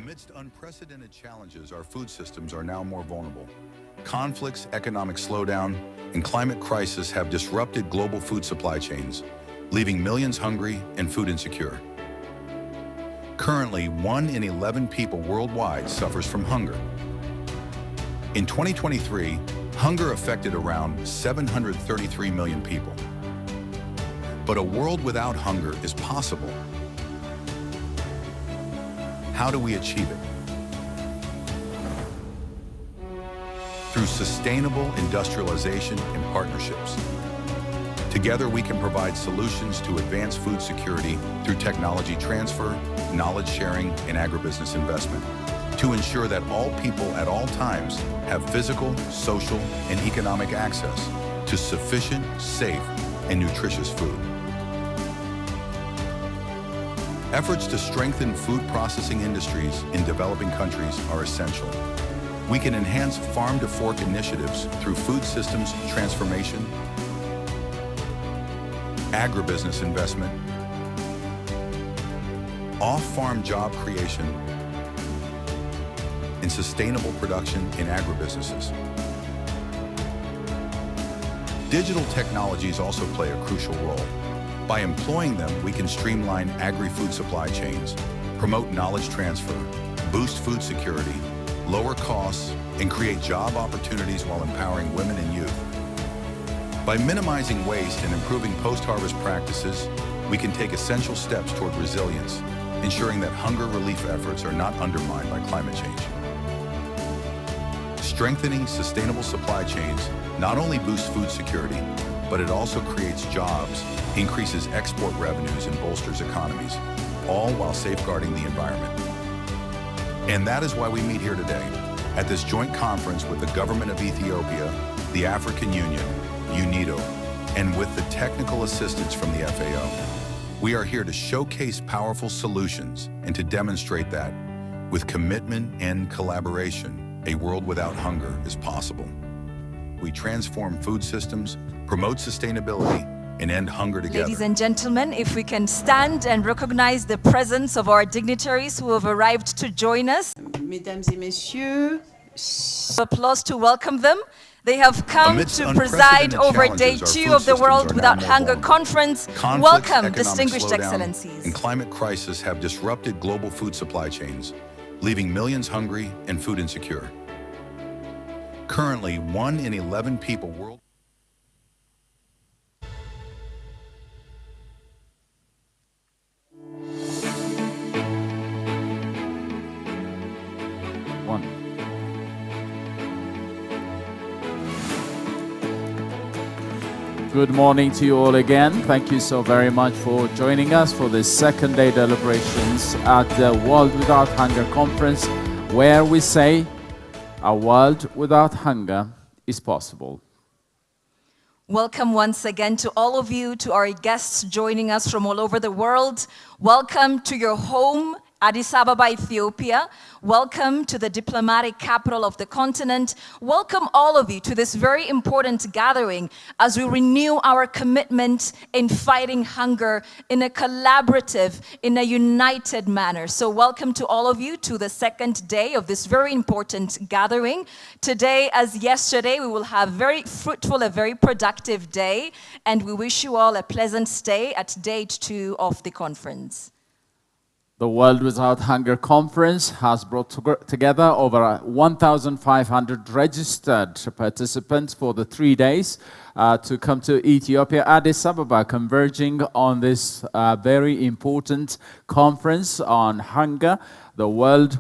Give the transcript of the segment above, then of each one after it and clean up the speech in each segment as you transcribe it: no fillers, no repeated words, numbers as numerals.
Amidst unprecedented challenges, our food systems are now more vulnerable. Conflicts, economic slowdown, and climate crisis have disrupted global food supply chains, leaving millions hungry and food insecure. Currently, 1 in 11 people worldwide suffers from hunger. In 2023, hunger affected around 733 million people. But a world without hunger is possible. How do we achieve it? Through sustainable industrialization and partnerships. Together, we can provide solutions to advance food security through technology transfer, knowledge sharing, and agribusiness investment, to ensure that all people at all times have physical, social, and economic access to sufficient, safe, and nutritious food. Efforts to strengthen food processing industries in developing countries are essential. We can enhance farm-to-fork initiatives through food systems transformation, agribusiness investment, off-farm job creation, and sustainable production in agribusinesses. Digital technologies also play a crucial role. By employing them, we can streamline agri-food supply chains, promote knowledge transfer, boost food security, lower costs, and create job opportunities while empowering women and youth. By minimizing waste and improving post-harvest practices, we can take essential steps toward resilience, ensuring that hunger relief efforts are not undermined by climate change. Strengthening sustainable supply chains not only boosts food security, but it also creates jobs, increases export revenues, and bolsters economies, all while safeguarding the environment. And that is why we meet here today, at this joint conference with the Government of Ethiopia, the African Union, Unido, and with the technical assistance from the FAO. We are here to showcase powerful solutions and to demonstrate that, with commitment and collaboration, a world without hunger is possible. We transform food systems, promote sustainability, and end hunger together. Ladies and gentlemen, if we can stand and recognize the presence of our dignitaries who have arrived to join us. Mesdames et messieurs, Applause to welcome them. They have come to preside over Day 2 of the World Without Hunger Conference. Welcome, distinguished excellencies. And climate crisis have disrupted global food supply chains, leaving millions hungry and food insecure. Currently, 1 in 11 people worldwide. Good morning to you all again. Thank you so very much for joining us for this second day deliberations at the World Without Hunger Conference, where we say a world without hunger is possible. Welcome once again to all of you, to our guests joining us from all over the world. Welcome to your home, Addis Ababa, Ethiopia. Welcome to the diplomatic capital of the continent. Welcome all of you to this very important gathering as we renew our commitment in fighting hunger in a collaborative, in a united manner. So welcome to all of you to the second day of this very important gathering. Today, as yesterday, we will have very fruitful, a very productive day, and we wish you all a pleasant stay at day 2 of the conference. The World Without Hunger Conference has brought together over 1,500 registered participants for the 3 days to come to Ethiopia, Addis Ababa, converging on this very important conference on hunger. A world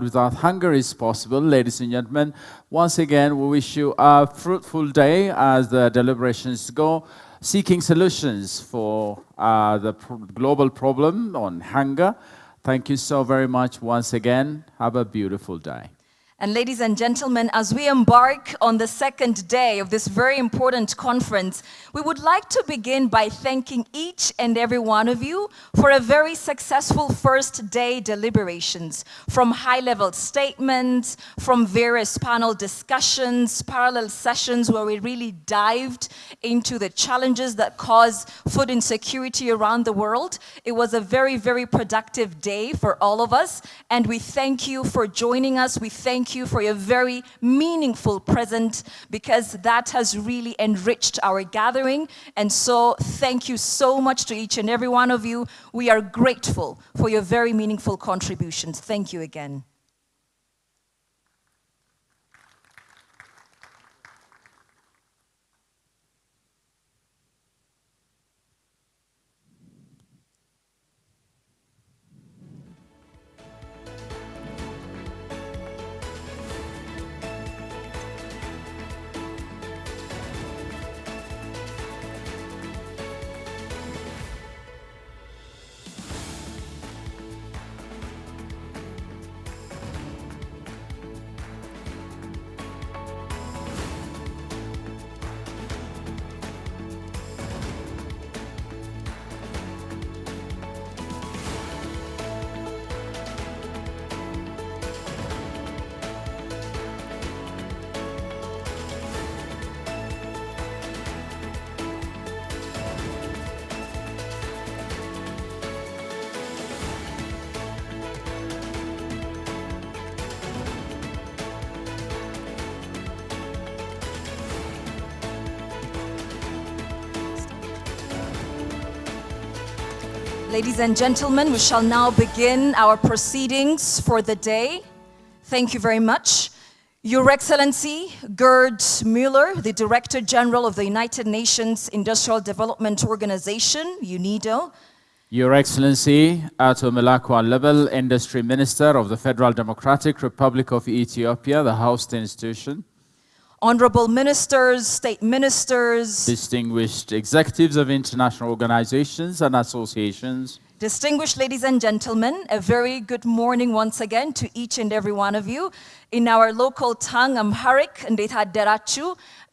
without hunger is possible. Ladies and gentlemen, once again, we wish you a fruitful day as the deliberations go, seeking solutions for the global problem on hunger. Thank you so very much once again. Have a beautiful day. And ladies and gentlemen, as we embark on the second day of this very important conference, we would like to begin by thanking each and every one of you for a very successful first day deliberations, from high-level statements, from various panel discussions, parallel sessions where we really dived into the challenges that cause food insecurity around the world. It was a very, very productive day for all of us, and we thank you for joining us. We thank you for your very meaningful presence, because that has really enriched our gathering. And so thank you so much to each and every one of you. We are grateful for your very meaningful contributions. Thank you again. Ladies and gentlemen, we shall now begin our proceedings for the day. Thank you very much. Your Excellency, Gerd Müller, the Director General of the United Nations Industrial Development Organization, Unido. Your Excellency, Ato Melakwa Lebel, Industry Minister of the Federal Democratic Republic of Ethiopia, the host institution. Honorable ministers, state ministers, distinguished executives of international organizations and associations, distinguished ladies and gentlemen, a very good morning once again to each and every one of you. In our local tongue, Amharic, እንዴት አደራችሁ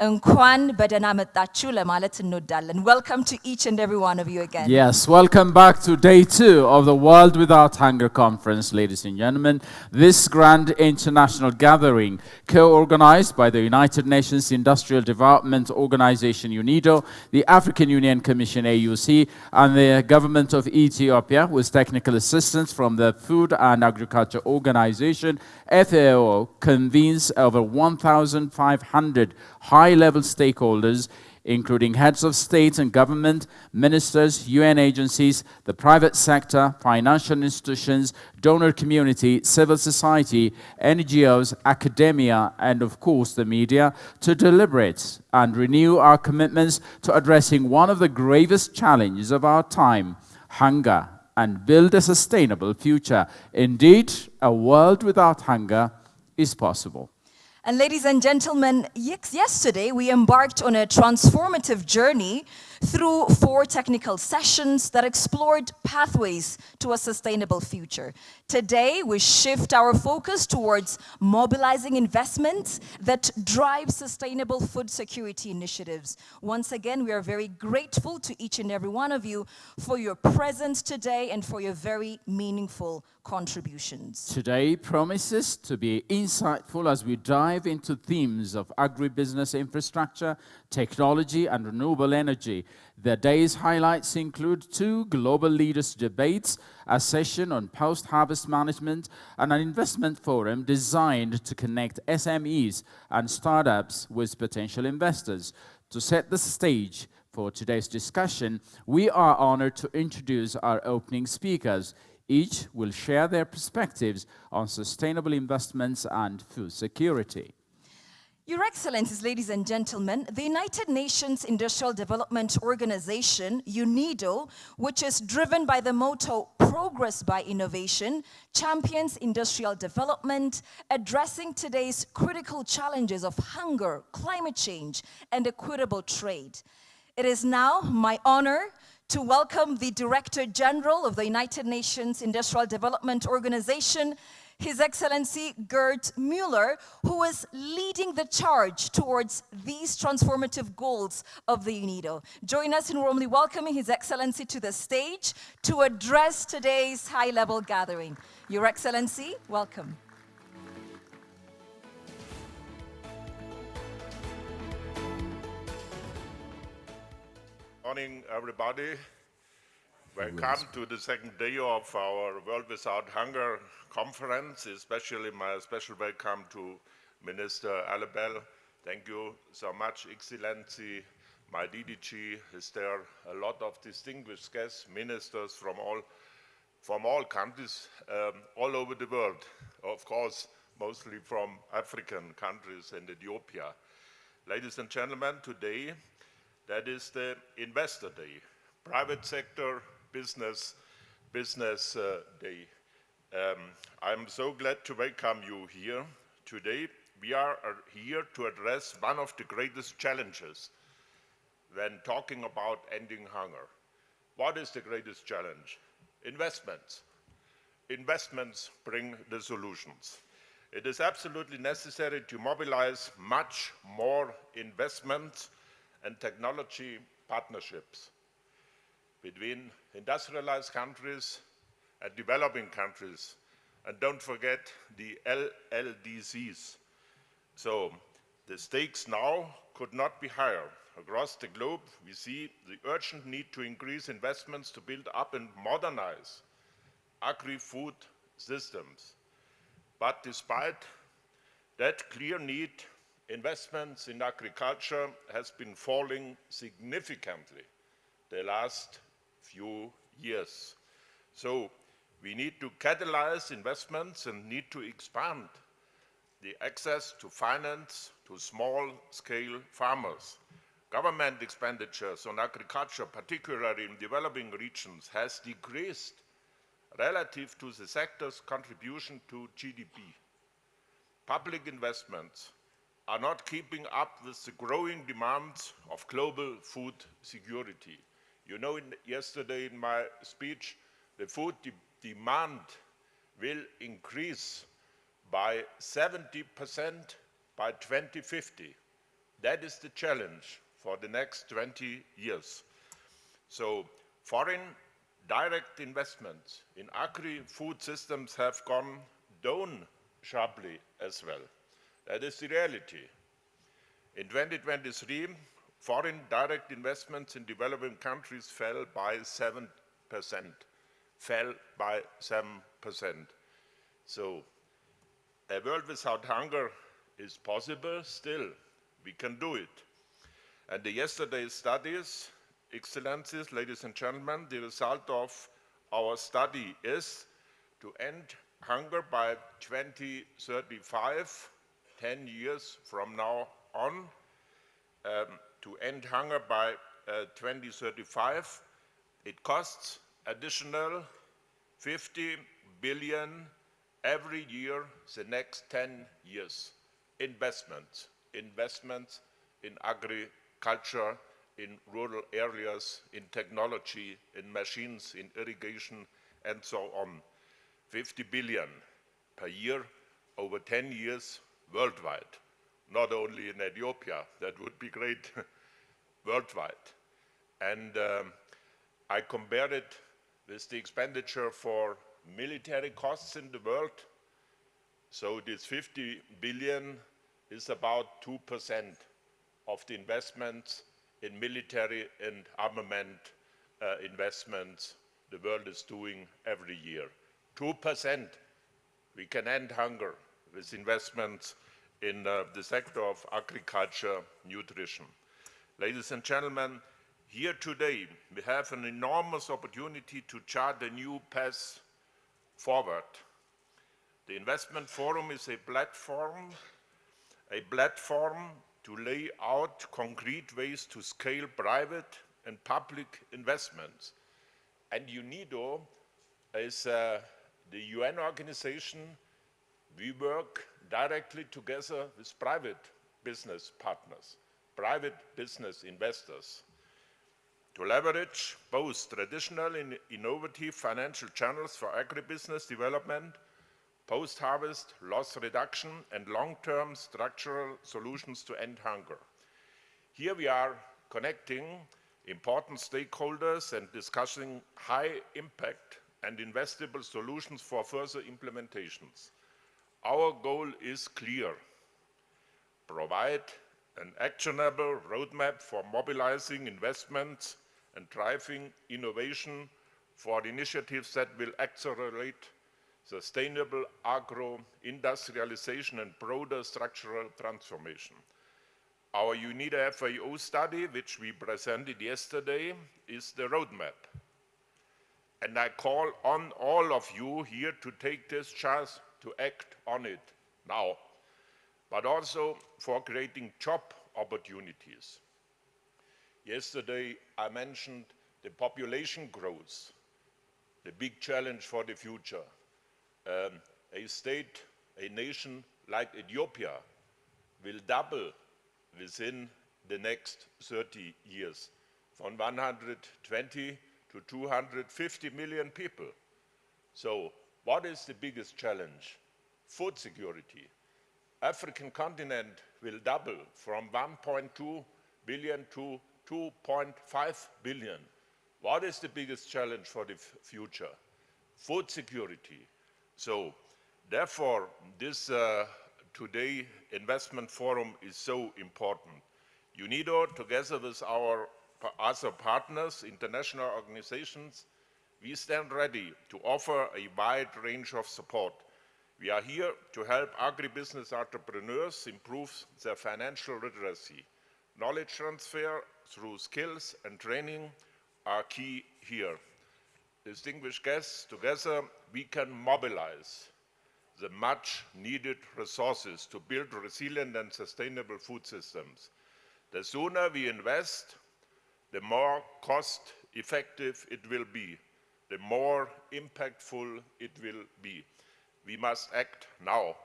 እንኳን በደህና መጣችሁ ለማለት እንወዳለን. Welcome to each and every one of you again. Yes, welcome back to day 2 of the World Without Hunger Conference, ladies and gentlemen. This grand international gathering, co-organized by the United Nations Industrial Development Organization, Unido, the African Union Commission, AUC, and the Government of Ethiopia, with technical assistance from the Food and Agriculture Organization, FAO, convenes over 1,500 high-level stakeholders, including heads of state and government, ministers, UN agencies, the private sector, financial institutions, donor community, civil society, NGOs, academia, and of course the media, to deliberate and renew our commitments to addressing one of the gravest challenges of our time, hunger, and build a sustainable future. Indeed, a world without hunger is possible. And ladies and gentlemen, yesterday we embarked on a transformative journey through 4 technical sessions that explored pathways to a sustainable future. Today, we shift our focus towards mobilizing investments that drive sustainable food security initiatives. Once again, we are very grateful to each and every one of you for your presence today and for your very meaningful contributions. Today promises to be insightful as we dive into themes of agribusiness infrastructure, technology, and renewable energy. The day's highlights include 2 global leaders debates, a session on post-harvest management, and an investment forum designed to connect SMEs and startups with potential investors. To set the stage for today's discussion, we are honored to introduce our opening speakers. Each will share their perspectives on sustainable investments and food security. Your Excellencies, ladies and gentlemen, the United Nations Industrial Development Organization, UNIDO, which is driven by the motto, Progress by Innovation, champions industrial development, addressing today's critical challenges of hunger, climate change, and equitable trade. It is now my honor to welcome the Director General of the United Nations Industrial Development Organization, His Excellency Gerd Müller, who is leading the charge towards these transformative goals of the Unido. Join us in warmly welcoming His Excellency to the stage to address today's high-level gathering. Your Excellency, welcome. Morning, everybody. Welcome to the second day of our World Without Hunger conference, especially my special welcome to Minister Alabel. Thank you so much, Excellency. My DDG, is there a lot of distinguished guests, ministers from all countries, all over the world. Of course, mostly from African countries and Ethiopia. Ladies and gentlemen, today, that is the Investor Day, private sector business day. I'm so glad to welcome you here. Today, we are here to address one of the greatest challenges when talking about ending hunger. What is the greatest challenge? Investments. Investments bring the solutions. It is absolutely necessary to mobilize much more investment and technology partnerships between industrialized countries and developing countries. And don't forget the LLDCs. So the stakes now could not be higher. Across the globe, we see the urgent need to increase investments to build up and modernize agri-food systems. But despite that clear need, investments in agriculture has been falling significantly the last few years. So we need to catalyze investments and need to expand the access to finance to small-scale farmers. Government expenditures on agriculture, particularly in developing regions, has decreased relative to the sector's contribution to GDP. Public investments are not keeping up with the growing demands of global food security. You know, yesterday in my speech, the food demand will increase by 70% by 2050. That is the challenge for the next 20 years. So foreign direct investments in agri-food systems have gone down sharply as well. That is the reality. In 2023, foreign direct investments in developing countries fell by 7%. So a world without hunger is possible still. We can do it. And yesterday's studies, Excellencies, ladies and gentlemen, the result of our study is to end hunger by 2035, 10 years from now on, to end hunger by 2035. It costs additional 50 billion every year the next 10 years. Investments in agriculture, in rural areas, in technology, in machines, in irrigation, and so on. 50 billion per year over 10 years worldwide, not only in Ethiopia, that would be great, worldwide. And I compared it with the expenditure for military costs in the world. So this 50 billion is about 2% of the investments in military and armament investments the world is doing every year. 2%, we can end hunger with investments in the sector of agriculture, nutrition. Ladies and gentlemen, here today we have an enormous opportunity to chart a new path forward. The Investment Forum is a platform to lay out concrete ways to scale private and public investments. And Unido is the UN organization. We work directly together with private business partners, private business investors, to leverage both traditional and innovative financial channels for agribusiness development, post-harvest loss reduction, and long-term structural solutions to end hunger. Here we are connecting important stakeholders and discussing high impact and investable solutions for further implementations. Our goal is clear: provide an actionable roadmap for mobilizing investments and driving innovation for initiatives that will accelerate sustainable agro-industrialization and broader structural transformation. Our Unido FAO study, which we presented yesterday, is the roadmap. And I call on all of you here to take this chance to act on it now, but also for creating job opportunities. Yesterday, I mentioned the population growth, the big challenge for the future. A state, a nation like Ethiopia will double within the next 30 years, from 120 to 250 million people. So what is the biggest challenge? Food security. African continent will double from 1.2 billion to 2.5 billion. What is the biggest challenge for the future? Food security. So therefore, this today investment forum is so important. Unido, together with our other partners, international organizations, we stand ready to offer a wide range of support. We are here to help agribusiness entrepreneurs improve their financial literacy. Knowledge transfer through skills and training are key here. Distinguished guests, together we can mobilize the much needed resources to build resilient and sustainable food systems. The sooner we invest, the more cost effective it will be, the more impactful it will be. We must act now,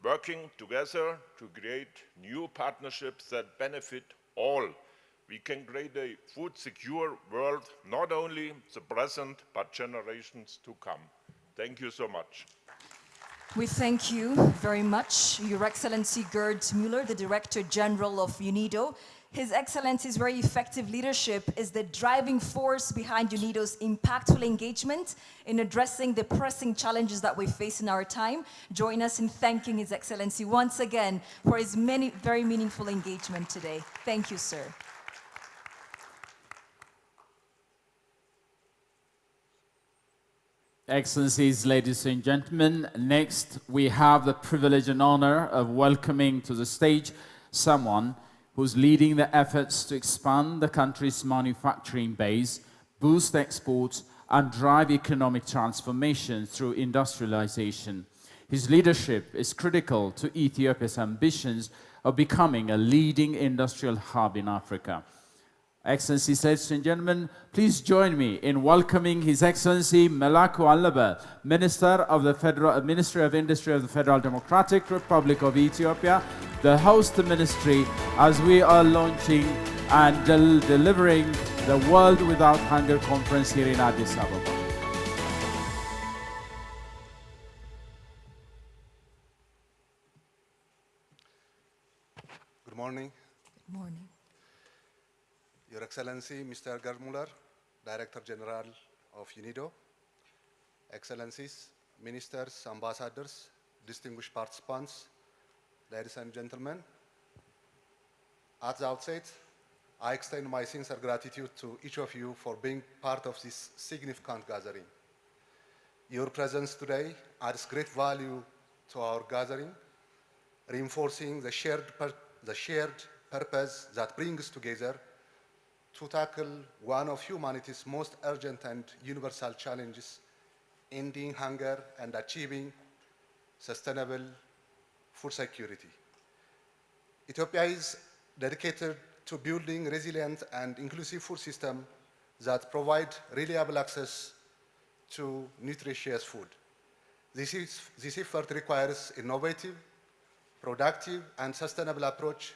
working together to create new partnerships that benefit all. We can create a food secure world, not only the present, but generations to come. Thank you so much. We thank you very much, Your Excellency Gerd Müller, the Director General of Unido. His Excellency's very effective leadership is the driving force behind Unido's impactful engagement in addressing the pressing challenges that we face in our time. Join us in thanking His Excellency once again for his very meaningful engagement today. Thank you, sir. Excellencies, ladies and gentlemen, next we have the privilege and honor of welcoming to the stage someone who's leading the efforts to expand the country's manufacturing base, boost exports, and drive economic transformation through industrialization. His leadership is critical to Ethiopia's ambitions of becoming a leading industrial hub in Africa. Excellencies, ladies and gentlemen, please join me in welcoming His Excellency Melaku Alaba, Ministry of Industry of the Federal Democratic Republic of Ethiopia, the host ministry, as we are launching and delivering the World Without Hunger Conference here in Addis Ababa. Good morning. Good morning. Your Excellency, Mr. Gerd Müller, Director General of Unido, Excellencies, Ministers, Ambassadors, distinguished participants, ladies and gentlemen, at the outset, I extend my sincere gratitude to each of you for being part of this significant gathering. Your presence today adds great value to our gathering, reinforcing the shared purpose that brings together to tackle one of humanity's most urgent and universal challenges, ending hunger and achieving sustainable food security. Ethiopia is dedicated to building resilient and inclusive food systems that provide reliable access to nutritious food. This effort requires innovative, productive, and sustainable approach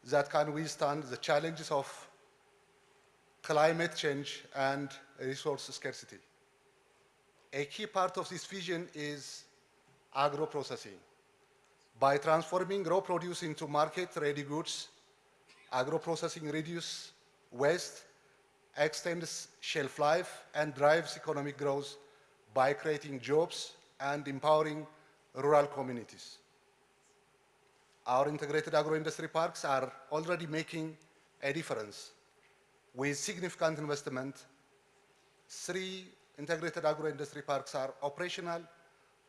that can withstand the challenges of climate change and resource scarcity. A key part of this vision is agro-processing. By transforming raw produce into market-ready goods, agro-processing reduces waste, extends shelf life, and drives economic growth by creating jobs and empowering rural communities. Our integrated agro-industry parks are already making a difference. With significant investment, 3 integrated agro-industry parks are operational,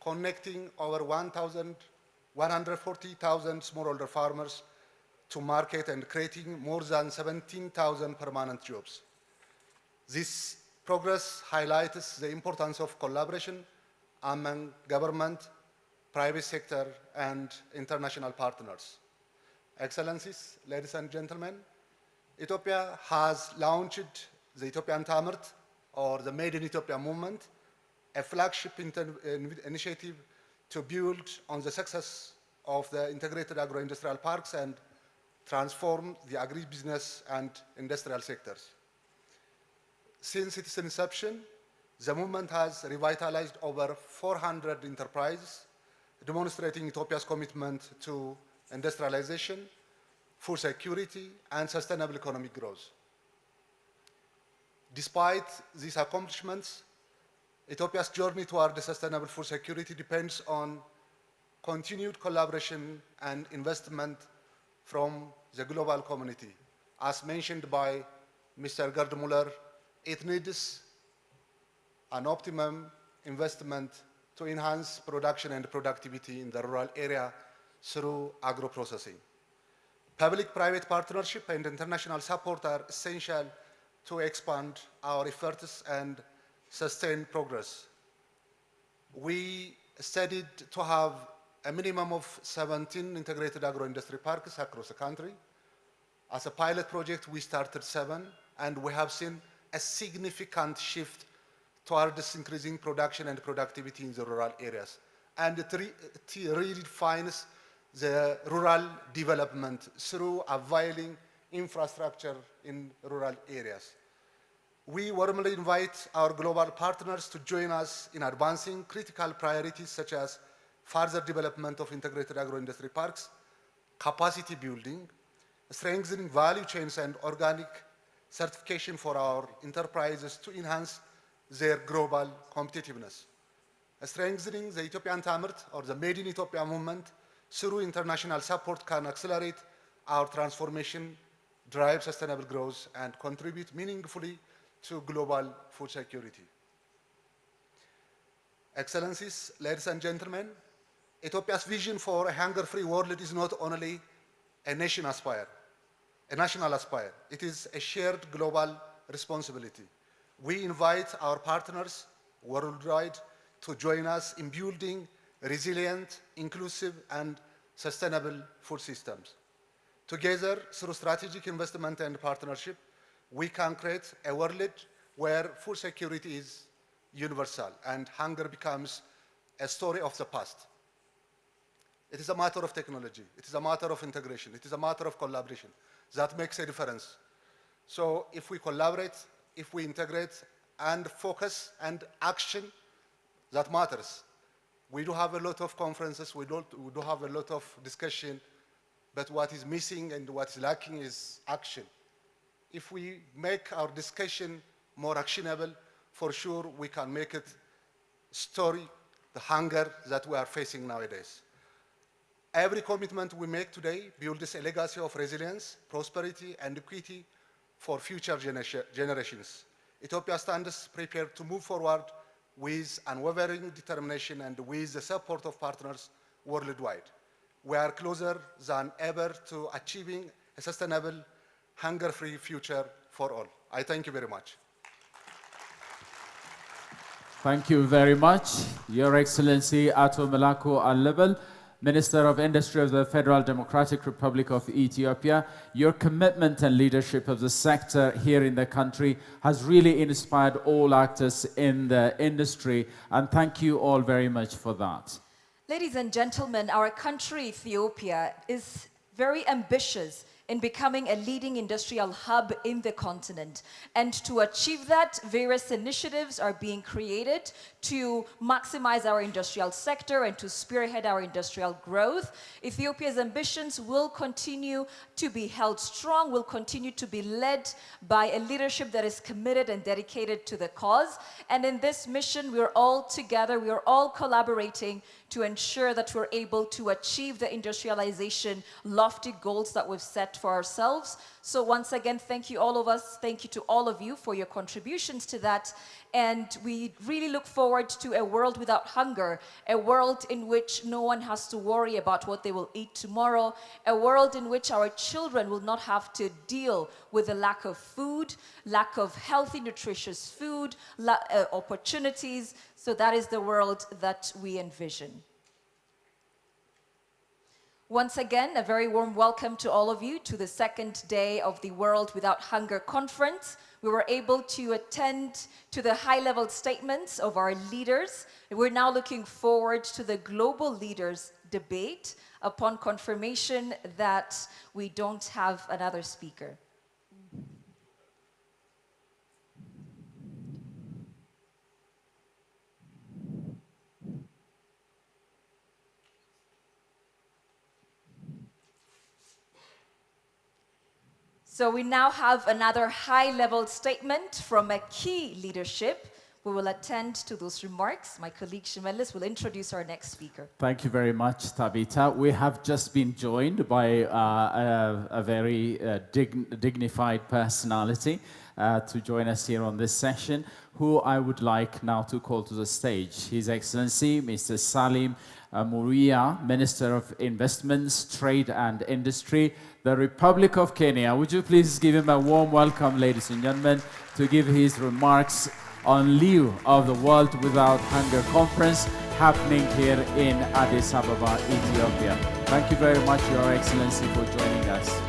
connecting over 140,000 smallholder farmers to market and creating more than 17,000 permanent jobs. This progress highlights the importance of collaboration among government, private sector, and international partners. Excellencies, ladies and gentlemen, Ethiopia has launched the Ethiopian Tamert, or the Made in Ethiopia movement, a flagship initiative to build on the success of the integrated agro-industrial parks and transform the agribusiness and industrial sectors. Since its inception, the movement has revitalized over 400 enterprises, demonstrating Ethiopia's commitment to industrialization, food security, and sustainable economic growth. Despite these accomplishments, Ethiopia's journey toward sustainable food security depends on continued collaboration and investment from the global community. As mentioned by Mr. Gerd Muller, it needs an optimum investment to enhance production and productivity in the rural area through agro-processing. Public-private partnership and international support are essential to expand our efforts and sustain progress. We studied to have a minimum of 17 integrated agro-industry parks across the country. As a pilot project, we started 7, and we have seen a significant shift towards increasing production and productivity in the rural areas. And it really defines the rural development through availing infrastructure in rural areas. We warmly invite our global partners to join us in advancing critical priorities such as further development of integrated agro-industry parks, capacity building, strengthening value chains, and organic certification for our enterprises to enhance their global competitiveness. Strengthening the Ethiopian Tamert, or the Made in Ethiopia movement, through international support can accelerate our transformation, drive sustainable growth, and contribute meaningfully to global food security. Excellencies, ladies and gentlemen, Ethiopia's vision for a hunger-free world is not only a national aspire, it is a shared global responsibility. We invite our partners worldwide to join us in building resilient, inclusive, and sustainable food systems. Together, through strategic investment and partnership, we can create a world where food security is universal and hunger becomes a story of the past. It is a matter of technology. It is a matter of integration. It is a matter of collaboration. That makes a difference. So if we collaborate, if we integrate and focus and action, that matters. We do have a lot of conferences, we do have a lot of discussion, but what is missing and what is lacking is action. If we make our discussion more actionable, for sure we can make it story, the hunger that we are facing nowadays. Every commitment we make today builds a legacy of resilience, prosperity, and equity for future generations. Ethiopia stands prepared to move forward with unwavering determination and with the support of partners worldwide. We are closer than ever to achieving a sustainable, hunger-free future for all. I thank you very much. Thank you very much, Your Excellency Ato Melaku Al-Lebel, Minister of Industry of the Federal Democratic Republic of Ethiopia. Your commitment and leadership of the sector here in the country has really inspired all actors in the industry, and thank you all very much for that. Ladies and gentlemen, our country, Ethiopia, is very ambitious in becoming a leading industrial hub in the continent. And to achieve that, various initiatives are being created to maximize our industrial sector and to spearhead our industrial growth. Ethiopia's ambitions will continue to be held strong, will continue to be led by a leadership that is committed and dedicated to the cause. And in this mission, we're all together, we are all collaborating to ensure that we're able to achieve the industrialization lofty goals that we've set for ourselves. So once again, thank you all of us, thank you to all of you for your contributions to that. And we really look forward to a world without hunger, a world in which no one has to worry about what they will eat tomorrow, a world in which our children will not have to deal with the lack of food, lack of healthy, nutritious food, opportunities. So that is the world that we envision. Once again, a very warm welcome to all of you to the second day of the World Without Hunger Conference. We were able to attend to the high-level statements of our leaders. We're now looking forward to the global leaders debate upon confirmation that we don't have another speaker. So we now have another high-level statement from a key leadership. We will attend to those remarks. My colleague Shimelis will introduce our next speaker. Thank you very much, Tabitha. We have just been joined by a very dignified personality to join us here on this session, who I would like now to call to the stage. His Excellency, Mr. Salim Muria, Minister of Investments, Trade and Industry, the Republic of Kenya. Would you please give him a warm welcome, ladies and gentlemen, to give his remarks on lieu of the World Without Hunger Conference happening here in Addis Ababa, Ethiopia. Thank you very much, Your Excellency, for joining us.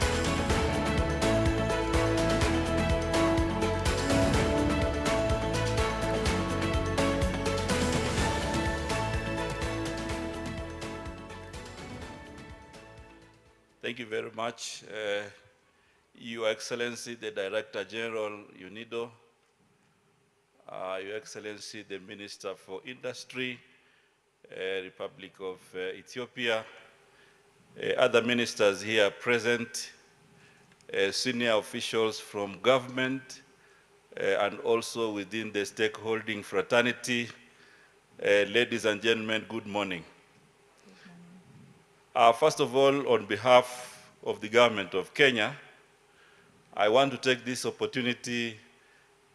Thank you very much, Your Excellency, the Director General, Unido, Your Excellency, the Minister for Industry, Republic of Ethiopia, other ministers here present, senior officials from government, and also within the stakeholding fraternity. Ladies and gentlemen, good morning. First of all, on behalf of the government of Kenya, I want to take this opportunity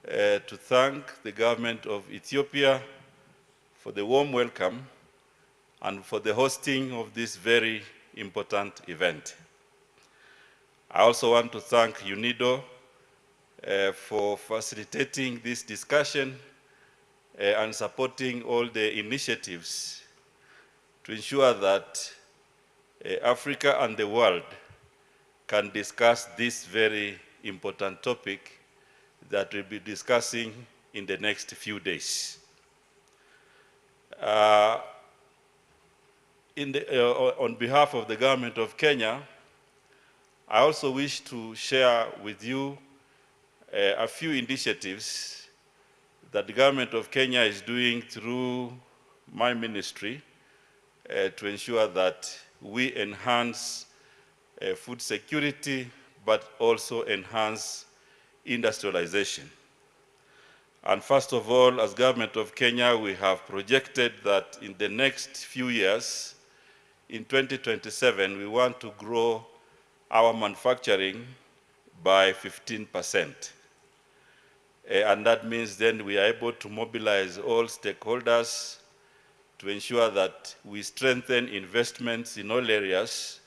to thank the government of Ethiopia for the warm welcome and for the hosting of this very important event. I also want to thank Unido for facilitating this discussion and supporting all the initiatives to ensure that Africa and the world can discuss this very important topic that we'll be discussing in the next few days. On behalf of the government of Kenya, I also wish to share with you a few initiatives that the government of Kenya is doing through my ministry to ensure that we enhance food security, but also enhance industrialization. And first of all, as government of Kenya, we have projected that in the next few years, in 2027, we want to grow our manufacturing by 15%. And that means then we are able to mobilize all stakeholders to ensure that we strengthen investments in all areas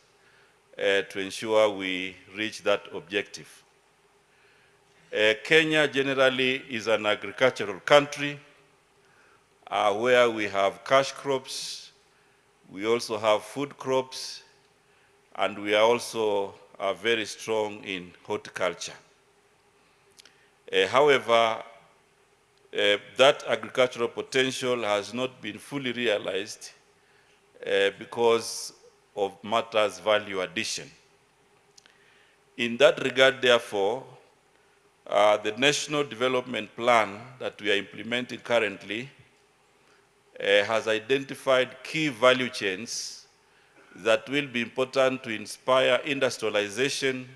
to ensure we reach that objective. Kenya generally is an agricultural country where we have cash crops, we also have food crops, and we are also very strong in horticulture. However, that agricultural potential has not been fully realized because of matters value addition. In that regard, therefore, the National Development Plan that we are implementing currently has identified key value chains that will be important to inspire industrialization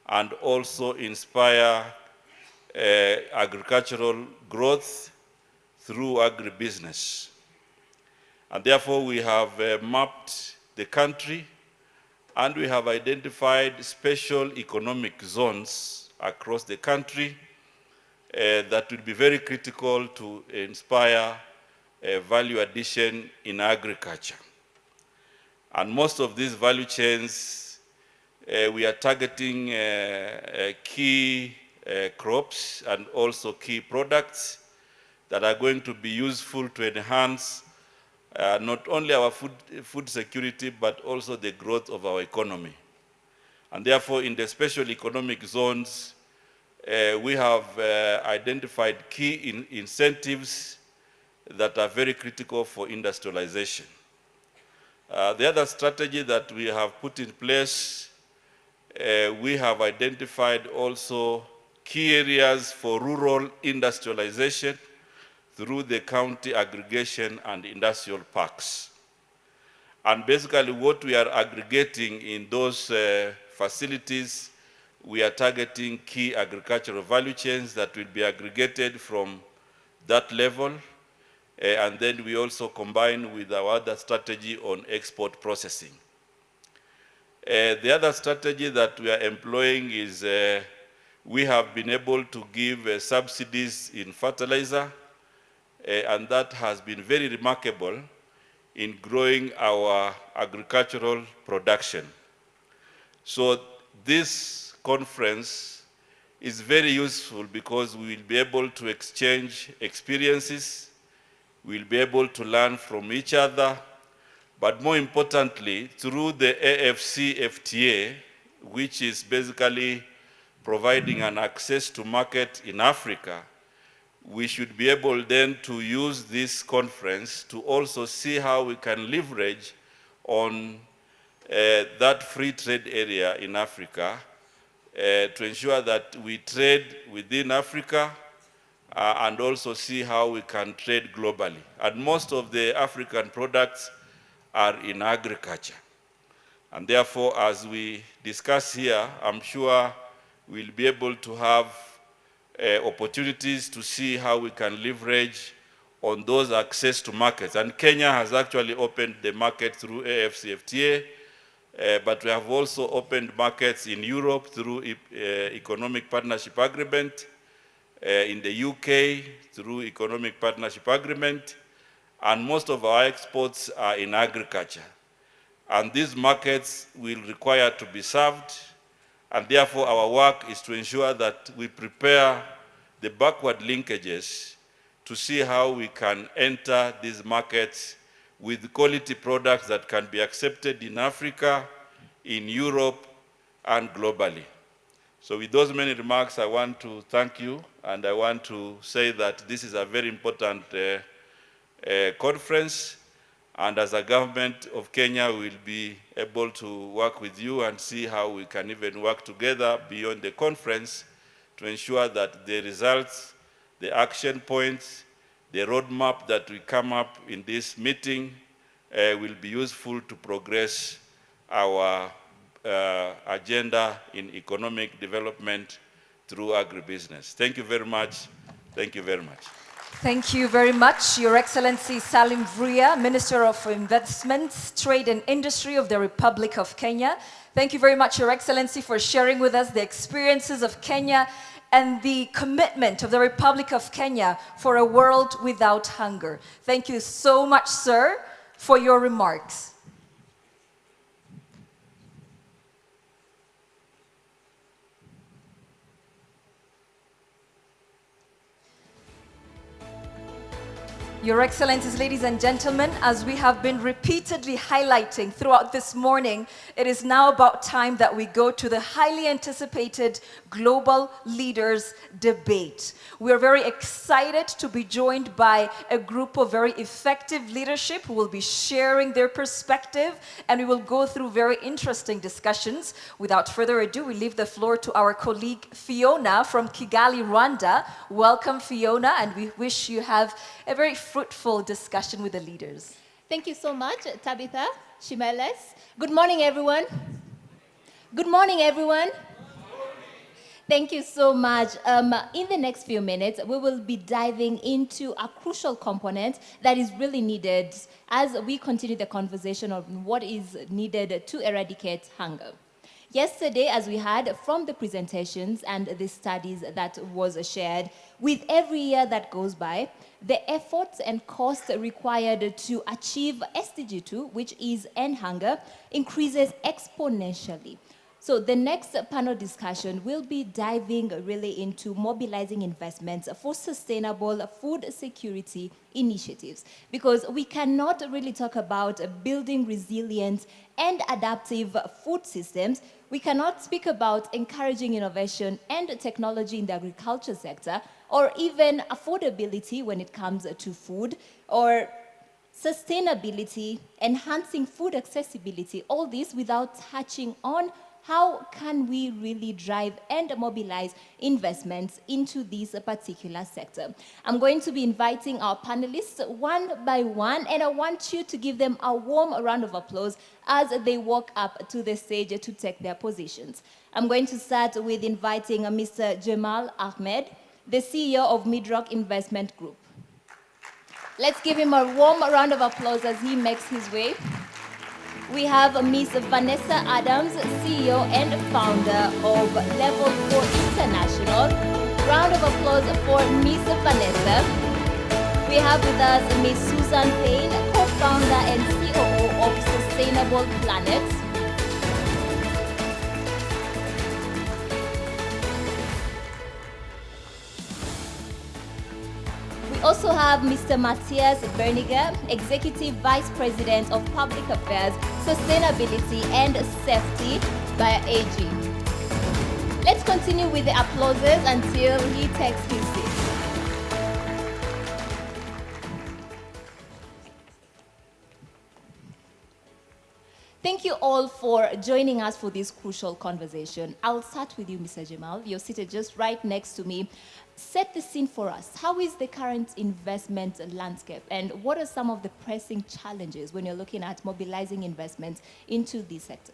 and also inspire agricultural growth through agribusiness. And therefore, we have mapped the country and we have identified special economic zones across the country that will be very critical to inspire value addition in agriculture. And most of these value chains, we are targeting key crops and also key products that are going to be useful to enhance not only our food security, but also the growth of our economy. And therefore, in the special economic zones, we have identified key incentives that are very critical for industrialization. The other strategy that we have put in place, we have identified also key areas for rural industrialization through the county aggregation and industrial parks. And basically what we are aggregating in those facilities, we are targeting key agricultural value chains that will be aggregated from that level. And then we also combine with our other strategy on export processing. The other strategy that we are employing is we have been able to give subsidies in fertilizer, and that has been very remarkable in growing our agricultural production. So this conference is very useful because we will be able to exchange experiences, we'll be able to learn from each other, but more importantly, through the AFCFTA, which is basically providing an access to market in Africa, we should be able then to use this conference to also see how we can leverage on that free trade area in Africa to ensure that we trade within Africa and also see how we can trade globally. And most of the African products are in agriculture. And therefore, as we discuss here, I'm sure we'll be able to have opportunities to see how we can leverage on those access to markets. And Kenya has actually opened the market through AFCFTA, but we have also opened markets in Europe through Economic Partnership Agreement, in the UK through Economic Partnership Agreement, and most of our exports are in agriculture. And these markets will require to be served, and therefore our work is to ensure that we prepare the backward linkages to see how we can enter these markets with quality products that can be accepted in Africa, in Europe, and globally. So with those many remarks, I want to thank you, and I want to say that this is a very important conference, and as a government of Kenya, we'll be able to work with you and see how we can even work together beyond the conference to ensure that the results, the action points, the roadmap that we come up in this meeting will be useful to progress our agenda in economic development through agribusiness. Thank you very much. Thank you very much. Thank you very much, Your Excellency Salim Vria, Minister of Investments, Trade and Industry of the Republic of Kenya. Thank you very much, Your Excellency, for sharing with us the experiences of Kenya and the commitment of the Republic of Kenya for a world without hunger. Thank you so much, sir, for your remarks. Your Excellencies, ladies and gentlemen, as we have been repeatedly highlighting throughout this morning, it is now about time that we go to the highly anticipated Global Leaders Debate. We are very excited to be joined by a group of very effective leadership who will be sharing their perspective, and we will go through very interesting discussions. Without further ado, we leave the floor to our colleague Fiona from Kigali, Rwanda. Welcome, Fiona, and we wish you have a very fruitful discussion with the leaders. Thank you so much, Tabitha Shimeles. Good morning, everyone. Good morning, everyone. Thank you so much. In the next few minutes, we will be diving into a crucial component that is really needed as we continue the conversation on what is needed to eradicate hunger. Yesterday, as we heard from the presentations and the studies that was shared, with every year that goes by, the efforts and costs required to achieve SDG 2, which is end hunger, increases exponentially. So the next panel discussion will be diving really into mobilizing investments for sustainable food security initiatives, because we cannot really talk about building resilient and adaptive food systems. We cannot speak about encouraging innovation and technology in the agriculture sector, or even affordability when it comes to food, or sustainability, enhancing food accessibility, all this without touching on how can we really drive and mobilize investments into this particular sector. I'm going to be inviting our panelists one by one, and I want you to give them a warm round of applause as they walk up to the stage to take their positions. I'm going to start with inviting Mr. Jamal Ahmed, the CEO of Midrock Investment Group. Let's give him a warm round of applause as he makes his way. We have Ms. Vanessa Adams, CEO and founder of Level 4 International. Round of applause for Ms. Vanessa. We have with us Ms. Susan Payne, co-founder and COO of Sustainable Planet. We also have Mr. Matthias Berniger, Executive Vice President of Public Affairs, Sustainability and Safety by AG. Let's continue with the applauses until he takes his seat. Thank you all for joining us for this crucial conversation. I'll start with you, Mr. Jamal. You're seated just right next to me. Set the scene for us. How is the current investment landscape, and what are some of the pressing challenges when you're looking at mobilizing investments into this sector?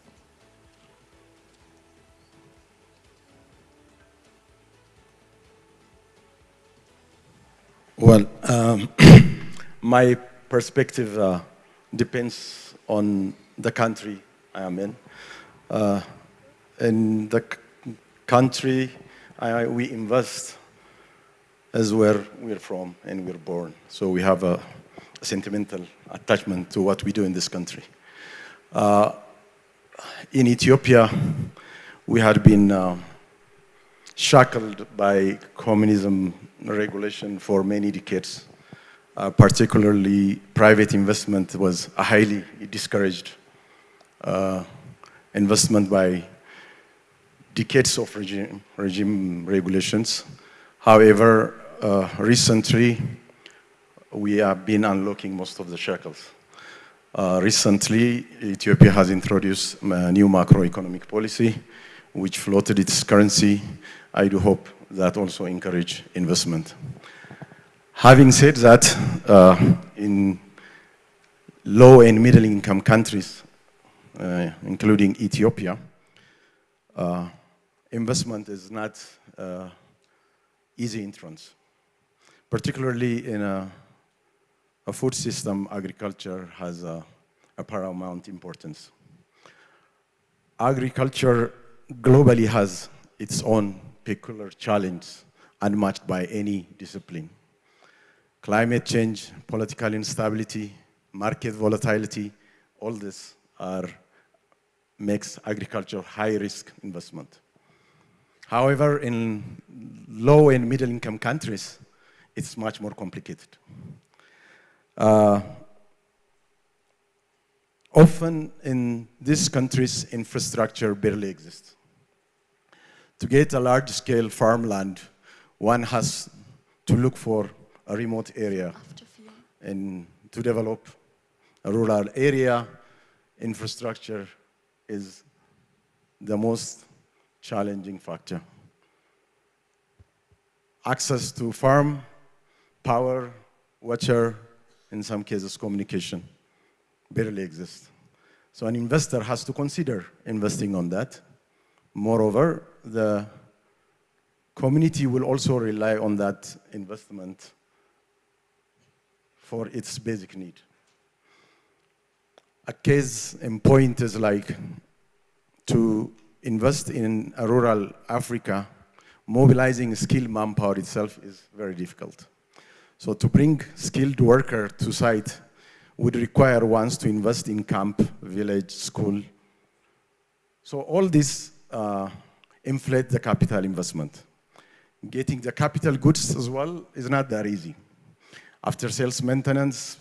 Well, my perspective depends on the country I am in. In the country we invest is where we're from and we're born. So we have a sentimental attachment to what we do in this country. In Ethiopia, we had been shackled by communism regulation for many decades. Particularly, private investment was a highly discouraged investment by decades of regime regulations. However, recently, we have been unlocking most of the shackles. Recently, Ethiopia has introduced a new macroeconomic policy, which floated its currency. I do hope that also encourage investment. Having said that, in low and middle income countries, including Ethiopia, investment is not easy entrance. Particularly in a food system, agriculture has a paramount importance. Agriculture globally has its own peculiar challenge, unmatched by any discipline. Climate change, political instability, market volatility, all this makes agriculture high-risk investment. However, in low and middle-income countries, it's much more complicated. Often in these countries, infrastructure barely exists. To get a large-scale farmland, one has to look for a remote area. And to develop a rural area, infrastructure is the most challenging factor. Access to farm, power, water, in some cases communication, barely exists. So an investor has to consider investing on that. Moreover, the community will also rely on that investment for its basic need. A case in point is like to invest in a rural Africa, mobilizing skilled manpower itself is very difficult. So to bring skilled worker to site would require ones to invest in camp, village, school. So all this inflate the capital investment. Getting the capital goods as well is not that easy. After sales maintenance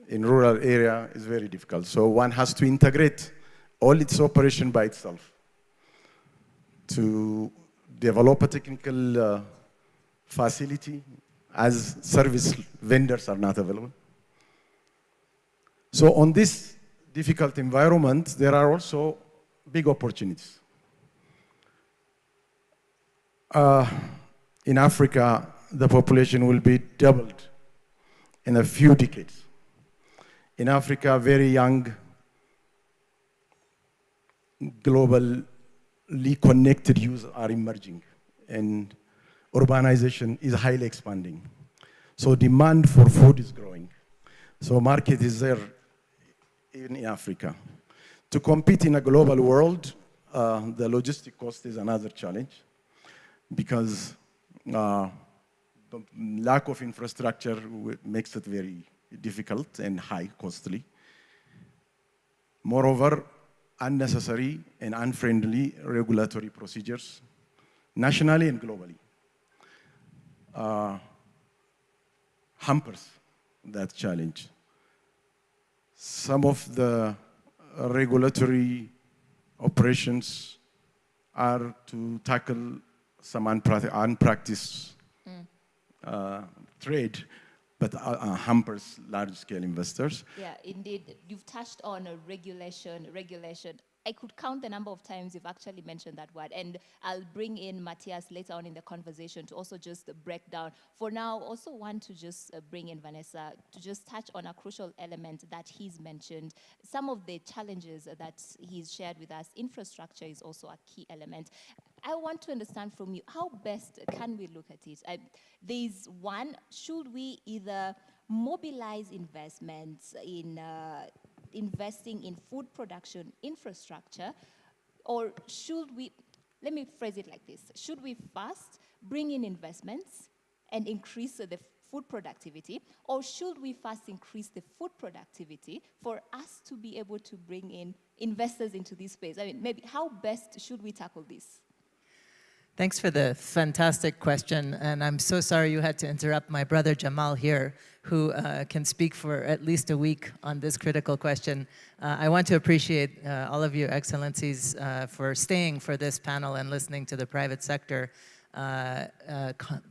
in rural area is very difficult. So one has to integrate all its operation by itself to develop a technical facility as service vendors are not available. So on this difficult environment, there are also big opportunities. In Africa, the population will be doubled in a few decades. In Africa, very young, globally connected youth are emerging, and urbanization is highly expanding. So demand for food is growing. So market is there even in Africa. To compete in a global world, the logistic cost is another challenge because the lack of infrastructure makes it very difficult and high costly. Moreover, unnecessary and unfriendly regulatory procedures, nationally and globally, hampers that challenge. Some of the regulatory operations are to tackle some unpracticed trade, but hampers large-scale investors. Yeah, indeed. You've touched on regulation. I could count the number of times you've actually mentioned that word, and I'll bring in Matthias later on in the conversation to also just break down. For now, also want to just bring in Vanessa to just touch on a crucial element that he's mentioned. Some of the challenges that he's shared with us, infrastructure is also a key element. I want to understand from you, how best can we look at it? There's one, should we either mobilize investments in investing in food production infrastructure, or should we, let me phrase it like this, should we first bring in investments and increase the food productivity, or should we first increase the food productivity for us to be able to bring in investors into this space? I mean, maybe how best should we tackle this? Thanks for the fantastic question, and I'm so sorry you had to interrupt my brother Jamal here, who can speak for at least a week on this critical question. I want to appreciate all of your excellencies for staying for this panel and listening to the private sector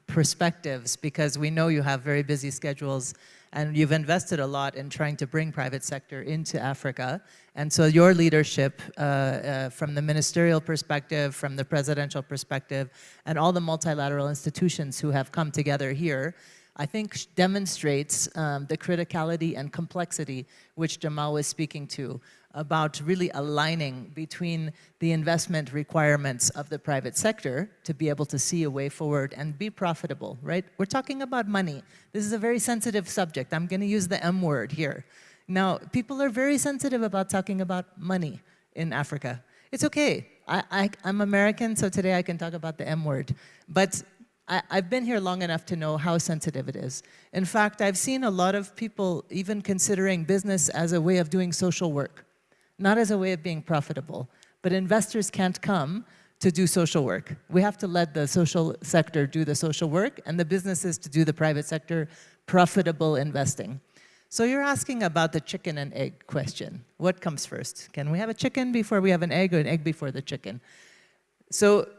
perspectives, because we know you have very busy schedules and you've invested a lot in trying to bring private sector into Africa. And so your leadership from the ministerial perspective, from the presidential perspective, and all the multilateral institutions who have come together here, I think demonstrates the criticality and complexity which Jamal was speaking to, about really aligning between the investment requirements of the private sector to be able to see a way forward and be profitable, right? We're talking about money. This is a very sensitive subject. I'm gonna use the M word here. Now, people are very sensitive about talking about money in Africa. It's okay. I'm American, so today I can talk about the M word. But I've been here long enough to know how sensitive it is. In fact, I've seen a lot of people even considering business as a way of doing social work, not as a way of being profitable. But investors can't come to do social work. We have to let the social sector do the social work and the businesses to do the private sector profitable investing. So you're asking about the chicken and egg question. What comes first? Can we have a chicken before we have an egg, or an egg before the chicken? So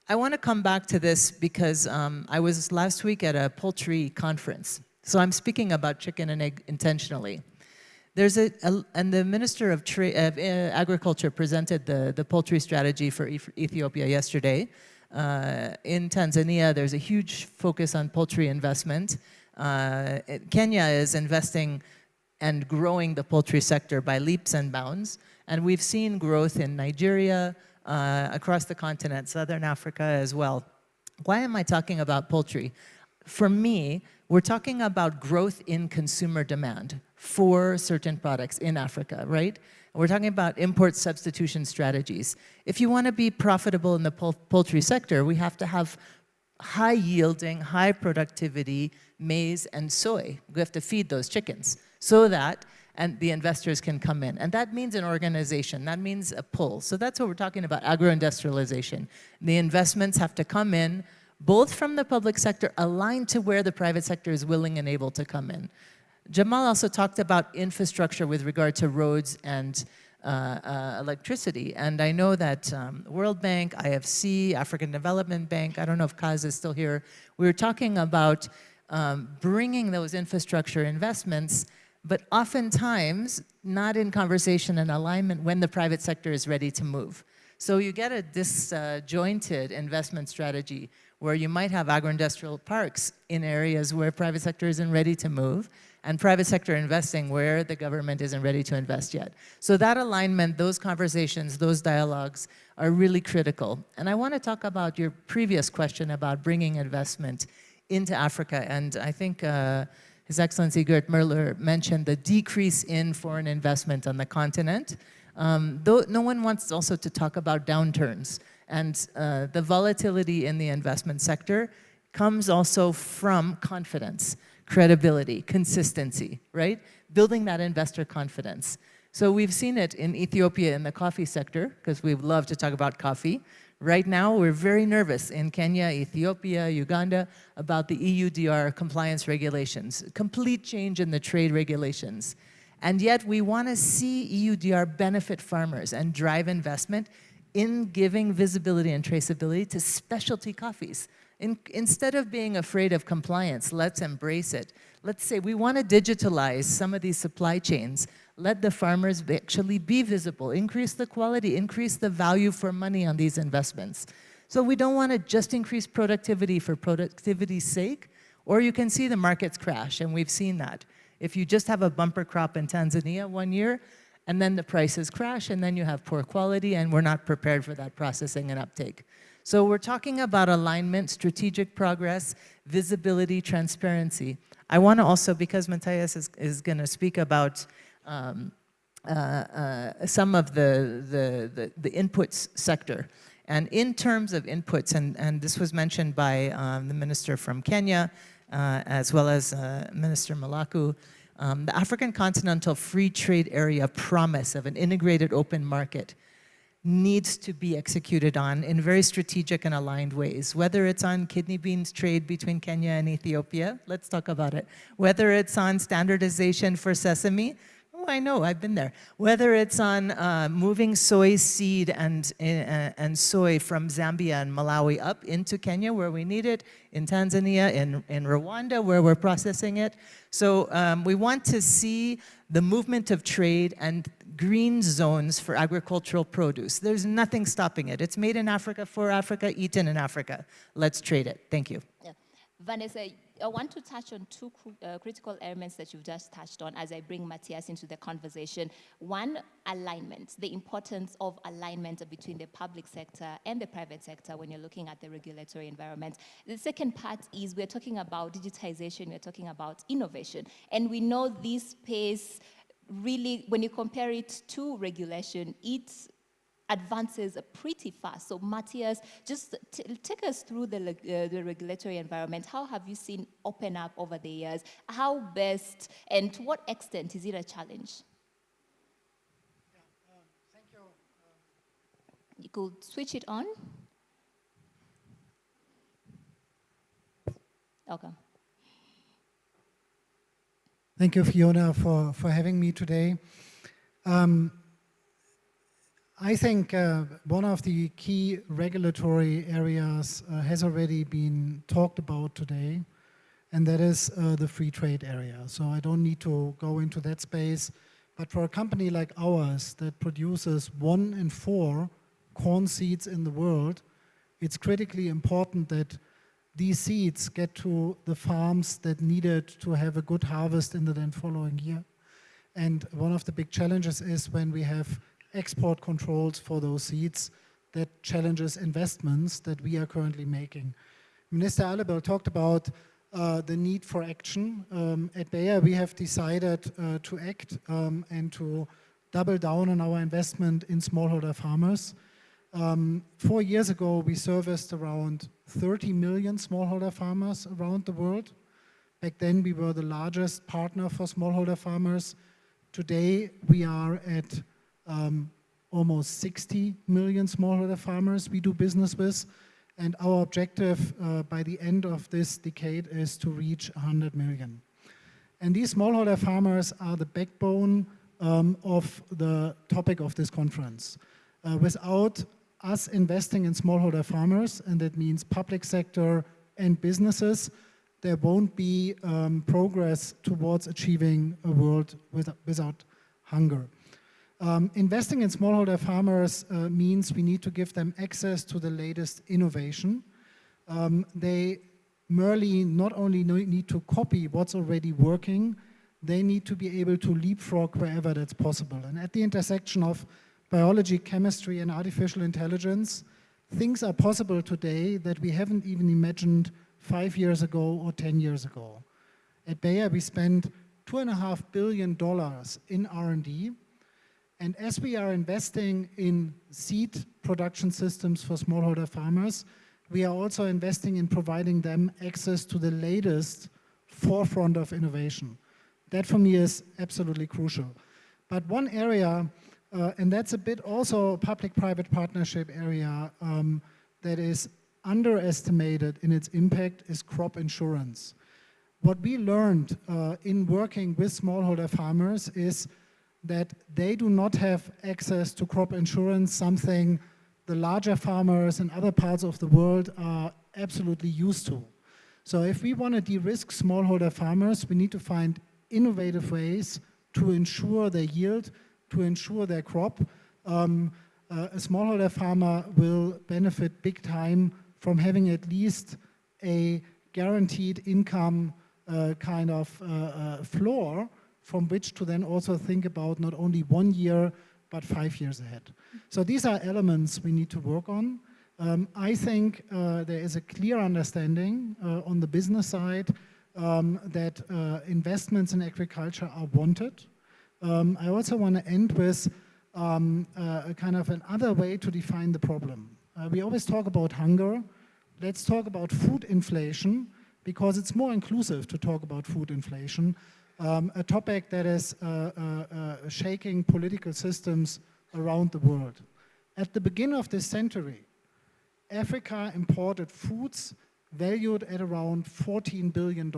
I want to come back to this because I was last week at a poultry conference. So I'm speaking about chicken and egg intentionally. And the Minister of Agriculture presented the poultry strategy for Ethiopia yesterday. In Tanzania, there's a huge focus on poultry investment. Kenya is investing and growing the poultry sector by leaps and bounds. And we've seen growth in Nigeria, across the continent, Southern Africa as well. Why am I talking about poultry? For me, we're talking about growth in consumer demand for certain products in Africa, right? We're talking about import substitution strategies. If you want to be profitable in the poultry sector, we have to have high yielding, high productivity maize and soy. We have to feed those chickens so that the investors can come in. And that means an organization, that means a pull. So that's what we're talking about, agro-industrialization. The investments have to come in both from the public sector aligned to where the private sector is willing and able to come in. Jamal also talked about infrastructure with regard to roads and electricity. And I know that World Bank, IFC, African Development Bank, I don't know if Kaz is still here, we were talking about bringing those infrastructure investments, but oftentimes not in conversation and alignment when the private sector is ready to move. So you get a disjointed investment strategy where you might have agro-industrial parks in areas where private sector isn't ready to move, and private sector investing where the government isn't ready to invest yet. So that alignment, those conversations, those dialogues are really critical. And I want to talk about your previous question about bringing investment into Africa. And I think His Excellency Gert Muller mentioned the decrease in foreign investment on the continent. Though no one wants also to talk about downturns. And the volatility in the investment sector comes also from confidence, credibility, consistency, right? Building that investor confidence. So we've seen it in Ethiopia in the coffee sector, because we love to talk about coffee. Right now, we're very nervous in Kenya, Ethiopia, Uganda about the EUDR compliance regulations, complete change in the trade regulations. And yet we want to see EUDR benefit farmers and drive investment in giving visibility and traceability to specialty coffees. Instead of being afraid of compliance, let's embrace it. Let's say we want to digitalize some of these supply chains. Let the farmers actually be visible, increase the quality, increase the value for money on these investments. So we don't want to just increase productivity for productivity's sake, or you can see the markets crash, and we've seen that. If you just have a bumper crop in Tanzania one year, and then the prices crash, and then you have poor quality, and we're not prepared for that processing and uptake. So we're talking about alignment, strategic progress, visibility, transparency. I want to also, because Matthias is going to speak about some of the inputs sector. And in terms of inputs, and this was mentioned by the minister from Kenya, as well as Minister Malaku, the African Continental Free Trade Area promise of an integrated open market needs to be executed on in very strategic and aligned ways, whether it's on kidney beans trade between Kenya and Ethiopia, let's talk about it, whether it's on standardization for sesame, oh, I know, I've been there, whether it's on moving soy seed and soy from Zambia and Malawi up into Kenya where we need it, in Tanzania, in Rwanda where we're processing it. So we want to see the movement of trade and green zones for agricultural produce. There's nothing stopping it. It's made in Africa, for Africa, eaten in Africa. Let's trade it. Thank you. Yeah. Vanessa, I want to touch on two critical elements that you've just touched on as I bring Matthias into the conversation. One, alignment, the importance of alignment between the public sector and the private sector when you're looking at the regulatory environment. The second part is we're talking about digitization, we're talking about innovation. And we know this space really, when you compare it to regulation, it advances pretty fast. So Matthias, just take us through the regulatory environment. How have you seen open up over the years? How best and to what extent is it a challenge? Thank you. You could switch it on. Okay. Thank you, Fiona, for having me today. I think one of the key regulatory areas has already been talked about today, and that is the free trade area. So I don't need to go into that space, but for a company like ours that produces 1 in 4 corn seeds in the world, it's critically important that these seeds get to the farms that need it to have a good harvest in the then following year. And one of the big challenges is when we have export controls for those seeds, that challenges investments that we are currently making. Minister Alabel talked about the need for action. At Bayer, we have decided to act and to double down on our investment in smallholder farmers. 4 years ago, we serviced around 30 million smallholder farmers around the world. Back then, we were the largest partner for smallholder farmers. Today, we are at almost 60 million smallholder farmers we do business with. And our objective by the end of this decade is to reach 100 million. And these smallholder farmers are the backbone of the topic of this conference. Without us investing in smallholder farmers, and that means public sector and businesses, there won't be progress towards achieving a world without hunger. Investing in smallholder farmers means we need to give them access to the latest innovation. They merely not only need to copy what's already working, they need to be able to leapfrog wherever that's possible. And at the intersection of biology, chemistry, and artificial intelligence, things are possible today that we haven't even imagined 5 years ago or 10 years ago. At Bayer, we spend $2.5 billion in R&D. And as we are investing in seed production systems for smallholder farmers, we are also investing in providing them access to the latest forefront of innovation. That for me is absolutely crucial. But one area, and that's a bit also a public-private partnership area that is underestimated in its impact, is crop insurance. What we learned in working with smallholder farmers is that they do not have access to crop insurance, something the larger farmers in other parts of the world are absolutely used to. So if we want to de-risk smallholder farmers, we need to find innovative ways to ensure their yield, to ensure their crop. A smallholder farmer will benefit big time from having at least a guaranteed income kind of floor from which to then also think about not only 1 year, but 5 years ahead. So these are elements we need to work on. I think there is a clear understanding on the business side that investments in agriculture are wanted. I also want to end with a kind of another way to define the problem. We always talk about hunger. Let's talk about food inflation, because it's more inclusive to talk about food inflation. A topic that is shaking political systems around the world. At the beginning of this century, Africa imported foods valued at around $14 billion.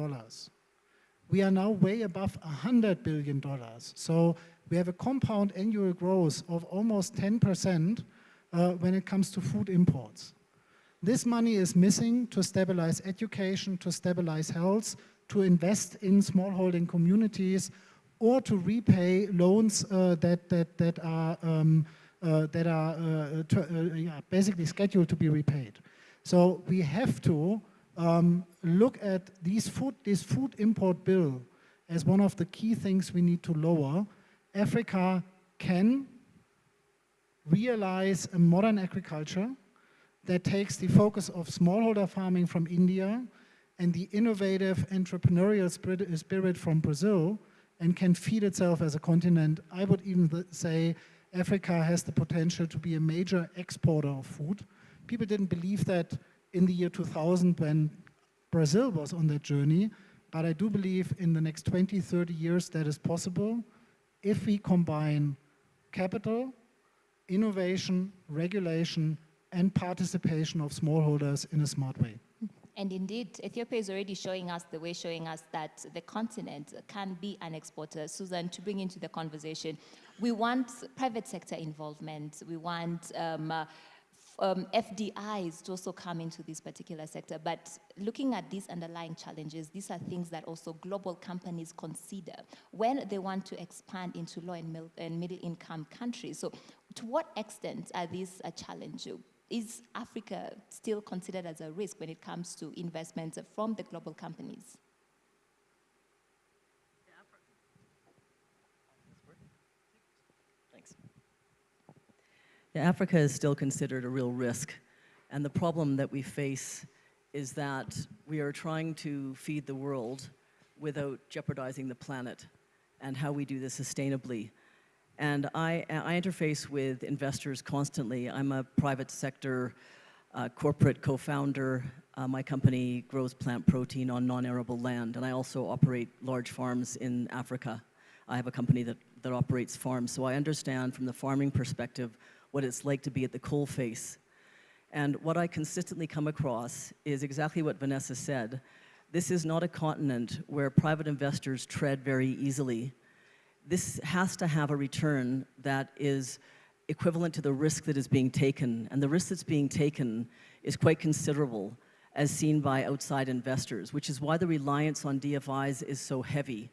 We are now way above $100 billion. So we have a compound annual growth of almost 10% when it comes to food imports. This money is missing to stabilize education, to stabilize health, to invest in smallholding communities, or to repay loans that are basically scheduled to be repaid. So we have to look at this food import bill as one of the key things we need to lower. Africa can realize a modern agriculture that takes the focus of smallholder farming from India and the innovative entrepreneurial spirit from Brazil, and can feed itself as a continent. I would even say Africa has the potential to be a major exporter of food. People didn't believe that in the year 2000 when Brazil was on that journey, but I do believe in the next 20, 30 years that is possible if we combine capital, innovation, regulation, and participation of smallholders in a smart way. And indeed, Ethiopia is already showing us the way, showing us that the continent can be an exporter. Susan, to bring into the conversation, we want private sector involvement. We want FDIs to also come into this particular sector. But looking at these underlying challenges, these are things that also global companies consider when they want to expand into low and middle income countries. So to what extent are these a challenge? Is Africa still considered as a risk when it comes to investments from the global companies? Thanks. Yeah, Africa is still considered a real risk. And the problem that we face is that we are trying to feed the world without jeopardizing the planet, and how we do this sustainably. And I interface with investors constantly. I'm a private sector corporate co-founder. My company grows plant protein on non-arable land, and I also operate large farms in Africa. I have a company that operates farms, so I understand from the farming perspective what it's like to be at the coalface. And what I consistently come across is exactly what Vanessa said. This is not a continent where private investors tread very easily. This has to have a return that is equivalent to the risk that is being taken. And the risk that's being taken is quite considerable, as seen by outside investors, which is why the reliance on DFIs is so heavy.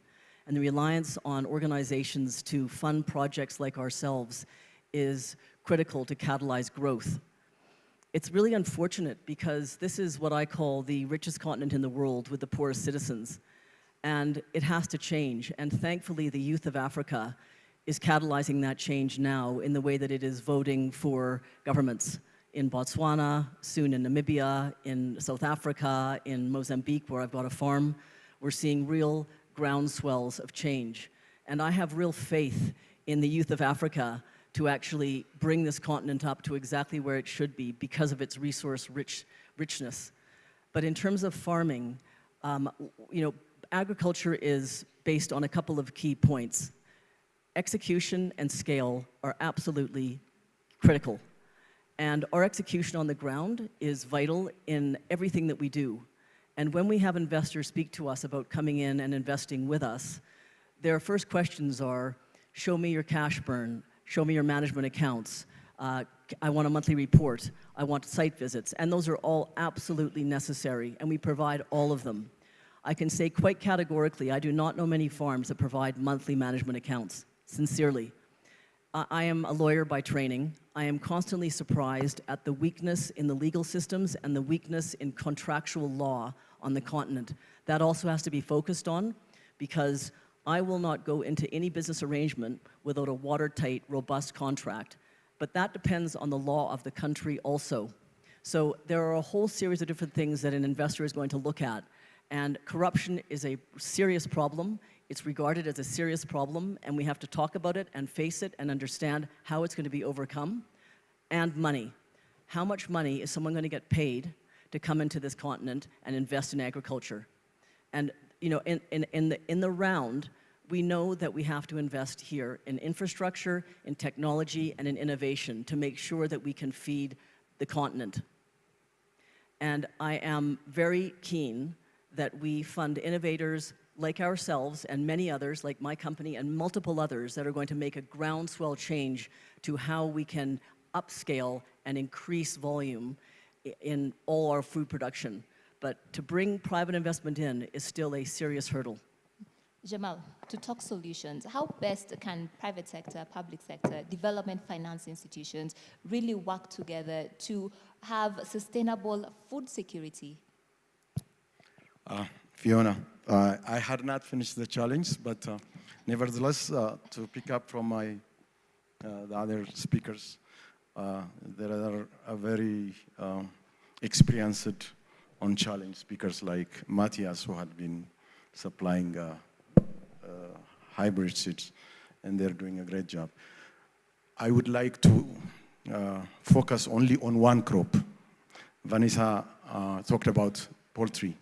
And the reliance on organizations to fund projects like ourselves is critical to catalyze growth. It's really unfortunate because this is what I call the richest continent in the world with the poorest citizens. And it has to change. And thankfully, the youth of Africa is catalyzing that change now in the way that it is voting for governments in Botswana, soon in Namibia, in South Africa, in Mozambique, where I've got a farm. We're seeing real groundswells of change. And I have real faith in the youth of Africa to actually bring this continent up to exactly where it should be because of its resource richness. But in terms of farming, agriculture is based on a couple of key points. Execution and scale are absolutely critical. And our execution on the ground is vital in everything that we do. And when we have investors speak to us about coming in and investing with us, their first questions are, show me your cash burn, show me your management accounts, I want a monthly report, I want site visits. And those are all absolutely necessary, and we provide all of them. I can say quite categorically, I do not know many farms that provide monthly management accounts, sincerely. I am a lawyer by training. I am constantly surprised at the weakness in the legal systems and the weakness in contractual law on the continent. That also has to be focused on, because I will not go into any business arrangement without a watertight, robust contract. But that depends on the law of the country also. So there are a whole series of different things that an investor is going to look at. And corruption is a serious problem. It's regarded as a serious problem, and we have to talk about it and face it and understand how it's going to be overcome. And money. How much money is someone going to get paid to come into this continent and invest in agriculture? And in the round, we know that we have to invest here in infrastructure, in technology, and in innovation to make sure that we can feed the continent. And I am very keen that we fund innovators like ourselves and many others, like my company and multiple others, that are going to make a groundswell change to how we can upscale and increase volume in all our food production. But to bring private investment in is still a serious hurdle. Jamal, to talk solutions, how best can private sector, public sector, development finance institutions really work together to have sustainable food security? Fiona, I had not finished the challenge, but nevertheless, to pick up from the other speakers, there are a very experienced on challenge speakers like Matthias, who had been supplying hybrid seeds, and they're doing a great job. I would like to focus only on one crop. Vanessa talked about poultry,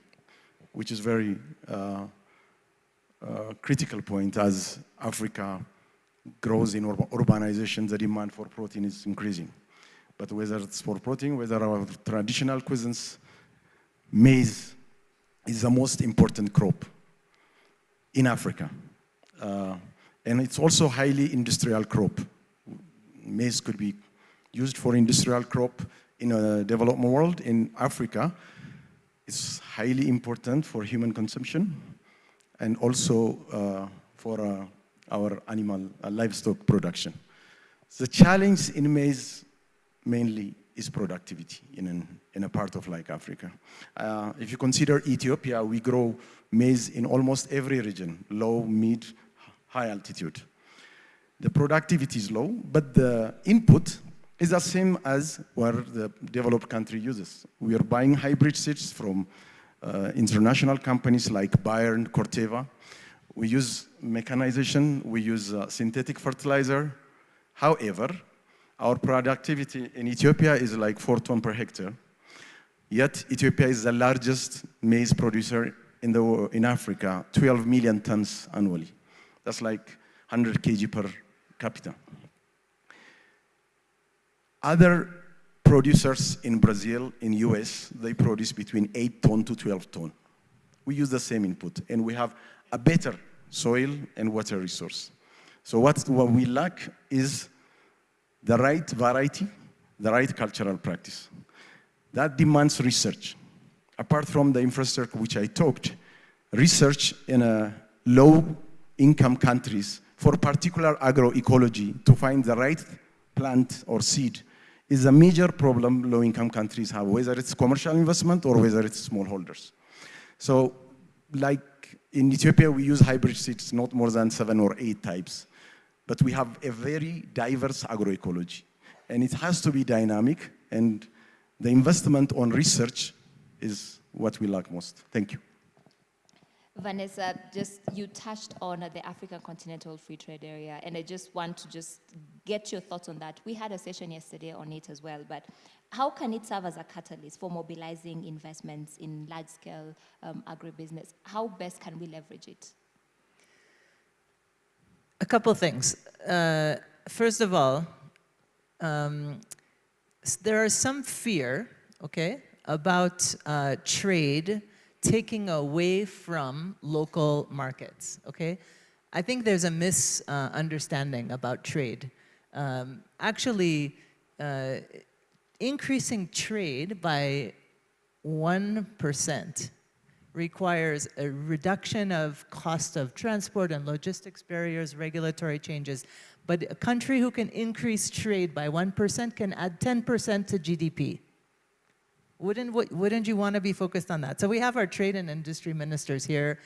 which is very critical point. As Africa grows in urbanization, the demand for protein is increasing. But whether it's for protein, whether our traditional cuisines, maize is the most important crop in Africa. And it's also a highly industrial crop. Maize could be used for industrial crop in a developed world. In Africa, it's highly important for human consumption and also for our animal livestock production. The challenge in maize mainly is productivity in a part of like Africa. If you consider Ethiopia, we grow maize in almost every region, low, mid, high altitude. The productivity is low, but the input is the same as what the developed country uses. We are buying hybrid seeds from international companies like Bayer and Corteva. We use mechanization, we use synthetic fertilizer. However, our productivity in Ethiopia is like 4 tons per hectare. Yet, Ethiopia is the largest maize producer in Africa, 12 million tons annually. That's like 100 kg per capita. Other producers in Brazil, in US, they produce between 8 ton to 12 ton. We use the same input, and we have a better soil and water resource. So what we lack is the right variety, the right cultural practice. That demands research. Apart from the infrastructure which I talked, research in low-income countries for particular agroecology to find the right plant or seed is a major problem low-income countries have, whether it's commercial investment or whether it's smallholders. So, like in Ethiopia, we use hybrid seeds, not more than 7 or 8 types. But we have a very diverse agroecology. And it has to be dynamic, and the investment on research is what we lack most. Thank you. Vanessa, you touched on the African Continental Free Trade Area, and I just want to get your thoughts on that. We had a session yesterday on it as well, but how can it serve as a catalyst for mobilizing investments in large-scale agribusiness? How best can we leverage it? A couple things. First of all, there is some fear, okay, about trade taking away from local markets, okay? I think there's a misunderstanding about trade. Actually, increasing trade by 1% requires a reduction of cost of transport and logistics barriers, regulatory changes. But a country who can increase trade by 1% can add 10% to GDP. Wouldn't you want to be focused on that? So we have our trade and industry ministers here.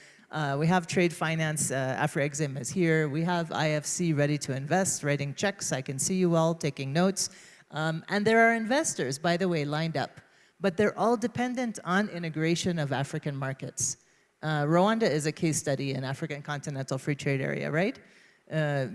We have trade finance, Afro-Exim is here. We have IFC ready to invest, writing checks. I can see you all taking notes. And there are investors, by the way, lined up. But they're all dependent on integration of African markets. Rwanda is a case study in African Continental Free Trade Area, right?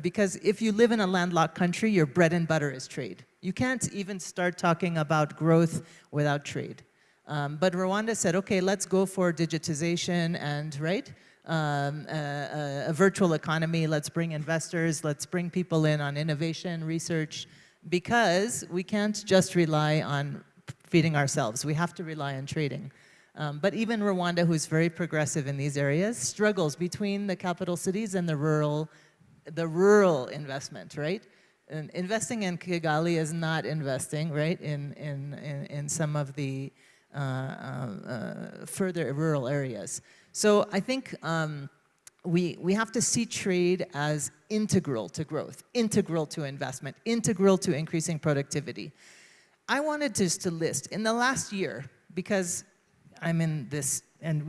Because if you live in a landlocked country, your bread and butter is trade. You can't even start talking about growth without trade. But Rwanda said, okay, let's go for digitization and, right, a virtual economy. Let's bring investors. Let's bring people in on innovation, research, because we can't just rely on feeding ourselves. We have to rely on trading. But even Rwanda, who's very progressive in these areas, struggles between the capital cities and the rural investment, right? And investing in Kigali is not investing, right, in some of the further rural areas. So I think we have to see trade as integral to growth, integral to investment, integral to increasing productivity. I wanted just to list, in the last year, because I'm in this, and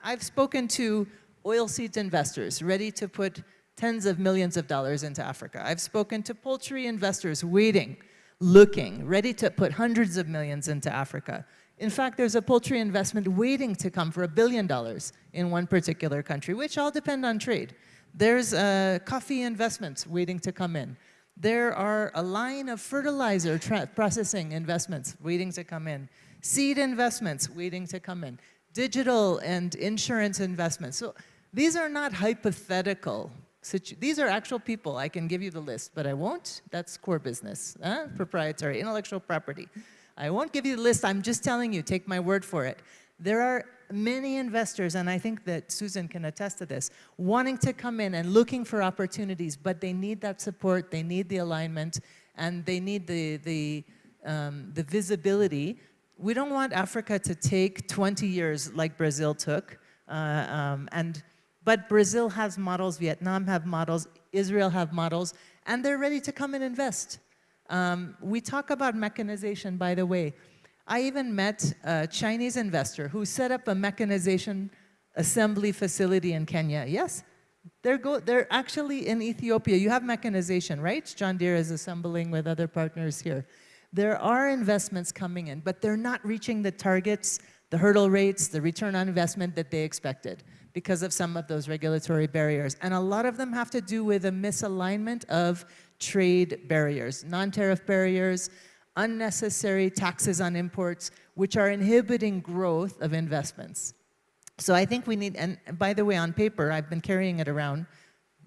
I've spoken to oilseed investors ready to put tens of millions of dollars into Africa. I've spoken to poultry investors waiting, looking, ready to put hundreds of millions into Africa. In fact, there's a poultry investment waiting to come for $1 billion in one particular country, which all depend on trade. There's coffee investments waiting to come in. There are a line of fertilizer processing investments waiting to come in. Seed investments waiting to come in. Digital and insurance investments. So these are not hypothetical. These are actual people. I can give you the list, but I won't. That's core business, proprietary, intellectual property. I won't give you the list. I'm just telling you, take my word for it. There are many investors, and I think that Susan can attest to this, wanting to come in and looking for opportunities, but they need that support, they need the alignment, and they need the visibility. We don't want Africa to take 20 years like Brazil took, but Brazil has models, Vietnam have models, Israel have models, and they're ready to come and invest. We talk about mechanization, by the way. I even met a Chinese investor who set up a mechanization assembly facility in Kenya. Yes, they're actually in Ethiopia. You have mechanization, right? John Deere is assembling with other partners here. There are investments coming in, but they're not reaching the targets, the hurdle rates, the return on investment that they expected because of some of those regulatory barriers. And a lot of them have to do with a misalignment of trade barriers, non-tariff barriers, unnecessary taxes on imports, which are inhibiting growth of investments. So I think we need, and by the way, on paper, I've been carrying it around.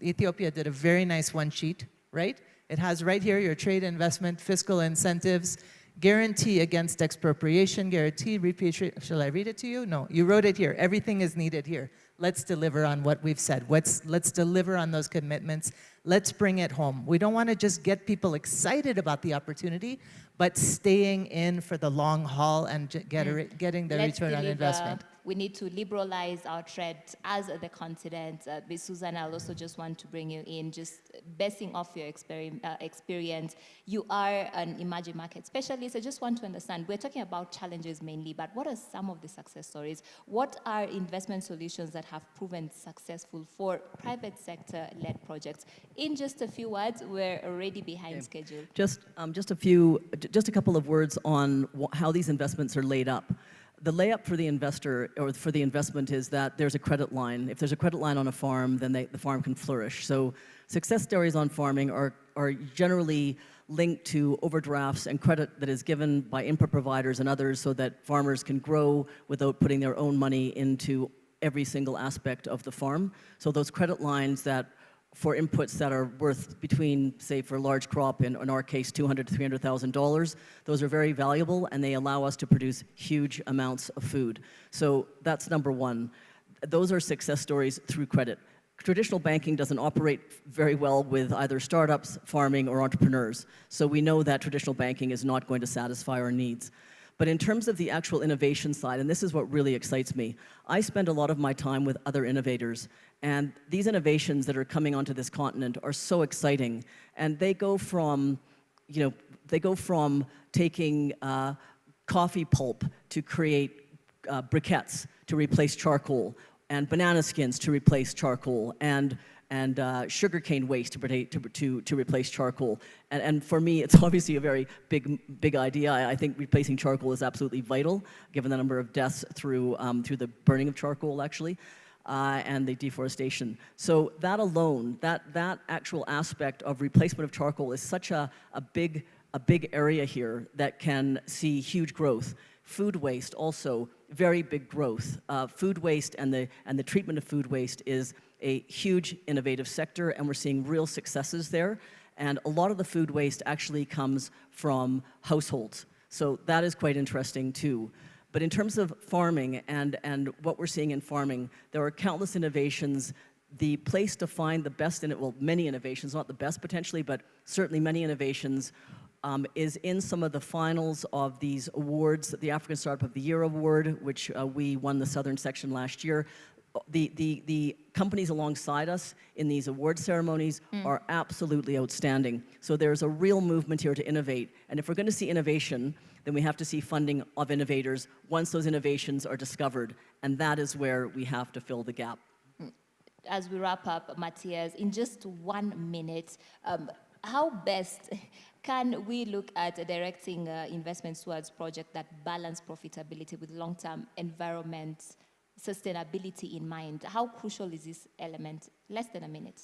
Ethiopia did a very nice one sheet, right? It has right here your trade investment, fiscal incentives, guarantee against expropriation, guarantee repatriation. Shall I read it to you? No, you wrote it here. Everything is needed here. Let's deliver on what we've said. Let's deliver on those commitments. Let's bring it home. We don't want to just get people excited about the opportunity, but staying in for the long haul and getting the return on investment. We need to liberalize our trade as the continent. Susan, I also just want to bring you in, just basing off your experience. You are an emerging market specialist. I just want to understand, we're talking about challenges mainly, but what are some of the success stories? What are investment solutions that have proven successful for private sector-led projects? In just a few words, we're already behind schedule. Just a couple of words on how these investments are laid up. The layup for the investor or for the investment is that there's a credit line. If there's a credit line on a farm, then the farm can flourish. So success stories on farming are generally linked to overdrafts and credit that is given by input providers and others so that farmers can grow without putting their own money into every single aspect of the farm. So those credit lines that for inputs that are worth between, say, for a large crop, in our case, $200,000 to $300,000, those are very valuable, and they allow us to produce huge amounts of food. So that's number one. Those are success stories through credit. Traditional banking doesn't operate very well with either startups, farming, or entrepreneurs. So we know that traditional banking is not going to satisfy our needs. But in terms of the actual innovation side, and this is what really excites me, I spend a lot of my time with other innovators, and these innovations that are coming onto this continent are so exciting, and they go from, taking coffee pulp to create briquettes to replace charcoal, and banana skins to replace charcoal, and sugarcane waste to replace charcoal. And for me, it's obviously a very big idea. I think replacing charcoal is absolutely vital, given the number of deaths through the burning of charcoal, actually, and the deforestation. So that alone, that actual aspect of replacement of charcoal is such a big area here that can see huge growth. Food waste also, very big growth. Food waste and the treatment of food waste is a huge innovative sector, and we're seeing real successes there. And a lot of the food waste actually comes from households. So that is quite interesting too. But in terms of farming and what we're seeing in farming, there are countless innovations. The place to find the best in it, well, many innovations, not the best potentially, but certainly many innovations, is in some of the finals of these awards, the African Startup of the Year Award, which we won the Southern section last year. The companies alongside us in these award ceremonies are absolutely outstanding. So there's a real movement here to innovate. And if we're going to see innovation, then we have to see funding of innovators once those innovations are discovered. And that is where we have to fill the gap. As we wrap up, Matthias, in just 1 minute, how best can we look at directing investments towards projects that balance profitability with long-term environment sustainability in mind? How crucial is this element? Less than a minute.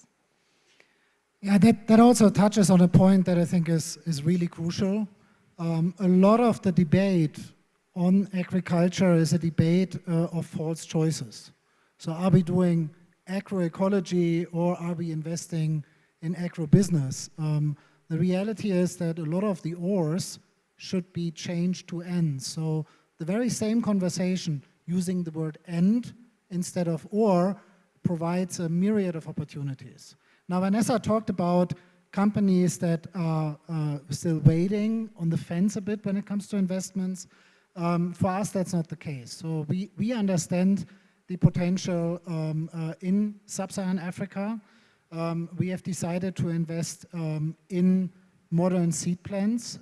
Yeah, that also touches on a point that I think is really crucial. A lot of the debate on agriculture is a debate of false choices. So are we doing agroecology or are we investing in agribusiness? The reality is that a lot of the ors should be changed to ends. So the very same conversation using the word and instead of or provides a myriad of opportunities. Now, Vanessa talked about companies that are still waiting on the fence a bit when it comes to investments. For us, that's not the case. So we understand the potential in sub-Saharan Africa. We have decided to invest in modern seed plants.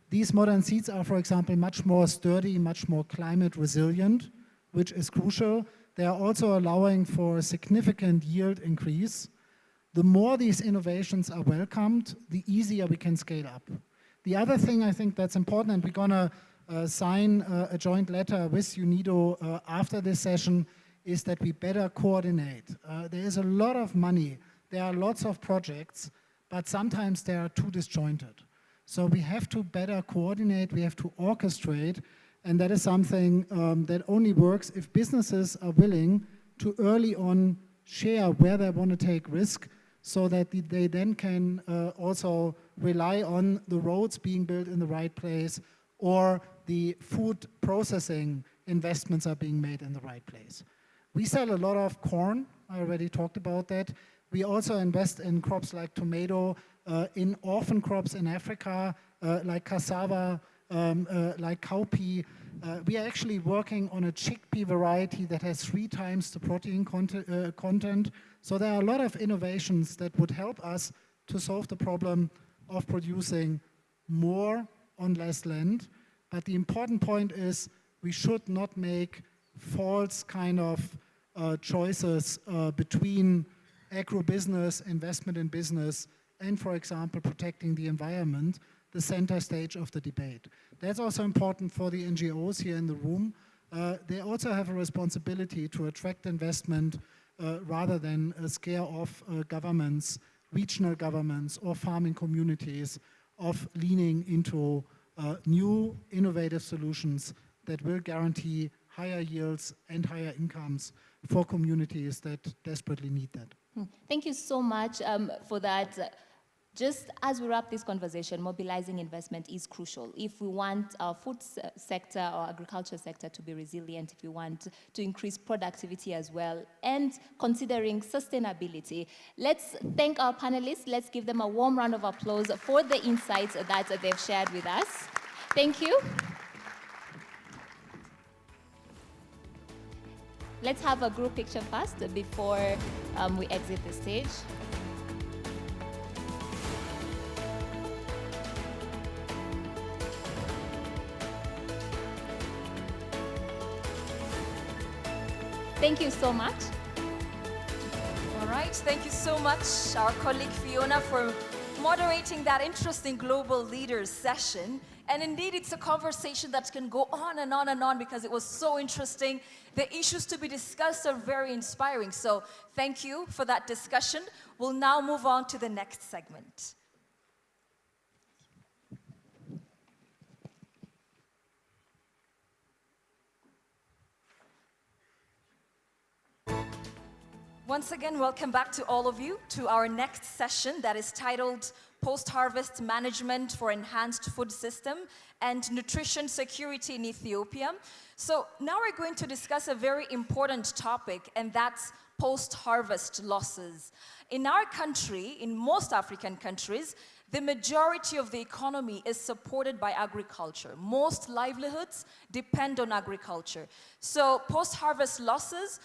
These modern seeds are, for example, much more sturdy, much more climate resilient, which is crucial. They are also allowing for a significant yield increase. The more these innovations are welcomed, the easier we can scale up. The other thing I think that's important, and we're going to sign a joint letter with Unido after this session, is that we better coordinate. There is a lot of money, there are lots of projects, but sometimes they are too disjointed. So we have to better coordinate, we have to orchestrate, and that is something that only works if businesses are willing to early on share where they want to take risk, so that they then can also rely on the roads being built in the right place, or the food processing investments are being made in the right place. We sell a lot of corn, I already talked about that. We also invest in crops like tomato, in orphan crops in Africa, like cassava, like cowpea. We are actually working on a chickpea variety that has 3 times the protein content. So there are a lot of innovations that would help us to solve the problem of producing more on less land. But the important point is we should not make false kind of choices between agribusiness, investment in business, and, for example, protecting the environment, the center stage of the debate. That's also important for the NGOs here in the room. They also have a responsibility to attract investment rather than scare off governments, regional governments, or farming communities of leaning into new innovative solutions that will guarantee higher yields and higher incomes for communities that desperately need that. Thank you so much for that. Just as we wrap this conversation, mobilizing investment is crucial. If we want our food sector or agriculture sector to be resilient, if we want to increase productivity as well, and considering sustainability, let's thank our panelists. Let's give them a warm round of applause for the insights that they've shared with us. Thank you. Let's have a group picture first before we exit the stage. Thank you so much. All right, thank you so much, our colleague Fiona, for moderating that interesting global leaders session. And indeed, it's a conversation that can go on and on and on because it was so interesting. The issues to be discussed are very inspiring. So thank you for that discussion. We'll now move on to the next segment. Once again, welcome back to all of you to our next session that is titled Post-Harvest Management for Enhanced Food System and Nutrition Security in Ethiopia. So now we're going to discuss a very important topic, and that's post-harvest losses. In our country, in most African countries, the majority of the economy is supported by agriculture. Most livelihoods depend on agriculture. So post-harvest losses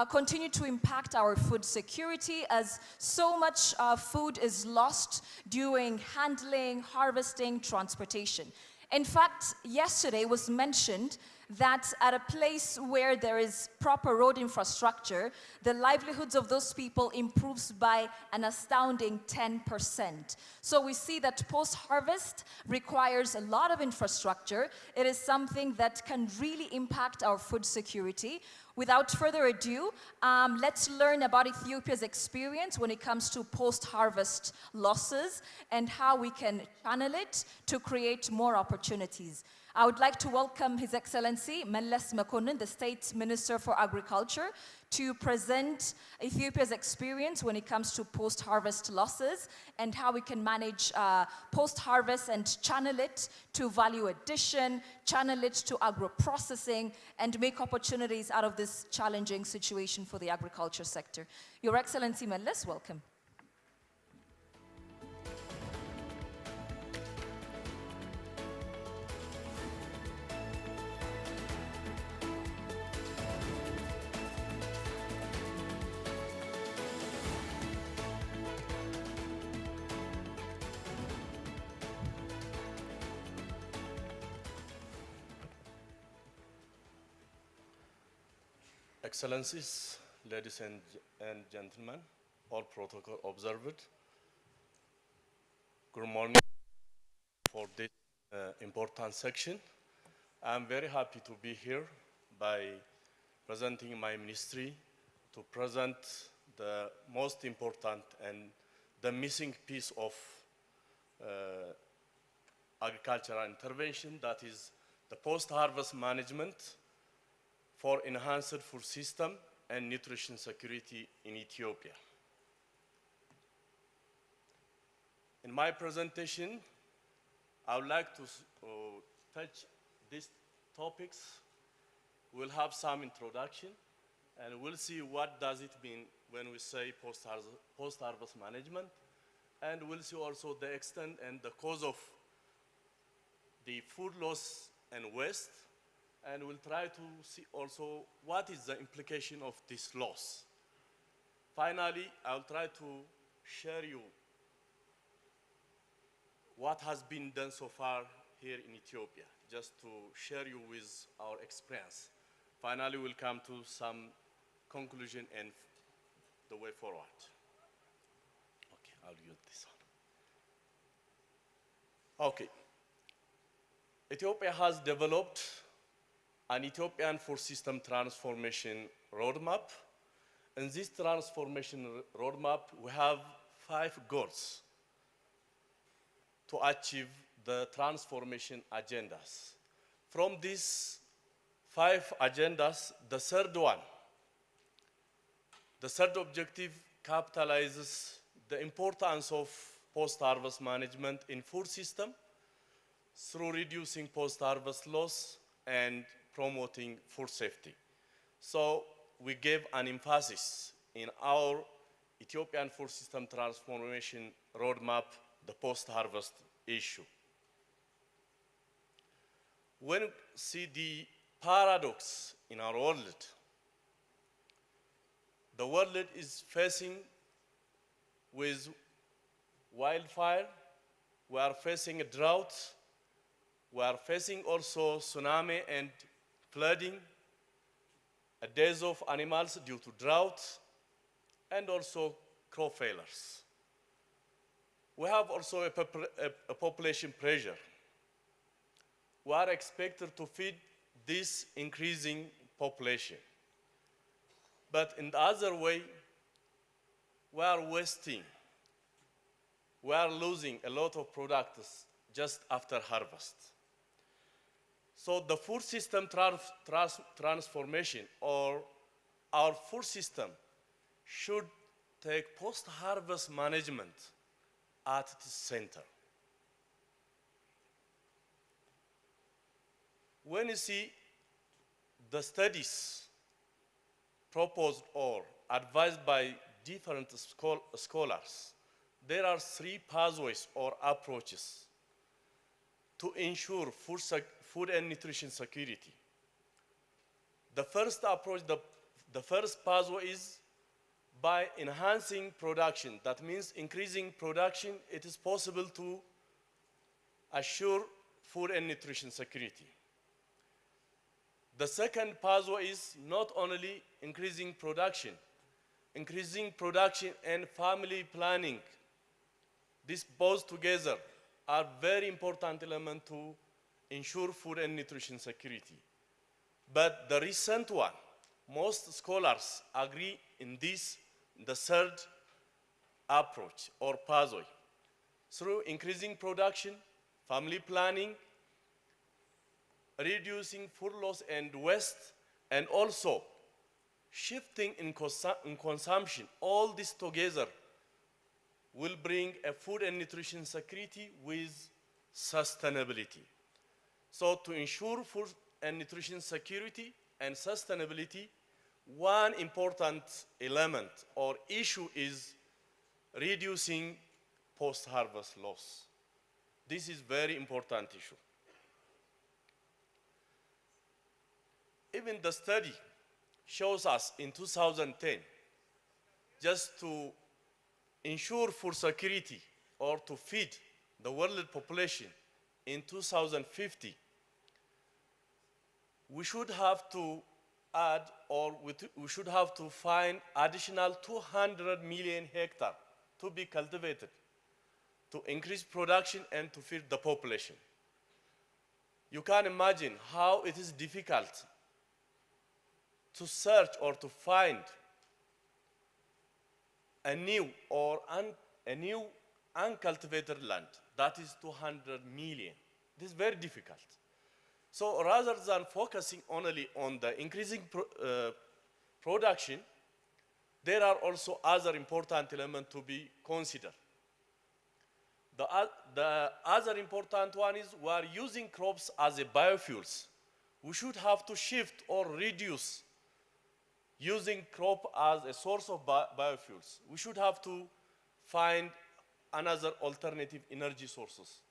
continue to impact our food security, as so much food is lost during handling, harvesting, transportation. In fact, yesterday was mentioned that at a place where there is proper road infrastructure, the livelihoods of those people improves by an astounding 10%. So we see that post-harvest requires a lot of infrastructure. It is something that can really impact our food security. Without further ado, let's learn about Ethiopia's experience when it comes to post-harvest losses and how we can channel it to create more opportunities. I would like to welcome His Excellency Meles Mekonnen, the State Minister for Agriculture, to present Ethiopia's experience when it comes to post-harvest losses and how we can manage post-harvest and channel it to value addition, channel it to agro-processing, and make opportunities out of this challenging situation for the agriculture sector. Your Excellency Meles, welcome. Excellencies, ladies and gentlemen, all protocol observed. Good morning for this important section. I'm very happy to be here by presenting my ministry to present the most important and the missing piece of agricultural intervention, that is the post-harvest management for enhanced food system and nutrition security in Ethiopia. In my presentation, I would like to touch these topics. We'll have some introduction, and we'll see what does it mean when we say post-harvest management, and we'll see also the extent and the cause of the food loss and waste, and we'll try to see also what is the implication of this loss. Finally, I'll try to share you what has been done so far here in Ethiopia, just to share you with our experience. Finally, we'll come to some conclusion and the way forward. Okay, I'll use this one. Okay. Ethiopia has developed an Ethiopian food system transformation roadmap. In this transformation roadmap, we have 5 goals to achieve the transformation agendas. From these 5 agendas, the third objective capitalizes the importance of post-harvest management in food system through reducing post-harvest loss and promoting food safety. So we gave an emphasis in our Ethiopian food system transformation roadmap, the post-harvest issue. When we see the paradox in our world, the world is facing with wildfire, we are facing a drought, we are facing also tsunami and flooding, deaths of animals due to drought, and also crop failures. We have also a population pressure. We are expected to feed this increasing population. But in the other way, we are wasting. We are losing a lot of products just after harvest. So the food system transformation, or our food system, should take post-harvest management at the center. When you see the studies proposed or advised by different scholars, there are 3 pathways or approaches to ensure food and nutrition security. The first approach, the first pathway is by enhancing production. That means increasing production, it is possible to assure food and nutrition security. The second pathway is not only increasing production and family planning. These both together are very important elements to ensure food and nutrition security. But the recent one, most scholars agree in this, the third approach or pathway. Through increasing production, family planning, reducing food loss and waste, and also shifting in consumption. All this together will bring a food and nutrition security with sustainability. So to ensure food and nutrition security and sustainability, one important element or issue is reducing post-harvest loss. This is very important issue. Even the study shows us in 2010, just to ensure food security or to feed the world population in 2050, we should have to add, or we should have to find additional 200 million hectares to be cultivated to increase production and to feed the population. You can imagine how it is difficult to search or to find a new uncultivated land. That is 200 million. This is very difficult. So rather than focusing only on the increasing production, there are also other important elements to be considered. The other important one is we are using crops as a biofuels. We should have to shift or reduce using crop as a source of biofuels. We should have to find another alternative energy sources.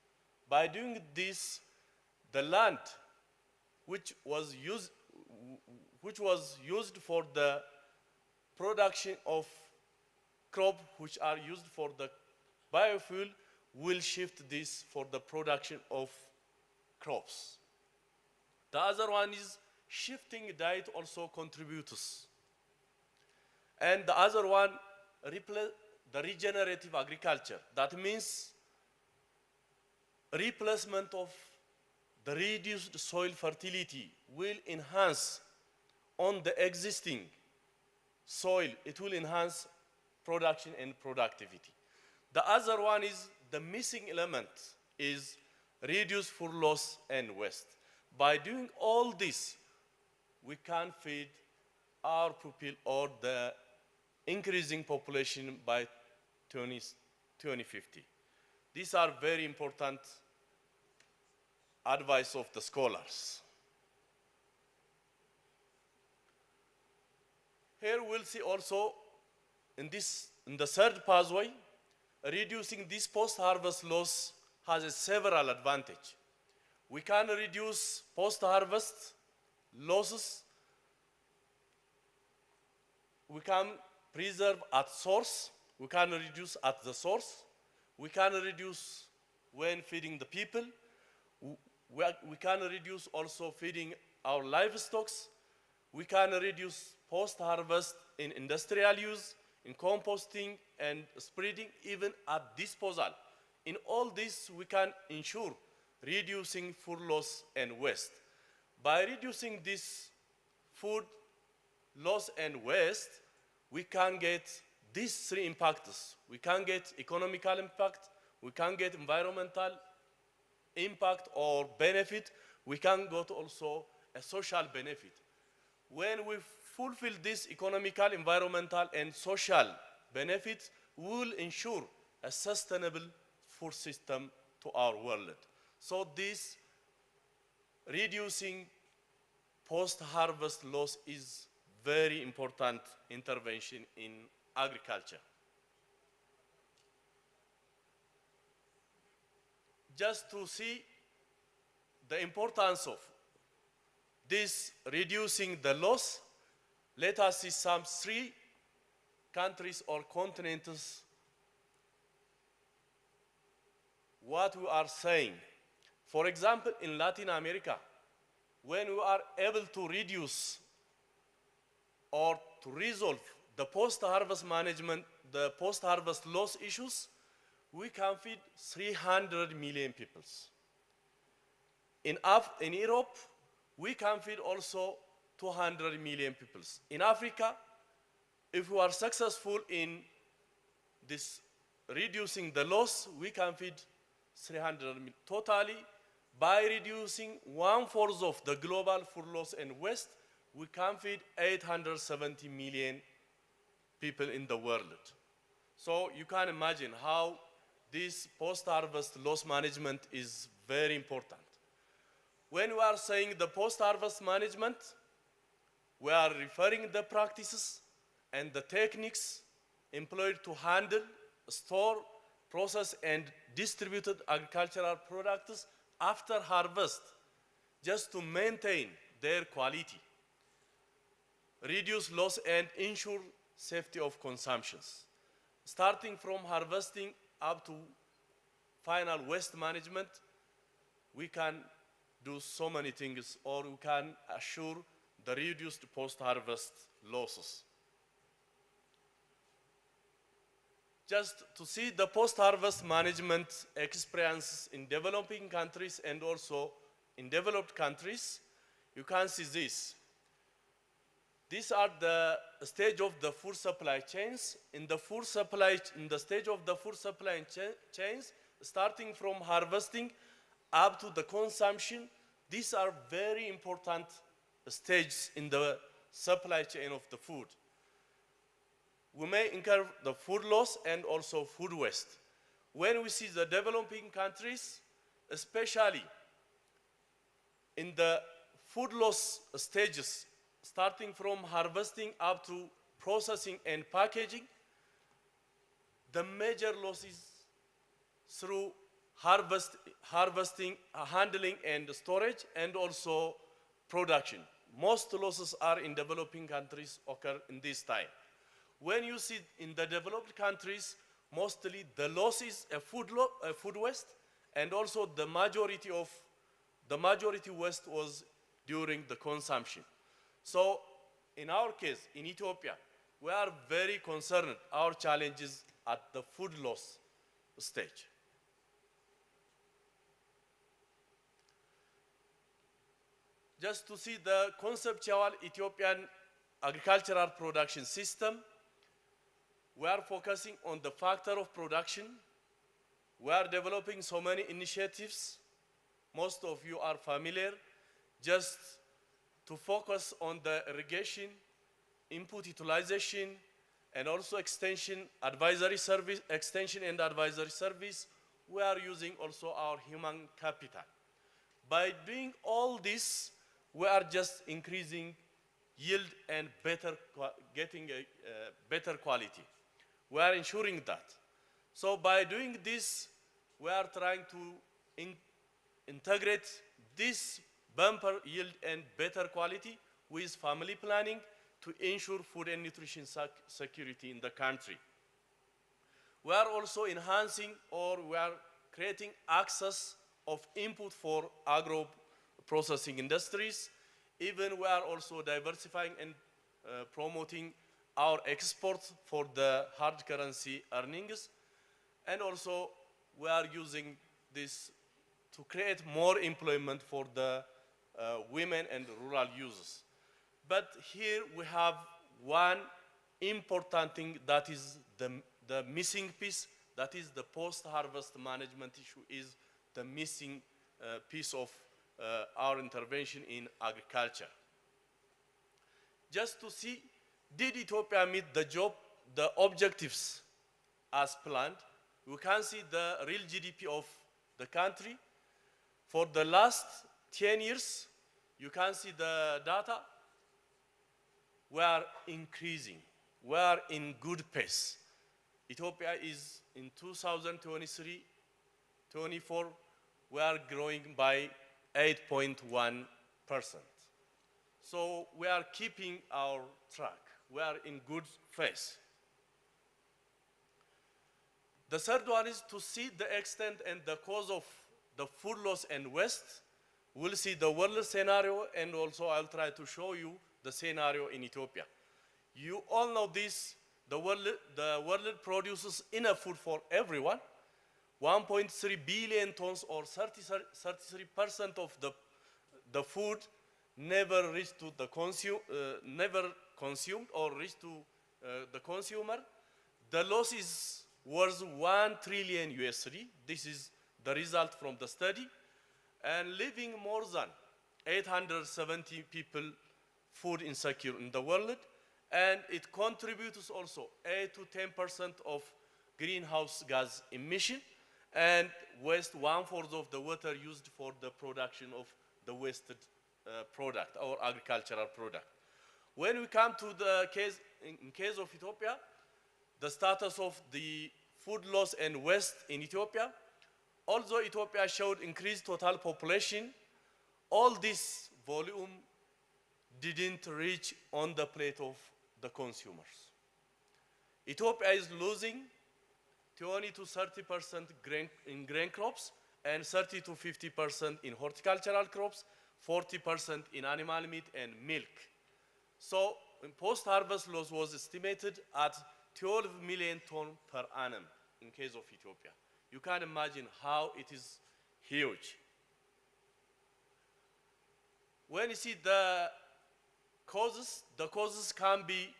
By doing this, the land which was used for the production of crop which are used for the biofuel will shift this for the production of crops. The other one is shifting diet also contributes. And the other one, the regenerative agriculture. That means replacement of the reduced soil fertility will enhance on the existing soil. It will enhance production and productivity. The other one is the missing element is reduce food loss and waste. By doing all this, we can feed our people or the increasing population by 2050. These are very important advice of the scholars. Here we'll see also in the third pathway, reducing this post-harvest loss has a several advantages. We can reduce post-harvest losses. We can preserve at source. We can reduce at the source. We can reduce when feeding the people. We can reduce also feeding our livestock. We can reduce post-harvest in industrial use, in composting and spreading, even at disposal. In all this, we can ensure reducing food loss and waste. By reducing this food loss and waste, we can get these three impacts. We can get economical impact, we can get environmental impact or benefit, we can get also a social benefit. When we fulfill this economical, environmental, and social benefits, we will ensure a sustainable food system to our world. So this reducing post-harvest loss is very important intervention in agriculture. Just to see the importance of this reducing the loss, let us see some 3 countries or continents what we are saying. For example, in Latin America, when we are able to reduce or to resolve the post-harvest management, the post-harvest loss issues, we can feed 300 million people. In Europe, we can feed also 200 million people. In Africa, if we are successful in this reducing the loss, we can feed 300 million. Totally, By reducing 1/4 of the global food loss and waste, we can feed 870 million people in the world. So you can imagine how this post-harvest loss management is very important. When we are saying the post-harvest management, we are referring the practices and the techniques employed to handle, store, process, and distributed agricultural products after harvest, just to maintain their quality, reduce loss, and ensure safety of consumptions. Starting from harvesting up to final waste management, we can do so many things, or we can assure the reduced post-harvest losses. Just to see the post-harvest management experiences in developing countries and also in developed countries, you can see this. These are the stage of the food supply chains. In the stage of the food supply chains, starting from harvesting up to the consumption, these are very important stages in the supply chain of the food. We may incur the food loss and also food waste. When we see the developing countries, especially in the food loss stages, starting from harvesting up to processing and packaging, the major losses through harvesting, handling, and storage, and also production. Most losses are in developing countries occur in this time. When you see in the developed countries, mostly the loss is a food waste, and also the majority waste was during the consumption. So in our case, in Ethiopia, we are very concerned our challenges at the food loss stage. Just to see the conceptual Ethiopian agricultural production system, we are focusing on the factor of production. We are developing so many initiatives. Most of you are familiar. Just to focus on the irrigation, input utilization, and also extension and advisory service, we are using also our human capital. By doing all this, we are just increasing yield and getting a better quality. We are ensuring that. So by doing this, we are trying to integrate this bumper yield and better quality with family planning to ensure food and nutrition security in the country. We are also enhancing, or we are creating access of input for agro-processing industries. Even we are also diversifying and promoting our exports for the hard currency earnings. And also we are using this to create more employment for the women and rural users. But here we have one important thing, that is the missing piece, that is the post-harvest management issue, is the missing piece of our intervention in agriculture. Just to see, did Ethiopia meet the objectives as planned? We can see the real GDP of the country. For the last 10 years, you can see the data. We are increasing. We are in good pace. Ethiopia is in 2023-24, we are growing by 8.1%. So we are keeping our track. We are in good phase. The third one is to see the extent and the cause of the food loss and waste. We'll see the world scenario, and also I'll try to show you the scenario in Ethiopia. You all know this, the world produces enough food for everyone. 1.3 billion tons, or 33% of the food never reached to the never consumed or reached to the consumer. The loss is worth $1 trillion USD. This is the result from the study. and leaving more than 870 people food insecure in the world, and it contributes also 8 to 10% of greenhouse gas emission, and waste 1/4 of the water used for the production of the wasted product or agricultural product. When we come to the case, in case of Ethiopia, the status of the food loss and waste in Ethiopia, although Ethiopia showed increased total population, all this volume didn't reach on the plate of the consumers. Ethiopia is losing 20 to 30% in grain crops and 30 to 50% in horticultural crops, 40% in animal meat and milk. So post-harvest loss was estimated at 12 million tons per annum in case of Ethiopia. You can imagine how it is huge. When you see the causes can be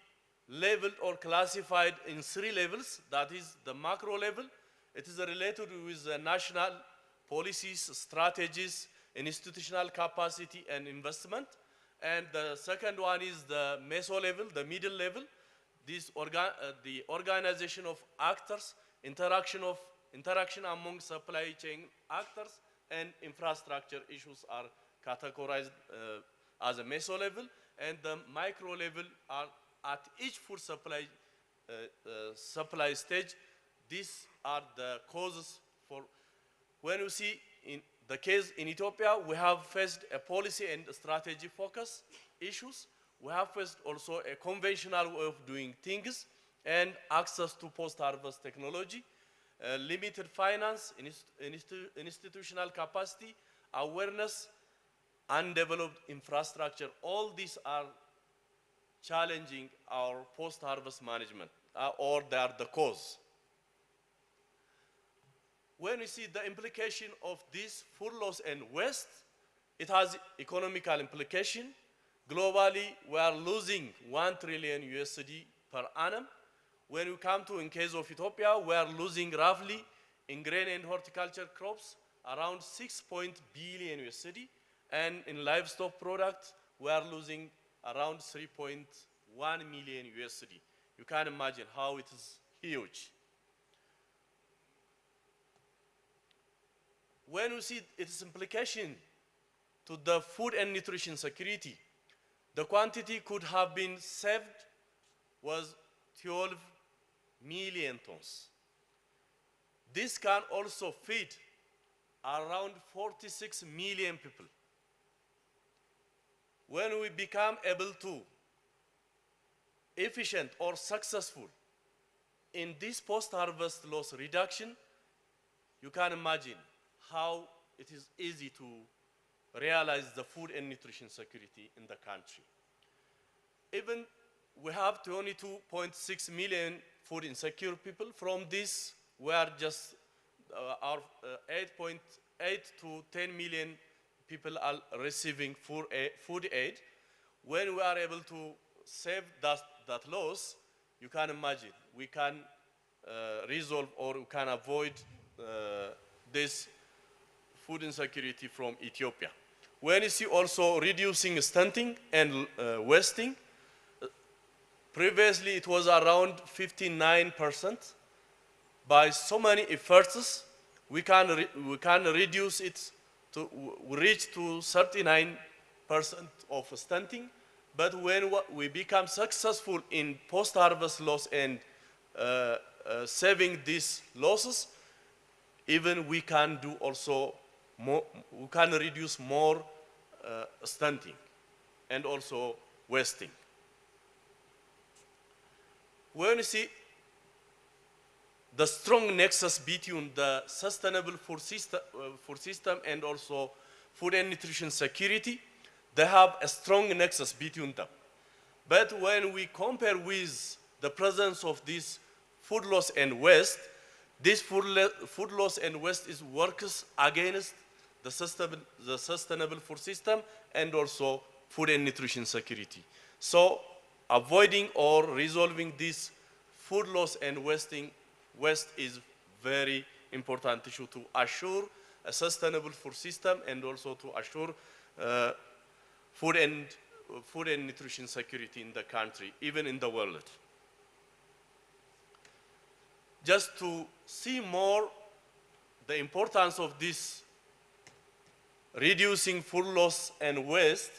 labeled or classified in 3 levels. That is the macro level. It is related with the national policies, strategies, institutional capacity and investment. And the second one is the meso level, the middle level. This the organization of actors, interaction among supply chain actors, and infrastructure issues are categorized as a meso level, and the micro level are at each food supply stage. These are the causes for. When you see in the case in Ethiopia, we have faced a policy and strategy focus issues. We have faced also a conventional way of doing things and access to post-harvest technology, limited finance, institutional capacity, awareness, undeveloped infrastructure. All these are challenging our post-harvest management, or they are the cause. When we see the implication of this food loss and waste, it has economical implication. Globally, we are losing $1 trillion USD per annum. When we come to, in case of Ethiopia, we are losing roughly in grain and horticulture crops around 6 billion USD, and in livestock products, we are losing around 3.1 million USD. You can imagine how it is huge. When we see its implication to the food and nutrition security, the quantity could have been saved was 12 million tons. This can also feed around 46 million people. When we become able to efficient or successful in this post-harvest loss reduction, you can imagine how it is easy to realize the food and nutrition security in the country. Even we have 22.6 million food insecure people. From this, we are just our 8.8 to 10 million people are receiving food aid. When we are able to save that loss, you can imagine we can resolve or we can avoid this food insecurity from Ethiopia. When you see also reducing stunting and wasting, previously it was around 59%. By so many efforts, we can reduce it to reach to 39% of stunting. But when we become successful in post-harvest loss and saving these losses, even we can do also more, we can reduce more stunting and also wasting. When you see the strong nexus between the sustainable food system and also food and nutrition security, they have a strong nexus between them. But when we compare with the presence of this food loss and waste, this food loss and waste is works against the sustainable food system and also food and nutrition security. So avoiding or resolving this food loss and waste is very important issue to assure a sustainable food system and also to assure food and nutrition security in the country, even in the world. Just to see more the importance of this reducing food loss and waste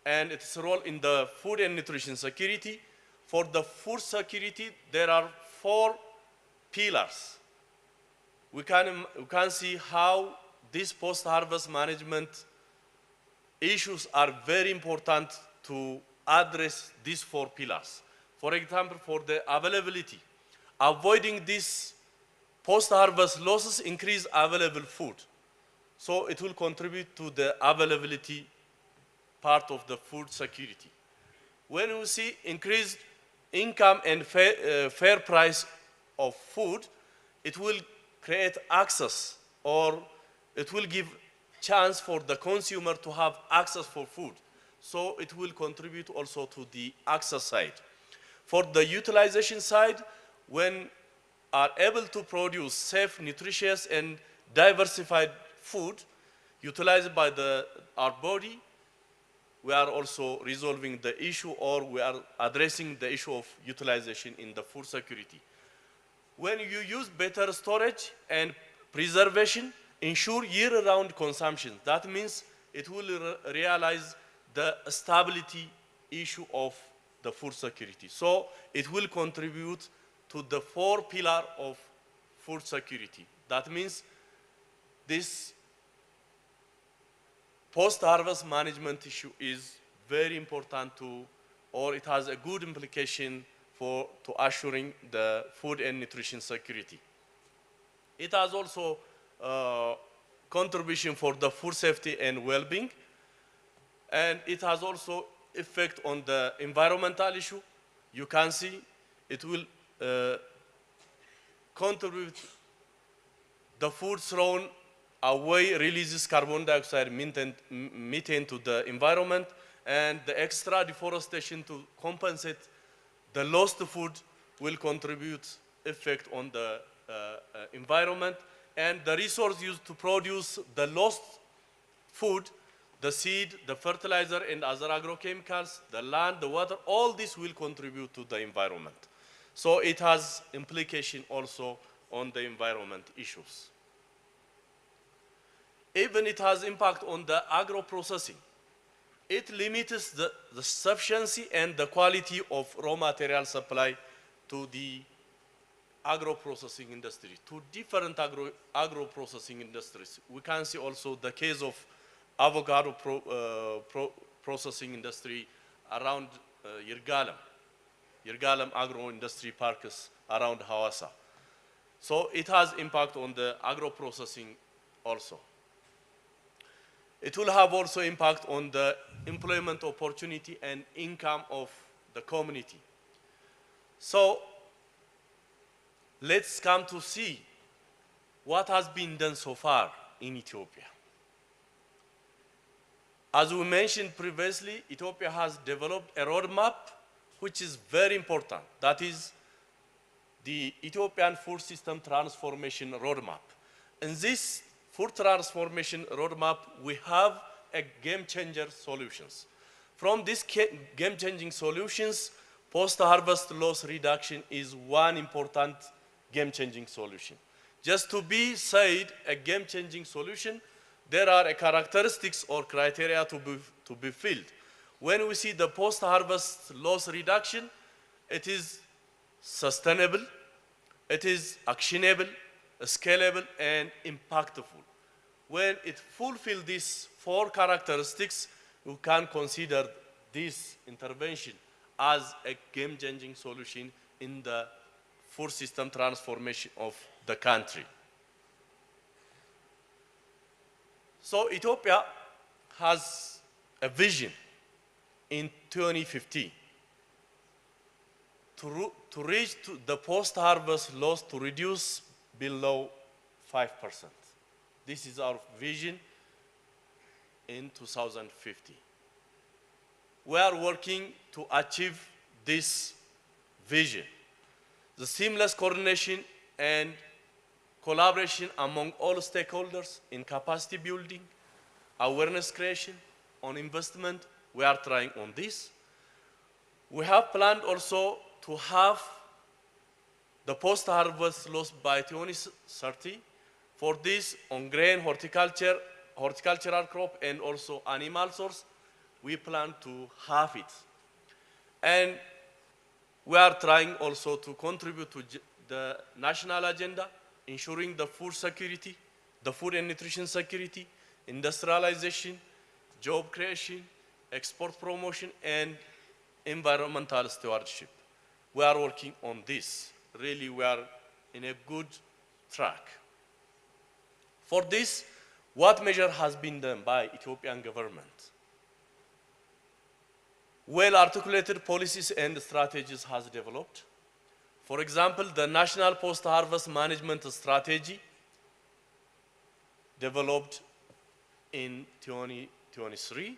and its role in the food and nutrition security. For the food security, there are 4 pillars. We can see how these post-harvest management issues are very important to address these 4 pillars. For example, for the availability, avoiding these post-harvest losses increase available food. So it will contribute to the availability part of the food security. When we see increased income and fair price of food, it will create access, or it will give chance for the consumer to have access for food. So it will contribute also to the access side. For the utilization side, when are able to produce safe, nutritious, and diversified food utilized by our body, we are also resolving the issue, or we are addressing the issue of utilization in the food security. When you use better storage and preservation, ensure year-round consumption. That means it will realize the stability issue of the food security. So it will contribute to the 4 pillars of food security. That means this post-harvest management issue is very important or it has a good implication to assuring the food and nutrition security. It has also contribution for the food safety and well-being, and it has also effect on the environmental issue. You can see it will contribute the food thrown away releases carbon dioxide, methane to the environment, and the extra deforestation to compensate the lost food will contribute effect on the environment, and the resource used to produce the lost food, the seed, the fertilizer, and other agrochemicals, the land, the water, all this will contribute to the environment. So it has implication also on the environment issues. Even it has impact on the agro-processing. It limits the sufficiency and the quality of raw material supply to the agro-processing industry, to different agro-processing industries. We can see also the case of avocado processing industry around Yirgalem agro-industry parks around Hawassa. So it has impact on the agro-processing also. It will have also impact on the employment opportunity and income of the community. So let's come to see what has been done so far in Ethiopia. As we mentioned previously, Ethiopia has developed a roadmap which is very important. That is the Ethiopian Food System Transformation Roadmap. In this food transformation roadmap, we have a game-changer solutions. From these game-changing solutions, post-harvest loss reduction is one important game-changing solution. Just to be said a game-changing solution, there are characteristics or criteria to be filled. When we see the post-harvest loss reduction, it is sustainable, it is actionable, scalable, and impactful. When it fulfills these 4 characteristics, you can consider this intervention as a game-changing solution in the food system transformation of the country. So Ethiopia has a vision in 2050 to reach the post-harvest loss to reduce below 5%. This is our vision in 2050. We are working to achieve this vision. The seamless coordination and collaboration among all stakeholders in capacity building, awareness creation, on investment. We are trying on this. We have planned also to have the post-harvest loss by 2030. For this, on grain, horticultural crop, and also animal source, we plan to have it. And we are trying also to contribute to the national agenda, ensuring the food security, the food and nutrition security, industrialization, job creation, export promotion, and environmental stewardship. We are working on this. Really, we are in a good track. For this, what measure has been done by Ethiopian government? Well-articulated policies and strategies has developed. For example, the National Post-Harvest Management Strategy developed in 2023.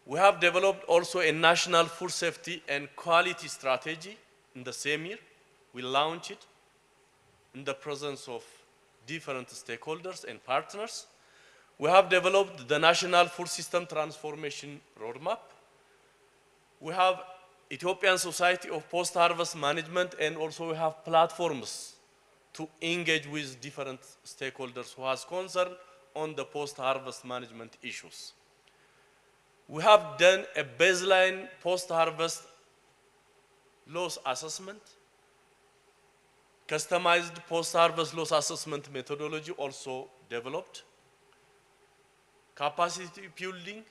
We have developed also a National Food Safety and Quality Strategy in the same year. We launched it in the presence of different stakeholders and partners. We have developed the National Food System Transformation Roadmap. We have Ethiopian Society of Post-Harvest Management, and also we have platforms to engage with different stakeholders who has concern on the post-harvest management issues. We have done a baseline post-harvest loss assessment, customized post-harvest loss assessment methodology also developed. Capacity building,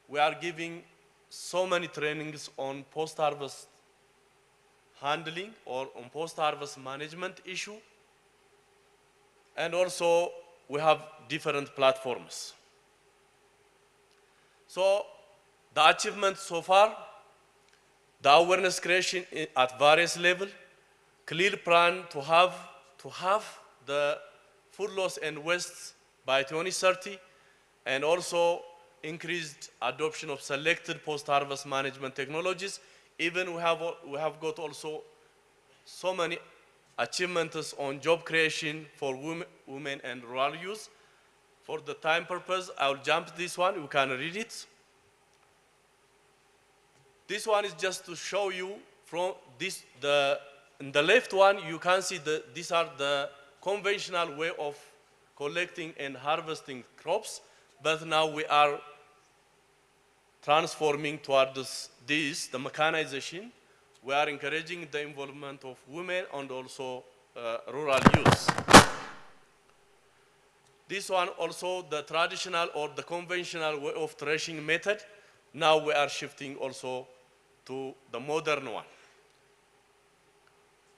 we are giving so many trainings on post-harvest handling or on post-harvest management issue. And also we have different platforms. So the achievements so far, the awareness creation at various levels, clear plan to have the food loss and waste by 2030, and also increased adoption of selected post-harvest management technologies. Even we have got also so many achievements on job creation for women and rural youth. For the time purpose, I will jump this one, you can read it. This one is just to show you from this, in the left one, you can see these are the conventional way of collecting and harvesting crops, but now we are transforming towards this, the mechanization. We are encouraging the involvement of women and also rural youth. This one also, the traditional or the conventional way of threshing method, now we are shifting also to the modern one.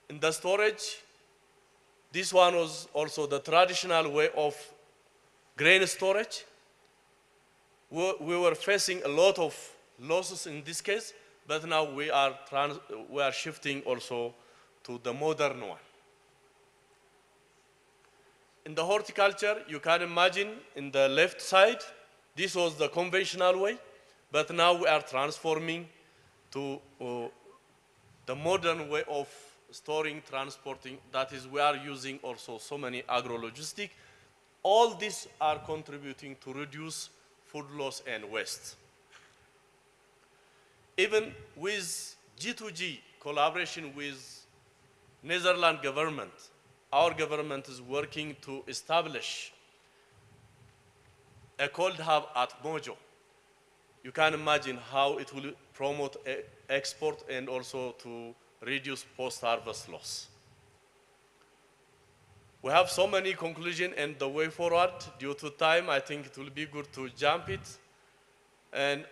In the storage, this one was also the traditional way of grain storage. We were facing a lot of losses in this case, but now we are shifting also to the modern one. In the horticulture, you can imagine in the left side, this was the conventional way, but now we are transforming to the modern way of storing, transporting. That is, we are using also so many agro-logistics. All these are contributing to reduce food loss and waste. Even with G2G collaboration with Netherlands government, our government is working to establish a cold hub at Mojo. You can imagine how it will promote export and also to reduce post-harvest loss. We have so many conclusions and the way forward. Due to time, I think it will be good to jump it. And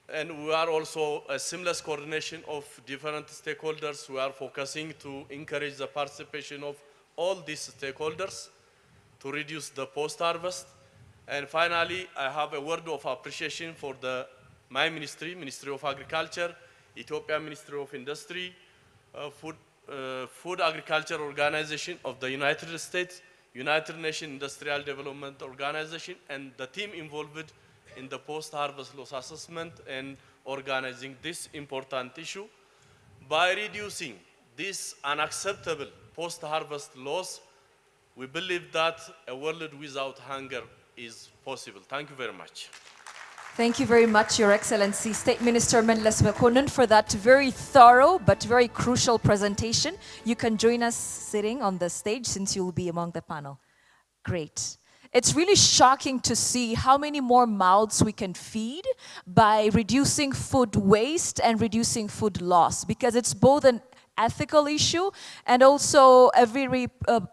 we are also a seamless coordination of different stakeholders. We are focusing to encourage the participation of all these stakeholders to reduce the post-harvest. And finally, I have a word of appreciation for my ministry, Ministry of Agriculture, Ethiopian Ministry of Industry, Food Agriculture Organization of the United States, United Nations Industrial Development Organization, and the team involved in the post-harvest loss assessment and organizing this important issue. By reducing this unacceptable post-harvest loss, we believe that a world without hunger is possible. Thank you very much. Thank you very much, Your Excellency, State Minister Menles Mekonnen, for that very thorough but very crucial presentation. You can join us sitting on the stage since you'll be among the panel. Great. It's really shocking to see how many more mouths we can feed by reducing food waste and reducing food loss, because it's both an ethical issue and also a very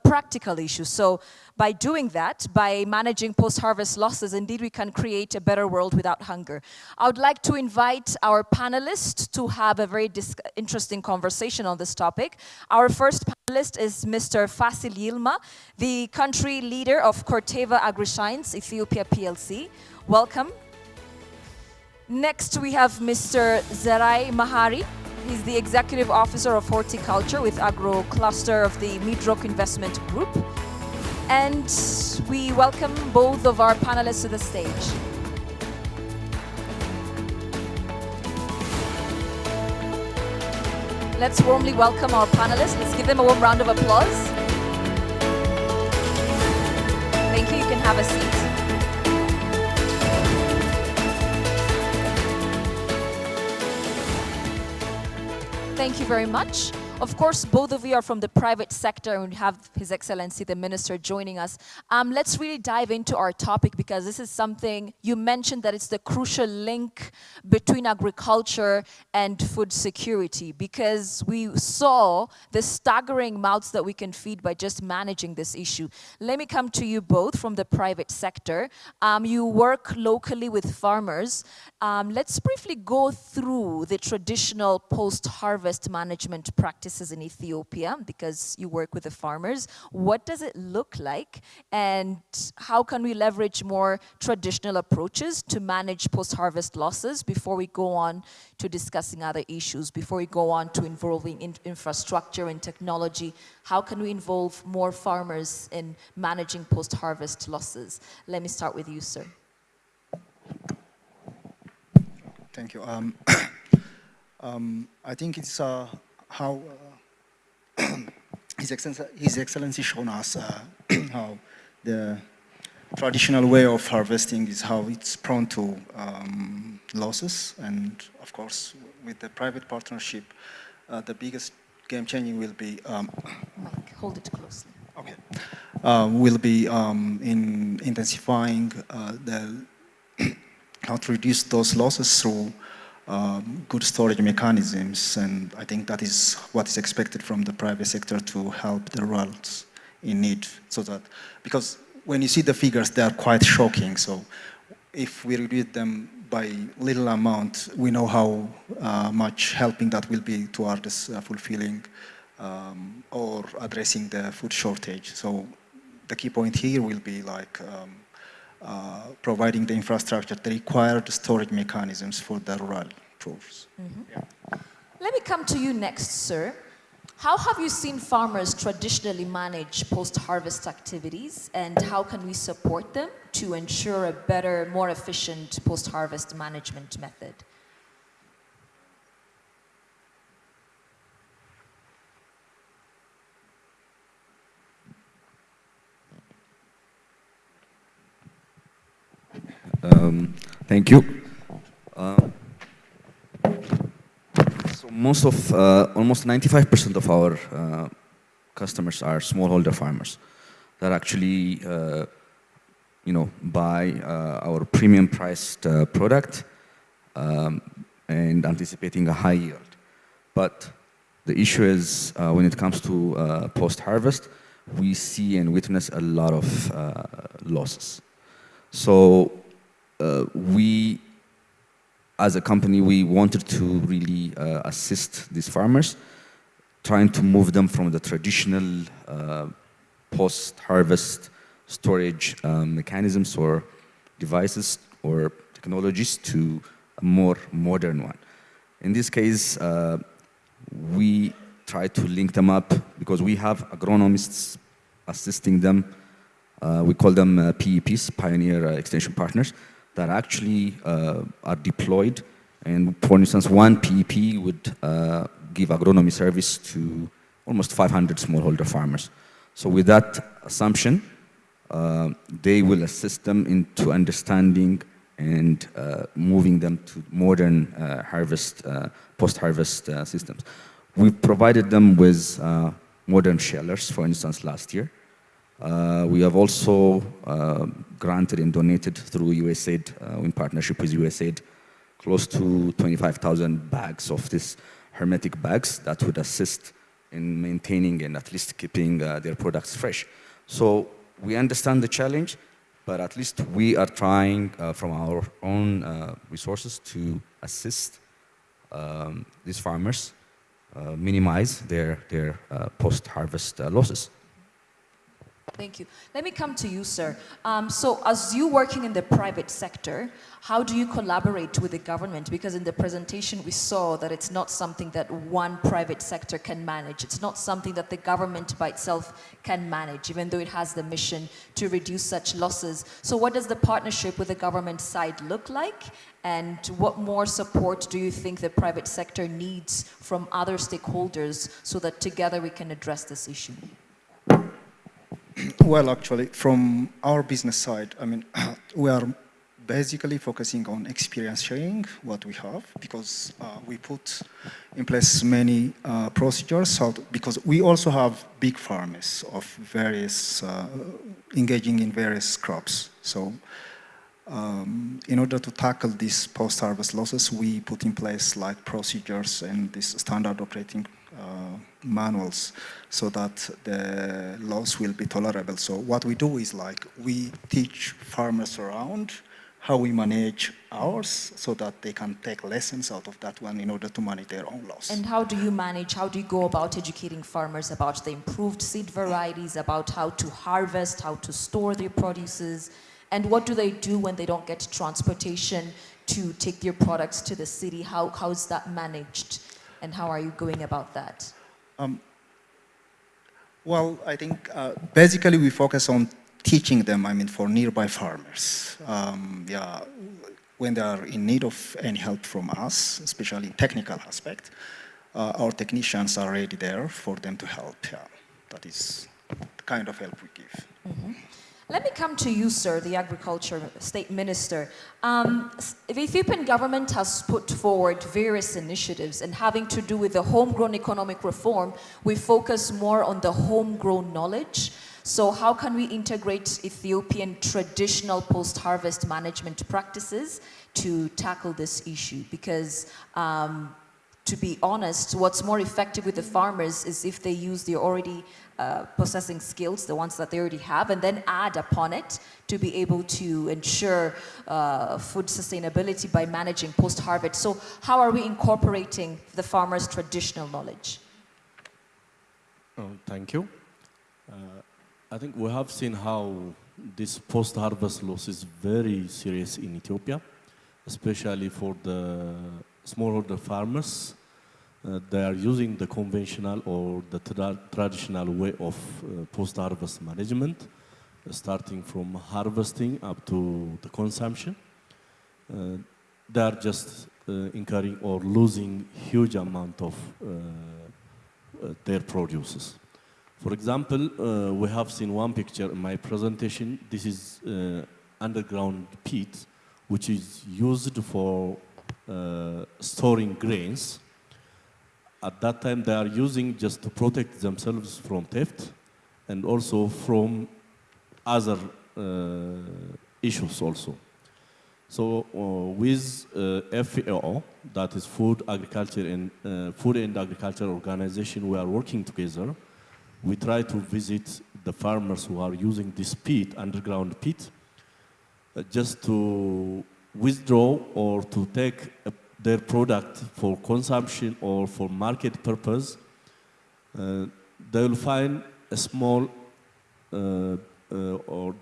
practical issue. So by doing that, by managing post-harvest losses, indeed we can create a better world without hunger. I would like to invite our panelists to have a very interesting conversation on this topic. Our first panelist is Mr. Fasil Yilma, the country leader of Corteva AgriScience Ethiopia PLC. Welcome. Next we have Mr. Zerai Mahari. He's the Executive Officer of Horticulture with Agro Cluster of the Midrock Investment Group. And we welcome both of our panelists to the stage. Let's warmly welcome our panelists. Let's give them a warm round of applause. Thank you. You can have a seat. Thank you very much. Of course, both of you are from the private sector, and we have His Excellency the Minister joining us. Let's really dive into our topic, because this is something you mentioned, that it's the crucial link between agriculture and food security, because we saw the staggering mouths that we can feed by just managing this issue. Let me come to you both from the private sector. You work locally with farmers. Let's briefly go through the traditional post-harvest management practices in Ethiopia, because you work with the farmers. What does it look like, and how can we leverage more traditional approaches to manage post-harvest losses before we go on to discussing other issues, before we go on to involving infrastructure and technology? How can we involve more farmers in managing post-harvest losses? Let me start with you, sir. Thank you. I think it's how His Excellency shown us how the traditional way of harvesting is how it's prone to losses, and of course with the private partnership, the biggest game changing will be hold it closely. Okay, will be in intensifying the how to reduce those losses through good storage mechanisms, and I think that is what is expected from the private sector to help the rurals in need. So that, because when you see the figures, they are quite shocking. So if we reduce them by little amount, we know how much helping that will be towards fulfilling or addressing the food shortage. So the key point here will be like providing the infrastructure, the required storage mechanisms for the rural proofs. Mm-hmm. Yeah. Let me come to you next, sir. How have you seen farmers traditionally manage post-harvest activities, and how can we support them to ensure a better, more efficient post-harvest management method? Thank you. So most of, almost 95% of our customers are smallholder farmers that actually, buy our premium priced product and anticipating a high yield. But the issue is when it comes to post-harvest, we see and witness a lot of losses. So we, as a company, we wanted to really assist these farmers, trying to move them from the traditional post-harvest storage mechanisms or devices or technologies to a more modern one. In this case, we try to link them up because we have agronomists assisting them. We call them PEPs, Pioneer Extension Partners, that actually are deployed. And for instance, one PEP would give agronomy service to almost 500 smallholder farmers. So with that assumption, they will assist them into understanding and moving them to modern harvest, post-harvest systems. We provided them with modern shellers, for instance, last year. We have also granted and donated through USAID, in partnership with USAID, close to 25,000 bags of these hermetic bags that would assist in maintaining and at least keeping their products fresh. So we understand the challenge, but at least we are trying from our own resources to assist these farmers minimize their post-harvest losses. Thank you. Let me come to you, sir. So as you working in the private sector, how do you collaborate with the government? Because in the presentation we saw that it's not something that one private sector can manage. It's not something that the government by itself can manage, even though it has the mission to reduce such losses. So what does the partnership with the government side look like? And what more support do you think the private sector needs from other stakeholders so that together we can address this issue? Well, actually, from our business side, I mean, we are basically focusing on experience sharing, what we have, because we put in place many procedures, because we also have big farmers of various, engaging in various crops. So in order to tackle these post-harvest losses, we put in place like procedures and this standard operating manuals so that the loss will be tolerable. So what we do is like we teach farmers around how we manage ours so that they can take lessons out of that one in order to manage their own loss. And how do you manage, how do you go about educating farmers about the improved seed varieties, about how to harvest, how to store their produces, and what do they do when they don't get transportation to take their products to the city? How is that managed? And how are you going about that? Well, I think basically we focus on teaching them, I mean, for nearby farmers. Yeah, when they are in need of any help from us, especially in technical aspect, our technicians are already there for them to help. Yeah, that is the kind of help we give. Mm-hmm. Let me come to you, sir, the Agriculture State Minister. The Ethiopian government has put forward various initiatives, and having to do with the homegrown economic reform, we focus more on the homegrown knowledge. So how can we integrate Ethiopian traditional post-harvest management practices to tackle this issue? Because to be honest, what's more effective with the farmers is if they use their already processing skills, the ones that they already have, and then add upon it to be able to ensure food sustainability by managing post-harvest. So how are we incorporating the farmers' traditional knowledge? Thank you. I think we have seen how this post-harvest loss is very serious in Ethiopia, especially for the smallholder farmers. They are using the conventional or the traditional way of post-harvest management, starting from harvesting up to the consumption. They are just incurring or losing huge amount of their produces. For example, we have seen one picture in my presentation. This is underground pit, which is used for storing grains. At that time, they are using just to protect themselves from theft and also from other issues also. So with FAO, that is Food, Agriculture and Agriculture Organization, we are working together. We try to visit the farmers who are using this pit, underground pit, just to withdraw or to take their product for consumption or for market purpose. They will find a small, or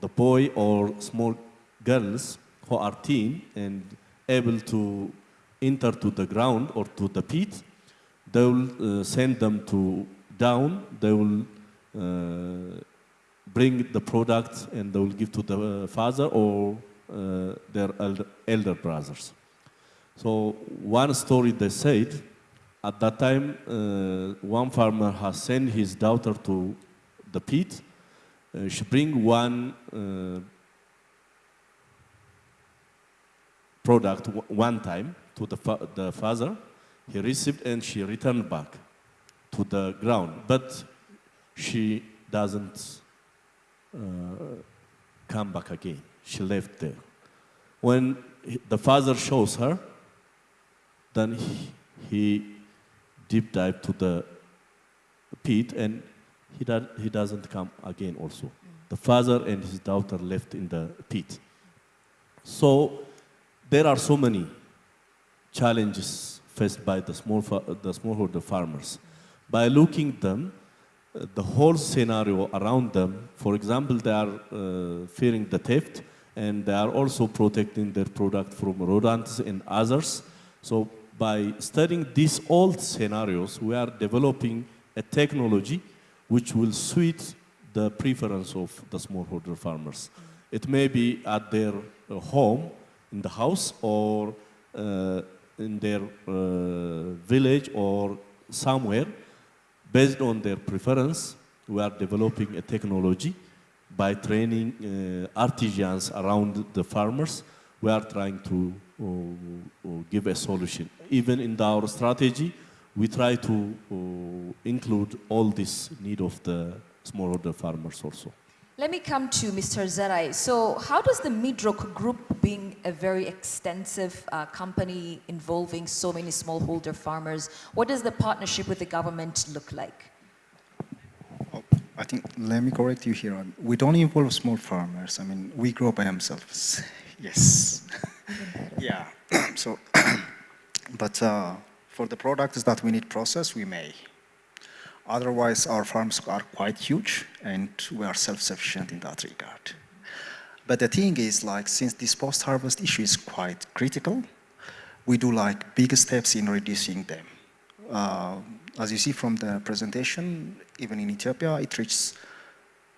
the boy or small girls who are teen and able to enter to the ground or to the pit. They will send them to down. They will bring the product and they will give to the father or their elder brothers. So one story they said, At that time, one farmer has sent his daughter to the pit. She bring one product one time to the father. He received and she returned back to the ground. But she doesn't come back again. She left there. When the father shows her, then he deep dive to the pit and he doesn't come again also. The father and his daughter left in the pit. So there are so many challenges faced by the smallholder farmers. By looking them, the whole scenario around them, for example, they are fearing the theft and they are also protecting their product from rodents and others. So by studying these old scenarios, we are developing a technology which will suit the preference of the smallholder farmers. It may be at their home, in the house, or in their village or somewhere. Based on their preference, we are developing a technology by training artisans around the farmers. We are trying to give a solution. Even in our strategy, we try to include all this need of the smallholder farmers also. Let me come to Mr. Zerai. So how does the Midrock Group, being a very extensive company involving so many smallholder farmers, what does the partnership with the government look like? I think, let me correct you here. We don't involve small farmers. I mean, we grow by themselves. Yes. Yeah. So, but for the products that we need processed, we may. Otherwise, our farms are quite huge, and we are self-sufficient in that regard. But the thing is, like, since this post-harvest issue is quite critical, we do like big steps in reducing them. As you see from the presentation, even in Ethiopia, it reaches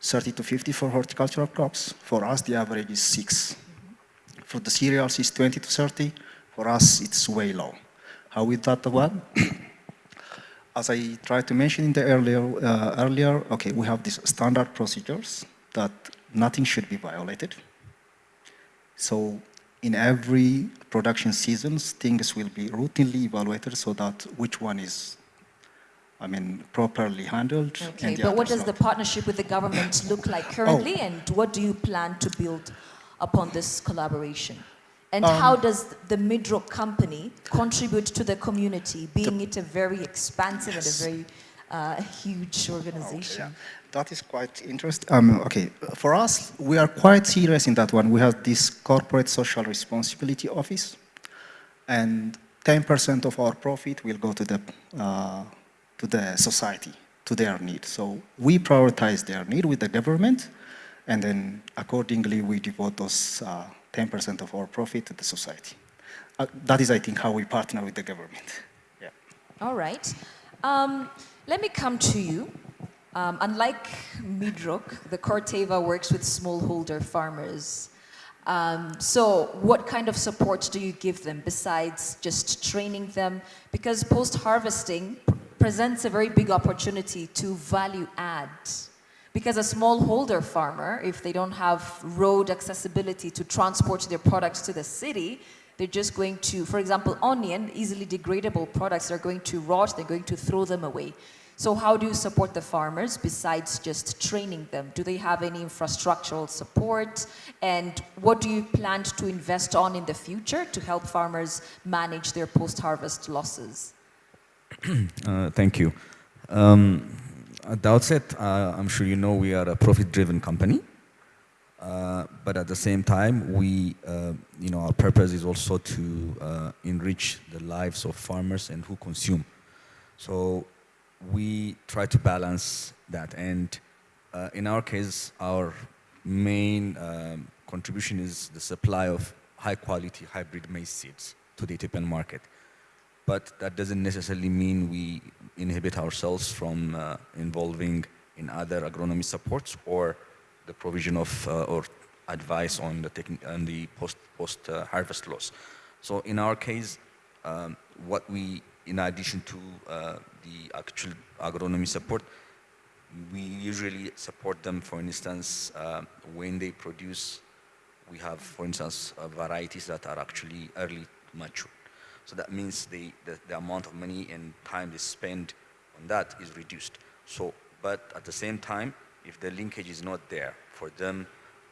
30 to 50 for horticultural crops. For us, the average is 6. For the cereals, it's 20 to 30. For us, it's way low. How is that one? As I tried to mention in the earlier, okay, we have these standard procedures that nothing should be violated. So in every production seasons, things will be routinely evaluated so that which one is, I mean, properly handled. Okay, but what does the partnership with the government look like currently, and what do you plan to build upon this collaboration? And how does the Midrock company contribute to the community, being it a very expansive and a very huge organization? Okay, yeah. That is quite interesting. Okay, for us, we are quite serious in that one. We have this corporate social responsibility office, and 10% of our profit will go to the society, to their need. So we prioritize their need with the government, and then accordingly we devote those 10% of our profit to the society. That is, I think, how we partner with the government. Yeah. All right. Let me come to you. Unlike Midrock, the Corteva works with smallholder farmers. So what kind of support do you give them besides just training them? Because post-harvesting presents a very big opportunity to value add. Because a smallholder farmer, if they don't have road accessibility to transport their products to the city, they're just going to, for example, onion, easily degradable products, are going to rot, they're going to throw them away. So how do you support the farmers besides just training them? Do they have any infrastructural support? And what do you plan to invest on in the future to help farmers manage their post-harvest losses? Thank you. At the outset, I'm sure you know we are a profit-driven company, but at the same time, we, our purpose is also to enrich the lives of farmers and who consume. So we try to balance that, and in our case, our main contribution is the supply of high-quality hybrid maize seeds to the Ethiopian market. But that doesn't necessarily mean we inhibit ourselves from involving in other agronomy supports or the provision of or advice on the post-harvest loss. So in our case, what we in addition to the actual agronomy support, we usually support them, for instance, when they produce. We have, for instance, varieties that are actually early mature. So that means the amount of money and time they spend on that is reduced. So, but at the same time, if the linkage is not there for them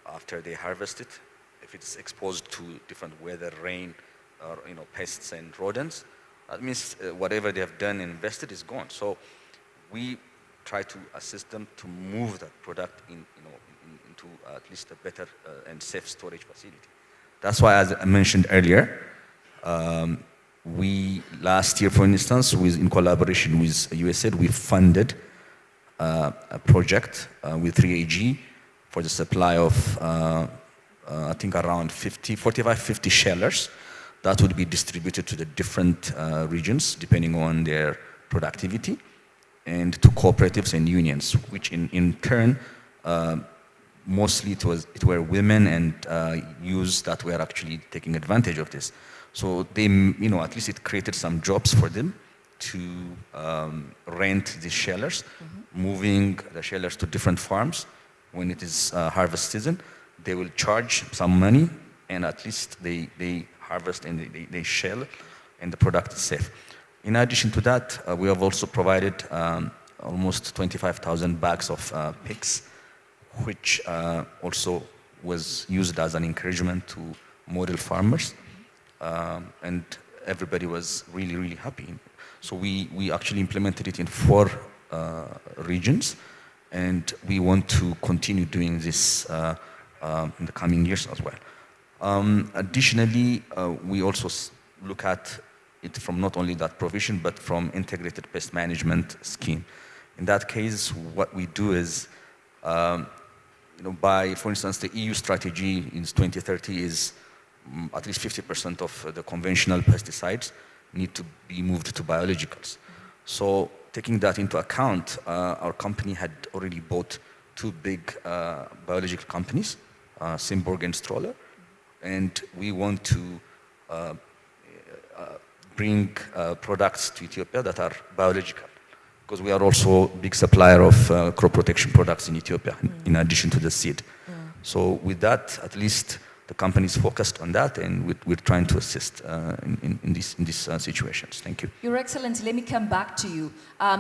after they harvest it, if it's exposed to different weather, rain, or pests and rodents, that means whatever they have done and invested is gone. So we try to assist them to move that product into at least a better and safe storage facility. That's why, as I mentioned earlier, we last year, for instance, in collaboration with USAID, we funded a project with 3AG for the supply of I think around 50 shellers that would be distributed to the different regions depending on their productivity, and to cooperatives and unions, which in turn mostly it were women and youths that were actually taking advantage of this. So they, at least it created some jobs for them to rent these shellers, moving the shellers to different farms. When it is harvest season, they will charge some money, and at least they harvest and they shell, and the product is safe. In addition to that, we have also provided almost 25,000 bags of pigs, which also was used as an encouragement to model farmers, and everybody was really, really happy. So we actually implemented it in 4 regions, and we want to continue doing this in the coming years as well. Additionally, we also look at it from not only that provision, but from integrated pest management scheme. In that case, what we do is, for instance, the EU strategy in 2030 is at least 50% of the conventional pesticides need to be moved to biologicals. So taking that into account, our company had already bought 2 big biological companies, Simborg and Stroller, and we want to bring products to Ethiopia that are biological, because we are also a big supplier of crop protection products in Ethiopia, in addition to the seed. So with that, at least the company is focused on that, and we're trying to assist in these situations. Thank you. Your Excellency, let me come back to you.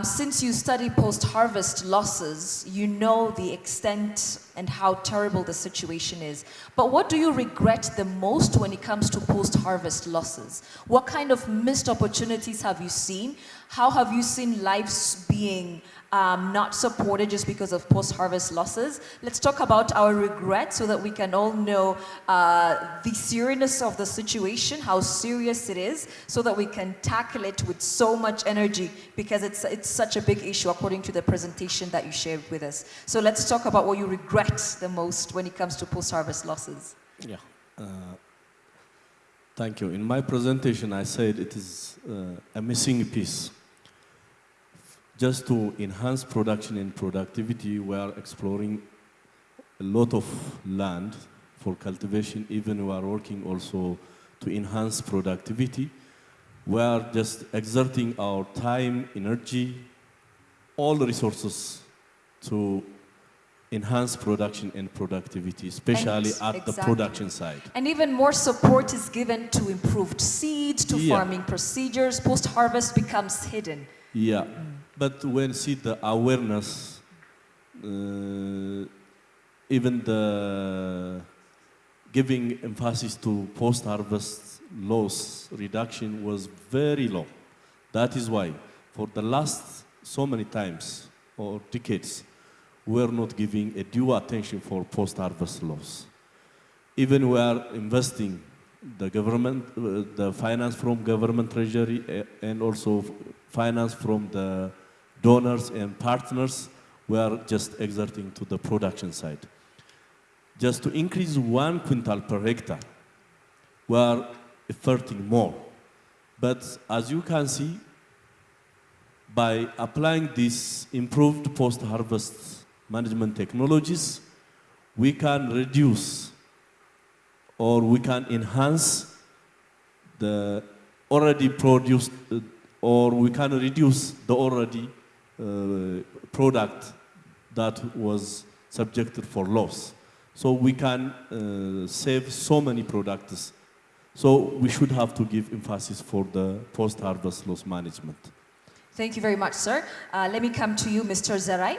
Since you study post-harvest losses, you know the extent and how terrible the situation is. But what do you regret the most when it comes to post-harvest losses? What kind of missed opportunities have you seen? How have you seen lives being not supported just because of post-harvest losses? Let's talk about our regrets so that we can all know the seriousness of the situation, how serious it is, so that we can tackle it with so much energy, because it's such a big issue according to the presentation that you shared with us. So let's talk about what you regret the most when it comes to post-harvest losses. Yeah. Thank you. In my presentation, I said it is a missing piece. Just to enhance production and productivity, we are exploring a lot of land for cultivation. Even we are working also to enhance productivity. We are just exerting our time, energy, all the resources to enhance production and productivity, especially at the production side. And even more support is given to improved seeds, to farming procedures. Post-harvest becomes hidden. Yeah. But when see the awareness, even the giving emphasis to post-harvest loss reduction was very low. That is why for the last so many times or decades, we are not giving a due attention for post-harvest loss. Even we are investing the government, the finance from government treasury, and also finance from the donors and partners, we are just exerting to the production side. Just to increase 1 quintal per hectare, we are efforting more. But as you can see, by applying these improved post-harvest management technologies, we can reduce or we can enhance the already produced or we can reduce the already product that was subjected for loss. So we can save so many products. So we should have to give emphasis for the post-harvest loss management. Thank you very much, sir. Let me come to you, Mr. Zerai.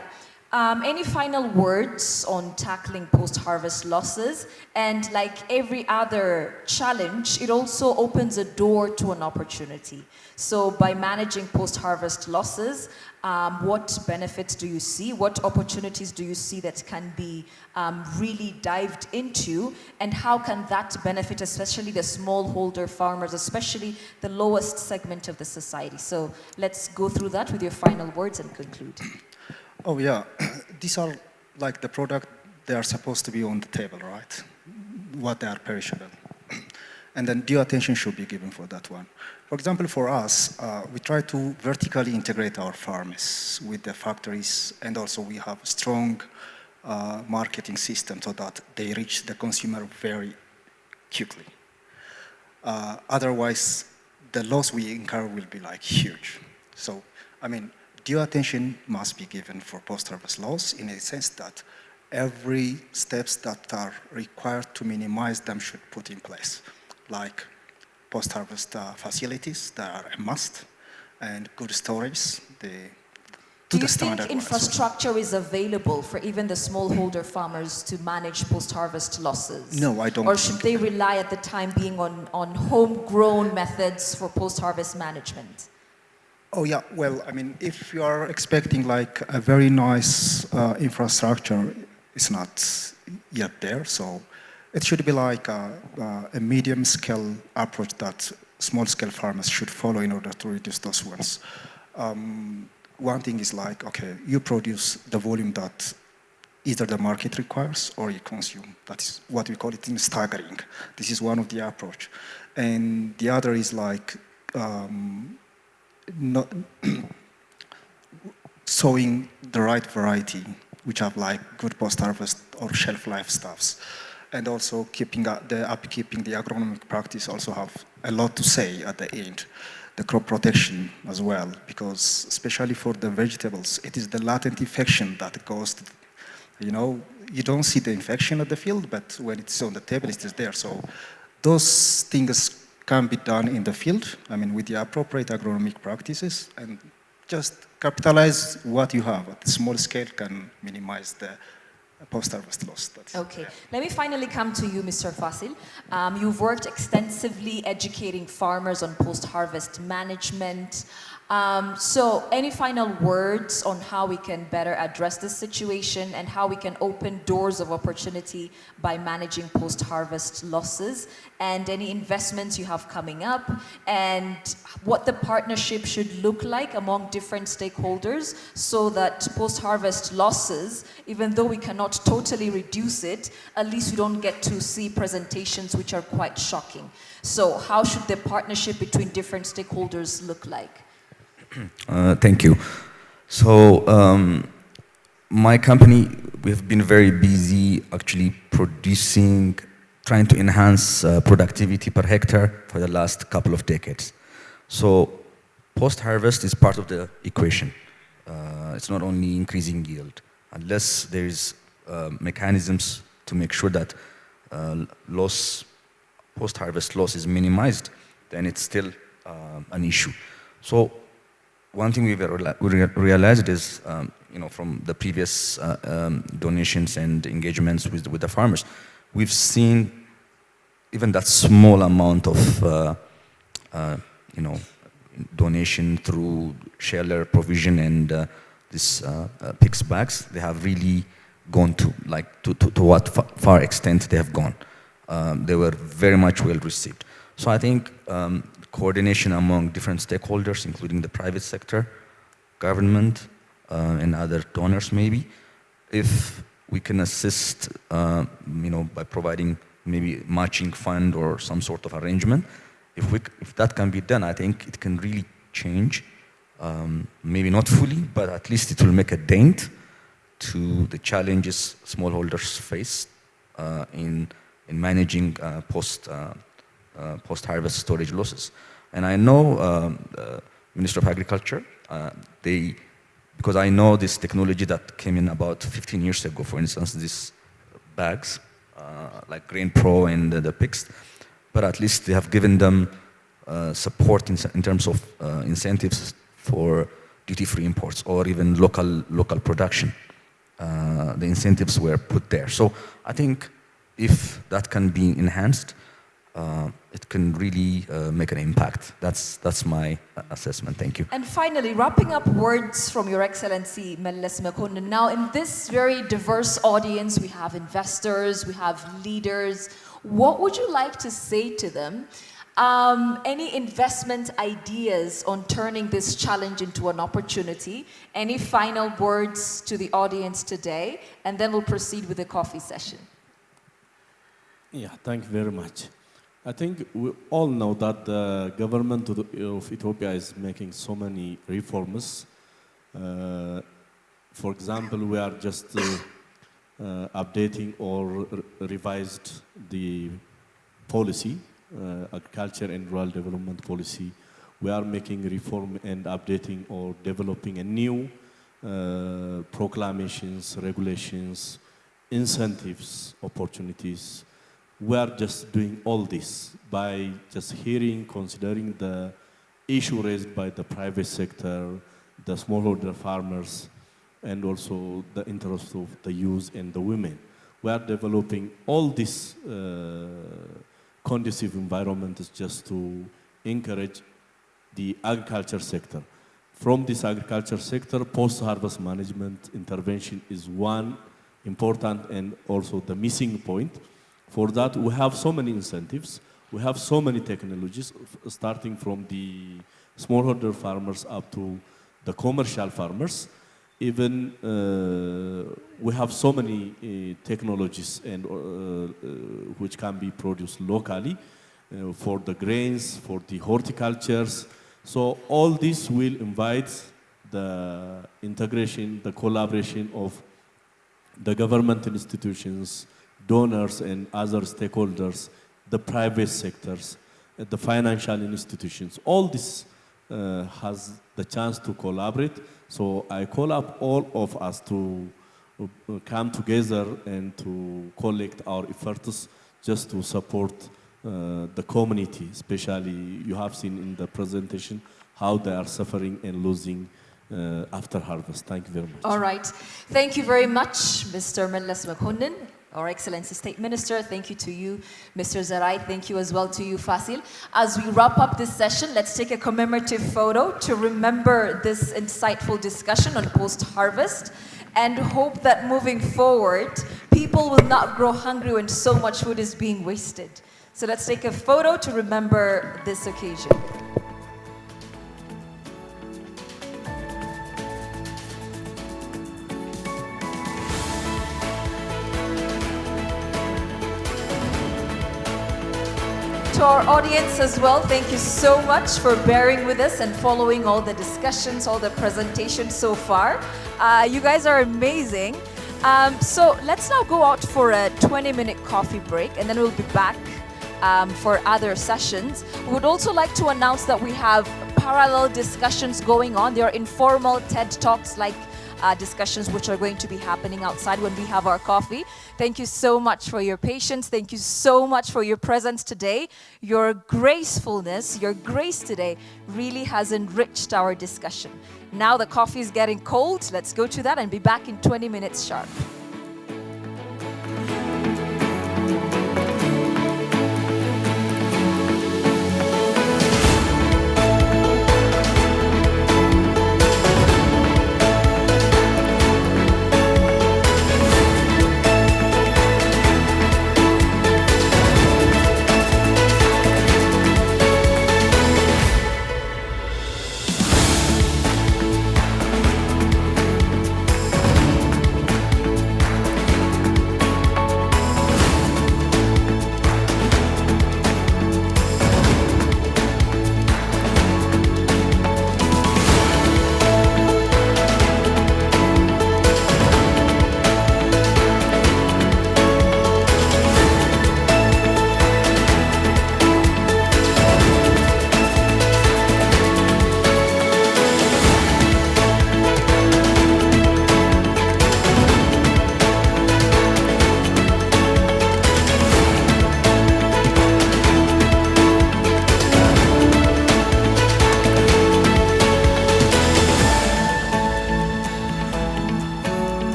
Any final words on tackling post-harvest losses? And like every other challenge, it also opens a door to an opportunity. So by managing post-harvest losses, what benefits do you see? What opportunities do you see that can be really dived into? And how can that benefit especially the smallholder farmers, especially the lowest segment of the society? So let's go through that with your final words and conclude. Oh yeah, these are like the product, they are supposed to be on the table, right? What they are perishable. And then due attention should be given for that one. For example, for us, we try to vertically integrate our farms with the factories, and also we have strong marketing system so that they reach the consumer very quickly. Otherwise, the loss we incur will be like huge. So, I mean, due attention must be given for post-harvest loss in a sense that every steps that are required to minimize them should put in place, like post-harvest facilities that are a must, and good storage, Do you think infrastructure is available for even the smallholder farmers to manage post-harvest losses? No, I don't. Or should they rely at the time being on homegrown methods for post-harvest management? Oh yeah, well, I mean, if you are expecting like a very nice infrastructure, it's not yet there, so it should be like a medium-scale approach that small-scale farmers should follow in order to reduce those ones. One thing is like, okay, you produce the volume that either the market requires or you consume. That is what we call it in staggering. This is one of the approach. And the other is like, not sowing the right variety, which have like good post-harvest or shelf life stuffs, and also keeping the upkeeping the agronomic practice also have a lot to say at the end. The crop protection as well, because especially for the vegetables, it is the latent infection that goes to, you know, you don't see the infection at the field, but when it's on the table, it is there. So those things can be done in the field, I mean, with the appropriate agronomic practices, and just capitalize what you have at a small scale can minimize the post-harvest loss. Okay, let me finally come to you, Mr. Fasil. You've worked extensively educating farmers on post-harvest management. So any final words on how we can better address this situation and how we can open doors of opportunity by managing post-harvest losses, and any investments you have coming up, and what the partnership should look like among different stakeholders so that post-harvest losses, even though we cannot totally reduce it, at least we don't get to see presentations which are quite shocking. So how should the partnership between different stakeholders look like? Thank you. So my company, we've been very busy actually trying to enhance productivity per hectare for the last couple of decades. So post-harvest is part of the equation. It's not only increasing yield. Unless there's mechanisms to make sure that post-harvest loss is minimized, then it's still an issue. So one thing we realized is, from the previous donations and engagements with the farmers, we've seen even that small amount of, donation through shelter provision and this PICS bags, they have really gone to what far extent they have gone. They were very much well received. So I think coordination among different stakeholders, including the private sector, government, and other donors maybe, if we can assist, by providing maybe matching fund or some sort of arrangement, if that can be done, I think it can really change, maybe not fully, but at least it will make a dent to the challenges smallholders face in managing post-harvest storage losses. And I know Minister of Agriculture. Because I know this technology that came in about 15 years ago, for instance, these bags, like Grain Pro and the pigs, but at least they have given them support in terms of incentives for duty-free imports or even local production. The incentives were put there. So I think if that can be enhanced, it can really make an impact. That's my assessment. Thank you. And finally, wrapping up words from Your Excellency Mellis Mekonnen. Now, in this very diverse audience, we have investors, we have leaders. What would you like to say to them? Any investment ideas on turning this challenge into an opportunity? Any final words to the audience today? And then we'll proceed with the coffee session. Yeah, thank you very much. I think we all know that the government of Ethiopia is making so many reforms. For example, we are just updating or revised the policy, agriculture and rural development policy. We are making reform and updating or developing a new proclamations, regulations, incentives, opportunities. We are just doing all this by just hearing, considering the issue raised by the private sector, the smallholder farmers, and also the interest of the youth and the women. We are developing all this conducive environment just to encourage the agriculture sector. From this agriculture sector, post-harvest management intervention is one important and also the missing point. For that, we have so many incentives. We have so many technologies, starting from the smallholder farmers up to the commercial farmers. Even we have so many technologies and which can be produced locally for the grains, for the horticultures. So all this will invite the integration, the collaboration of the government institutions, donors and other stakeholders, the private sectors, the financial institutions. All this has the chance to collaborate. So I call up all of us to come together and to collect our efforts just to support the community, especially you have seen in the presentation how they are suffering and losing after harvest. Thank you very much. All right. Thank you very much, Mr. Mellis Mekonnen, Our Excellency State Minister. Thank you to you, Mr. Zarai. Thank you as well to you, Fasil. As we wrap up this session, let's take a commemorative photo to remember this insightful discussion on post-harvest and hope that moving forward, people will not grow hungry when so much food is being wasted. So let's take a photo to remember this occasion. To our audience as well, thank you so much for bearing with us and following all the discussions, all the presentations so far. You guys are amazing. So let's now go out for a 20-minute coffee break, and then we'll be back for other sessions. We would also like to announce that we have parallel discussions going on. There are informal TED Talks like discussions which are going to be happening outside when we have our coffee. Thank you so much for your patience. Thank you so much for your presence today. Your gracefulness, your grace today really has enriched our discussion. Now the coffee is getting cold. Let's go to that and be back in 20 minutes sharp.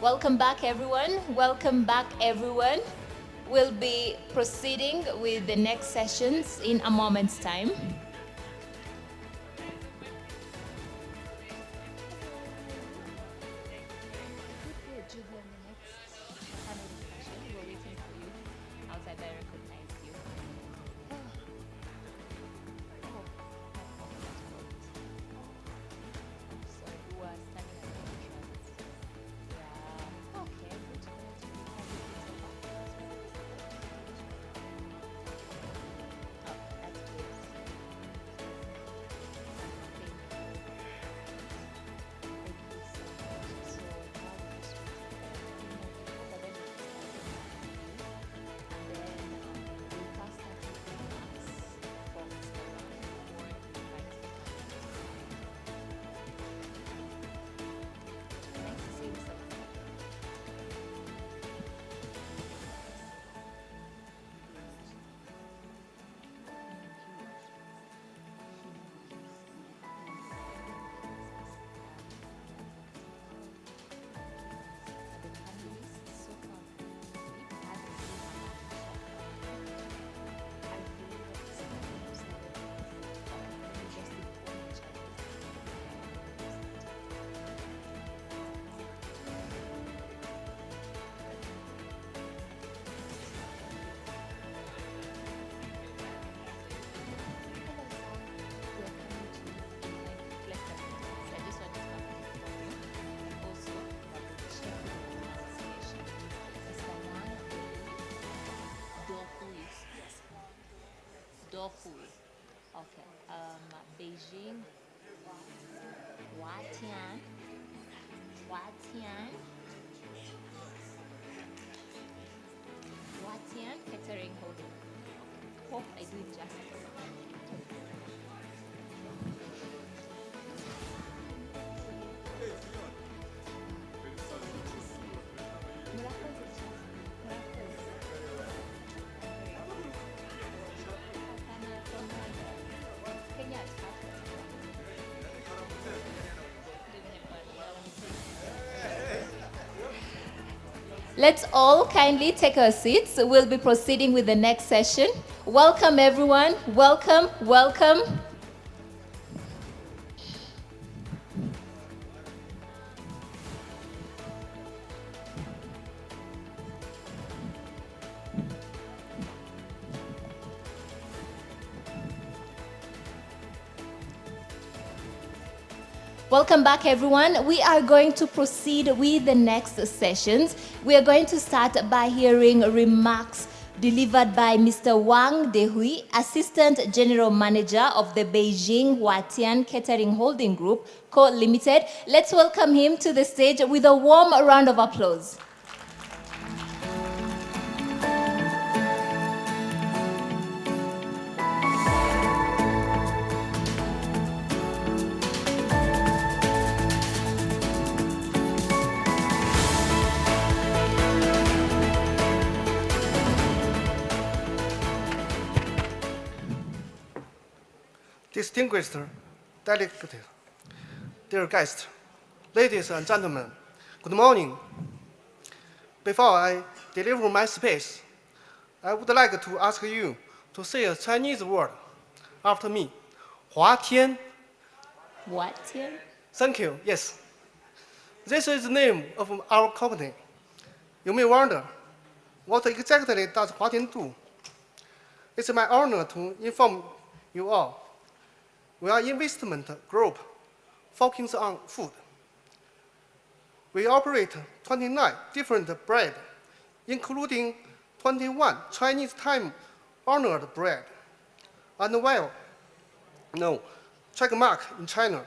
Welcome back, everyone. Welcome back, everyone. We'll be proceeding with the next sessions in a moment's time. Okay. Beijing. Watian. Catering Holding. Hope I do it justice. Let's all kindly take our seats. We'll be proceeding with the next session. Welcome, everyone. Welcome, welcome. Welcome back, everyone. We are going to proceed with the next sessions. We are going to start by hearing remarks delivered by Mr. Wang Dehui, Assistant General Manager of the Beijing Watian Catering Holding Group, Co. Limited. Let's welcome him to the stage with a warm round of applause. Distinguished delegates, dear guests, ladies and gentlemen, good morning. Before I deliver my speech, I would like to ask you to say a Chinese word after me. Huatian. Huatian? Thank you, yes. This is the name of our company. You may wonder, what exactly does Huatian do? It's my honor to inform you all. We are an investment group focused on food. We operate 29 different bread, including 21 Chinese time-honored bread, and well-known trademark in China.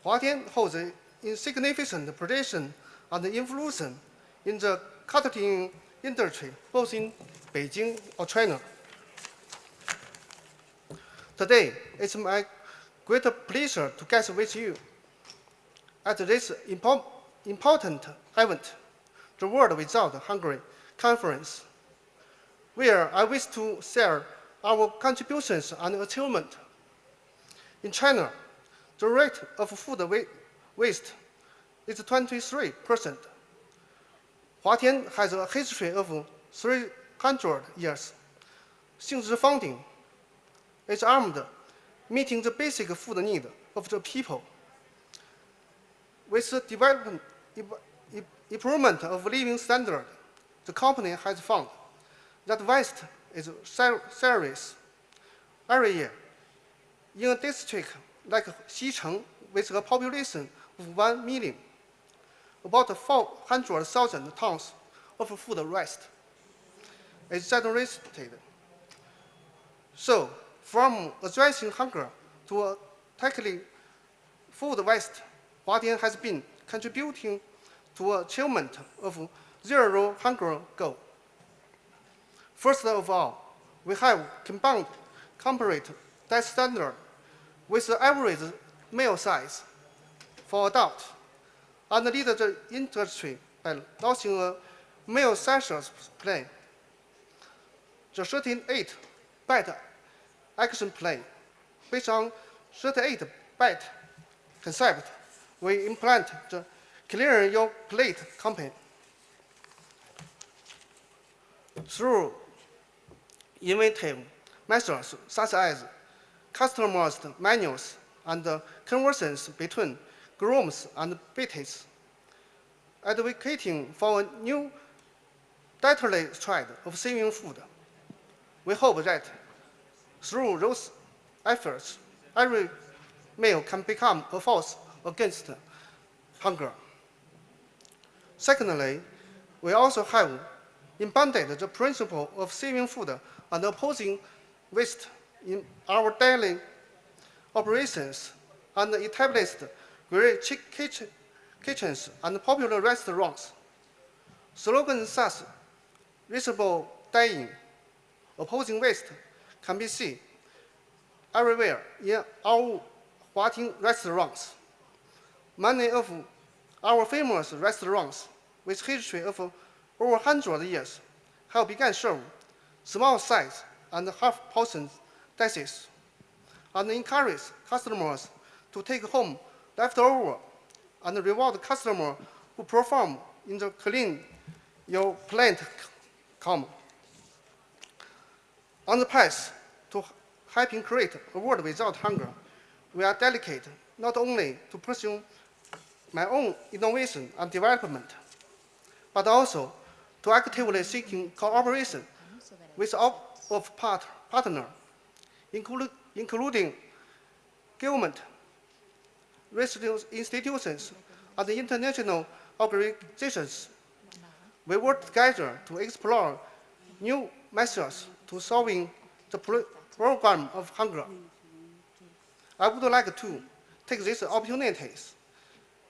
Huatian holds a significant position and influence in the catering industry, both in Beijing or China. Today, it's my great pleasure to guest with you at this important event, the World Without Hunger Conference, where I wish to share our contributions and achievements. In China, the rate of food waste is 23%. Huatian has a history of 300 years. Since the founding, it's armed, meeting the basic food need of the people. With the improvement of living standard, the company has found that waste is serious. Every year, in a district like Xicheng, with a population of 1 million, about 400,000 tons of food waste is generated. So, from addressing hunger to tackling food waste, Huatian has been contributing to achievement of zero hunger goal. First of all, we have combined comparate diet standard with the average meal size for adults, and lead the industry by launching a meal sessions plan. The 38-bite action plan, based on 38-bite concept, we implement the Clear Your Plate campaign. Through innovative measures such as customized menus and conversions between grooms and beasts, advocating for a new dietary trend of saving food. We hope that through those efforts, every meal can become a force against hunger. Secondly, we also have embodied the principle of saving food and opposing waste in our daily operations, and established great kitchens and popular restaurants. Slogans such as reasonable dining, opposing waste can be seen everywhere in our Huatian restaurants. Many of our famous restaurants with history of over 100 years have begun serving small size and half-portion dishes, and encourage customers to take home leftover and reward customers who perform in the clean your plate column. On the path to helping create a world without hunger, we are dedicated not only to pursue my own innovation and development, but also to actively seeking cooperation with all of partners, including government, research institutions, and international organizations. We work together to explore new methods to solving the problem of hunger. I would like to take this opportunity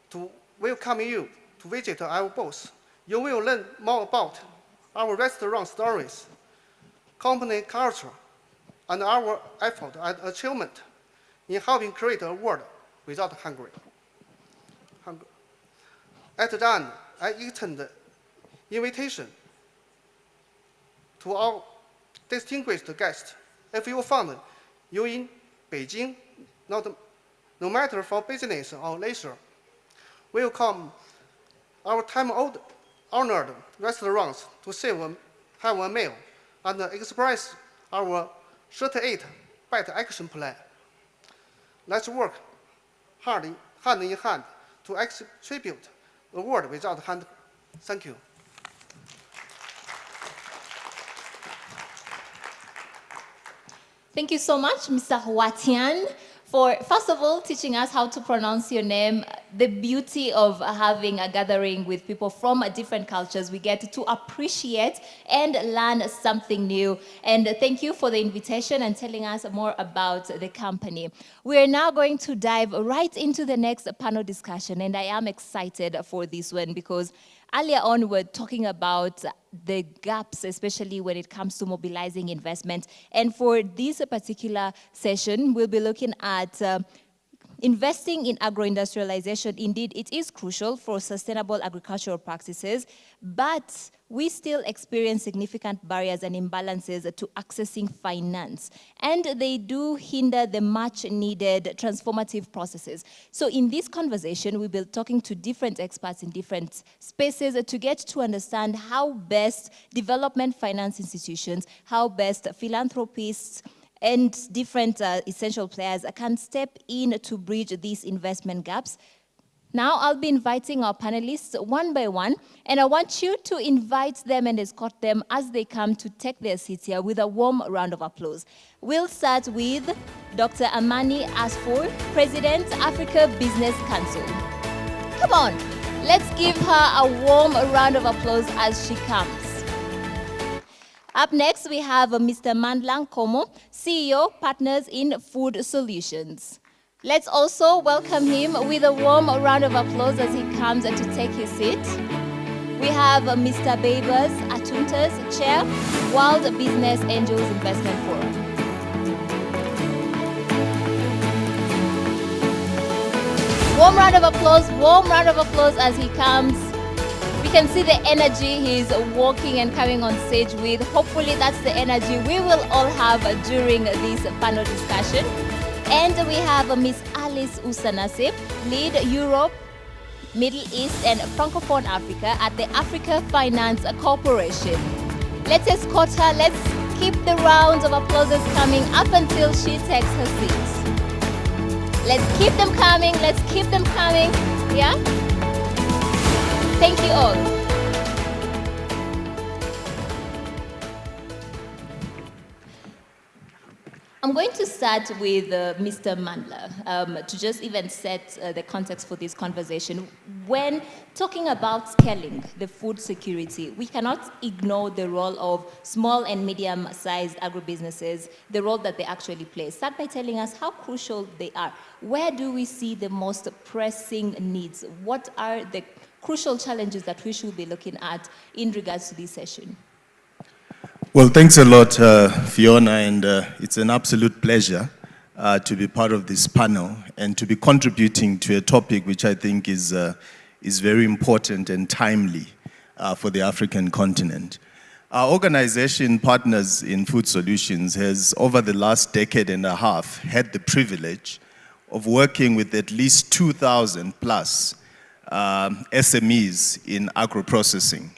to welcome you to visit our booth. You will learn more about our restaurant stories, company culture, and our effort and achievement in helping create a world without hunger. At the end, I extend the invitation to our distinguished guests. If you found you in Beijing, no matter for business or leisure, welcome our time-honored restaurants to have a meal and express our 38-bite action plan. Let's work hard hand in hand to attribute a world without hunger. Thank you. Thank you so much, Mr. Huatian, for, first of all, teaching us how to pronounce your name. The beauty of having a gathering with people from different cultures, we get to appreciate and learn something new. And thank you for the invitation and telling us more about the company. We are now going to dive right into the next panel discussion, and I am excited for this one because earlier on, we're talking about the gaps, especially when it comes to mobilizing investment. And for this particular session, we'll be looking at investing in agro-industrialization, indeed, it is crucial for sustainable agricultural practices, but we still experience significant barriers and imbalances to accessing finance, and they do hinder the much-needed transformative processes. So in this conversation, we'll be talking to different experts in different spaces to get to understand how best development finance institutions, how best philanthropists, and different essential players can step in to bridge these investment gaps. Now I'll be inviting our panelists one by one, and I want you to invite them and escort them as they come to take their seats here with a warm round of applause. We'll start with Dr. Amani Asfour, President, Africa Business Council. Come on, let's give her a warm round of applause as she comes. Up next, we have Mr. Mandla Nkomo, CEO, Partners in Food Solutions. Let's also welcome him with a warm round of applause as he comes to take his seat. We have Mr. Babers Atuntas, Chair, World Business Angels Investment Forum. Warm round of applause as he comes. We can see the energy he's walking and coming on stage with. Hopefully that's the energy we will all have during this panel discussion. And we have Ms. Alice Usanasib, Lead Europe, Middle East and Francophone Africa at the Africa Finance Corporation. Let's escort her. Let's keep the rounds of applauses coming up until she takes her seat. Let's keep them coming. Let's keep them coming. Yeah? Thank you all. I'm going to start with Mr. Mandla to just even set the context for this conversation. When talking about scaling the food security, we cannot ignore the role of small and medium-sized agribusinesses, the role that they actually play. Start by telling us how crucial they are. Where do we see the most pressing needs? What are the crucial challenges that we should be looking at in regards to this session? Well, thanks a lot, Fiona, and it's an absolute pleasure to be part of this panel and to be contributing to a topic which I think is very important and timely for the African continent. Our organization, Partners in Food Solutions, has over the last decade and a half had the privilege of working with at least 2,000 plus SMEs in agro-processing.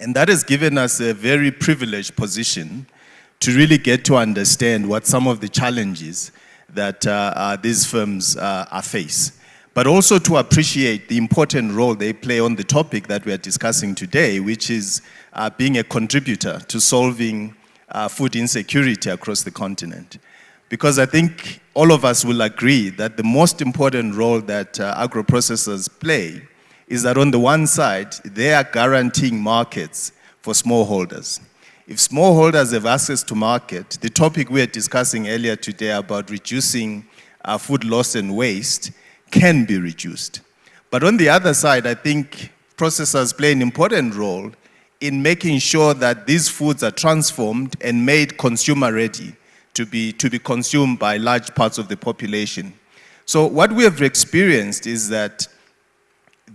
And that has given us a very privileged position to really get to understand what some of the challenges that these firms face, but also to appreciate the important role they play on the topic that we are discussing today, which is being a contributor to solving food insecurity across the continent. Because I think all of us will agree that the most important role that agro-processors play is that on the one side, they are guaranteeing markets for smallholders. If smallholders have access to market, the topic we are discussing earlier today about reducing food loss and waste can be reduced. But on the other side, I think processors play an important role in making sure that these foods are transformed and made consumer ready to be consumed by large parts of the population. So what we have experienced is that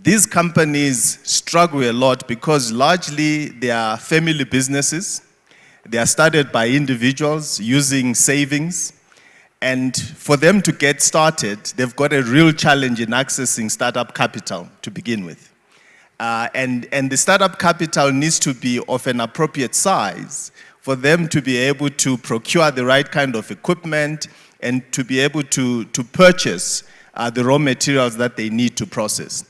these companies struggle a lot because largely they are family businesses. They are started by individuals using savings. And for them to get started, they've got a real challenge in accessing startup capital to begin with. And the startup capital needs to be of an appropriate size for them to be able to procure the right kind of equipment and to be able to purchase the raw materials that they need to process.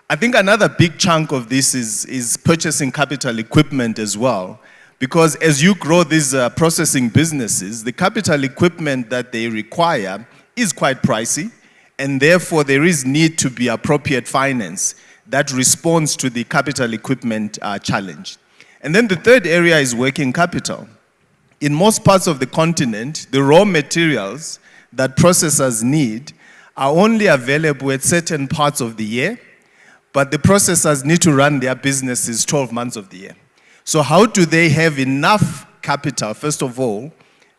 I think another big chunk of this is purchasing capital equipment as well, because as you grow these processing businesses, the capital equipment that they require is quite pricey, and therefore there is need to be appropriate finance that responds to the capital equipment challenge. And then the third area is working capital. In most parts of the continent, the raw materials that processors need are only available at certain parts of the year, but the processors need to run their businesses 12 months of the year. So how do they have enough capital, first of all,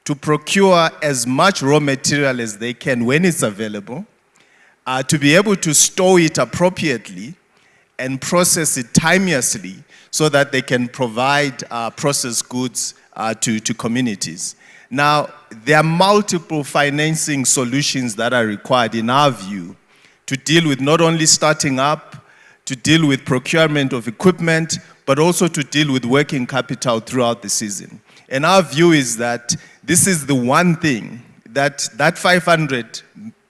to procure as much raw material as they can when it's available, to be able to store it appropriately and process it timeously so that they can provide processed goods to communities. Now, there are multiple financing solutions that are required, in our view, to deal with not only starting up, to deal with procurement of equipment, but also to deal with working capital throughout the season. And our view is that this is the one thing that 500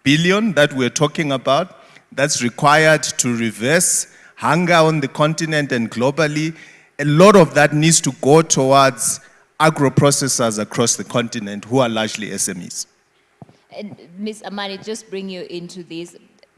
billion that we're talking about, that's required to reverse hunger on the continent and globally. A lot of that needs to go towards agro-processors across the continent who are largely SMEs. And Ms. Amani, just bring you into this,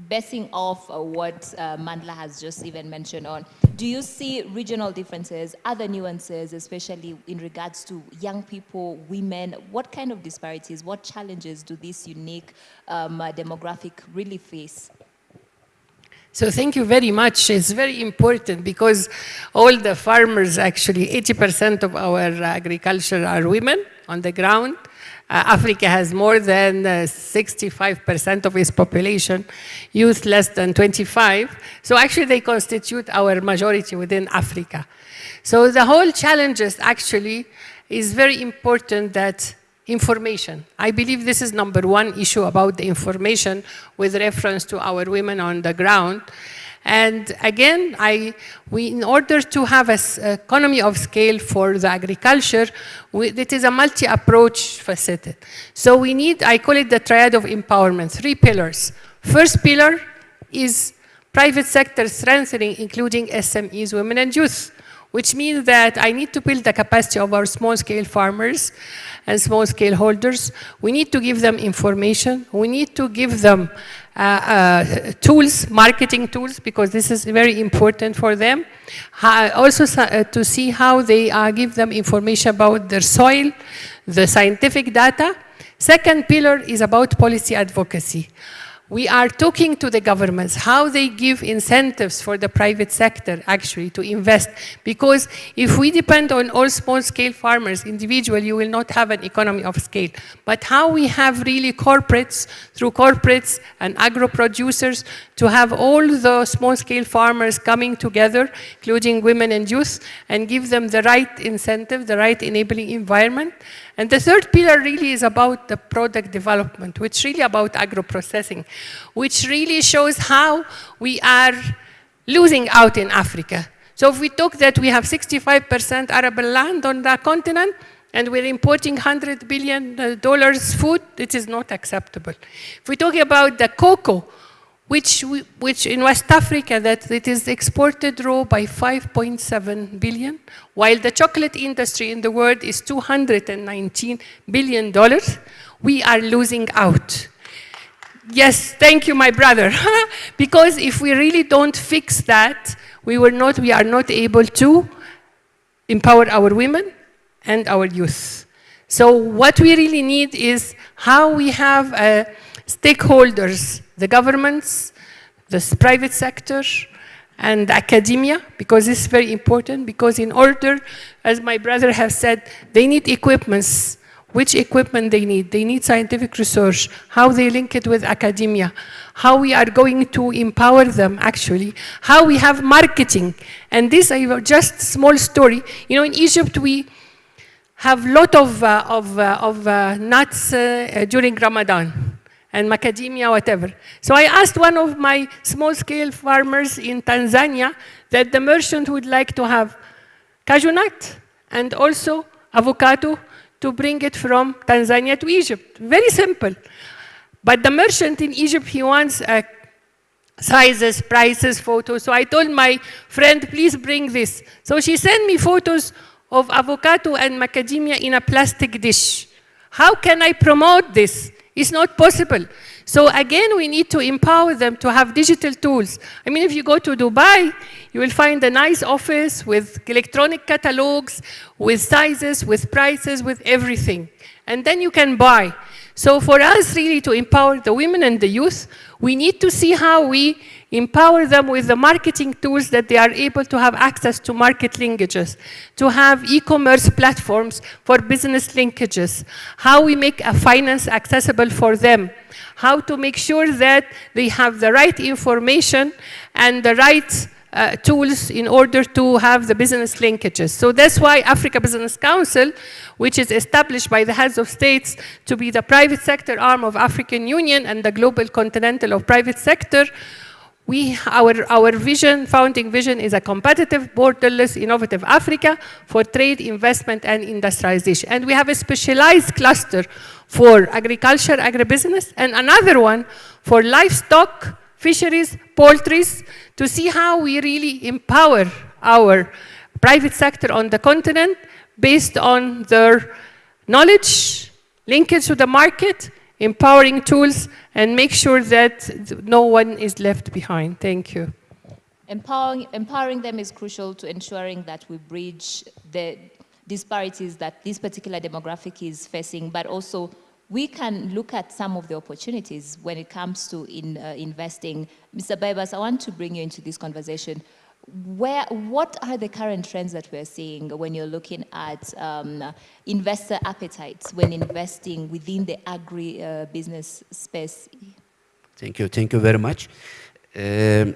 basing off what Mandla has just even mentioned on. Do you see regional differences, other nuances, especially in regards to young people, women? What kind of disparities, what challenges do this unique demographic really face? So thank you very much. It's very important because all the farmers, actually 80% of our agriculture are women on the ground. Africa has more than 65% of its population, youth less than 25. So actually they constitute our majority within Africa. So the whole challenges actually is very important that information. I believe this is number one issue about the information with reference to our women on the ground. And again, in order to have an economy of scale for the agriculture, it is a multi-approach facet. So we need, I call it the triad of empowerment, 3 pillars. First pillar is private sector strengthening, including SMEs, women and youth, which means that I need to build the capacity of our small-scale farmers and small-scale holders. We need to give them information. We need to give them tools, marketing tools, because this is very important for them. Also to see how they give them information about their soil, the scientific data. Second pillar is about policy advocacy. We are talking to the governments, how they give incentives for the private sector actually to invest. Because if we depend on all small-scale farmers individually, you will not have an economy of scale. But how we have really corporates, through corporates and agro-producers, to have all the small-scale farmers coming together, including women and youth, and give them the right incentive, the right enabling environment. And the third pillar really is about the product development, which is really about agro-processing, which really shows how we are losing out in Africa. So if we talk that we have 65% arable land on the continent, and we're importing $100 billion food, it is not acceptable. If we talk about the cocoa, which in West Africa, that it is exported raw by 5.7 billion, while the chocolate industry in the world is $219 billion, we are losing out. Yes, thank you, my brother. Because if we really don't fix that, we are not able to empower our women and our youth. So what we really need is how we have stakeholders, the governments, the private sector, and academia, because this is very important, because in order, as my brother has said, they need equipments. Which equipment they need? They need scientific research, how they link it with academia, how we are going to empower them actually, how we have marketing. And this is just a small story. You know, in Egypt, we have a lot of nuts during Ramadan and macadamia, whatever. So I asked one of my small-scale farmers in Tanzania that the merchant would like to have cashew nut and also avocado to bring it from Tanzania to Egypt. Very simple. But the merchant in Egypt, he wants sizes, prices, photos. So I told my friend, please bring this. So she sent me photos of avocado and macadamia in a plastic dish. How can I promote this? It's not possible. So again, we need to empower them to have digital tools. I mean, if you go to Dubai, you will find a nice office with electronic catalogs, with sizes, with prices, with everything. And then you can buy. So for us really to empower the women and the youth, we need to see how we empower them with the marketing tools that they are able to have access to market linkages, to have e-commerce platforms for business linkages, how we make a finance accessible for them, how to make sure that they have the right information and the right tools in order to have the business linkages. So that's why Africa Business Council, which is established by the heads of states to be the private sector arm of African Union and the global continental of private sector, our vision, founding vision, is a competitive, borderless, innovative Africa for trade, investment, and industrialization. And we have a specialized cluster for agriculture, agribusiness, and another one for livestock, fisheries, poultry, to see how we really empower our private sector on the continent based on their knowledge, linkage to the market, empowering tools, and make sure that no one is left behind. Thank you. Empowering them is crucial to ensuring that we bridge the disparities that this particular demographic is facing, but also we can look at some of the opportunities when it comes to investing. Mr. Baibas, I want to bring you into this conversation. What are the current trends that we're seeing when you're looking at investor appetites when investing within the agri-business space? Thank you very much. WeBev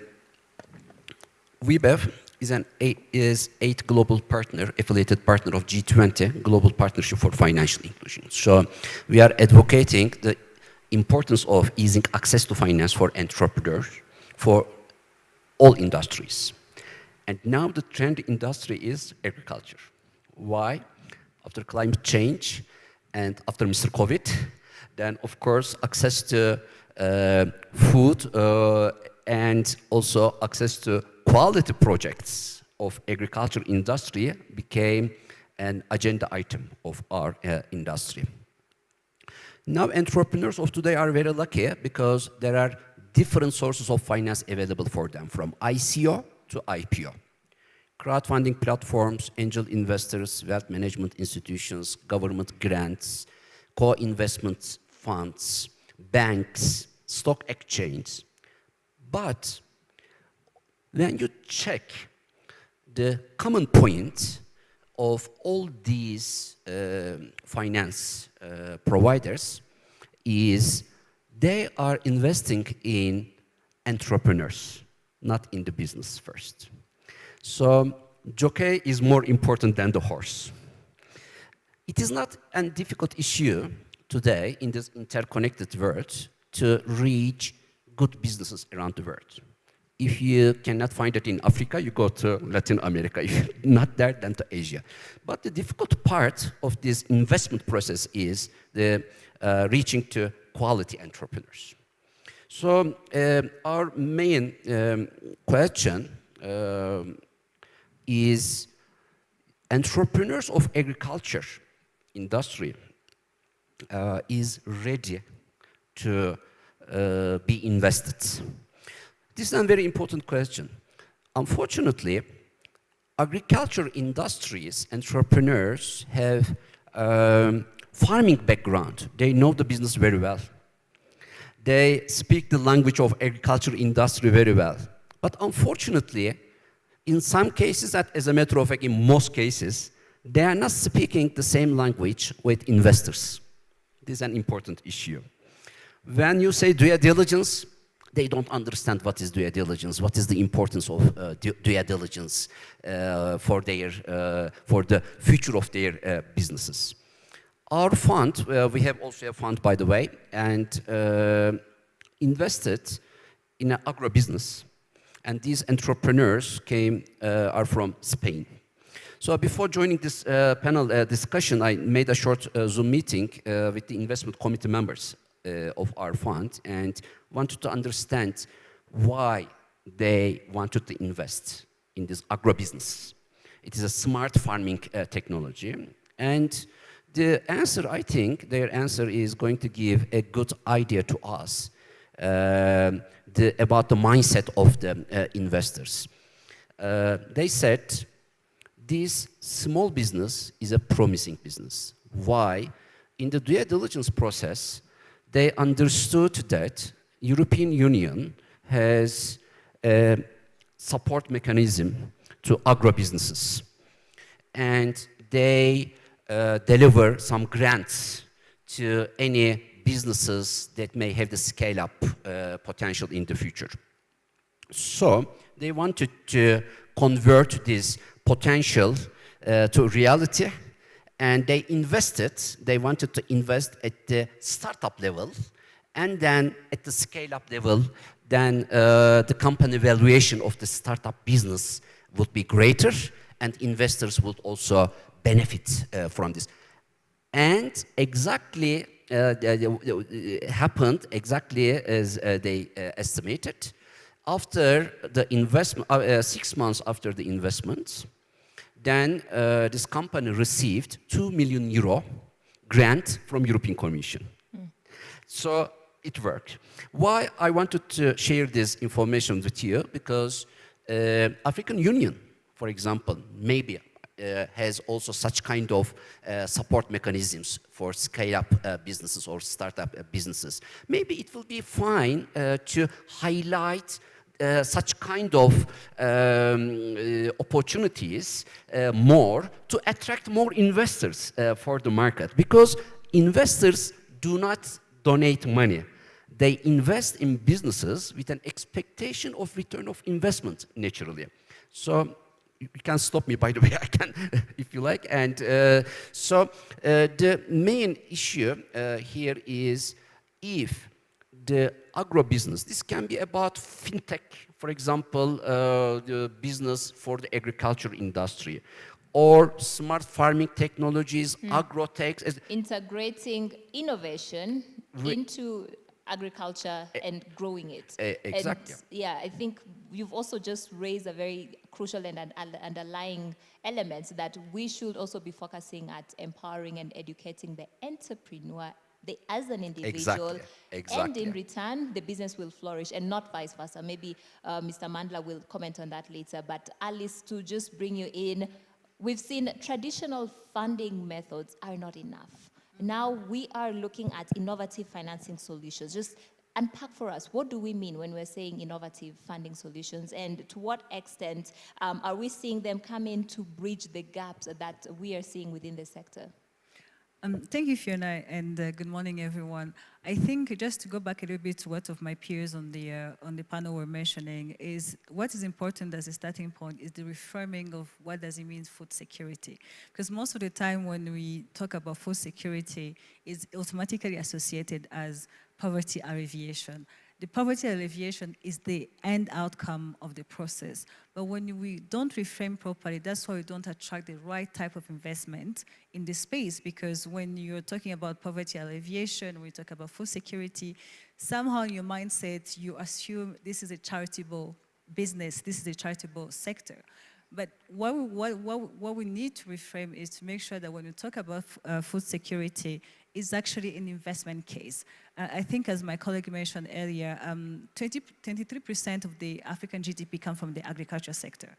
is eighth global partner, affiliated partner of G20, Global Partnership for Financial Inclusion. So we are advocating the importance of easing access to finance for entrepreneurs, for all industries. And now the trend industry is agriculture. Why? After climate change and after Mr. COVID, then of course access to food and also access to quality projects of agriculture industry became an agenda item of our industry. Now entrepreneurs of today are very lucky because there are different sources of finance available for them, from ICO to IPO. Crowdfunding platforms, angel investors, wealth management institutions, government grants, co-investment funds, banks, stock exchanges. But when you check the common point of all these finance providers is they are investing in entrepreneurs, not in the business first. So jockey is more important than the horse. It is not a difficult issue today in this interconnected world to reach good businesses around the world. If you cannot find it in Africa, you go to Latin America. If you're not there, then to Asia. But the difficult part of this investment process is the reaching to quality entrepreneurs. So our main question is entrepreneurs of agriculture industry is ready to be invested. This is a very important question. Unfortunately, agriculture industries, entrepreneurs have farming background. They know the business very well. They speak the language of agriculture industry very well. But unfortunately, in some cases, as a matter of fact, in most cases, they are not speaking the same language with investors. This is an important issue. When you say due diligence, they don't understand what is due diligence, what is the importance of due diligence for the future of their businesses. Our fund, we have also a fund, by the way, and invested in an agro-business. And these entrepreneurs are from Spain. So before joining this panel discussion, I made a short Zoom meeting with the investment committee members of our fund and wanted to understand why they wanted to invest in this agro-business. It is a smart farming technology. And the answer, I think, their answer is going to give a good idea to us about the mindset of the investors. They said this small business is a promising business. Why? In the due diligence process, they understood that European Union has a support mechanism to agro-businesses. And they deliver some grants to any businesses that may have the scale-up potential in the future. So they wanted to convert this potential to reality, and they wanted to invest at the startup level, and then at the scale-up level, then the company valuation of the startup business would be greater, and investors would also benefit from this. And exactly happened exactly as they estimated. After the investment, 6 months after the investment, then this company received €2 million grant from European Commission. So it worked. Why I wanted to share this information with you? Because African Union, for example, maybe has also such kind of support mechanisms for scale-up businesses or startup businesses. Maybe it will be fine to highlight such kind of opportunities more to attract more investors for the market, because investors do not donate money. They invest in businesses with an expectation of return of investment, naturally. So you can stop me, by the way, I can, if you like. And so the main issue here is if the agro-business, this can be about fintech, for example, the business for the agriculture industry, or smart farming technologies, agro-tech. Integrating innovation into agriculture and growing it. Exactly. And, yeah, I think you've also just raised a very crucial and underlying element that we should also be focusing at empowering and educating the entrepreneur as an individual, and in return, the business will flourish, and not vice versa. Maybe Mr. Mandla will comment on that later, but Alice, to just bring you in, we've seen traditional funding methods are not enough. Now we are looking at innovative financing solutions. Just unpack for us, what do we mean when we're saying innovative funding solutions, and to what extent are we seeing them come in to bridge the gaps that we are seeing within the sector? Thank you, Fiona, and good morning, everyone. I think just to go back a little bit to what of my peers on the panel were mentioning is what is important as a starting point is the reframing of what does it mean food security. Because most of the time when we talk about food security, it's automatically associated as poverty alleviation. The poverty alleviation is the end outcome of the process. But when we don't reframe properly, that's why we don't attract the right type of investment in the space, because when you're talking about poverty alleviation, when you talk about food security, somehow in your mindset, you assume this is a charitable business, this is a charitable sector. But what we need to reframe is to make sure that when we talk about food security, it's actually an investment case. I think, as my colleague mentioned earlier, 23% of the African GDP come from the agriculture sector.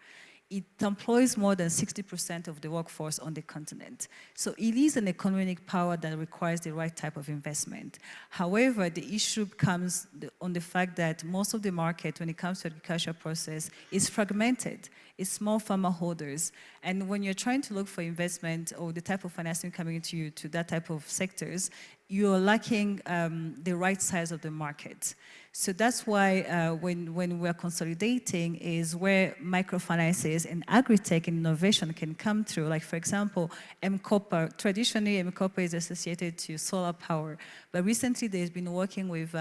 It employs more than 60% of the workforce on the continent. So it is an economic power that requires the right type of investment. However, the issue comes on the fact that most of the market, when it comes to agriculture process, is fragmented. It's small farmer holders. And when you're trying to look for investment or the type of financing coming to you to that type of sectors, you're lacking the right size of the market. So that's why when we're consolidating is where microfinances and agri-tech and innovation can come through. Like, for example, M-Copper. Traditionally, M-Copper is associated to solar power. But recently, they've been working with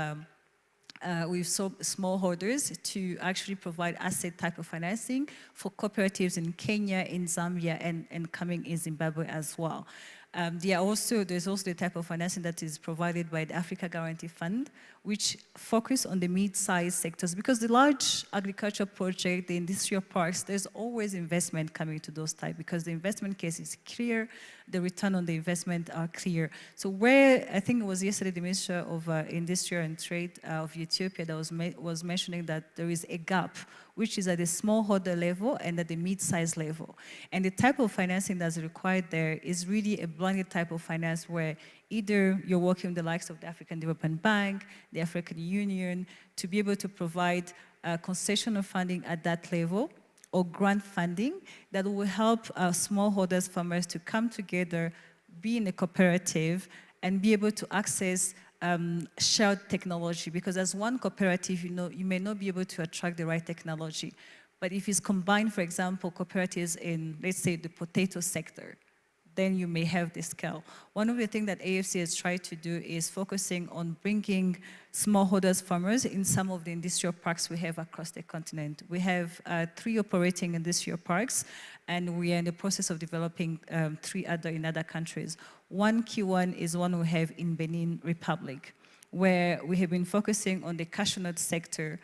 smallholders to actually provide asset type of financing for cooperatives in Kenya, in Zambia, and coming in Zimbabwe as well. There's also the type of financing that is provided by the Africa Guarantee Fund, which focus on the mid-sized sectors, because the large agriculture project, the industrial parks, there's always investment coming to those types, because the investment case is clear, the return on the investment are clear. So where, I think it was yesterday, the Minister of Industry and Trade of Ethiopia that was mentioning that there is a gap, which is at the smallholder level and at the mid-size level. And the type of financing that's required there is really a blended type of finance where either you're working with the likes of the African Development Bank, the African Union, to be able to provide concessional funding at that level, or grant funding that will help smallholders, farmers to come together, be in a cooperative, and be able to access shared technology. Because as one cooperative, you may not be able to attract the right technology. But if it's combined, for example, cooperatives in, let's say, the potato sector, then you may have the scale. One of the things that AFC has tried to do is focusing on bringing smallholders farmers in some of the industrial parks we have across the continent. We have 3 operating industrial parks, and we are in the process of developing 3 other in other countries. One key one is one we have in Benin Republic, where we have been focusing on the cashew nut sector.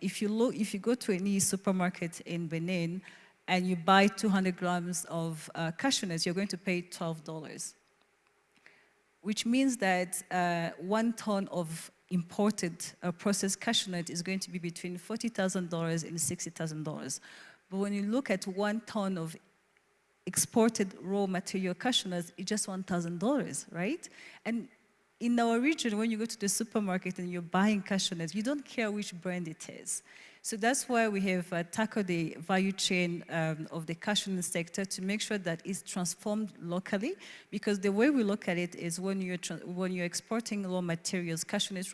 If you go to any supermarket in Benin, and you buy 200 grams of cashew nuts, you're going to pay $12. Which means that 1 ton of imported processed cashew nut is going to be between $40,000 and $60,000. But when you look at 1 ton of exported raw material cashew nuts, it's just $1,000, right? And in our region, when you go to the supermarket and you're buying cashew nuts, you don't care which brand it is. So that's why we have tackled the value chain of the cashew nut sector to make sure that it's transformed locally, because the way we look at it is when you're exporting raw materials, cashew nuts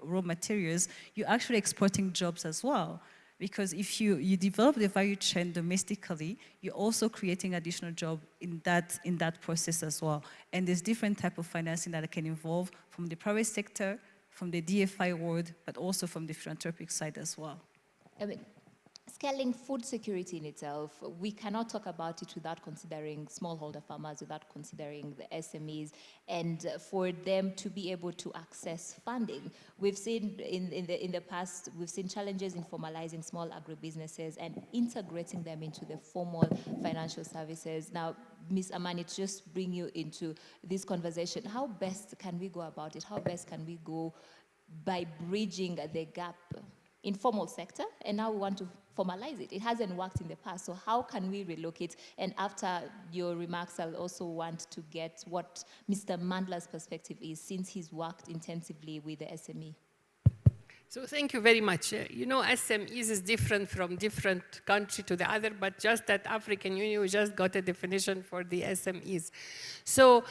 raw materials, you're actually exporting jobs as well. Because if you develop the value chain domestically, you're also creating additional job in that process as well. And there's different type of financing that can involve from the private sector, from the DFI world, but also from the philanthropic side as well. I mean, scaling food security in itself, we cannot talk about it without considering smallholder farmers, without considering the SMEs, and for them to be able to access funding. We've seen in the past, we've seen challenges in formalizing small agribusinesses and integrating them into the formal financial services. Now, Ms. Amani, to just bring you into this conversation, how best can we go about it? How best can we go by bridging the gap? Informal sector, and now we want to formalize it. It hasn't worked in the past, so how can we relocate? And after your remarks, I'll also want to get what Mr. Mandla's perspective is, since he's worked intensively with the SME. So thank you very much. SMEs is different from different country to the other, but just that African Union, we just got a definition for the SMEs. So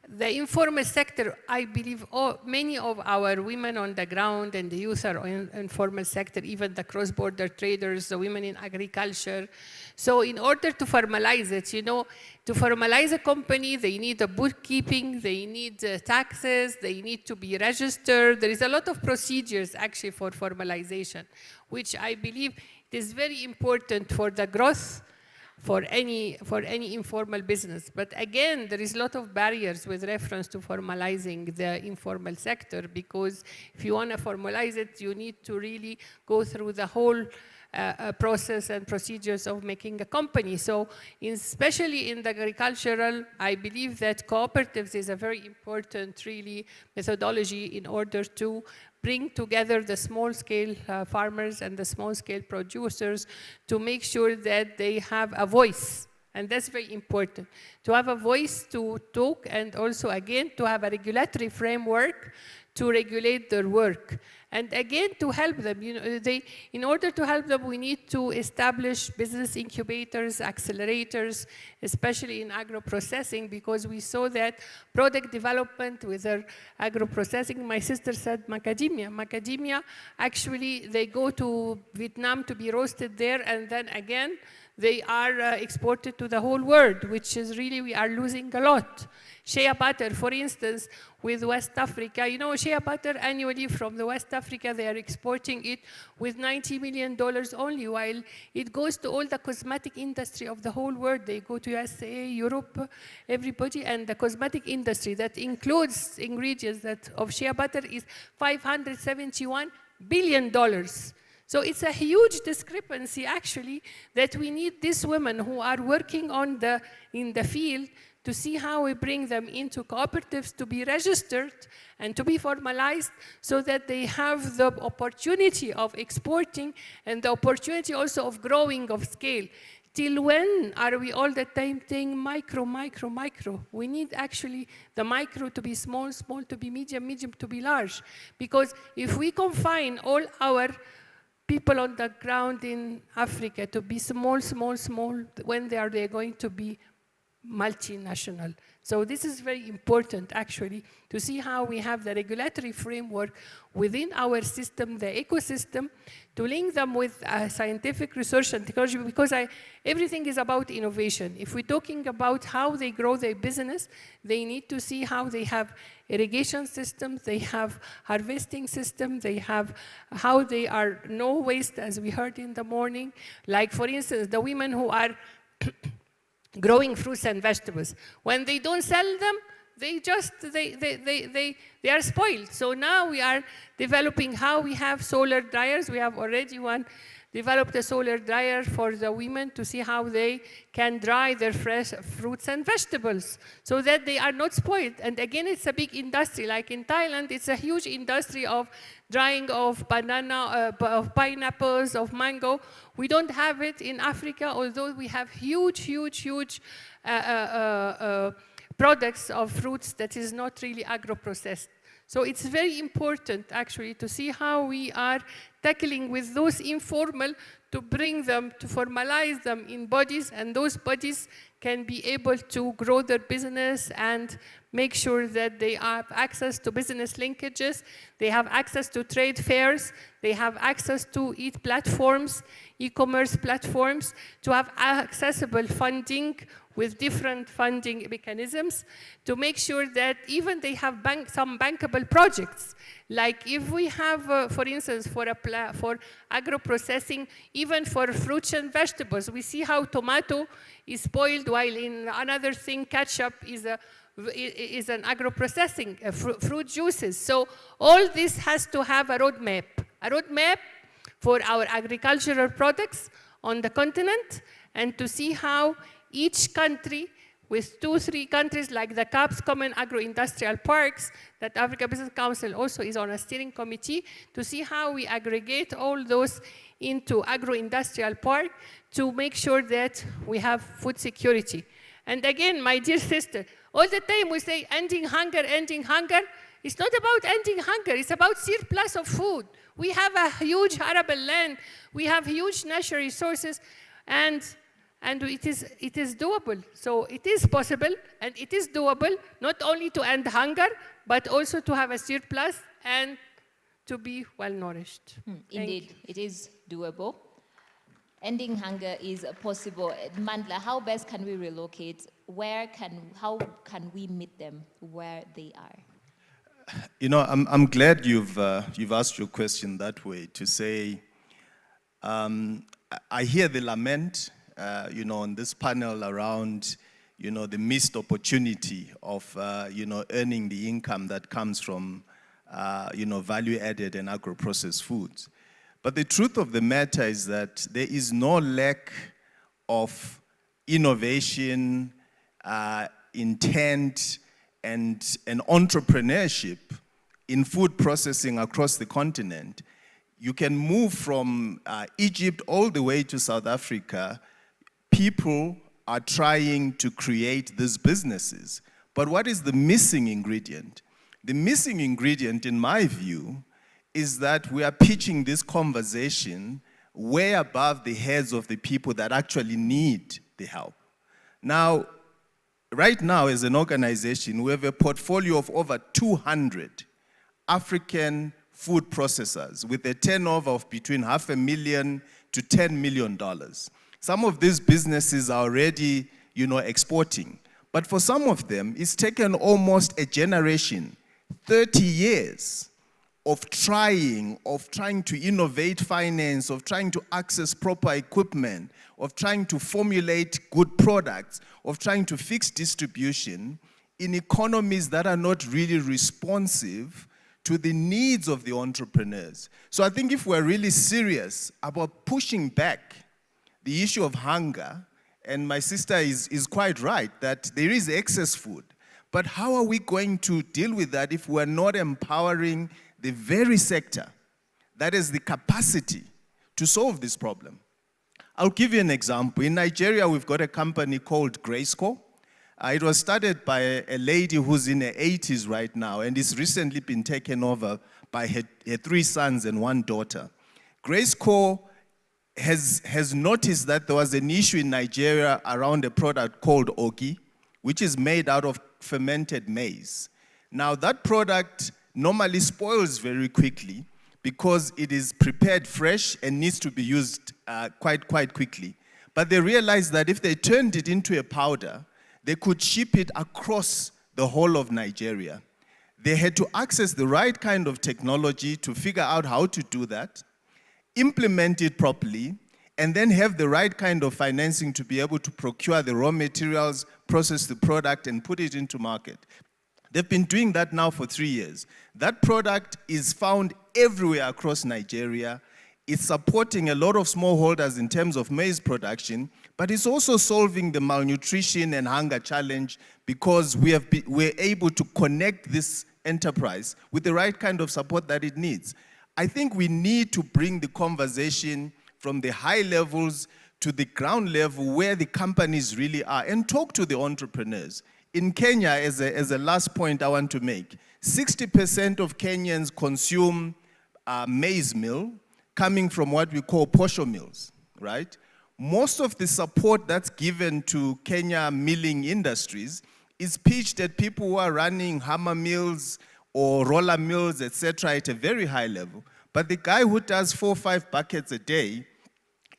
the informal sector, I believe many of our women on the ground and the youth are in informal sector, even the cross-border traders, the women in agriculture. So in order to formalize it, to formalize a company, they need a bookkeeping, they need taxes, they need to be registered. There is a lot of procedures actually for formalization, which I believe is very important for the growth for any informal business. But again, there is a lot of barriers with reference to formalizing the informal sector, because if you want to formalize it, you need to really go through the whole process and procedures of making a company. So especially in the agricultural, I believe that cooperatives is a very important really methodology in order to bring together the small-scale farmers and the small-scale producers to make sure that they have a voice. And that's very important, to have a voice to talk, and also, again, to have a regulatory framework to regulate their work. And again, to help them, in order to help them, we need to establish business incubators, accelerators, especially in agro-processing, because we saw that product development with their agro-processing, my sister said macadamia. Macadamia, actually, they go to Vietnam to be roasted there, and then again, they are exported to the whole world, which is really, we are losing a lot. Shea butter, for instance, with West Africa. You know, shea butter annually from the West Africa, they are exporting it with $90 million only, while it goes to all the cosmetic industry of the whole world. They go to USA, Europe, everybody, and the cosmetic industry that includes ingredients that of shea butter is $571 billion. So it's a huge discrepancy, actually, that we need these women who are working in the field to see how we bring them into cooperatives to be registered and to be formalized so that they have the opportunity of exporting and the opportunity also of growing of scale. Till when are we all the time saying micro, micro, micro? We need actually the micro to be small, small to be medium, medium to be large. Because if we confine all our people on the ground in Africa to be small, small, small, when they're going to be multinational. So this is very important, actually, to see how we have the regulatory framework within our system, the ecosystem, to link them with scientific research and technology, because everything is about innovation. If we're talking about how they grow their business, they need to see how they have irrigation systems, they have harvesting systems, they have how they are no waste, as we heard in the morning. Like, for instance, the women who are growing fruits and vegetables. When they don't sell them, they are spoiled. So now we are developing how we have solar dryers. We have already developed a solar dryer for the women to see how they can dry their fresh fruits and vegetables so that they are not spoiled. And again, it's a big industry. Like in Thailand, it's a huge industry of drying of banana, of pineapples, of mango. We don't have it in Africa, although we have huge, huge, huge products of fruits that is not really agro-processed. So it's very important, actually, to see how we are tackling with those informal to bring them, to formalize them in bodies, and those bodies can be able to grow their business and make sure that they have access to business linkages, they have access to trade fairs, they have access to e-platforms, e-commerce platforms, to have accessible funding with different funding mechanisms to make sure that even they have some bankable projects. Like if we have, for instance, for agro-processing, even for fruits and vegetables, we see how tomato is spoiled, while in another thing, ketchup is an agro-processing, fruit juices. So all this has to have a roadmap for our agricultural products on the continent, and to see how each country, with 2-3 countries like the CAPS, Common Agro-Industrial Parks, that Africa Business Council also is on a steering committee, to see how we aggregate all those into agro-industrial park to make sure that we have food security. And again, my dear sister, all the time we say ending hunger, ending hunger. It's not about ending hunger, it's about surplus of food. We have a huge arable land, we have huge natural resources, and it is doable. So it is possible, and it is doable, not only to end hunger, but also to have a surplus and to be well-nourished. Indeed, it is doable. Ending hunger is possible. Mandla, how best can we relocate? How can we meet them where they are? You know, I'm glad you've asked your question that way, to say, I hear the lament, you know, on this panel around, you know, the missed opportunity of, you know, earning the income that comes from, you know, value-added and agro-processed foods. But the truth of the matter is that there is no lack of innovation, intent, and entrepreneurship in food processing across the continent. You can move from Egypt all the way to South Africa. People are trying to create these businesses. But what is the missing ingredient? The missing ingredient, in my view, is that we are pitching this conversation way above the heads of the people that actually need the help. Now, right now, as an organization, we have a portfolio of over 200 African food processors with a turnover of between $500,000 to $10 million. Some of these businesses are already, exporting. But for some of them, it's taken almost a generation, 30 years of trying to innovate finance, of trying to access proper equipment, of trying to formulate good products, of trying to fix distribution in economies that are not really responsive to the needs of the entrepreneurs. So I think if we're really serious about pushing back the issue of hunger, and my sister is quite right that there is excess food, but how are we going to deal with that if we're not empowering the very sector that has the capacity to solve this problem? I'll give you an example. In Nigeria, we've got a company called Grayscore. It was started by a lady who's in her 80s right now, and it's recently been taken over by her 3 sons and 1 daughter. Grayscore has noticed that there was an issue in Nigeria around a product called ogi, which is made out of fermented maize. Now, that product normally spoils very quickly because it is prepared fresh and needs to be used quite quickly. But they realized that if they turned it into a powder, they could ship it across the whole of Nigeria. They had to access the right kind of technology to figure out how to do that, implement it properly, and then have the right kind of financing to be able to procure the raw materials, process the product, and put it into market. They've been doing that now for 3 years. That product is found everywhere across Nigeria. It's supporting a lot of smallholders in terms of maize production, but it's also solving the malnutrition and hunger challenge because we're able to connect this enterprise with the right kind of support that it needs. I think we need to bring the conversation from the high levels to the ground level where the companies really are and talk to the entrepreneurs. In Kenya, as a last point I want to make, 60% of Kenyans consume maize meal coming from what we call posho mills, right? Most of the support that's given to Kenya milling industries is pitched at people who are running hammer mills or roller mills, etc., at a very high level. But the guy who does 4 or 5 buckets a day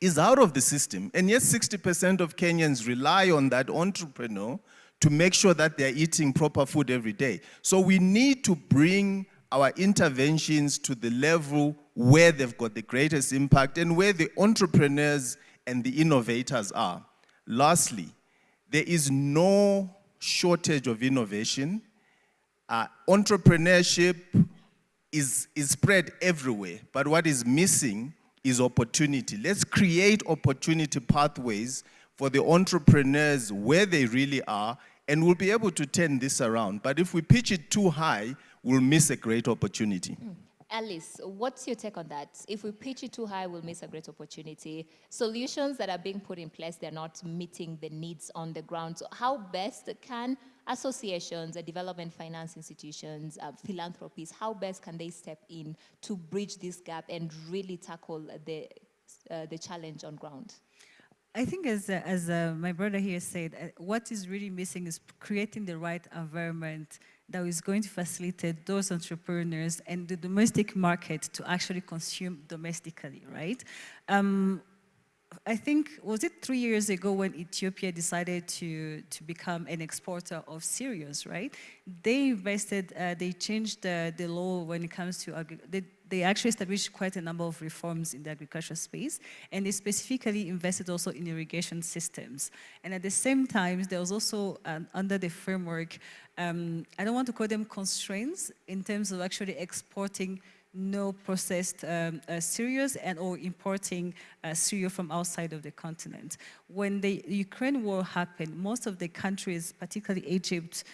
is out of the system. And yet 60% of Kenyans rely on that entrepreneur to make sure that they're eating proper food every day. So we need to bring our interventions to the level where they've got the greatest impact and where the entrepreneurs and the innovators are. Lastly, there is no shortage of innovation. Entrepreneurship is spread everywhere, but what is missing is opportunity. Let's create opportunity pathways for the entrepreneurs where they really are, and we'll be able to turn this around. But if we pitch it too high, we'll miss a great opportunity. Alice, what's your take on that? If we pitch it too high, we'll miss a great opportunity. Solutions that are being put in place, they're not meeting the needs on the ground. So how best can associations, development finance institutions, philanthropies, how best can they step in to bridge this gap and really tackle the challenge on ground? I think as my brother here said, what is really missing is creating the right environment that is going to facilitate those entrepreneurs and the domestic market to actually consume domestically, right? I think, was it 3 years ago when Ethiopia decided to become an exporter of cereals, right? They invested, they changed the law when it comes to, they actually established quite a number of reforms in the agriculture space, and they specifically invested also in irrigation systems. And at the same time, there was also, under the framework, I don't want to call them constraints in terms of actually exporting no processed cereals and or importing cereal from outside of the continent. When the Ukraine war happened, most of the countries, particularly Egypt,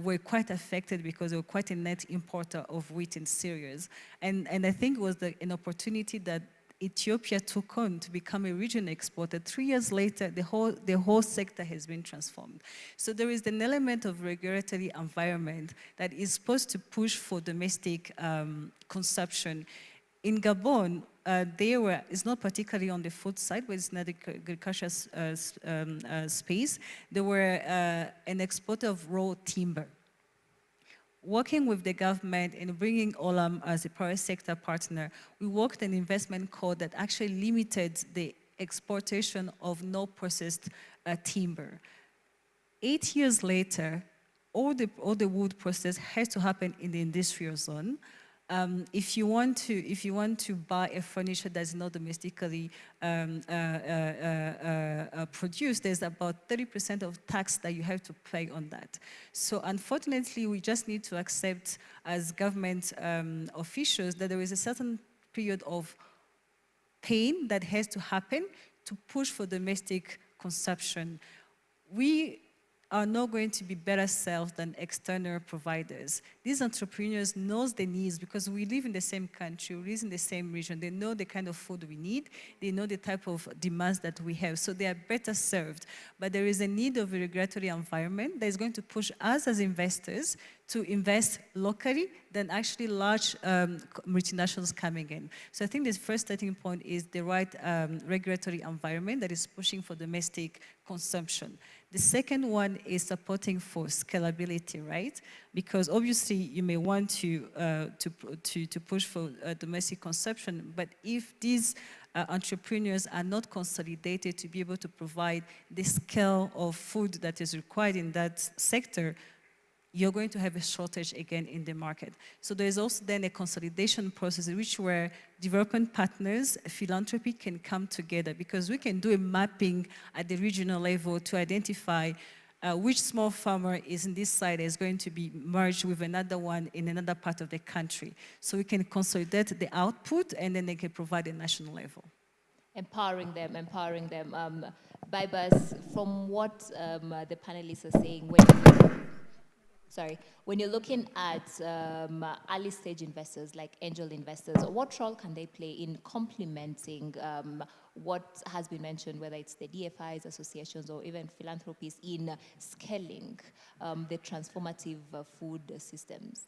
were quite affected because they were quite a net importer of wheat and cereals. And I think it was an opportunity that Ethiopia took on to become a regional exporter. 3 years later, the whole sector has been transformed. So there is an element of regulatory environment that is supposed to push for domestic consumption. In Gabon, it's not particularly on the food side, but it's in the agricultural space. They were an exporter of raw timber. Working with the government and bringing Olam as a private sector partner, we worked an investment code that actually limited the exportation of no-processed timber. 8 years later, all the wood process has to happen in the industrial zone. If you want to buy a furniture that's not domestically produced, there's about 30% of tax that you have to pay on that. So unfortunately, we just need to accept as government officials that there is a certain period of pain that has to happen to push for domestic consumption. We are not going to be better served than external providers. These entrepreneurs know the needs because we live in the same country, we live in the same region. They know the kind of food we need. They know the type of demands that we have. So they are better served. But there is a need of a regulatory environment that is going to push us as investors to invest locally than actually large multinationals coming in. So I think this first starting point is the right regulatory environment that is pushing for domestic consumption. The second one is supporting for scalability, right? Because obviously you may want to push for domestic consumption, but if these entrepreneurs are not consolidated to be able to provide the scale of food that is required in that sector, you're going to have a shortage again in the market. So there's also then a consolidation process in which where development partners, philanthropy can come together because we can do a mapping at the regional level to identify which small farmer is in this site is going to be merged with another one in another part of the country. So we can consolidate the output and then they can provide a national level. Empowering them. Baibas, from what the panelists are saying, when you're looking at early stage investors like angel investors, what role can they play in complementing what has been mentioned, whether it's the DFIs, associations, or even philanthropies in scaling the transformative food systems?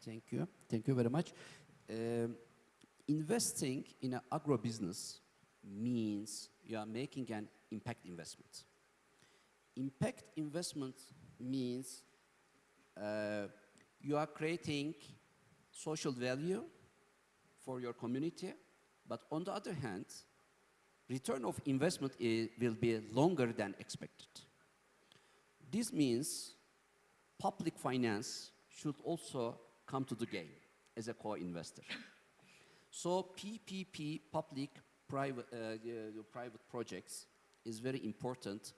Thank you. Thank you very much. Investing in an agro-business means you are making an impact investment. Impact investment means you are creating social value for your community, but on the other hand, return of investment will be longer than expected. This means public finance should also come to the game as a co-investor. So PPP, public-private projects, is very important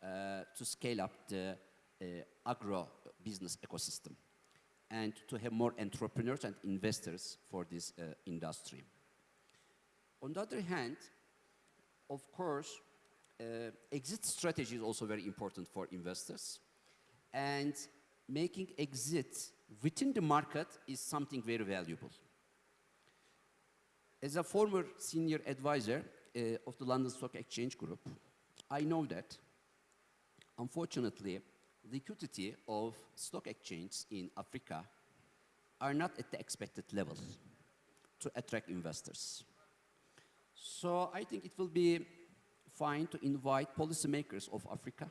to scale up the agro-business ecosystem and to have more entrepreneurs and investors for this industry. On the other hand, of course, exit strategy is also very important for investors, and making exit within the market is something very valuable. As a former senior advisor of the London Stock Exchange Group, I know that, unfortunately, liquidity of stock exchanges in Africa are not at the expected level to attract investors. So I think it will be fine to invite policymakers of Africa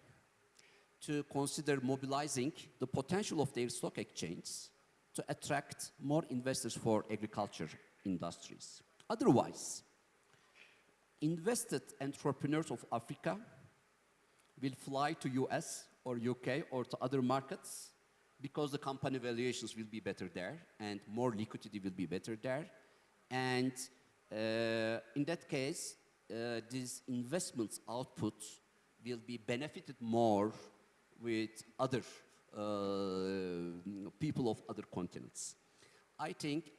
to consider mobilizing the potential of their stock exchanges to attract more investors for agriculture industries. Otherwise, invested entrepreneurs of Africa will fly to US or UK or to other markets because the company valuations will be better there and more liquidity will be better there. And in that case, this investments output will be benefited more with other people of other continents. I think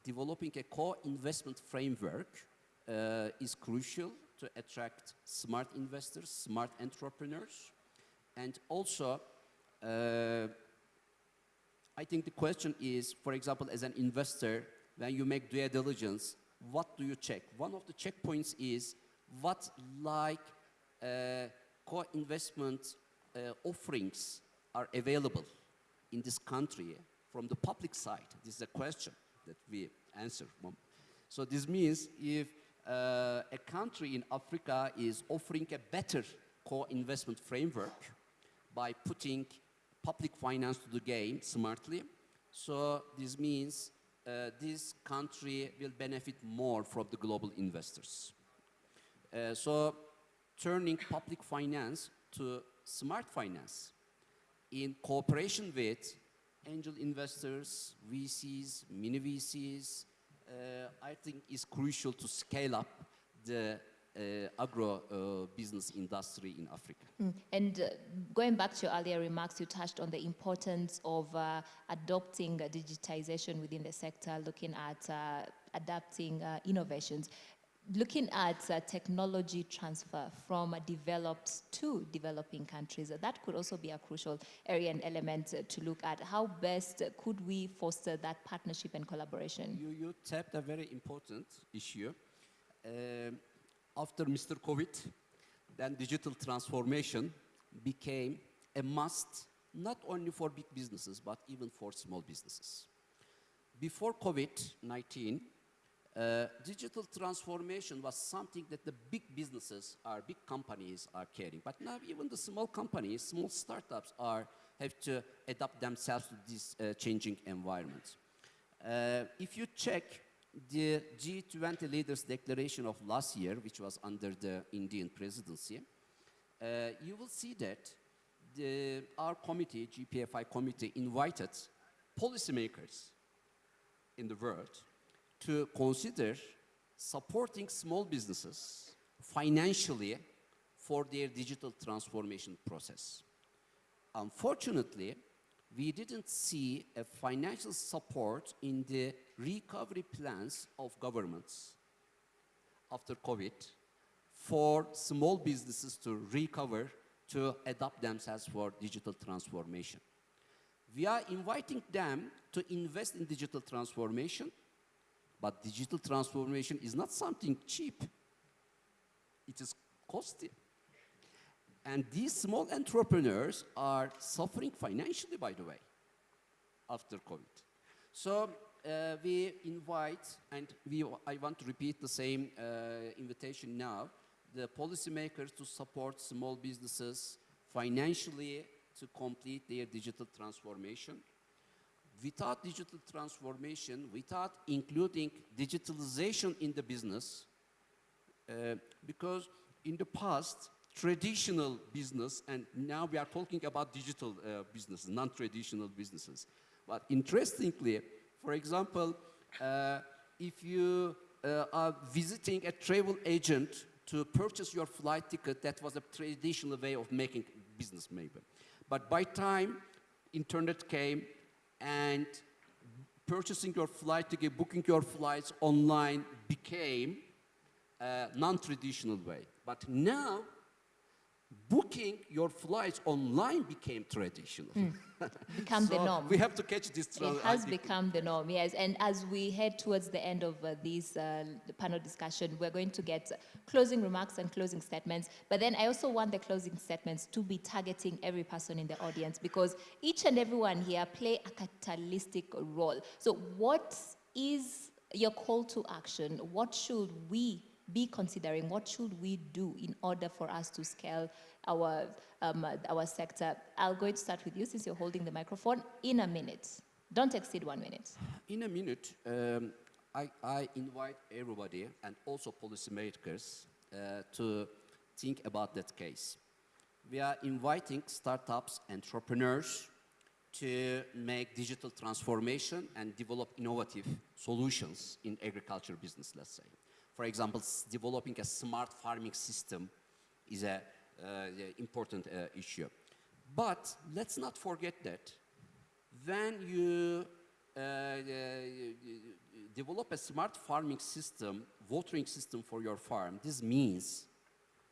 developing a co-investment framework is crucial to attract smart investors, smart entrepreneurs. And also, I think the question is, for example, as an investor, when you make due diligence, what do you check? One of the checkpoints is what co-investment offerings are available in this country from the public side. This is a question that we answer. So this means if a country in Africa is offering a better co-investment framework by putting public finance to the game smartly, so this means this country will benefit more from the global investors. So turning public finance to smart finance in cooperation with angel investors, VCs, mini VCs, I think is crucial to scale up the agro business industry in Africa. And going back to your earlier remarks, you touched on the importance of adopting digitization within the sector, looking at adapting innovations. Looking at technology transfer from developed to developing countries, that could also be a crucial area and element to look at. How best could we foster that partnership and collaboration? You tapped a very important issue. After Mr. COVID, then digital transformation became a must, not only for big businesses, but even for small businesses. Before COVID-19, digital transformation was something that the big businesses, big companies are carrying. But now even the small companies, small startups have to adapt themselves to this changing environment. If you check the G20 leaders declaration of last year, which was under the Indian presidency, you will see that our committee, GPFI committee, invited policymakers in the world to consider supporting small businesses financially for their digital transformation process. Unfortunately, we didn't see a financial support in the recovery plans of governments after COVID for small businesses to recover, to adapt themselves for digital transformation. We are inviting them to invest in digital transformation, but digital transformation is not something cheap. It is costly. And these small entrepreneurs are suffering financially, by the way, after COVID. So we invite, and I want to repeat the same invitation now, the policymakers to support small businesses financially to complete their digital transformation. Without digital transformation, without including digitalization in the business, because in the past, traditional business, and now we are talking about digital businesses, non-traditional businesses. But interestingly, for example, if you are visiting a travel agent to purchase your flight ticket, that was a traditional way of making business maybe. But by time internet came and purchasing your flight ticket, booking your flights online became a non-traditional way. But now, booking your flights online became traditional. Become the norm. We have to catch this trend. It has become the norm, yes. And as we head towards the end of this panel discussion, we're going to get closing remarks and closing statements. But then I also want the closing statements to be targeting every person in the audience, because each and everyone here play a catalytic role. So what is your call to action? What should we be considering? What should we do in order for us to scale our sector? I'll go to start with you since you're holding the microphone. In a minute. Don't exceed 1 minute. In a minute, I invite everybody and also policymakers to think about that case. We are inviting startups, entrepreneurs to make digital transformation and develop innovative solutions in agriculture business, let's say. For example, developing a smart farming system is an important issue. But let's not forget that when you develop a smart farming system, watering system for your farm, this means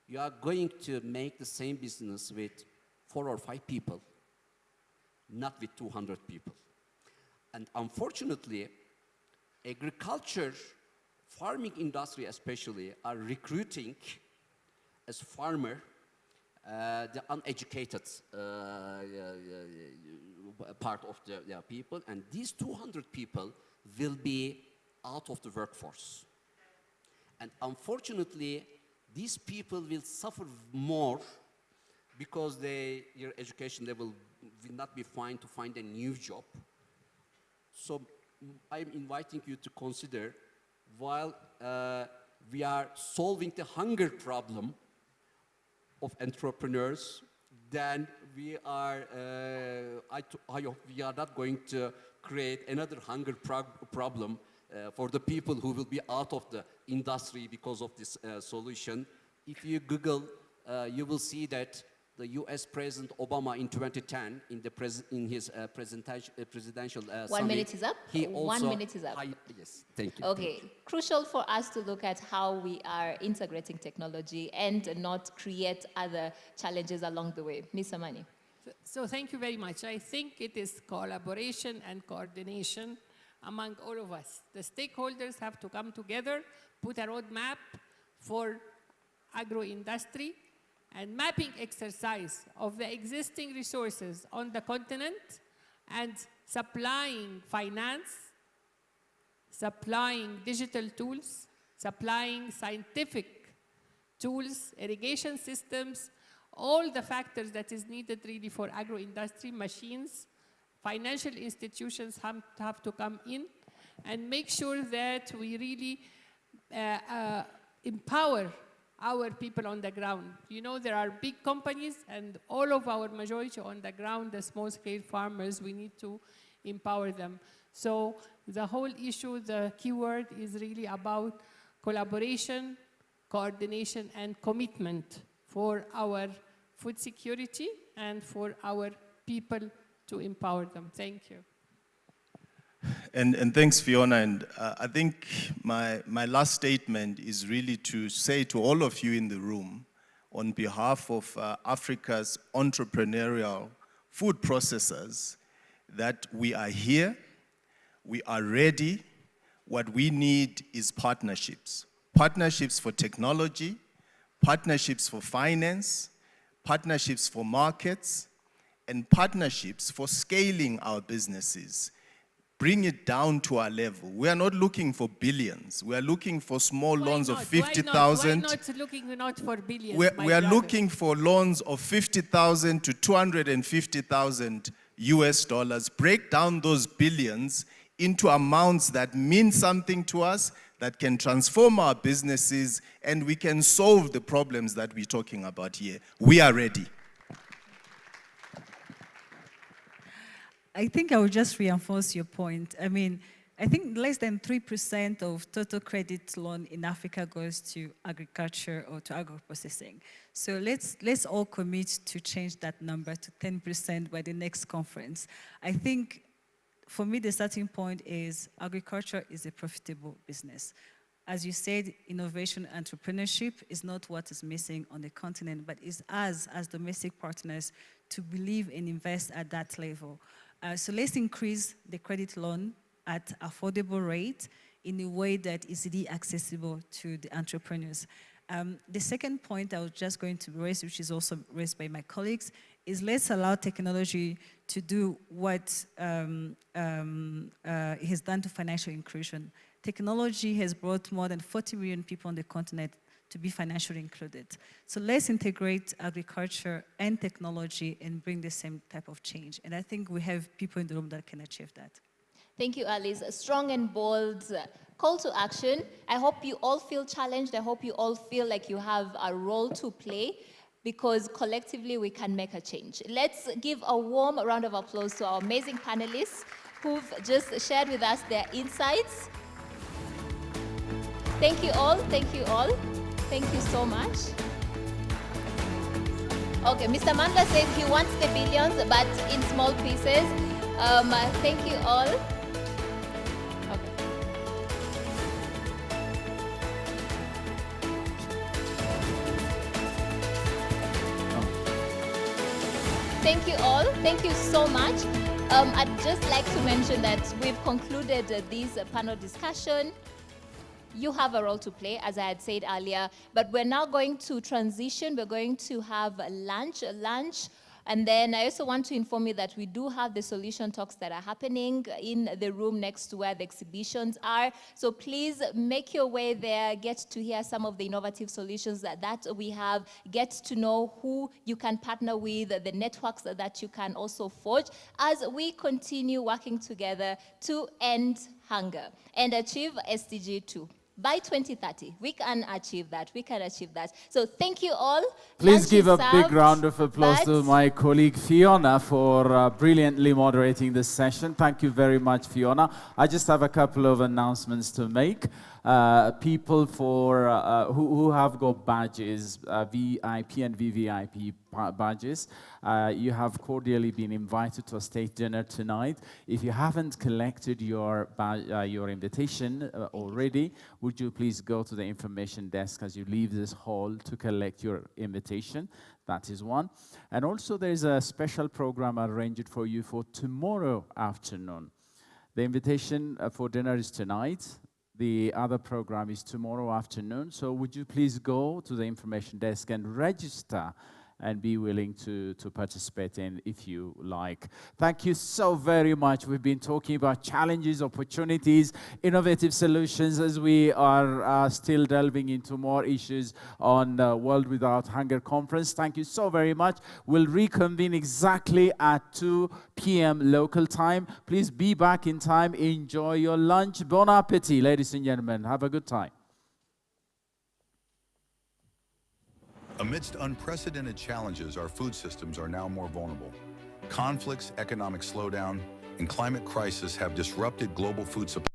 you are going to make the same business with 4 or 5 people, not with 200 people. And unfortunately, agriculture, farming industry especially, are recruiting as farmer the uneducated part of the people, and these 200 people will be out of the workforce. And unfortunately, these people will suffer more because their education level will not be fine to find a new job. So I'm inviting you to consider, while we are solving the hunger problem of entrepreneurs, then we are, I hope we are not going to create another hunger problem for the people who will be out of the industry because of this solution. If you Google, you will see that the US President Obama in 2010, in his presidential 1 summit, minute is up. he also, 1 minute is up. Yes, thank you. Okay, crucial for us to look at how we are integrating technology and not create other challenges along the way. Ms. Amani. So thank you very much. I think it is collaboration and coordination among all of us. The stakeholders have to come together, put a roadmap for agro-industry, and mapping exercise of the existing resources on the continent and supplying finance, supplying digital tools, supplying scientific tools, irrigation systems, all the factors that is needed really for agro-industry, machines, financial institutions have to come in and make sure that we really empower our people on the ground. You know, there are big companies and all of our majority on the ground, the small-scale farmers, we need to empower them. So the whole issue, the keyword is really about collaboration, coordination, and commitment for our food security and for our people to empower them. Thank you. And thanks, Fiona. And I think my last statement is really to say to all of you in the room, on behalf of Africa's entrepreneurial food processors, that we are here, we are ready. What we need is partnerships. Partnerships for technology, partnerships for finance, partnerships for markets, and partnerships for scaling our businesses. Bring it down to our level. We are not looking for billions. We are looking for small loans of 50,000. Why not looking not for billions? We are looking for loans of 50,000 to 250,000 US dollars. Break down those billions into amounts that mean something to us, that can transform our businesses, and we can solve the problems that we're talking about here. We are ready. I think I will just reinforce your point. I mean, I think less than 3% of total credit loan in Africa goes to agriculture or to agro-processing. So let's all commit to change that number to 10% by the next conference. I think, for me, the starting point is agriculture is a profitable business. As you said, innovation, entrepreneurship is not what is missing on the continent, but is us, as domestic partners, to believe and invest at that level. So let's increase the credit loan at affordable rate in a way that is really accessible to the entrepreneurs. The second point I was just going to raise, which is also raised by my colleagues, is let's allow technology to do what it has done to financial inclusion. Technology has brought more than 40 million people on the continent to be financially included. So let's integrate agriculture and technology and bring the same type of change. And I think we have people in the room that can achieve that. Thank you, Alice. A strong and bold call to action. I hope you all feel challenged. I hope you all feel like you have a role to play, because collectively we can make a change. Let's give a warm round of applause to our amazing panelists who've just shared with us their insights. Thank you all. Thank you all. Thank you so much. Okay, Mr. Mandla says he wants the billions, but in small pieces. Thank you all. Okay. Thank you all. Thank you so much. I'd just like to mention that we've concluded this panel discussion. You have a role to play, as I had said earlier, but we're now going to transition. We're going to have lunch, and then I also want to inform you that we do have the solution talks that are happening in the room next to where the exhibitions are. So please make your way there, get to hear some of the innovative solutions that we have, get to know who you can partner with, the networks that you can also forge as we continue working together to end hunger and achieve SDG 2. by 2030. We can achieve that. We can achieve that. So thank you all. Please Lunch give is a big served, round of applause to my colleague Fiona for brilliantly moderating this session. Thank you very much, Fiona. I just have a couple of announcements to make. People who have got badges, VIP and VVIP badges, you have cordially been invited to a state dinner tonight. If you haven't collected your invitation already, would you please go to the information desk as you leave this hall to collect your invitation? That is one. And also there's a special program arranged for you for tomorrow afternoon. The invitation for dinner is tonight. The other program is tomorrow afternoon. So would you please go to the information desk and register and be willing to participate in if you like. Thank you so very much. We've been talking about challenges, opportunities, innovative solutions as we are still delving into more issues on the World Without Hunger conference. Thank you so very much. We'll reconvene exactly at 2 p.m. local time. Please be back in time. Enjoy your lunch. Bon appetit, ladies and gentlemen. Have a good time. Amidst unprecedented challenges, our food systems are now more vulnerable. Conflicts, economic slowdown, and climate crisis have disrupted global food supply.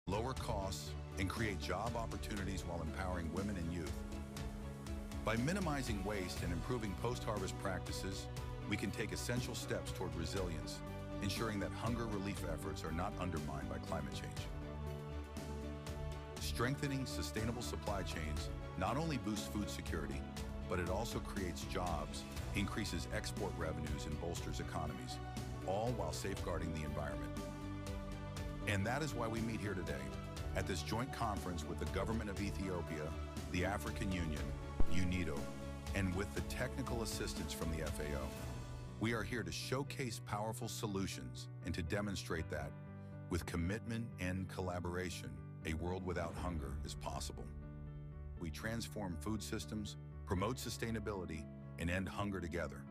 Lower costs, and create job opportunities while empowering women and youth. By minimizing waste and improving post-harvest practices, we can take essential steps toward resilience, ensuring that hunger relief efforts are not undermined by climate change. Strengthening sustainable supply chains not only boosts food security, but it also creates jobs, increases export revenues, and bolsters economies, all while safeguarding the environment. And that is why we meet here today at this joint conference with the Government of Ethiopia, the African Union, Unido, and with the technical assistance from the FAO. We are here to showcase powerful solutions and to demonstrate that with commitment and collaboration, a world without hunger is possible. We transform food systems, promote sustainability, and end hunger together.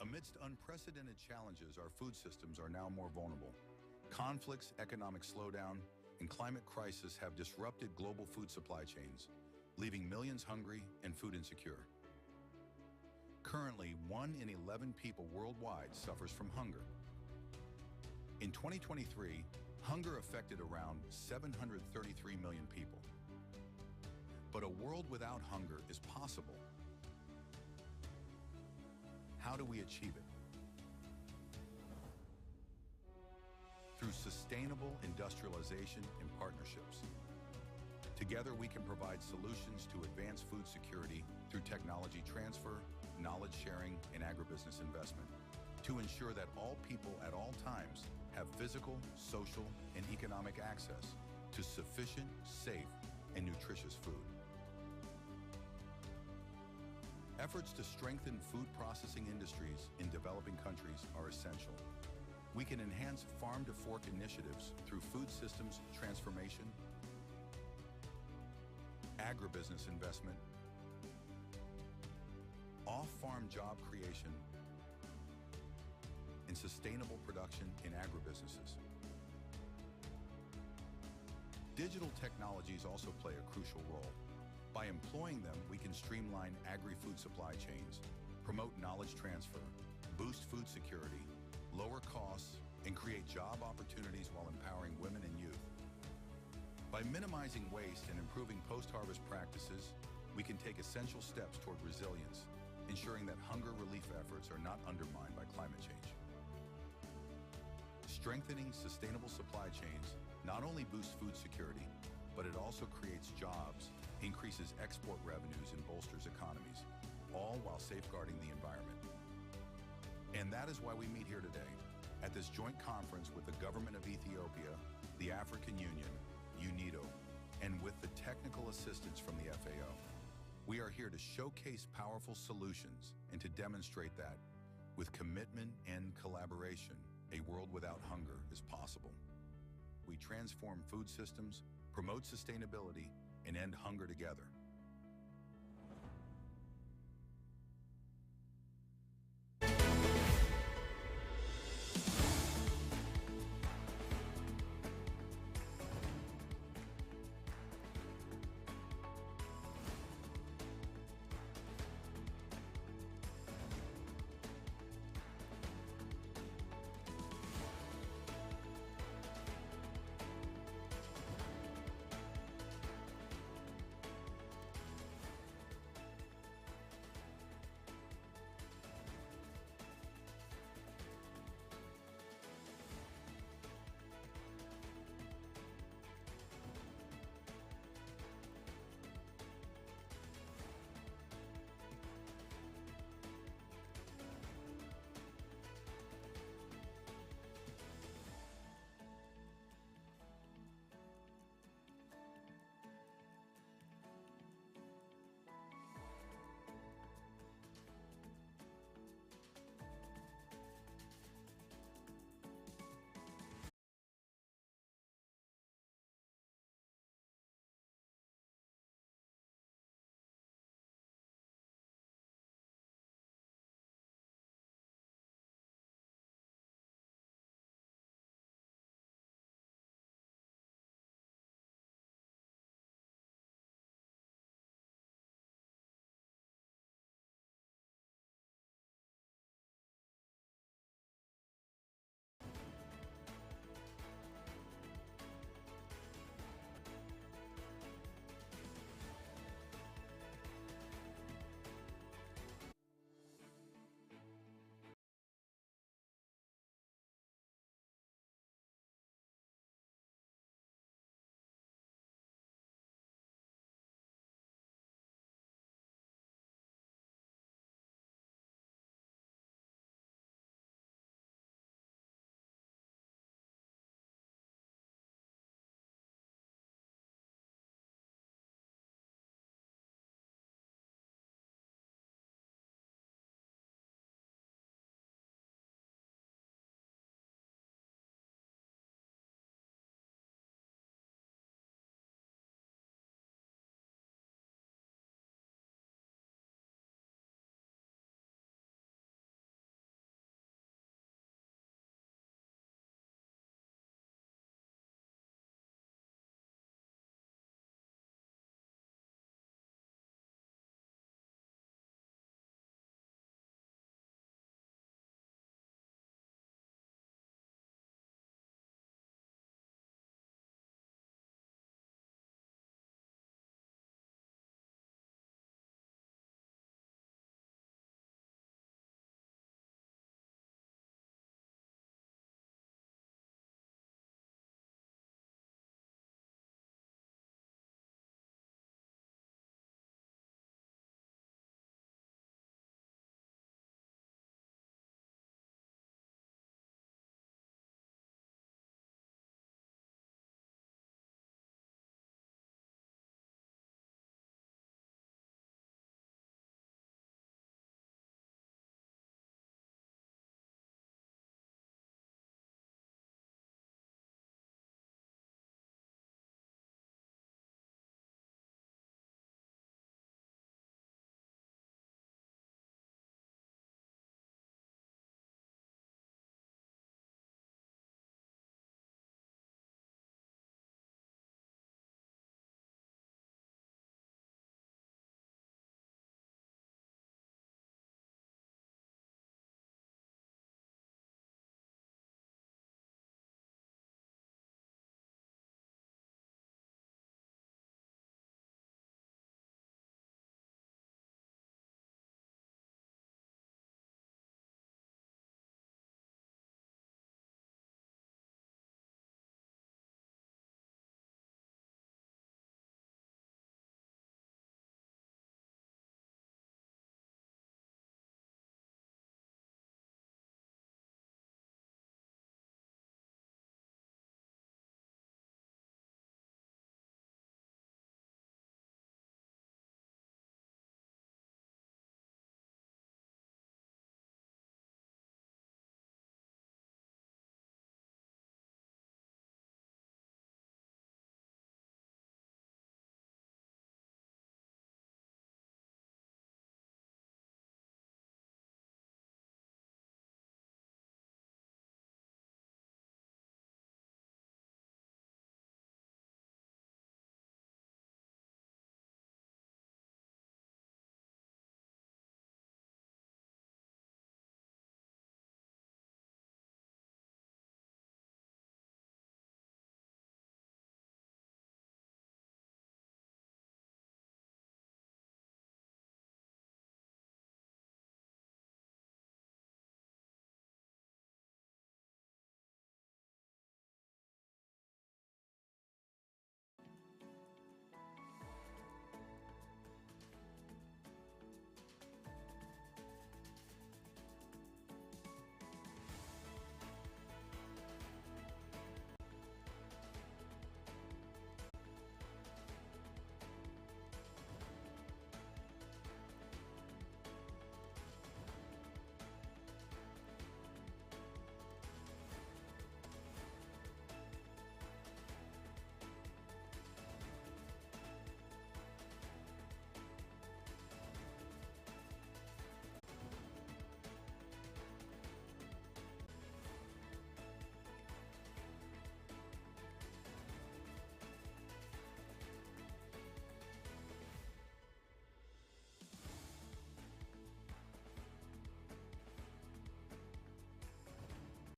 Amidst unprecedented challenges, our food systems are now more vulnerable. Conflicts, economic slowdown, and climate crisis have disrupted global food supply chains, leaving millions hungry and food insecure. Currently, 1 in 11 people worldwide suffers from hunger. In 2023, hunger affected around 733 million people. But a world without hunger is possible. How do we achieve it? Through sustainable industrialization and partnerships. Together, we can provide solutions to advance food security through technology transfer, knowledge sharing, and agribusiness investment to ensure that all people at all times have physical, social, and economic access to sufficient, safe, and nutritious food. Efforts to strengthen food processing industries in developing countries are essential. We can enhance farm-to-fork initiatives through food systems transformation, agribusiness investment, off-farm job creation, and sustainable production in agribusinesses. Digital technologies also play a crucial role. By employing them, we can streamline agri-food supply chains, promote knowledge transfer, boost food security, lower costs, and create job opportunities while empowering women and youth. By minimizing waste and improving post-harvest practices, we can take essential steps toward resilience, ensuring that hunger relief efforts are not undermined by climate change. Strengthening sustainable supply chains not only boosts food security, but it also creates jobs, increases export revenues, and bolsters economies, all while safeguarding the environment. And that is why we meet here today at this joint conference with the Government of Ethiopia, the African Union, Unido, and with the technical assistance from the FAO. We are here to showcase powerful solutions and to demonstrate that with commitment and collaboration, a world without hunger is possible. We transform food systems, promote sustainability, and end hunger together.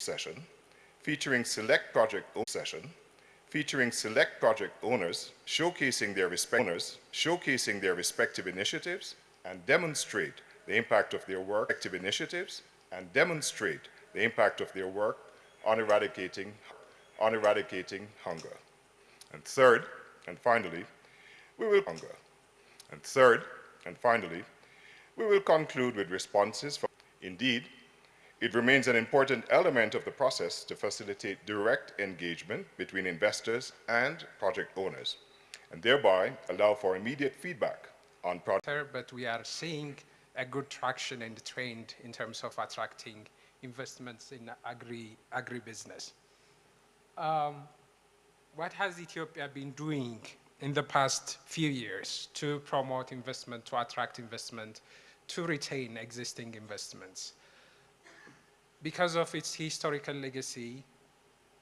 session featuring select project owners showcasing their respective initiatives and demonstrate the impact of their work on eradicating hunger. And third and finally, we will conclude with responses. Indeed, it remains an important element of the process to facilitate direct engagement between investors and project owners, and thereby allow for immediate feedback on projects. But we are seeing a good traction and trend in terms of attracting investments in agribusiness. What has Ethiopia been doing in the past few years to promote investment, to attract investment, to retain existing investments? Because of its historical legacy,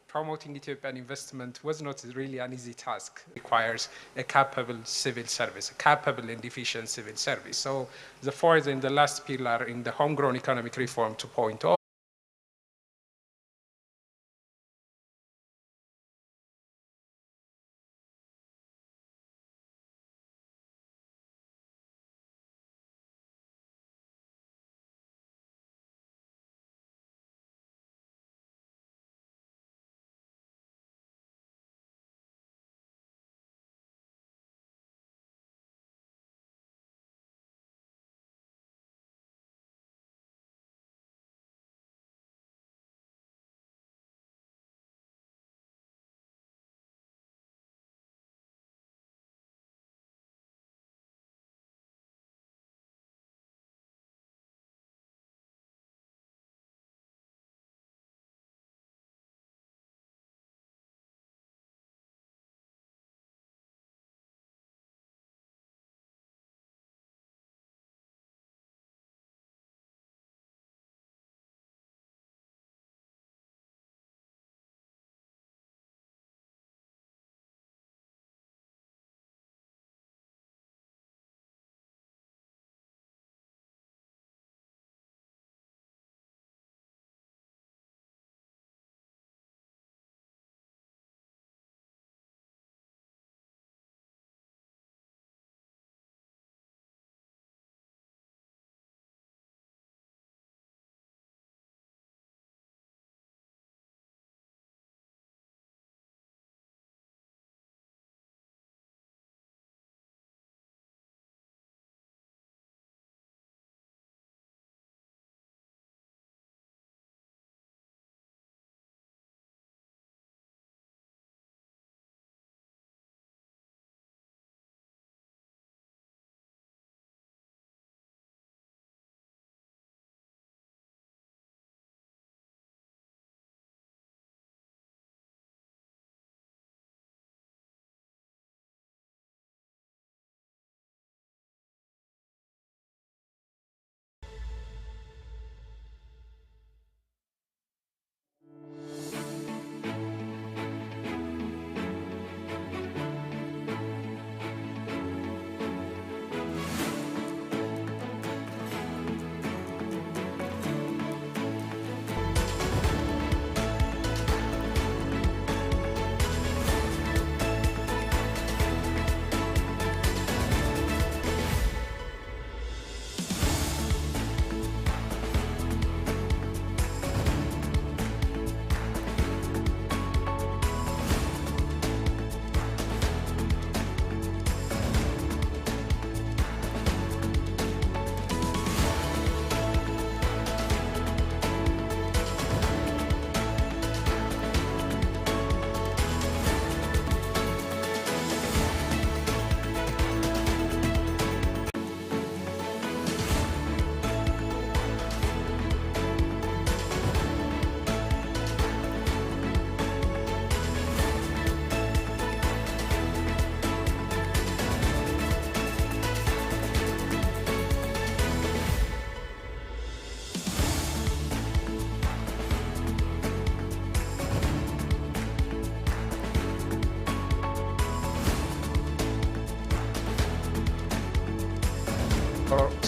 promoting Ethiopian investment was not really an easy task. It requires a capable civil service, a capable and efficient civil service. So the fourth and the last pillar in the homegrown economic reform 2.0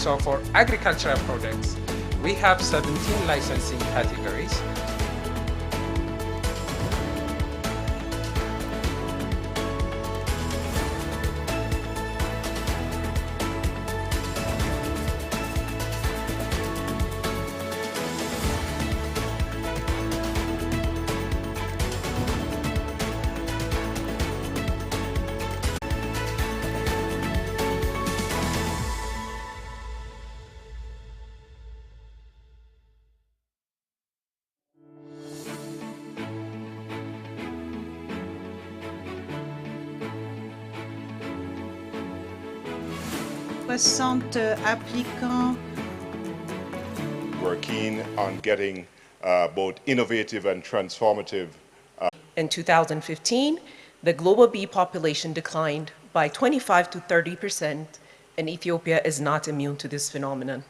So for agricultural products, we have 17 licensing categories. 60 applicants. We're keen on getting both innovative and transformative. In 2015, the global bee population declined by 25 to 30%, and Ethiopia is not immune to this phenomenon.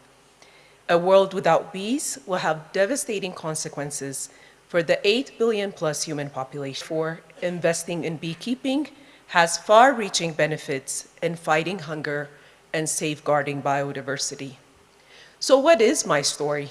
A world without bees will have devastating consequences for the 8 billion plus human population. For investing in beekeeping has far-reaching benefits in fighting hunger and safeguarding biodiversity. So what is my story?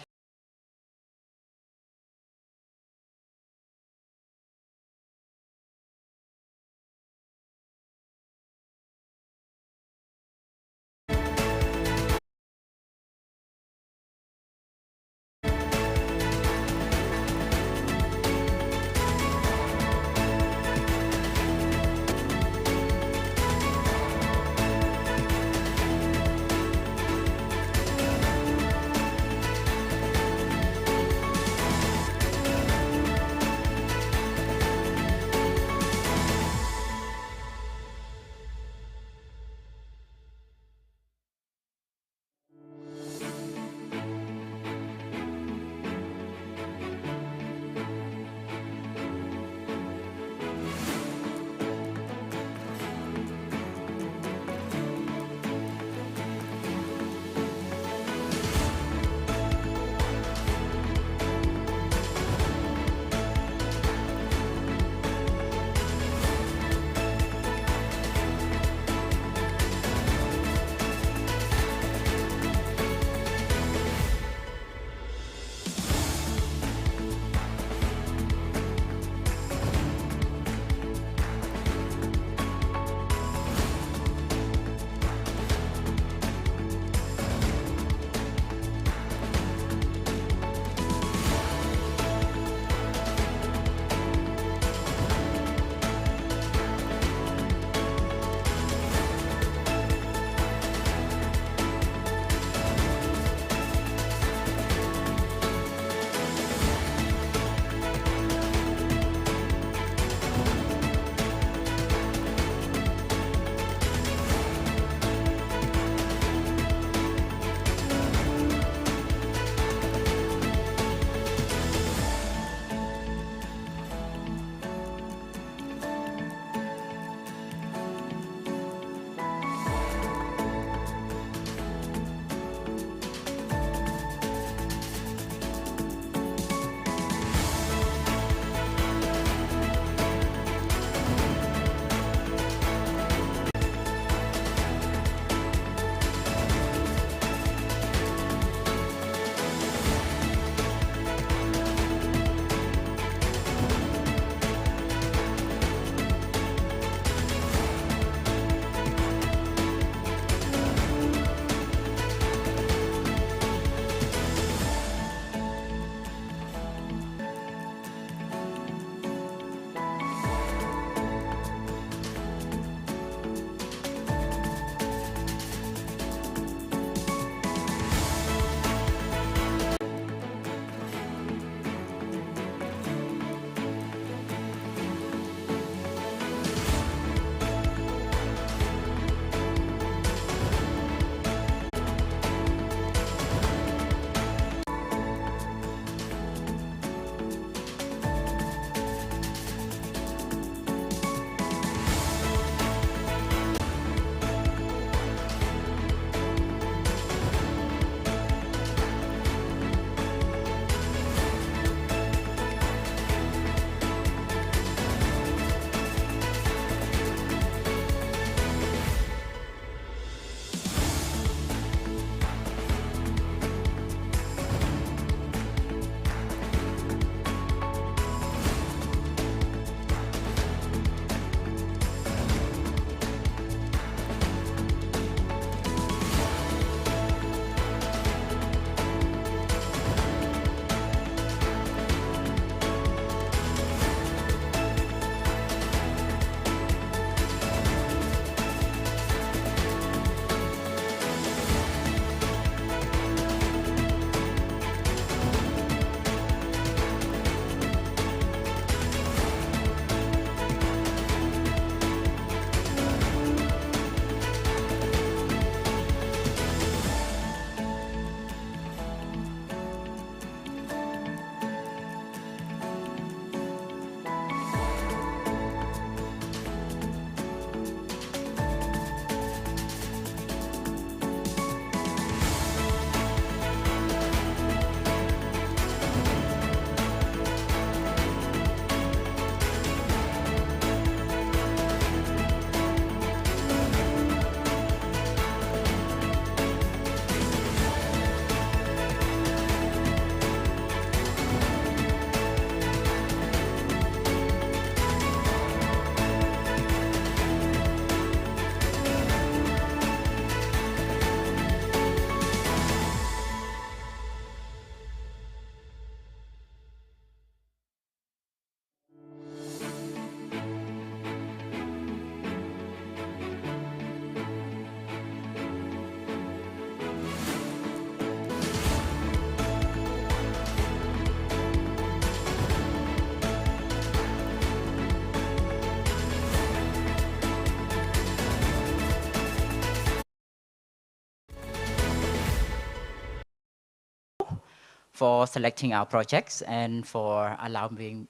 for selecting our projects and for allowing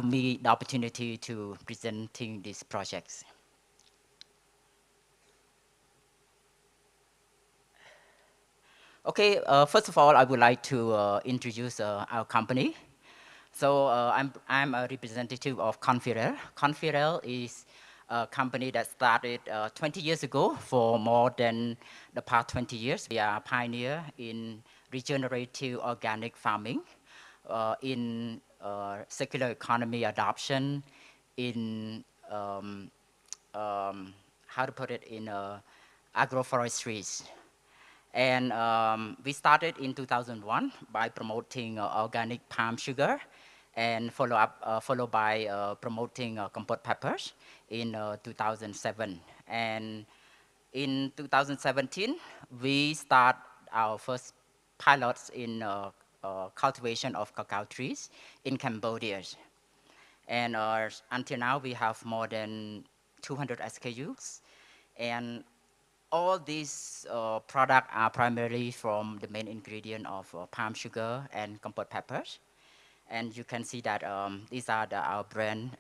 me the opportunity to presenting these projects. Okay, first of all, I would like to introduce our company. So I'm a representative of Confirel. Confirel is a company that started 20 years ago. For more than the past 20 years, we are a pioneer in regenerative organic farming, in circular economy adoption, in how to put it, in agroforestries. And we started in 2001 by promoting organic palm sugar, and followed by promoting compote peppers in 2007. And in 2017, we start our first pilots in cultivation of cacao trees in Cambodia. And until now, we have more than 200 SKUs. And all these products are primarily from the main ingredient of palm sugar and compote peppers. And you can see that these are our brand.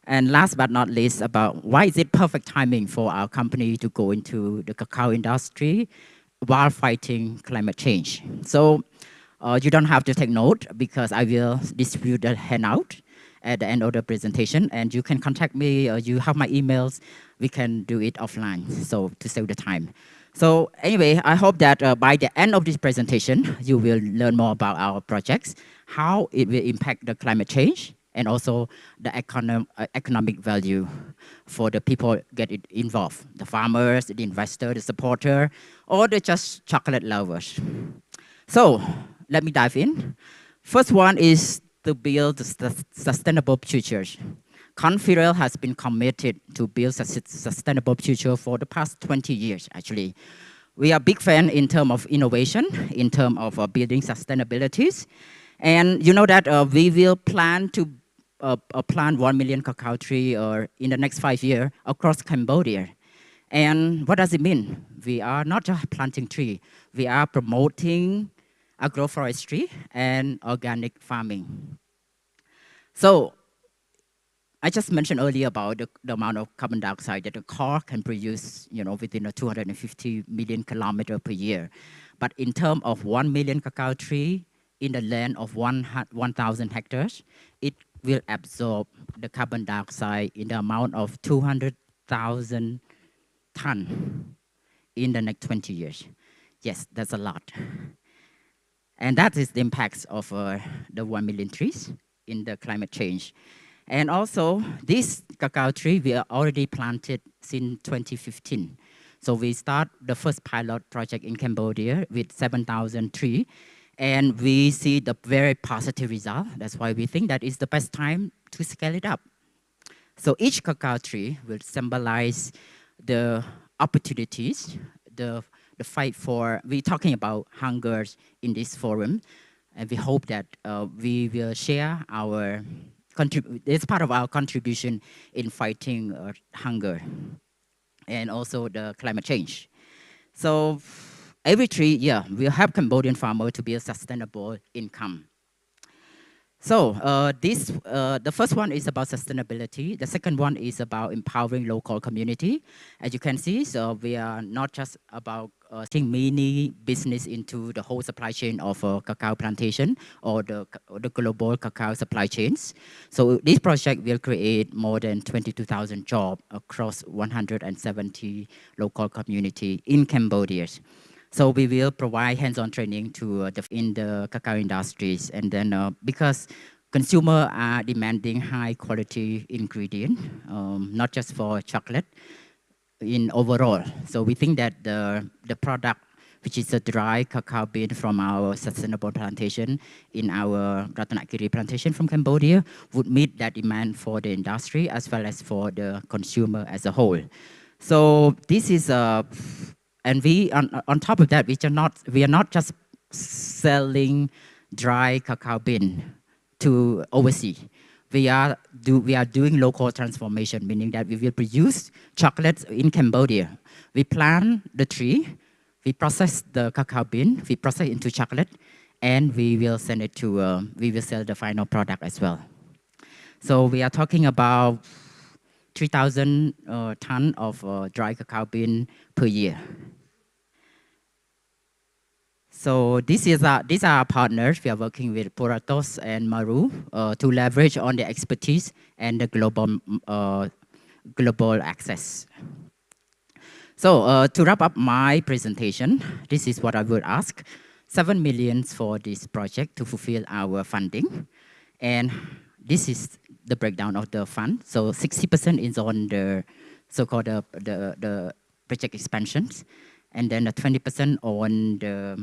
And last but not least, about why is it perfect timing for our company to go into the cacao industry while fighting climate change. So you don't have to take note because I will distribute the handout at the end of the presentation, and you can contact me, you have my emails, we can do it offline, so to save the time. So anyway, I hope that by the end of this presentation, you will learn more about our projects, how it will impact the climate change, and also the economic value for the people get it involved, the farmers, the investor, the supporter, or the just chocolate lovers. So let me dive in. First one is to build sustainable futures. Confirel has been committed to build a sustainable future for the past 20 years, actually. We are big fan in terms of innovation, in terms of building sustainabilities. And you know that we will plan to plant 1 million cacao tree in the next 5 years across Cambodia. And what does it mean? We are not just planting trees, we are promoting agroforestry and organic farming. So I just mentioned earlier about the amount of carbon dioxide that a car can produce, within a 250 million kilometers per year. But in terms of 1 million cacao tree in the land of 1,000 hectares, it will absorb the carbon dioxide in the amount of 200,000 tons in the next 20 years. Yes, that's a lot. And that is the impacts of the 1 million trees in the climate change. And also, this cacao tree, we are already planted since 2015. So we start the first pilot project in Cambodia with 7,000 trees. And we see the very positive result. That's why we think that is the best time to scale it up. So each cacao tree will symbolize the opportunities, the fight for, we're talking about hunger in this forum. And we hope that we will share our it's part of our contribution in fighting hunger and also the climate change. So every 3 years, we'll help Cambodian farmers to build sustainable income. So the first one is about sustainability. The second one is about empowering local community. As you can see, so we are not just about taking mini business into the whole supply chain of cacao plantation or the global cacao supply chains. So this project will create more than 22,000 jobs across 170 local community in Cambodia. So we will provide hands-on training to in the cacao industries, and then because consumers are demanding high-quality ingredient, not just for chocolate, in overall. So we think that the product, which is a dry cacao bean from our sustainable plantation in our Ratanakiri plantation from Cambodia, would meet that demand for the industry as well as for the consumer as a whole. So this is a and we, on top of that, we are not just selling dry cacao bean to overseas. We are doing local transformation, meaning that we will produce chocolates in Cambodia. We plant the tree, we process the cacao bean, we process it into chocolate, and we will send it to, we will sell the final product as well. So we are talking about 3,000 tons of dry cacao bean per year. So these are our partners. We are working with Puratos and Maru to leverage on the expertise and the global access. So to wrap up my presentation, this is what I would ask. 7 million for this project to fulfill our funding. And this is the breakdown of the fund. So 60% is on the so-called the project expansions. And then 20% on the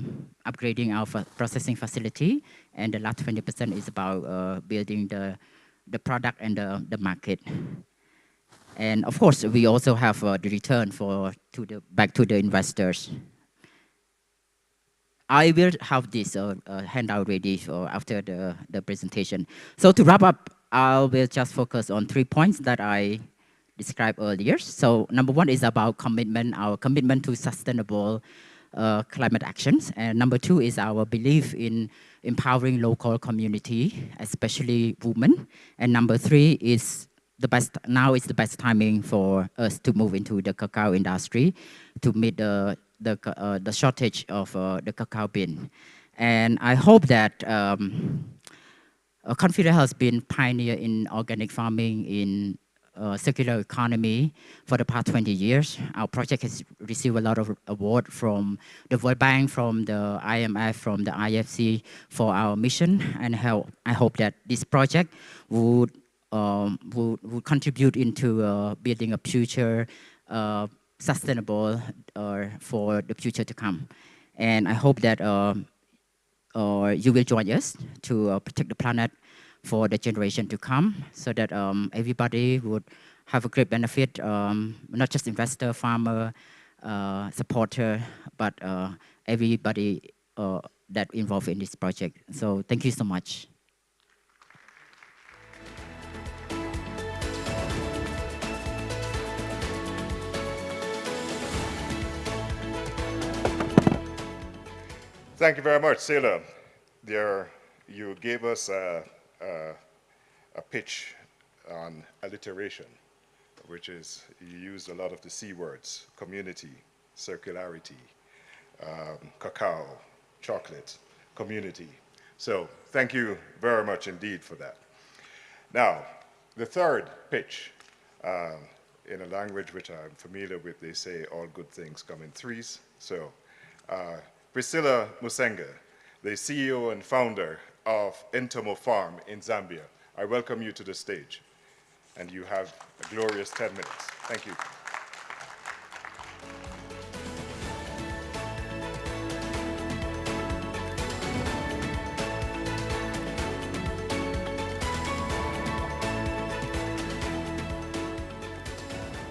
upgrading our processing facility. And the last 20% is about building the product and the market. And of course, we also have the return back to the investors. I will have this handout ready after the presentation. So to wrap up, I will just focus on 3 points that I described earlier. So number 1 is about commitment, our commitment to sustainable climate actions. And number 2 is our belief in empowering local community, especially women. And number 3 is now is the best timing for us to move into the cacao industry to meet the shortage of the cacao bean. And I hope that Confident has been pioneer in organic farming in circular economy for the past 20 years. Our project has received a lot of award from the World Bank, from the IMF, from the IFC for our mission. And I hope that this project would contribute into building a future sustainable for the future to come. And I hope that you will join us to protect the planet for the generation to come, so that everybody would have a great benefit, not just investor, farmer, supporter, but everybody that involved in this project. So thank you so much. Thank you very much, Sailor. You gave us a pitch on alliteration, which is, you used a lot of the C words: community, circularity, cacao, chocolate, community. So thank you very much indeed for that. Now, the third pitch, in a language which I'm familiar with, they say all good things come in threes. So Priscilla Musenge, the CEO and founder of Entomo Farm in Zambia, I welcome you to the stage. And you have a glorious 10 minutes. Thank you.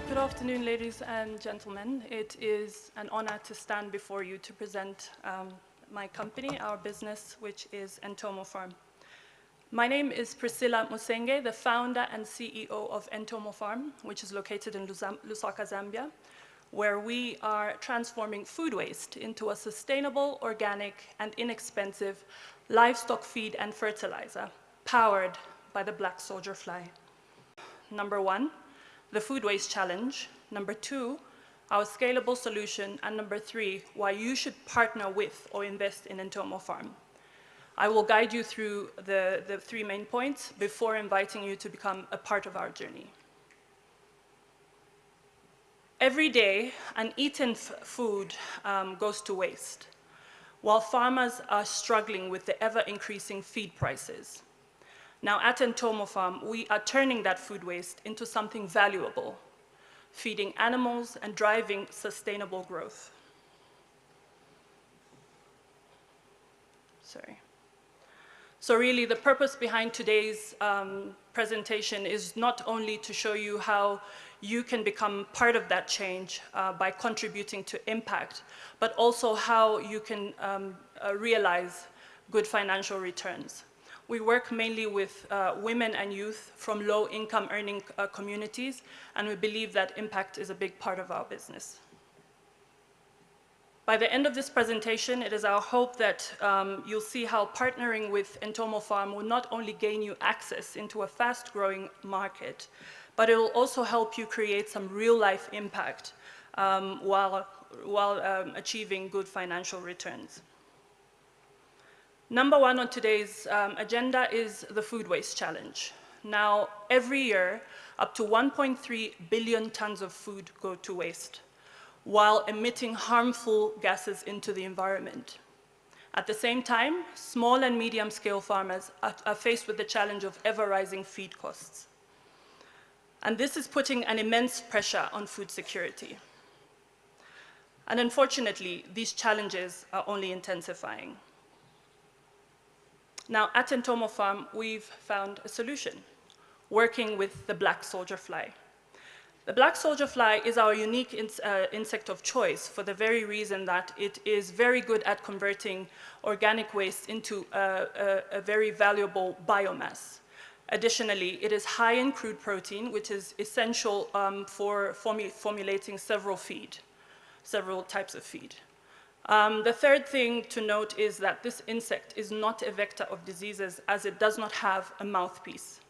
Good afternoon, ladies and gentlemen. It is an honor to stand before you to present my company, our business, which is Entomo Farm. My name is Priscilla Musenge, the founder and CEO of Entomo Farm, which is located in Lusaka, Zambia, where we are transforming food waste into a sustainable, organic, and inexpensive livestock feed and fertilizer, powered by the black soldier fly. Number one, the food waste challenge. Number two, our scalable solution. And number three, why you should partner with or invest in Entomo Farm. I will guide you through the three main points before inviting you to become a part of our journey. Every day, an eaten food goes to waste, while farmers are struggling with the ever-increasing feed prices. Now, at Entomo Farm, we are turning that food waste into something valuable, feeding animals and driving sustainable growth. Sorry. So really, the purpose behind today's presentation is not only to show you how you can become part of that change by contributing to impact, but also how you can realize good financial returns. We work mainly with women and youth from low-income earning communities, and we believe that impact is a big part of our business. By the end of this presentation, it is our hope that you'll see how partnering with Entomo Farm will not only gain you access into a fast-growing market, but it will also help you create some real-life impact while achieving good financial returns. Number one on today's agenda is the food waste challenge. Now, every year, up to 1.3 billion tons of food go to waste, while emitting harmful gases into the environment. At the same time, small and medium-scale farmers are faced with the challenge of ever-rising feed costs. And this is putting an immense pressure on food security. And unfortunately, these challenges are only intensifying. Now, at Entomo Farm, we've found a solution, working with the black soldier fly. The black soldier fly is our unique insect of choice for the very reason that it is very good at converting organic waste into a very valuable biomass. Additionally, it is high in crude protein, which is essential for formulating several types of feed. The third thing to note is that this insect is not a vector of diseases, as it does not have a mouthpiece.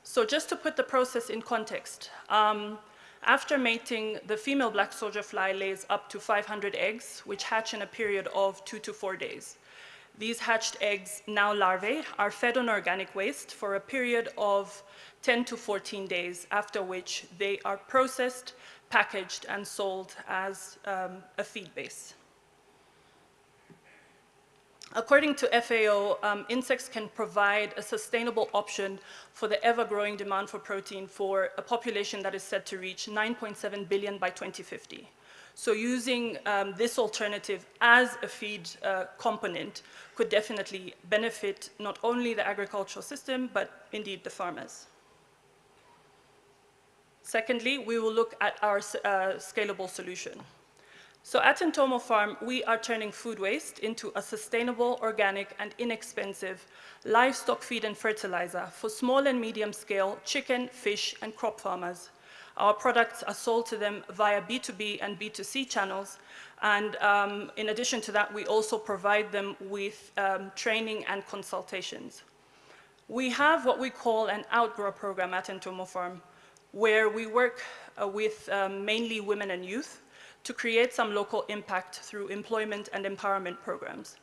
So just to put the process in context, after mating, the female black soldier fly lays up to 500 eggs, which hatch in a period of 2 to 4 days. These hatched eggs, now larvae, are fed on organic waste for a period of 10 to 14 days, after which they are processed, packaged, and sold as a feed base. According to FAO, insects can provide a sustainable option for the ever-growing demand for protein for a population that is set to reach 9.7 billion by 2050. So using this alternative as a feed component could definitely benefit not only the agricultural system, but indeed the farmers. Secondly, we will look at our scalable solution. So at Entomo Farm, we are turning food waste into a sustainable, organic, and inexpensive livestock feed and fertilizer for small and medium-scale chicken, fish, and crop farmers. Our products are sold to them via B2B and B2C channels. And in addition to that, we also provide them with training and consultations. We have what we call an outgrow program at Entomo Farm, where we work with mainly women and youth to create some local impact through employment and empowerment programs.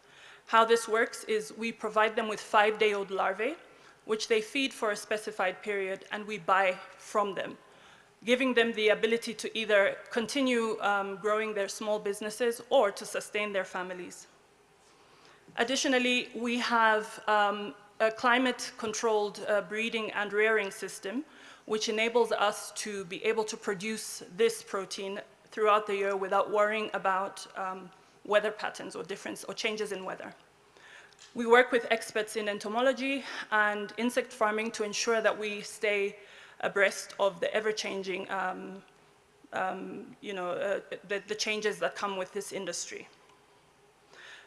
How this works is we provide them with 5-day-old larvae, which they feed for a specified period, and we buy from them, giving them the ability to either continue growing their small businesses or to sustain their families. Additionally, we have a climate-controlled breeding and rearing system, which enables us to be able to produce this protein throughout the year without worrying about weather patterns or changes in weather. We work with experts in entomology and insect farming to ensure that we stay abreast of the ever-changing, the changes that come with this industry.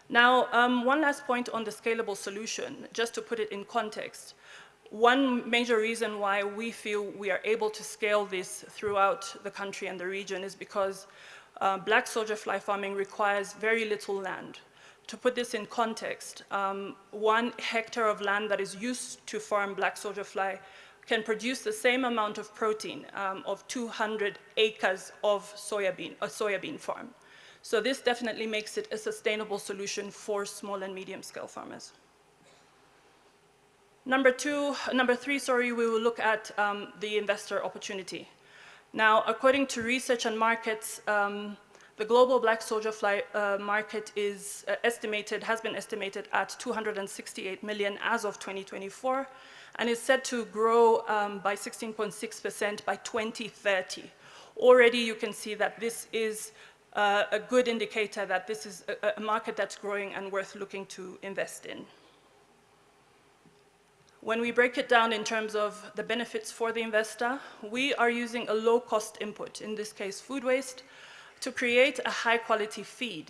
Now, one last point on the scalable solution, just to put it in context. One major reason why we feel we are able to scale this throughout the country and the region is because black soldier fly farming requires very little land. To put this in context, 1 hectare of land that is used to farm black soldier fly can produce the same amount of protein of 200 acres of a soybean farm. So this definitely makes it a sustainable solution for small and medium scale farmers. Number 3, we will look at the investor opportunity. Now, according to Research and Markets, the global black soldier fly market has been estimated at 268 million as of 2024, and is set to grow by 16.6% by 2030. Already you can see that this is a good indicator that this is a market that's growing and worth looking to invest in. When we break it down in terms of the benefits for the investor, we are using a low-cost input, in this case food waste, to create a high-quality feed,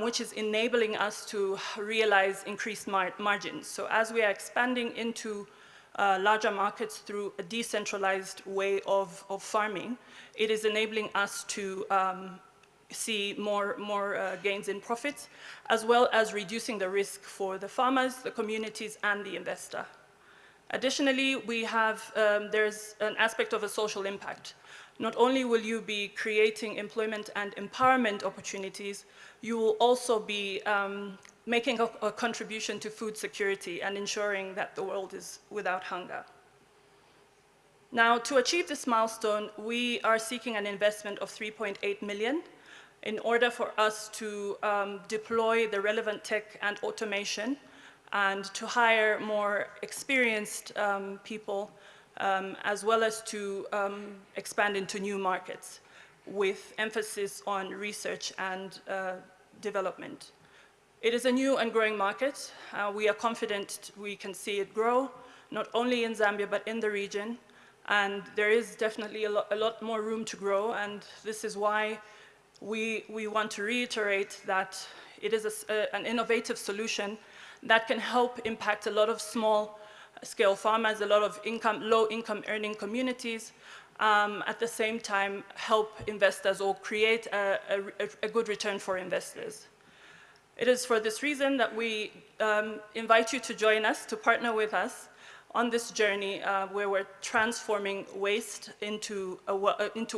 which is enabling us to realize increased margins. So as we are expanding into larger markets through a decentralized way of farming, it is enabling us to see more gains in profits, as well as reducing the risk for the farmers, the communities, and the investor. Additionally, we have, there's an aspect of a social impact. Not only will you be creating employment and empowerment opportunities, you will also be making a contribution to food security and ensuring that the world is without hunger. Now, to achieve this milestone, we are seeking an investment of 3.8 million in order for us to deploy the relevant tech and automation and to hire more experienced people, as well as to expand into new markets with emphasis on research and development. It is a new and growing market. We are confident we can see it grow, not only in Zambia, but in the region. And there is definitely a lot more room to grow. And this is why we want to reiterate that it is an innovative solution that can help impact a lot of small-scale farmers, a lot of low-income earning communities, at the same time help investors or create a good return for investors. It is for this reason that we invite you to join us, to partner with us on this journey where we're transforming waste into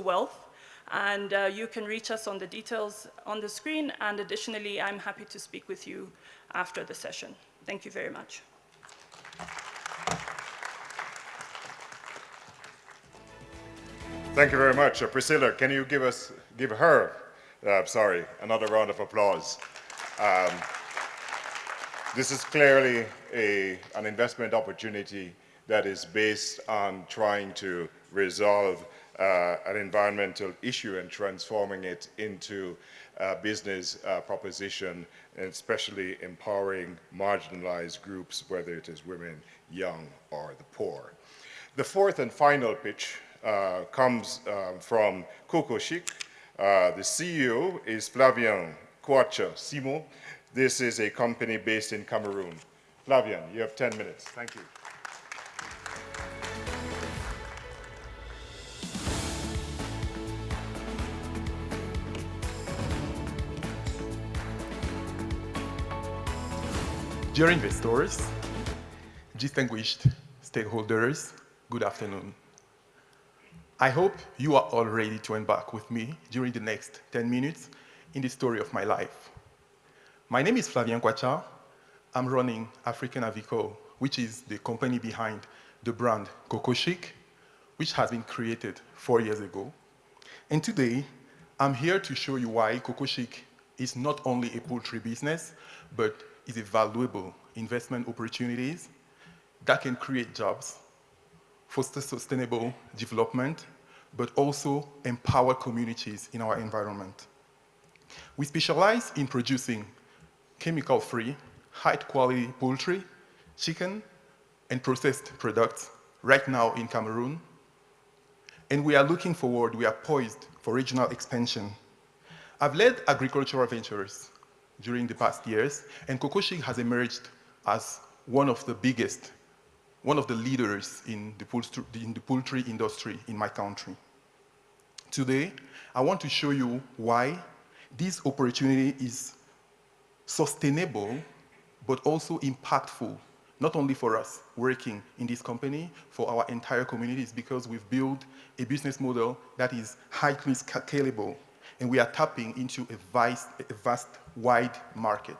wealth. And you can reach us on the details on the screen. And additionally, I'm happy to speak with you after the session. Thank you very much. Thank you very much. Priscilla, can you give her another round of applause? This is clearly an investment opportunity that is based on trying to resolve an environmental issue and transforming it into a business proposition, and especially empowering marginalized groups, whether it is women, young, or the poor. The fourth and final pitch comes from Coco Chic. The CEO is Flavien Kouacha Simo. This is a company based in Cameroon. Flavien, you have 10 minutes. Thank you. Dear investors, distinguished stakeholders, good afternoon. I hope you are all ready to embark with me during the next 10 minutes in the story of my life. My name is Flavien Kwacha. I'm running African Avico, which is the company behind the brand Coco Chic, which has been created 4 years ago. And today, I'm here to show you why Coco Chic is not only a poultry business, but is a valuable investment opportunities that can create jobs, foster sustainable development, but also empower communities in our environment. We specialize in producing chemical-free, high-quality poultry, chicken, and processed products right now in Cameroon. And we are looking forward, we are poised for regional expansion. I've led agricultural ventures during the past years, and Coco Chic has emerged as one of the biggest, one of the leaders in the poultry industry in my country. Today, I want to show you why this opportunity is sustainable, but also impactful, not only for us working in this company, for our entire communities, because we've built a business model that is highly scalable, and we are tapping into a vast, wide market.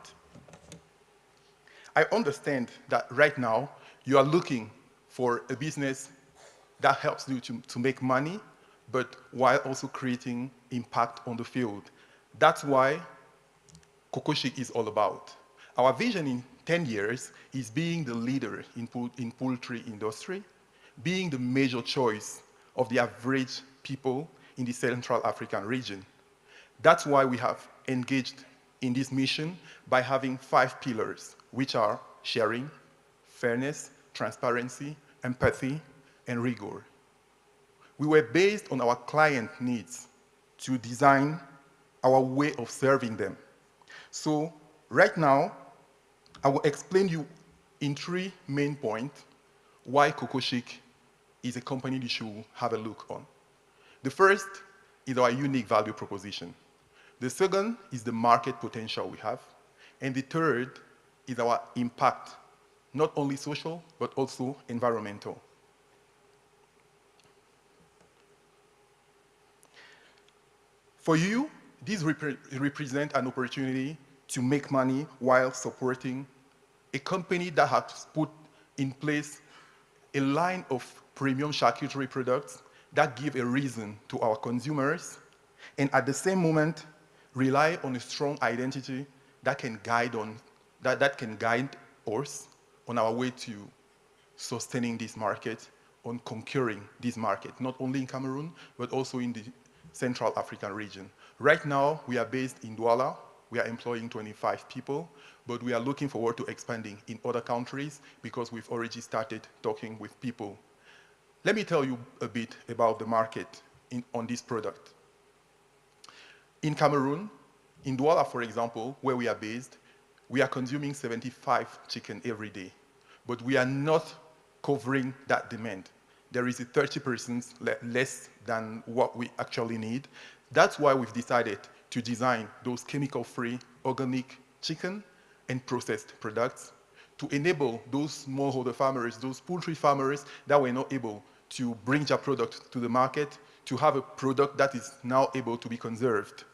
I understand that right now, you are looking for a business that helps you to make money, but while also creating impact on the field. That's why Coco Chic is all about. Our vision in 10 years is being the leader in poultry industry, being the major choice of the average people in the Central African region. That's why we have engaged in this mission by having 5 pillars, which are sharing, fairness, transparency, empathy, and rigor. We were based on our client needs to design our way of serving them. So right now, I will explain you in 3 main points why Coco Chic is a company you should have a look on. The first is our unique value proposition. The second is the market potential we have. And the third is our impact, not only social, but also environmental. For you, this represents an opportunity to make money while supporting a company that has put in place a line of premium charcuterie products that give a reason to our consumers, and at the same moment, rely on a strong identity that can guide us on our way to sustaining this market, on conquering this market, not only in Cameroon, but also in the Central African region. Right now, we are based in Douala. We are employing 25 people, but we are looking forward to expanding in other countries because we've already started talking with people. Let me tell you a bit about the market on this product. In Cameroon, in Douala, for example, where we are based, we are consuming 75 chicken every day, but we are not covering that demand. There is a 30% less than what we actually need. That's why we've decided to design those chemical-free organic chicken and processed products to enable those smallholder farmers, those poultry farmers that were not able to bring their product to the market, to have a product that is now able to be conserved.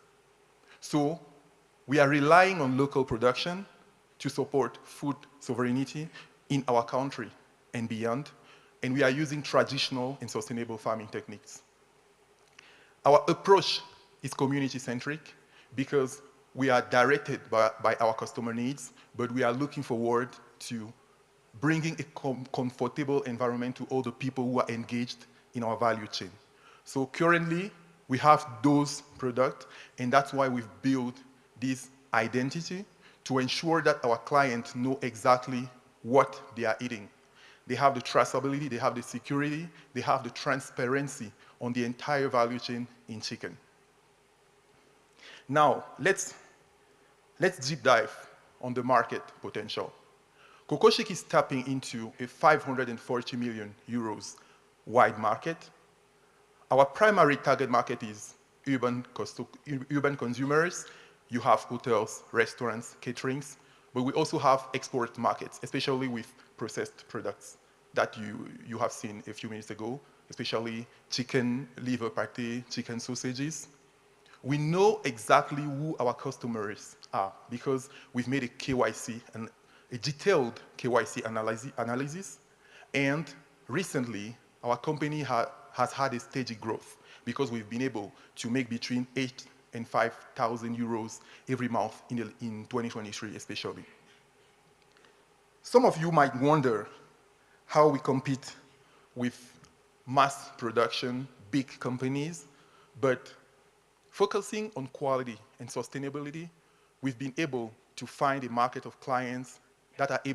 So we are relying on local production to support food sovereignty in our country and beyond, and we are using traditional and sustainable farming techniques. Our approach is community-centric because we are directed by our customer needs, but we are looking forward to bringing a comfortable environment to all the people who are engaged in our value chain. So currently, we have those products, and that's why we've built this identity to ensure that our clients know exactly what they are eating. They have the traceability, they have the security, they have the transparency on the entire value chain in chicken. Now, let's deep dive on the market potential. Coco Chic is tapping into a 540 million euros wide market. Our primary target market is urban consumers. You have hotels, restaurants, caterings, But we also have export markets, especially with processed products that you have seen a few minutes ago, especially chicken liver pate, chicken sausages. We know exactly who our customers are because we've made a KYC, and a detailed KYC analysis, and recently our company has had a steady growth because we've been able to make between 8,000 and 5,000 euros every month in 2023 especially. Some of you might wonder how we compete with mass production, big companies, but focusing on quality and sustainability, we've been able to find a market of clients that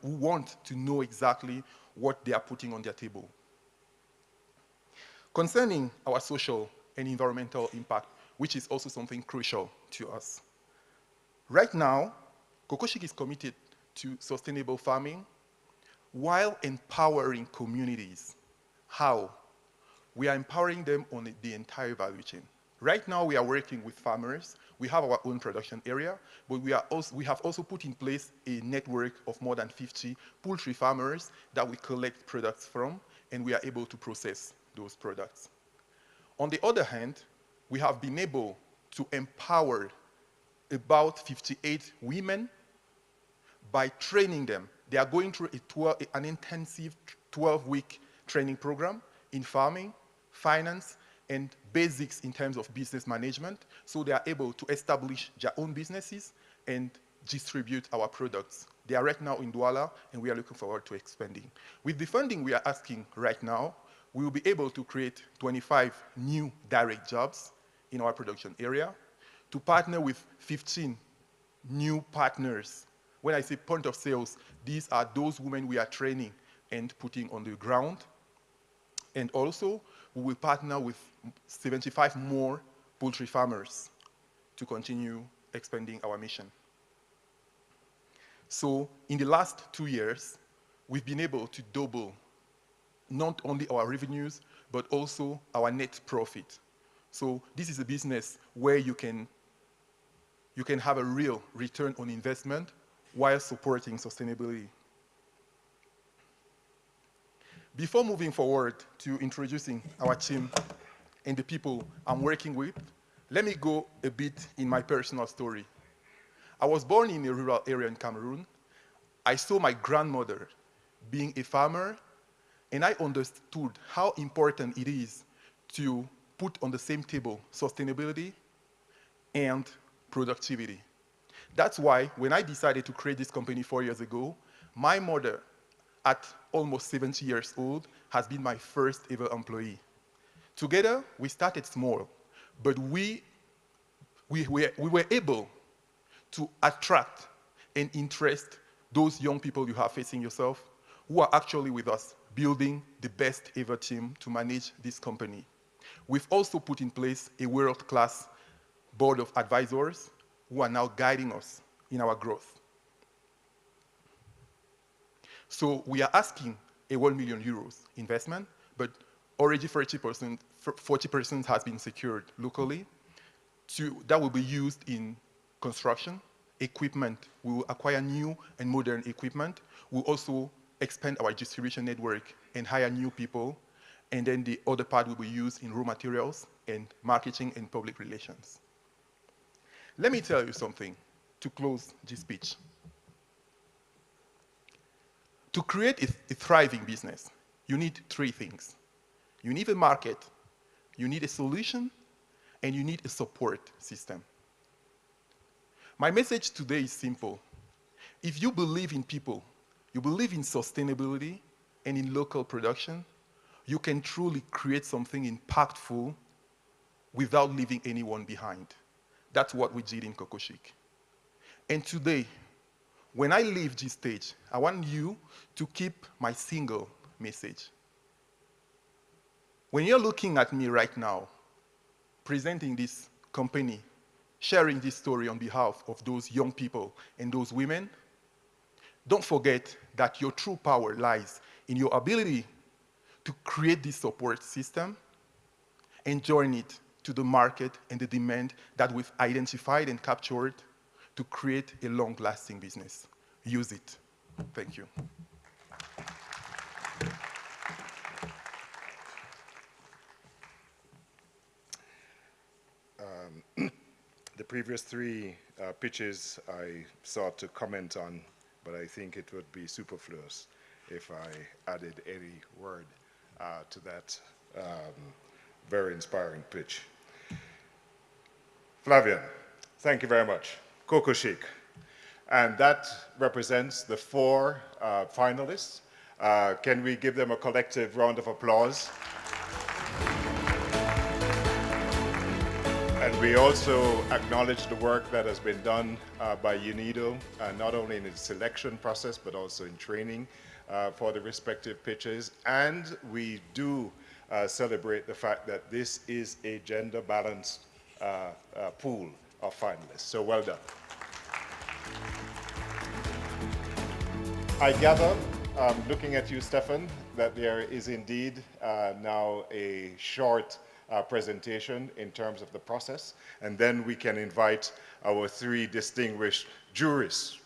who want to know exactly what they are putting on their table. Concerning our social and environmental impact, which is also something crucial to us. Right now, Kokoshik is committed to sustainable farming while empowering communities. How? We are empowering them on the entire value chain. Right now, we are working with farmers. We have our own production area, but we have also put in place a network of more than 50 poultry farmers that we collect products from, and we are able to process those products. On the other hand, we have been able to empower about 58 women by training them. They are going through an intensive 12-week training program in farming, finance, and basics in terms of business management, so they are able to establish their own businesses and distribute our products. They are right now in Douala, and we are looking forward to expanding. With the funding we are asking right now, we will be able to create 25 new direct jobs in our production area, to partner with 15 new partners. When I say point of sales, these are those women we are training and putting on the ground. And also, we will partner with 75 more poultry farmers to continue expanding our mission. So in the last 2 years, we've been able to double not only our revenues, but also our net profit. So this is a business where you can have a real return on investment while supporting sustainability. Before moving forward to introducing our team and the people I'm working with, let me go a bit in my personal story. I was born in a rural area in Cameroon. I saw my grandmother being a farmer, and I understood how important it is to put on the same table sustainability and productivity. That's why when I decided to create this company 4 years ago, my mother, at almost 70 years old, has been my first ever employee. Together, we started small, but we were able to attract and interest those young people you have facing yourself who are actually with us, building the best ever team to manage this company. We've also put in place a world-class board of advisors who are now guiding us in our growth. So we are asking a 1 million euros investment, but already 40% has been secured locally. That will be used in construction, equipment. We will acquire new and modern equipment. We'll also expand our distribution network and hire new people. And then the other part will be used in raw materials and marketing and public relations. Let me tell you something to close this speech. To create a thriving business, you need 3 things. You need a market, you need a solution, and you need a support system. My message today is simple. If you believe in people, you believe in sustainability and in local production, you can truly create something impactful without leaving anyone behind. That's what we did in Kokoshik. And today, when I leave this stage, I want you to keep my single message. When you're looking at me right now, presenting this company, sharing this story on behalf of those young people and those women, don't forget that your true power lies in your ability to create this support system and join it to the market and the demand that we've identified and captured to create a long-lasting business. Use it. Thank you. The previous three pitches I sought to comment on, but I think it would be superfluous if I added any word to that very inspiring pitch. Flavian, thank you very much. Coco Chic. And that represents the four finalists. Can we give them a collective round of applause? And we also acknowledge the work that has been done by Unido, not only in its selection process, but also in training for the respective pitches. And we do celebrate the fact that this is a gender-balanced pool of finalists. So well done. I gather, looking at you, Stefan, that there is indeed now a short presentation in terms of the process, and then we can invite our three distinguished jurists,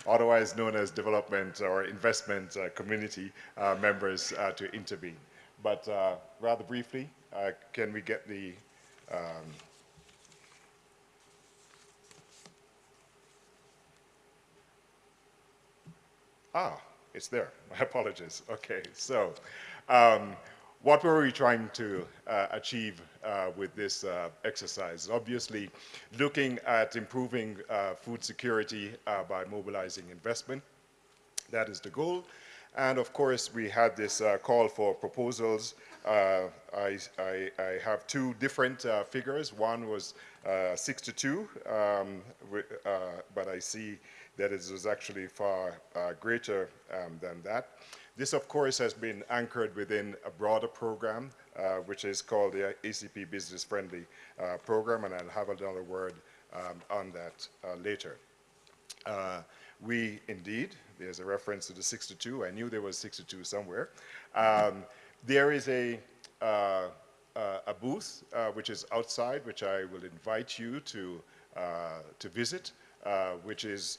otherwise known as development or investment community members, to intervene. But rather briefly, can we get the it's there. My apologies. Okay, so what were we trying to achieve with this exercise? Obviously, looking at improving food security by mobilizing investment. That is the goal. And of course, we had this call for proposals. I have two different figures. One was 6 to 2, but I see that it was actually far greater than that. This, of course, has been anchored within a broader program, which is called the ACP Business Friendly Program, and I'll have another word on that later. We indeed, there's a reference to the 6 to 2. I knew there was 6 to 2 somewhere. There is a booth which is outside, which I will invite you to visit, which is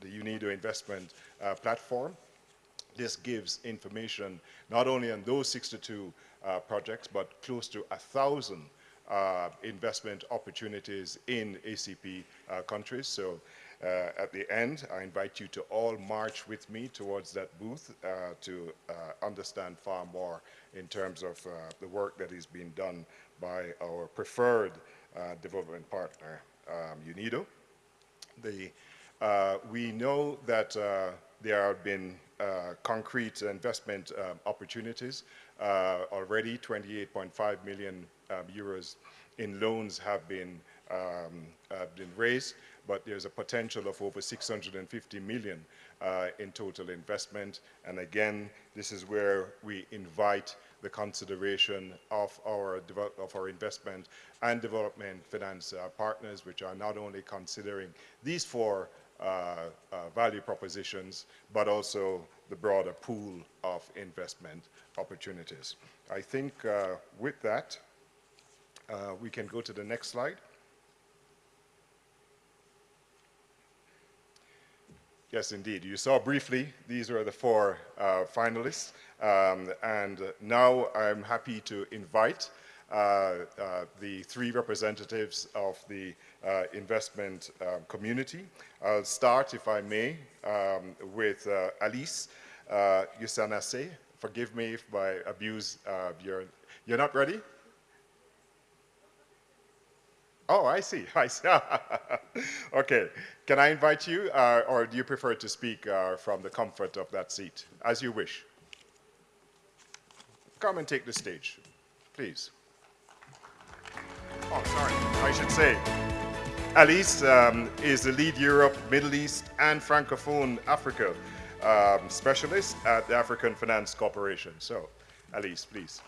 the Unido investment platform. This gives information not only on those 6 to 2 projects, but close to 1,000 investment opportunities in ACP countries. So at the end, I invite you to all march with me towards that booth to understand far more in terms of the work that is being done by our preferred development partner, Unido. We know that there have been concrete investment opportunities. Already 28.5 million euros in loans have been raised, but there's a potential of over 650 million in total investment. And again, this is where we invite the consideration of our investment and development finance partners, which are not only considering these four value propositions, but also the broader pool of investment opportunities. I think with that, we can go to the next slide. Yes, indeed. You saw briefly, these are the four finalists. And now I'm happy to invite the three representatives of the investment community. I'll start, if I may, with Alice Yusanase. Forgive me if I abuse you're not ready? Oh, I see. Okay. Can I invite you, or do you prefer to speak from the comfort of that seat? As you wish. Come and take the stage, please. Oh, sorry. I should say, Alice is the lead Europe, Middle East, and Francophone Africa specialist at the African Finance Corporation. So, Alice, please.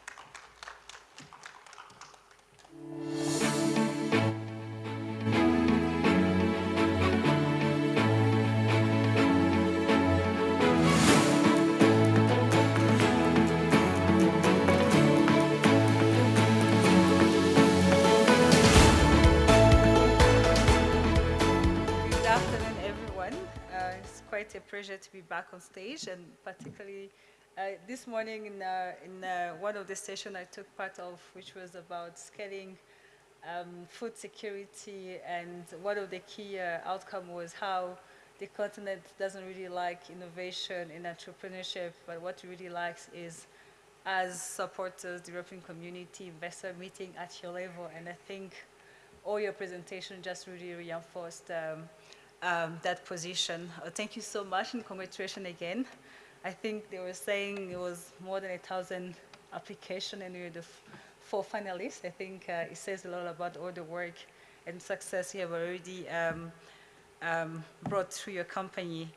afternoon, everyone. It's quite a pleasure to be back on stage, and particularly this morning in one of the sessions I took part of, which was about scaling food security, and one of the key outcome was how the continent doesn't really like innovation in entrepreneurship, but what it really likes is as supporters, the European community, investor meeting at your level, and I think all your presentation just really reinforced that position. Thank you so much, and congratulations again. I think they were saying it was more than 1,000 applications, and you're the 4 finalists. I think it says a lot about all the work and success you have already brought through your company.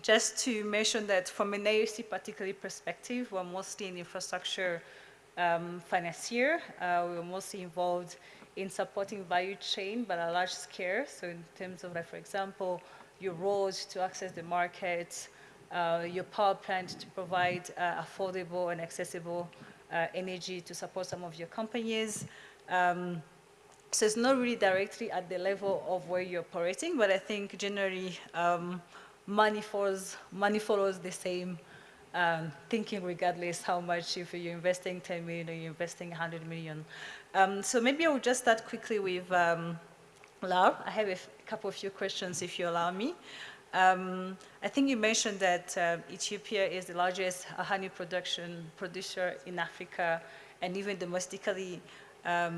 Just to mention that from an AOC particularly perspective, we're mostly an infrastructure financier. We're mostly involved in supporting value chain, but at a large scale. So in terms of, like, for example, your roads to access the market, your power plant to provide affordable and accessible energy to support some of your companies. So it's not really directly at the level of where you're operating, but I think generally money follows the same thinking, regardless how much, if you're investing 10 million or you're investing 100 million. So maybe I will just start quickly with Lau. I have a few questions, if you allow me. I think you mentioned that Ethiopia is the largest honey producer in Africa, and even domestically,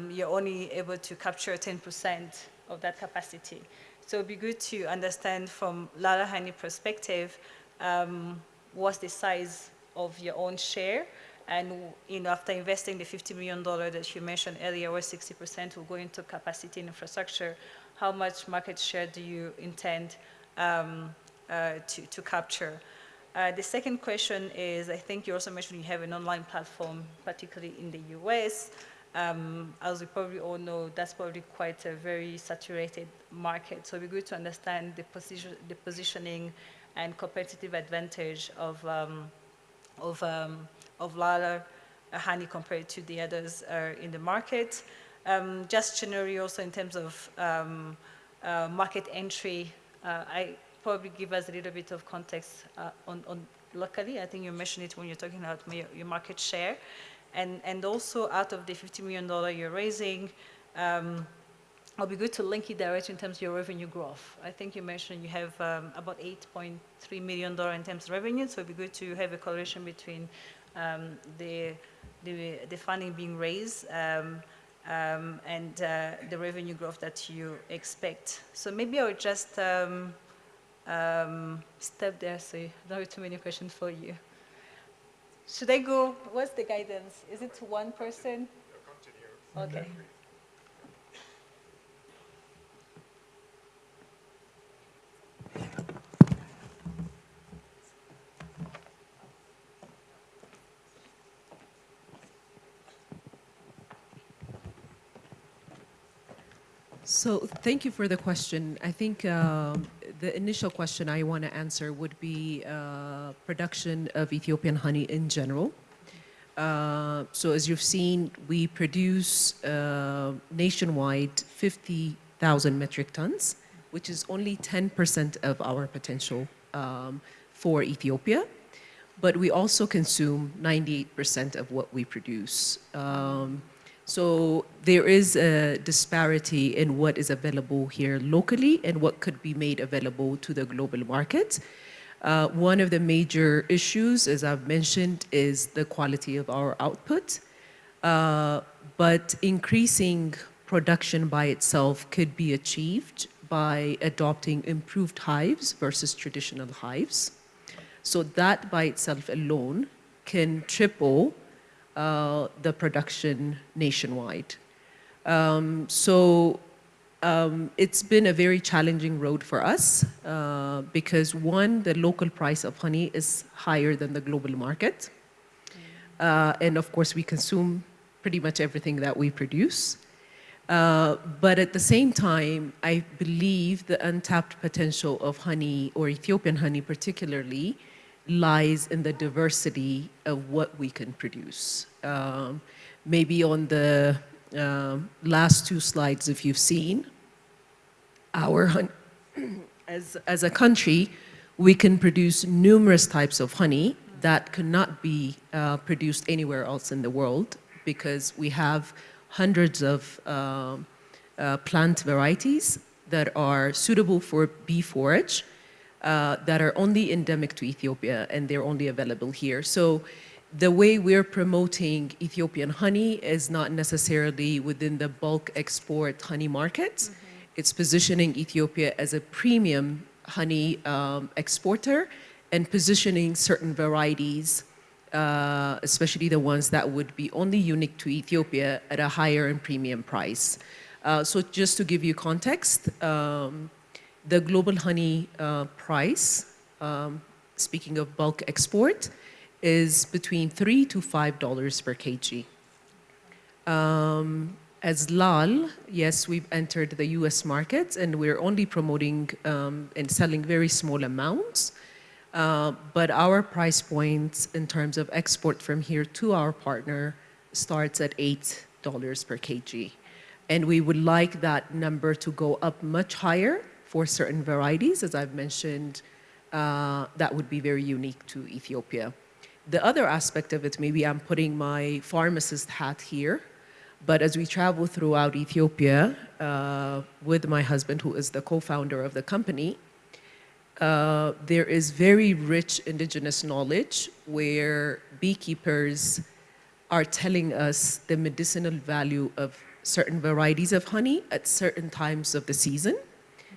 you're only able to capture 10% of that capacity. So it'd be good to understand from Lala Honey perspective, what's the size of your own share, and after investing the $50 million that you mentioned earlier, where 60% will go into capacity and infrastructure, how much market share do you intend to capture? The second question is, I think you also mentioned you have an online platform, particularly in the US. As we probably all know, that's probably quite a very saturated market. So it'd be good to understand the positioning and competitive advantage of Lala Honey compared to the others in the market. Just generally also in terms of market entry, I probably give us a little bit of context on locally. I think you mentioned it when you're talking about your market share. And also out of the $50 million you're raising, it'll be good to link it directly in terms of your revenue growth. I think you mentioned you have about $8.3 million in terms of revenue, so it'd be good to have a correlation between the funding being raised and the revenue growth that you expect. So maybe I would just step there so I don't have too many questions for you. Should I go, what's the guidance? Is it to one person? Okay. So thank you for the question. I think the initial question I want to answer would be production of Ethiopian honey in general. So as you've seen, we produce nationwide 50,000 metric tons, which is only 10% of our potential for Ethiopia. But we also consume 98% of what we produce. So there is a disparity in what is available here locally and what could be made available to the global market. One of the major issues, as I've mentioned, is the quality of our output. But increasing production by itself could be achieved by adopting improved hives versus traditional hives. So that by itself alone can triple the production nationwide. It's been a very challenging road for us because one, the local price of honey is higher than the global market. And of course, we consume pretty much everything that we produce. But at the same time, I believe the untapped potential of honey, or Ethiopian honey particularly, lies in the diversity of what we can produce. Maybe on the last two slides, if you've seen, our honey. As a country, we can produce numerous types of honey that cannot be produced anywhere else in the world because we have hundreds of plant varieties that are suitable for bee forage that are only endemic to Ethiopia and they're only available here. So the way we're promoting Ethiopian honey is not necessarily within the bulk export honey markets. It's positioning Ethiopia as a premium honey exporter and positioning certain varieties, especially the ones that would be only unique to Ethiopia, at a higher and premium price. So just to give you context, the global honey price, speaking of bulk export, is between $3 to $5 per kg. As LAL, yes, we've entered the US market and we're only promoting and selling very small amounts. But our price points in terms of export from here to our partner starts at $8 per kg. And we would like that number to go up much higher for certain varieties, as I've mentioned, that would be very unique to Ethiopia. The other aspect of it, maybe I'm putting my pharmacist hat here, but as we travel throughout Ethiopia with my husband, who is the co-founder of the company, there is very rich indigenous knowledge where beekeepers are telling us the medicinal value of certain varieties of honey at certain times of the season.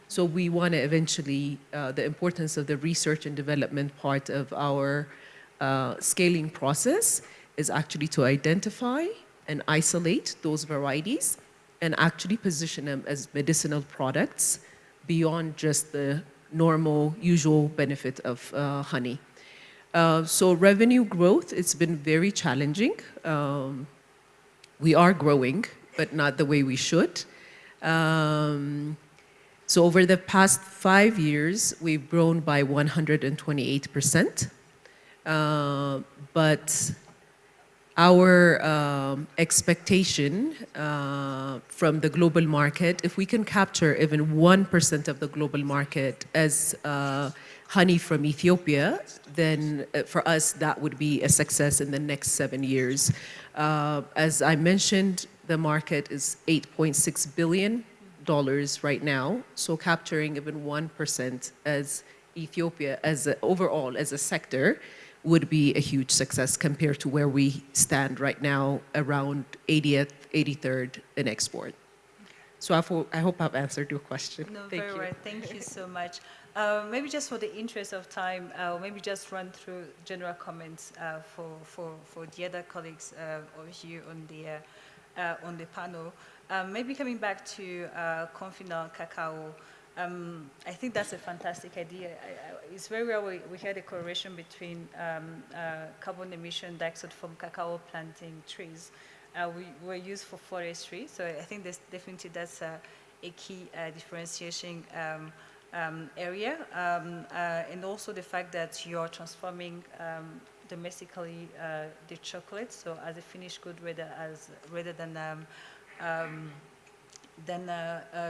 So we want to eventually, the importance of the research and development part of our scaling process is actually to identify and isolate those varieties and actually position them as medicinal products beyond just the normal, usual benefit of honey. So revenue growth, it's been very challenging. We are growing, but not the way we should. So over the past 5 years, we've grown by 128%. But our expectation from the global market, if we can capture even 1% of the global market as honey from Ethiopia, then for us that would be a success in the next 7 years. As I mentioned, the market is $8.6 billion right now, so capturing even 1% as Ethiopia as overall as a sector would be a huge success compared to where we stand right now, around 80th, 83rd in export. So I hope I've answered your question. No, Thank very you. right. Thank you so much. Maybe just for the interest of time, maybe just run through general comments for the other colleagues over here on the panel. Maybe coming back to conventional cacao, I think that's a fantastic idea. It's very rare we had a correlation between carbon emission dioxide from cacao planting trees. We were used for forestry, so I think that's a key differentiation area. And also the fact that you're transforming domestically the chocolate, so as a finished good rather than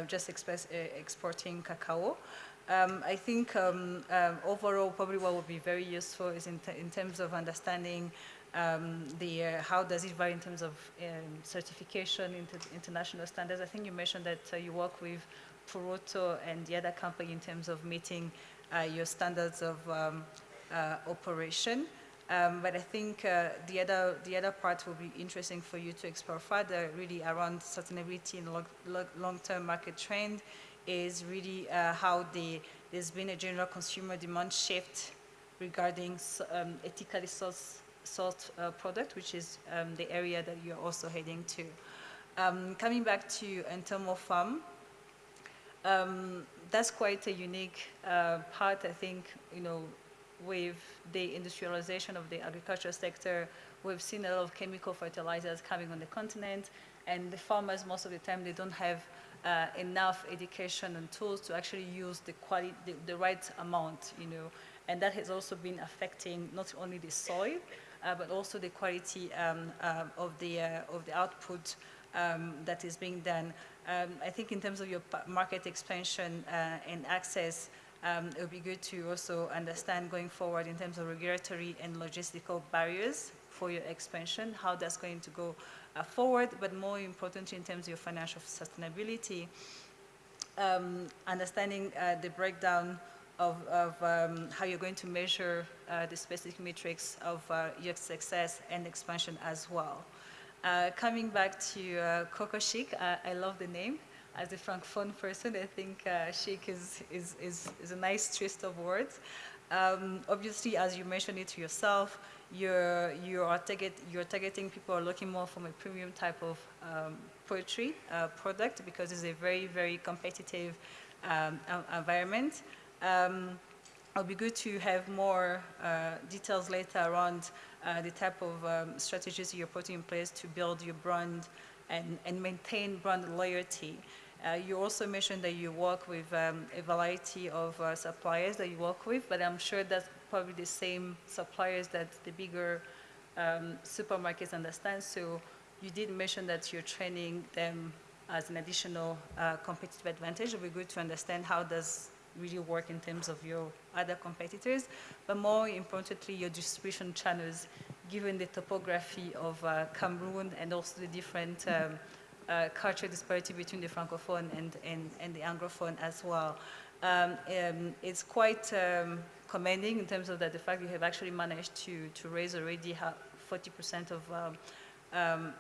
just exporting cacao. I think overall, probably what would be very useful is in terms of understanding how does it vary in terms of certification into international standards. I think you mentioned that you work with Puroto and the other company in terms of meeting your standards of operation. But I think the other part will be interesting for you to explore further, really around sustainability and long-term market trend, is really how there's been a general consumer demand shift regarding ethically sourced product, which is the area that you're also heading to. Coming back to Entomo Farm, that's quite a unique part, I think, with the industrialization of the agricultural sector. We've seen a lot of chemical fertilizers coming on the continent, and the farmers, most of the time, they don't have enough education and tools to actually use the right amount, and that has also been affecting not only the soil, but also the quality of the output that is being done. I think in terms of your market expansion and access, it would be good to also understand going forward in terms of regulatory and logistical barriers for your expansion, how that's going to go forward, but more importantly in terms of your financial sustainability, understanding the breakdown of how you're going to measure the specific metrics of your success and expansion as well. Coming back to Coco Chic, I love the name. As a Francophone person, I think chic is a nice twist of words. Obviously, as you mentioned it yourself, you're targeting people who are looking more from a premium type of poultry product because it's a very, very competitive environment. It'll be good to have more details later around the type of strategies you're putting in place to build your brand and maintain brand loyalty. You also mentioned that you work with a variety of suppliers that you work with, but I'm sure that's probably the same suppliers that the bigger supermarkets understand. So you did mention that you're training them as an additional competitive advantage. It would be good to understand how does really work in terms of your other competitors, but more importantly, your distribution channels, given the topography of Cameroon and also the different cultural disparity between the Francophone and the Anglophone as well. It's quite commending in terms of that the fact you have actually managed to raise already 40% of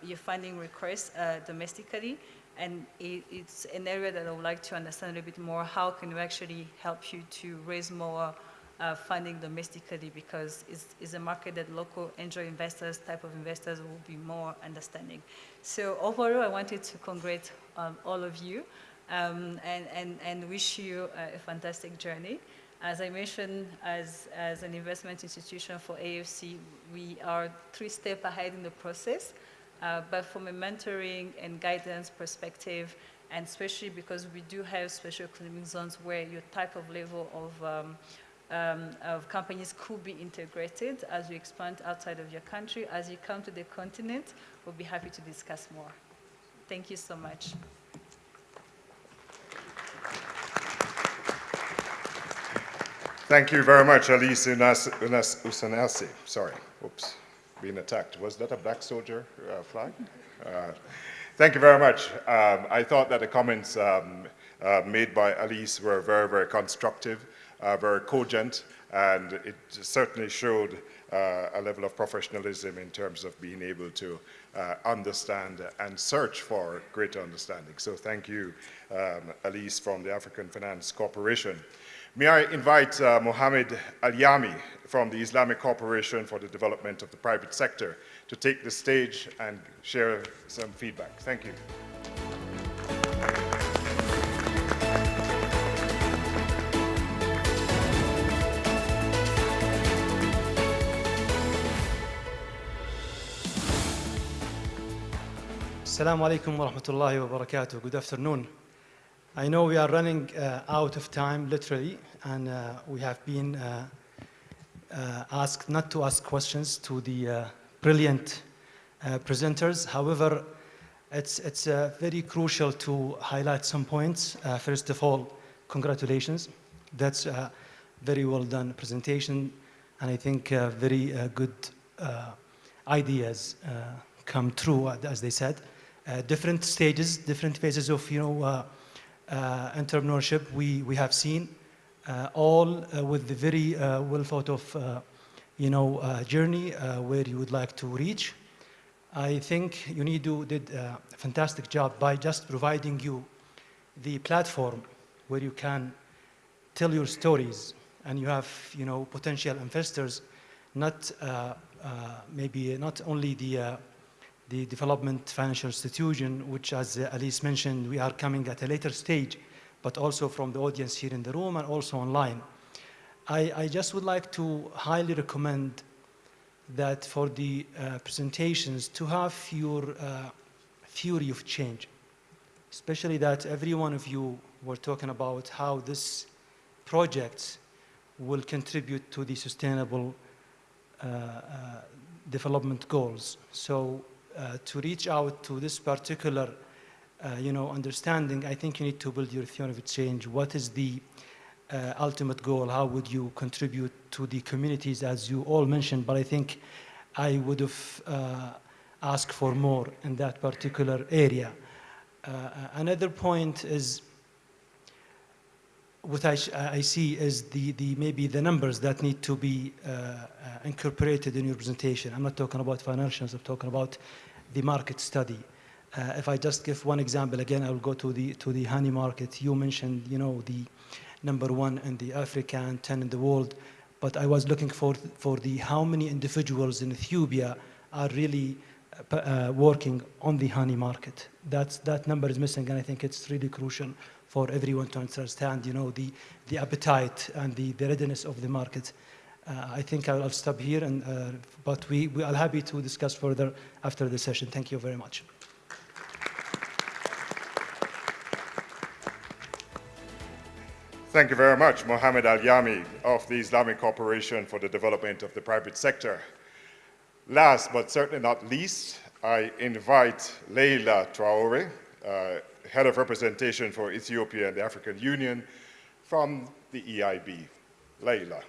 your funding requests domestically. And it's an area that I would like to understand a little bit more. How can we actually help you to raise more funding domestically, because it's a market that local angel investors, type of investors, will be more understanding. So overall, I wanted to congratulate all of you and wish you a fantastic journey. As I mentioned, as an investment institution for AFC, we are 3 steps ahead in the process. But from a mentoring and guidance perspective, and especially because we do have special economic zones where your type of level of companies could be integrated as you expand outside of your country. As you come to the continent, we'll be happy to discuss more. Thank you so much. Thank you very much, Alice Usanasi. Sorry, oops. Being attacked. Was that a black soldier flag? Thank you very much. I thought that the comments made by Alice were very, very constructive, very cogent, and it certainly showed a level of professionalism in terms of being able to understand and search for greater understanding. So thank you, Alice from the African Finance Corporation. May I invite Mohammed Al-Yami from the Islamic Corporation for the Development of the Private Sector to take the stage and share some feedback. Thank you. Assalamu alaikum wa rahmatullahi wa barakatuh. Good afternoon. I know we are running out of time, literally, and we have been asked not to ask questions to the brilliant presenters. However, it's very crucial to highlight some points. First of all, congratulations. That's a very well done presentation, and I think very good ideas come true, as they said. Different stages, different phases of entrepreneurship we have seen, all with the very well thought of journey where you would like to reach. I think Unido did a fantastic job by just providing you the platform where you can tell your stories, and you have potential investors, not maybe not only the development financial institution, which, as Alice mentioned, we are coming at a later stage, but also from the audience here in the room and also online. I just would like to highly recommend that for the presentations to have your theory of change, especially that every one of you were talking about how this project will contribute to the sustainable development goals. So to reach out to this particular understanding, I think you need to build your theory of change. What is the ultimate goal? How would you contribute to the communities, as you all mentioned? But I think I would have asked for more in that particular area. Another point is, what I see is maybe the numbers that need to be incorporated in your presentation. I'm not talking about financials, I'm talking about the market study. If I just give one example, again, I will go to the honey market. You mentioned, the #1 in the Africa and 10 in the world, but I was looking for how many individuals in Ethiopia are really working on the honey market. That number is missing, and I think it's really crucial for everyone to understand, the appetite and the readiness of the market. I think I'll stop here, but we are happy to discuss further after the session. Thank you very much. Thank you very much, Mohammed Al-Yami of the Islamic Corporation for the Development of the Private Sector. Last but certainly not least, I invite Leila Traore, Head of Representation for Ethiopia and the African Union from the EIB. Leila,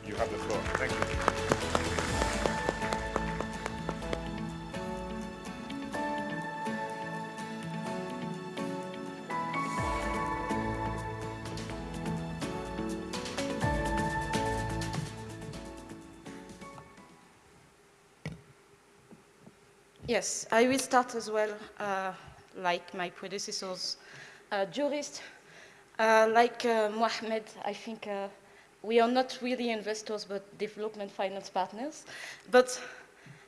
you have the floor. Thank you. Yes, I will start as well, like my predecessors, jurists. Like Mohammed, I think we are not really investors, but development finance partners. But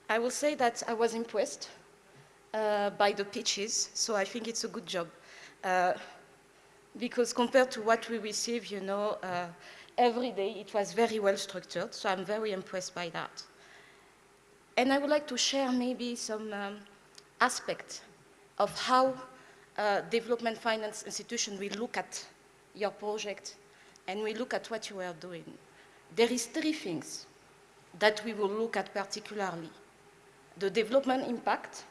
I will say that I was impressed by the pitches, so I think it's a good job. Because compared to what we receive, every day, it was very well structured, so I'm very impressed by that. And I would like to share maybe some aspects of how development finance institution will look at your project and we look at what you are doing. There is 3 things that we will look at particularly. The development impact.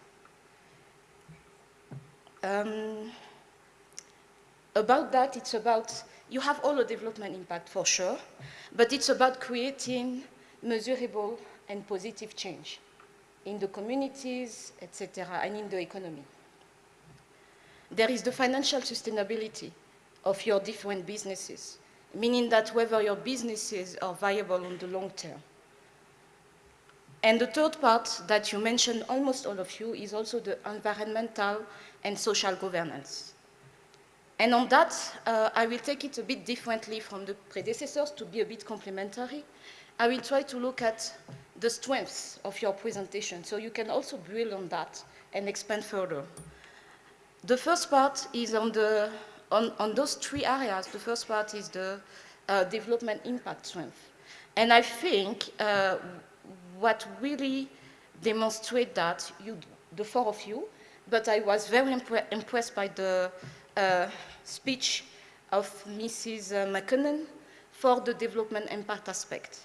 About that, it's about, you have all the development impact for sure, but it's about creating measurable and positive change in the communities, etc., and in the economy. There is the financial sustainability of your different businesses, meaning that whether your businesses are viable on the long term. And the third part that you mentioned, almost all of you, is also the environmental and social governance. And on that, I will take it a bit differently from the predecessors to be a bit complementary. I will try to look at the strengths of your presentation, so you can also build on that and expand further. The first part is on those 3 areas. The first part is the development impact strength. And I think what really demonstrates that, the 4 of you, but I was very impressed by the speech of Mrs. McKinnon for the development impact aspect.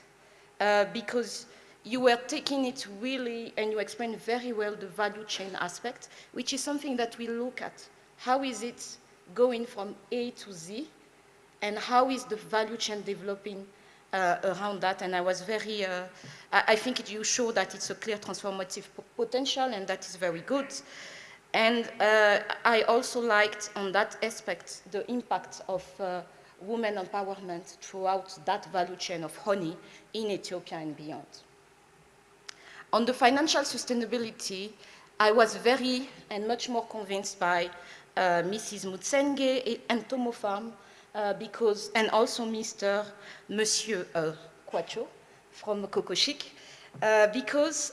Because you were taking it really, and you explained very well the value chain aspect, which is something that we look at. How is it going from A to Z, and how is the value chain developing around that? And I was very, I think you show that it's a clear transformative potential, and that is very good. And I also liked on that aspect the impact of women empowerment throughout that value chain of honey in Ethiopia and beyond. On the financial sustainability, I was very and much more convinced by Mrs. Mutsenge and Tomo Farm, and also Monsieur Kwacho from Coco Chic, because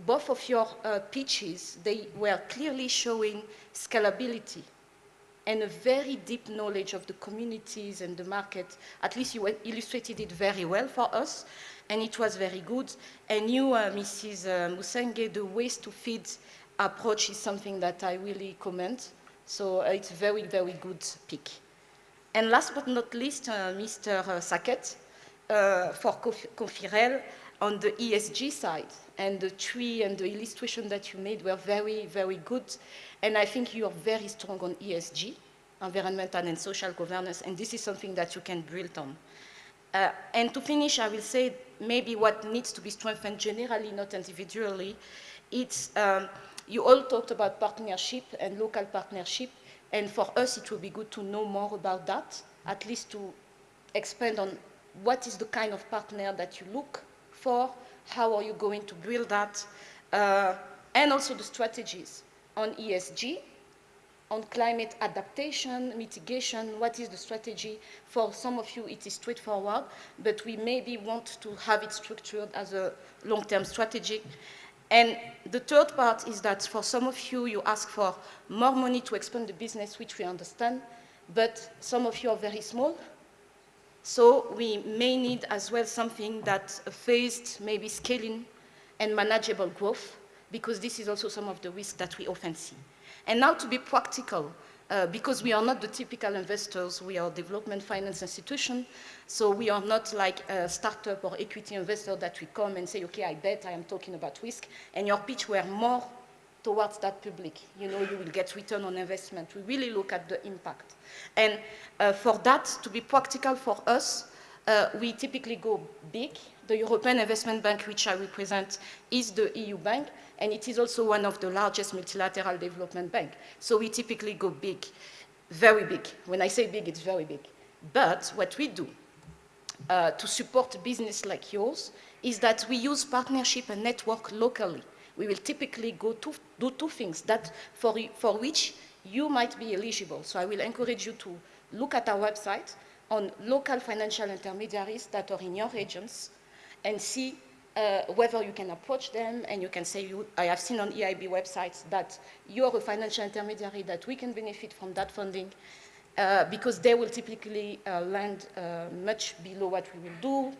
both of your pitches, they were clearly showing scalability and a very deep knowledge of the communities and the market. At least you illustrated it very well for us, and it was very good. And you, Mrs. Musenge, the waste to feed approach is something that I really commend. So it's a very, very good pick. And last but not least, Mr. Saket for Confirel, on the ESG side, and the tree and the illustration that you made were very, very good. And I think you are very strong on ESG, environmental and social governance, and this is something that you can build on. And to finish, I will say maybe what needs to be strengthened generally, not individually. It's, you all talked about partnership and local partnership, and for us it would be good to know more about that, at least to expand on what is the kind of partner that you look for, how are you going to build that, and also the strategies on ESG, on climate adaptation, mitigation, what is the strategy? For some of you, it is straightforward, but we maybe want to have it structured as a long-term strategy. And the third part is that for some of you, you ask for more money to expand the business, which we understand, but some of you are very small. So we may need as well something that phased, maybe scaling and manageable growth, because this is also some of the risks that we often see. And now to be practical, because we are not the typical investors, we are a development finance institution, so we are not like a startup or equity investor that we come and say, okay, I bet I am talking about risk, and your pitch were more towards that public. You know, you will get return on investment. We really look at the impact. And for that to be practical for us, we typically go big. The European Investment Bank, which I represent, is the EU bank, and it is also one of the largest multilateral development banks. So we typically go big, very big. When I say big, it's very big. But what we do to support a business like yours is that we use partnership and network locally. We will typically go to do two things that for which you might be eligible. So I will encourage you to look at our website on local financial intermediaries that are in your regions and see whether you can approach them, and you can say, I have seen on EIB websites that you're a financial intermediary, that we can benefit from that funding, because they will typically land much below what we will do,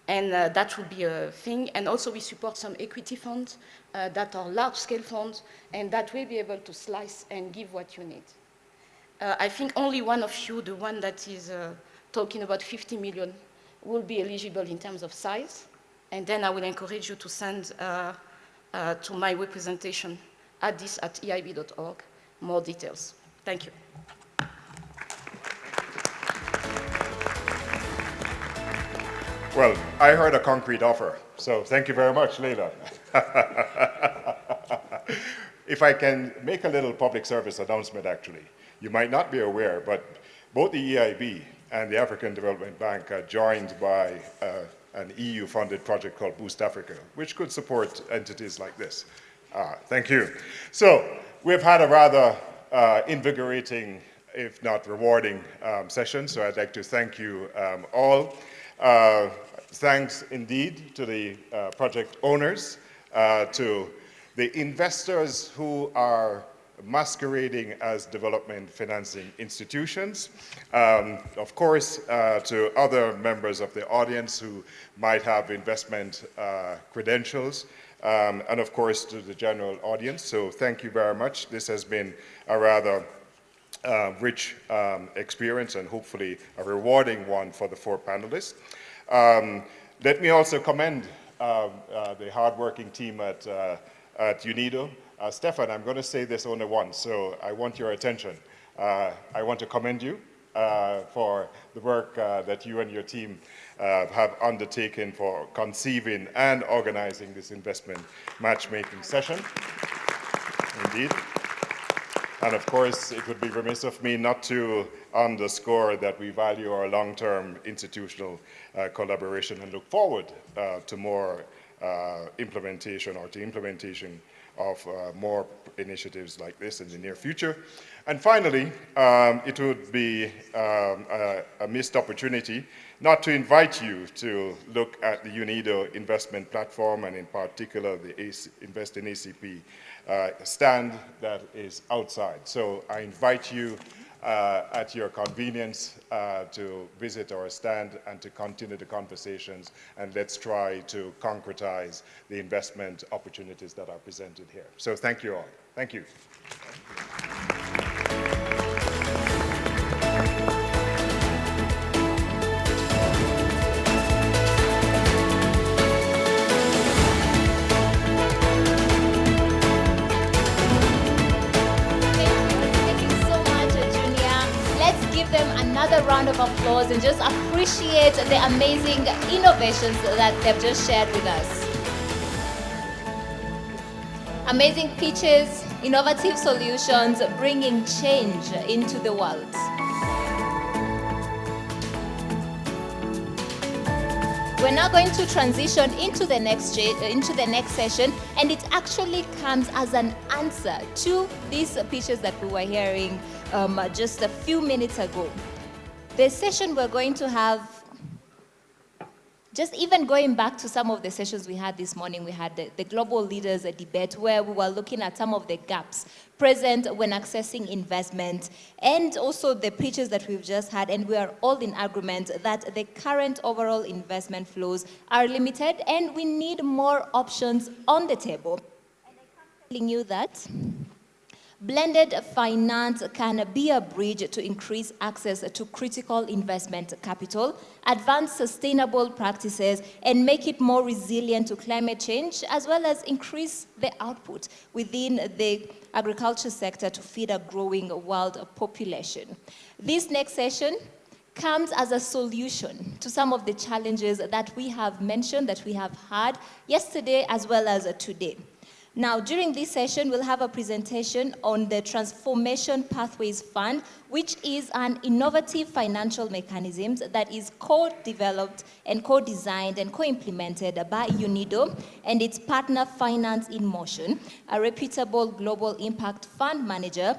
and that will be a thing. And also we support some equity funds that are large-scale funds, and that will be able to slice and give what you need. I think only one of you, the one that is talking about 50 million, will be eligible in terms of size. And then I will encourage you to send to my representation at eib.org more details. Thank you. Well, I heard a concrete offer, so thank you very much, Leila. If I can make a little public service announcement, actually. You might not be aware, but both the EIB and the African Development Bank are joined by an EU-funded project called Boost Africa, which could support entities like this. Thank you. So we've had a rather invigorating, if not rewarding, session, so I'd like to thank you all. Thanks indeed to the project owners, to the investors who are masquerading as development financing institutions, of course, to other members of the audience who might have investment credentials, and of course to the general audience. So thank you very much. This has been a rather rich experience, and hopefully a rewarding one for the four panelists. Let me also commend the hardworking team at Unido. Stefan, I'm going to say this only once, so I want your attention. I want to commend you for the work that you and your team have undertaken for conceiving and organizing this investment matchmaking session. Indeed. And of course, it would be remiss of me not to underscore that we value our long-term institutional collaboration and look forward to more implementation of more initiatives like this in the near future. And finally, it would be a missed opportunity not to invite you to look at the Unido investment platform, and in particular the Invest in ACP stand that is outside. So I invite you at your convenience to visit our stand and to continue the conversations, and let's try to concretize the investment opportunities that are presented here. So thank you all. Thank you. another round of applause and just appreciate the amazing innovations that they've just shared with us. Amazing pitches, innovative solutions, bringing change into the world. We're now going to transition into the next session, and it actually comes as an answer to these pitches that we were hearing just a few minutes ago. The session we're going to have, just even going back to some of the sessions we had this morning, we had the Global Leaders Debate, where we were looking at some of the gaps present when accessing investment, and also the pitches that we've just had, and we are all in agreement that the current overall investment flows are limited and we need more options on the table. And I'm telling you that blended finance can be a bridge to increase access to critical investment capital, advance sustainable practices, and make it more resilient to climate change, as well as increase the output within the agriculture sector to feed a growing world population. This next session comes as a solution to some of the challenges that we have mentioned, that we have had yesterday as well as today. Now, during this session, we'll have a presentation on the Transformation Pathways Fund, which is an innovative financial mechanism that is co-developed and co-designed and co-implemented by Unido and its partner Finance in Motion, a reputable global impact fund manager.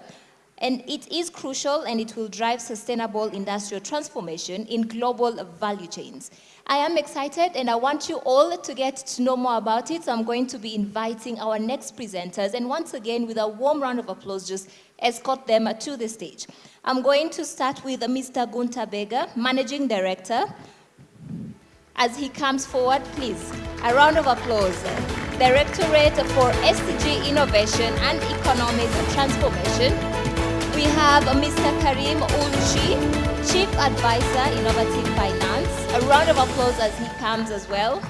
And it is crucial, and it will drive sustainable industrial transformation in global value chains. I am excited, and I want you all to get to know more about it. So I'm going to be inviting our next presenters, and once again, with a warm round of applause, just escort them to the stage. I'm going to start with Mr. Gunter Beger, Managing Director. As he comes forward, please, a round of applause. Directorate for SDG Innovation and Economic Transformation. We have Mr. Karim Ulchi, Chief Advisor, Innovative Finance. A round of applause as he comes as well.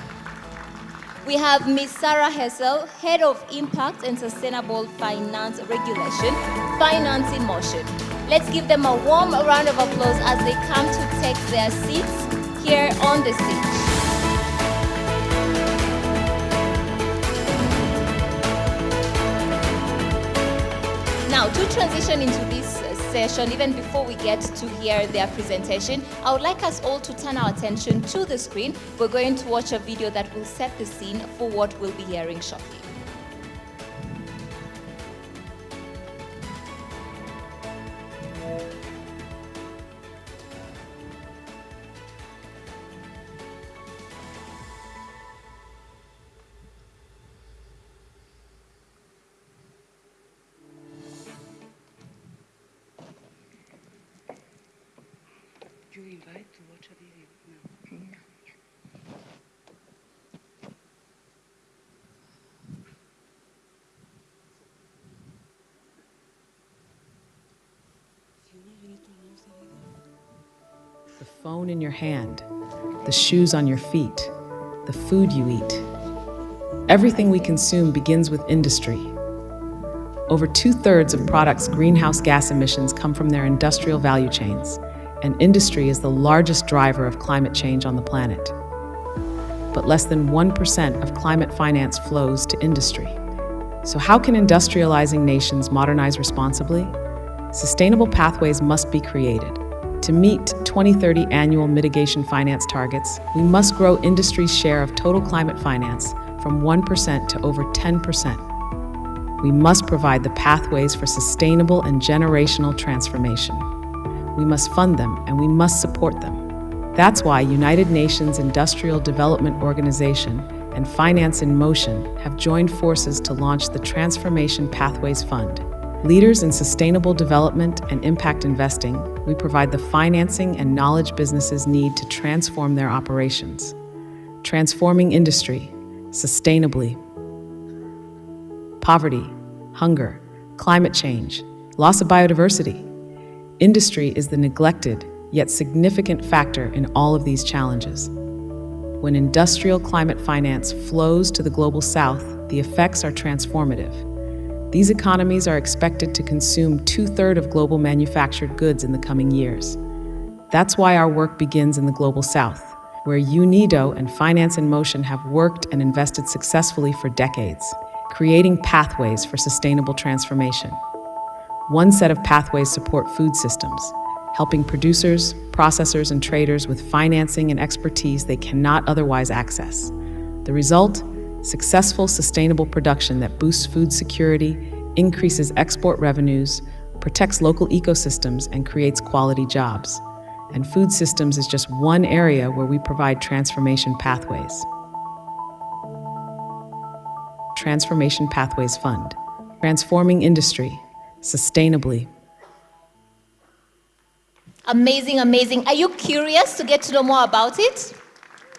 We have Ms. Sarah Hessel, Head of Impact and Sustainable Finance Regulation, Finance in Motion. Let's give them a warm round of applause as they come to take their seats here on the stage. Now, to transition into this session, even before we get to hear their presentation, I would like us all to turn our attention to the screen. We're going to watch a video that will set the scene for what we'll be hearing shortly. The phone in your hand, the shoes on your feet, the food you eat. Everything we consume begins with industry. Over 2/3 of products' greenhouse gas emissions come from their industrial value chains, and industry is the largest driver of climate change on the planet. But less than 1% of climate finance flows to industry. So how can industrializing nations modernize responsibly? Sustainable pathways must be created. To meet 2030 annual mitigation finance targets, we must grow industry's share of total climate finance from 1% to over 10%. We must provide the pathways for sustainable and generational transformation. We must fund them and we must support them. That's why United Nations Industrial Development Organization and Finance in Motion have joined forces to launch the Transformation Pathways Fund. Leaders in sustainable development and impact investing, we provide the financing and knowledge businesses need to transform their operations. Transforming industry sustainably. Poverty, hunger, climate change, loss of biodiversity. Industry is the neglected yet significant factor in all of these challenges. When industrial climate finance flows to the global south, the effects are transformative. These economies are expected to consume 2/3 of global manufactured goods in the coming years. That's why our work begins in the Global South, where Unido and Finance in Motion have worked and invested successfully for decades, creating pathways for sustainable transformation. One set of pathways support food systems, helping producers, processors, and traders with financing and expertise they cannot otherwise access. The result? Successful, sustainable production that boosts food security, increases export revenues, protects local ecosystems, and creates quality jobs. And food systems is just one area where we provide transformation pathways. Transformation Pathways Fund, transforming industry sustainably. Amazing, amazing. Are you curious to get to know more about it?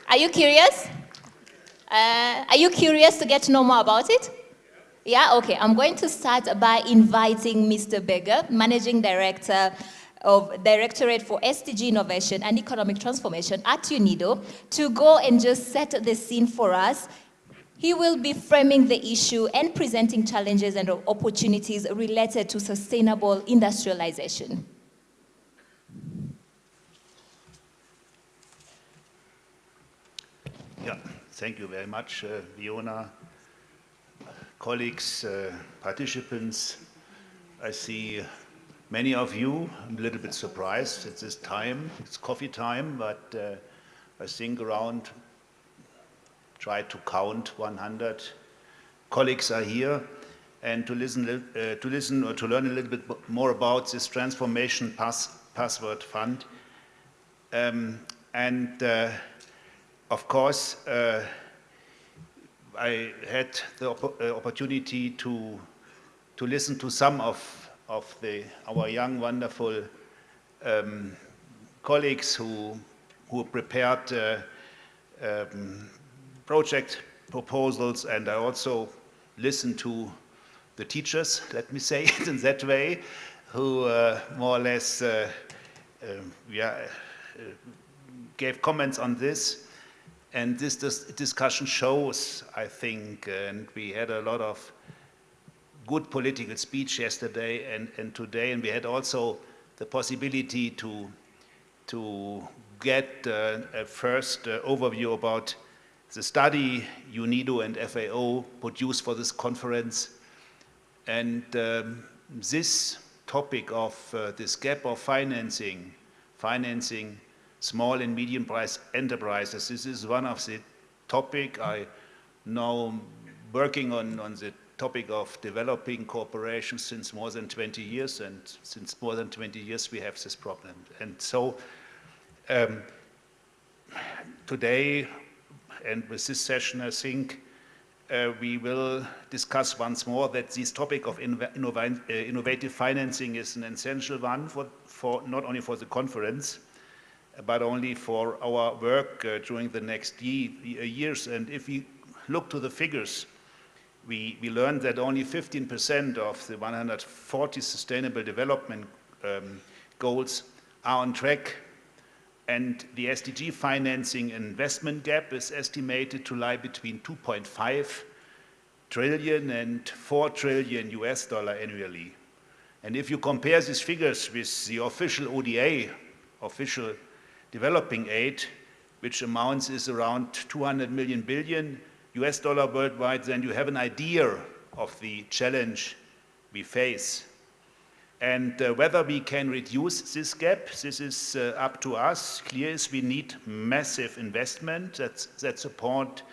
Are you curious? Are you curious to get to know more about it? Yeah, okay. I'm going to start by inviting Mr. Berger, Managing Director of Directorate for SDG Innovation and Economic Transformation at Unido, to go and just set the scene for us. He will be framing the issue and presenting challenges and opportunities related to sustainable industrialization. Yeah, thank you very much, Fiona. Colleagues, participants, I see many of you. I'm a little bit surprised at this time. It's coffee time, but I think around, try to count 100 colleagues are here, and to listen or to learn a little bit more about this transformation password fund. Of course, I had the opportunity to listen to some of our young, wonderful colleagues who prepared project proposals, and I also listened to the teachers, let me say it in that way, who more or less gave comments on this. And this discussion shows, I think, and we had a lot of good political speech yesterday and today, and we had also the possibility to get a first overview about the study Unido and FAO produced for this conference. And this topic of this gap of financing small and medium-priced enterprises. This is one of the topic I now working on the topic of developing cooperation since more than 20 years, and since more than 20 years we have this problem. And so today, and with this session, I think we will discuss once more that this topic of innovative financing is an essential one for not only for the conference, but only for our work during the next years. And if we look to the figures, we learned that only 15% of the 140 sustainable development goals are on track, and the SDG financing investment gap is estimated to lie between 2.5 trillion and 4 trillion US dollar annually. And if you compare these figures with the official ODA, official developing aid, which amounts is around 200 billion US dollar worldwide, then you have an idea of the challenge we face. And whether we can reduce this gap, this is up to us. Clear is we need massive investment that support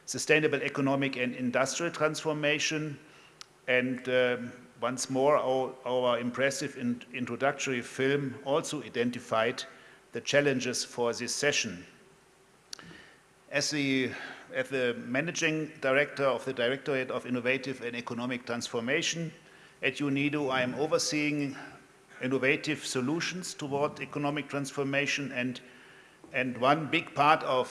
sustainable economic and industrial transformation. And once more, our impressive introductory film also identified the challenges for this session. As the Managing Director of the Directorate of Innovative and Economic Transformation at Unido, I am overseeing innovative solutions toward economic transformation, and one big part of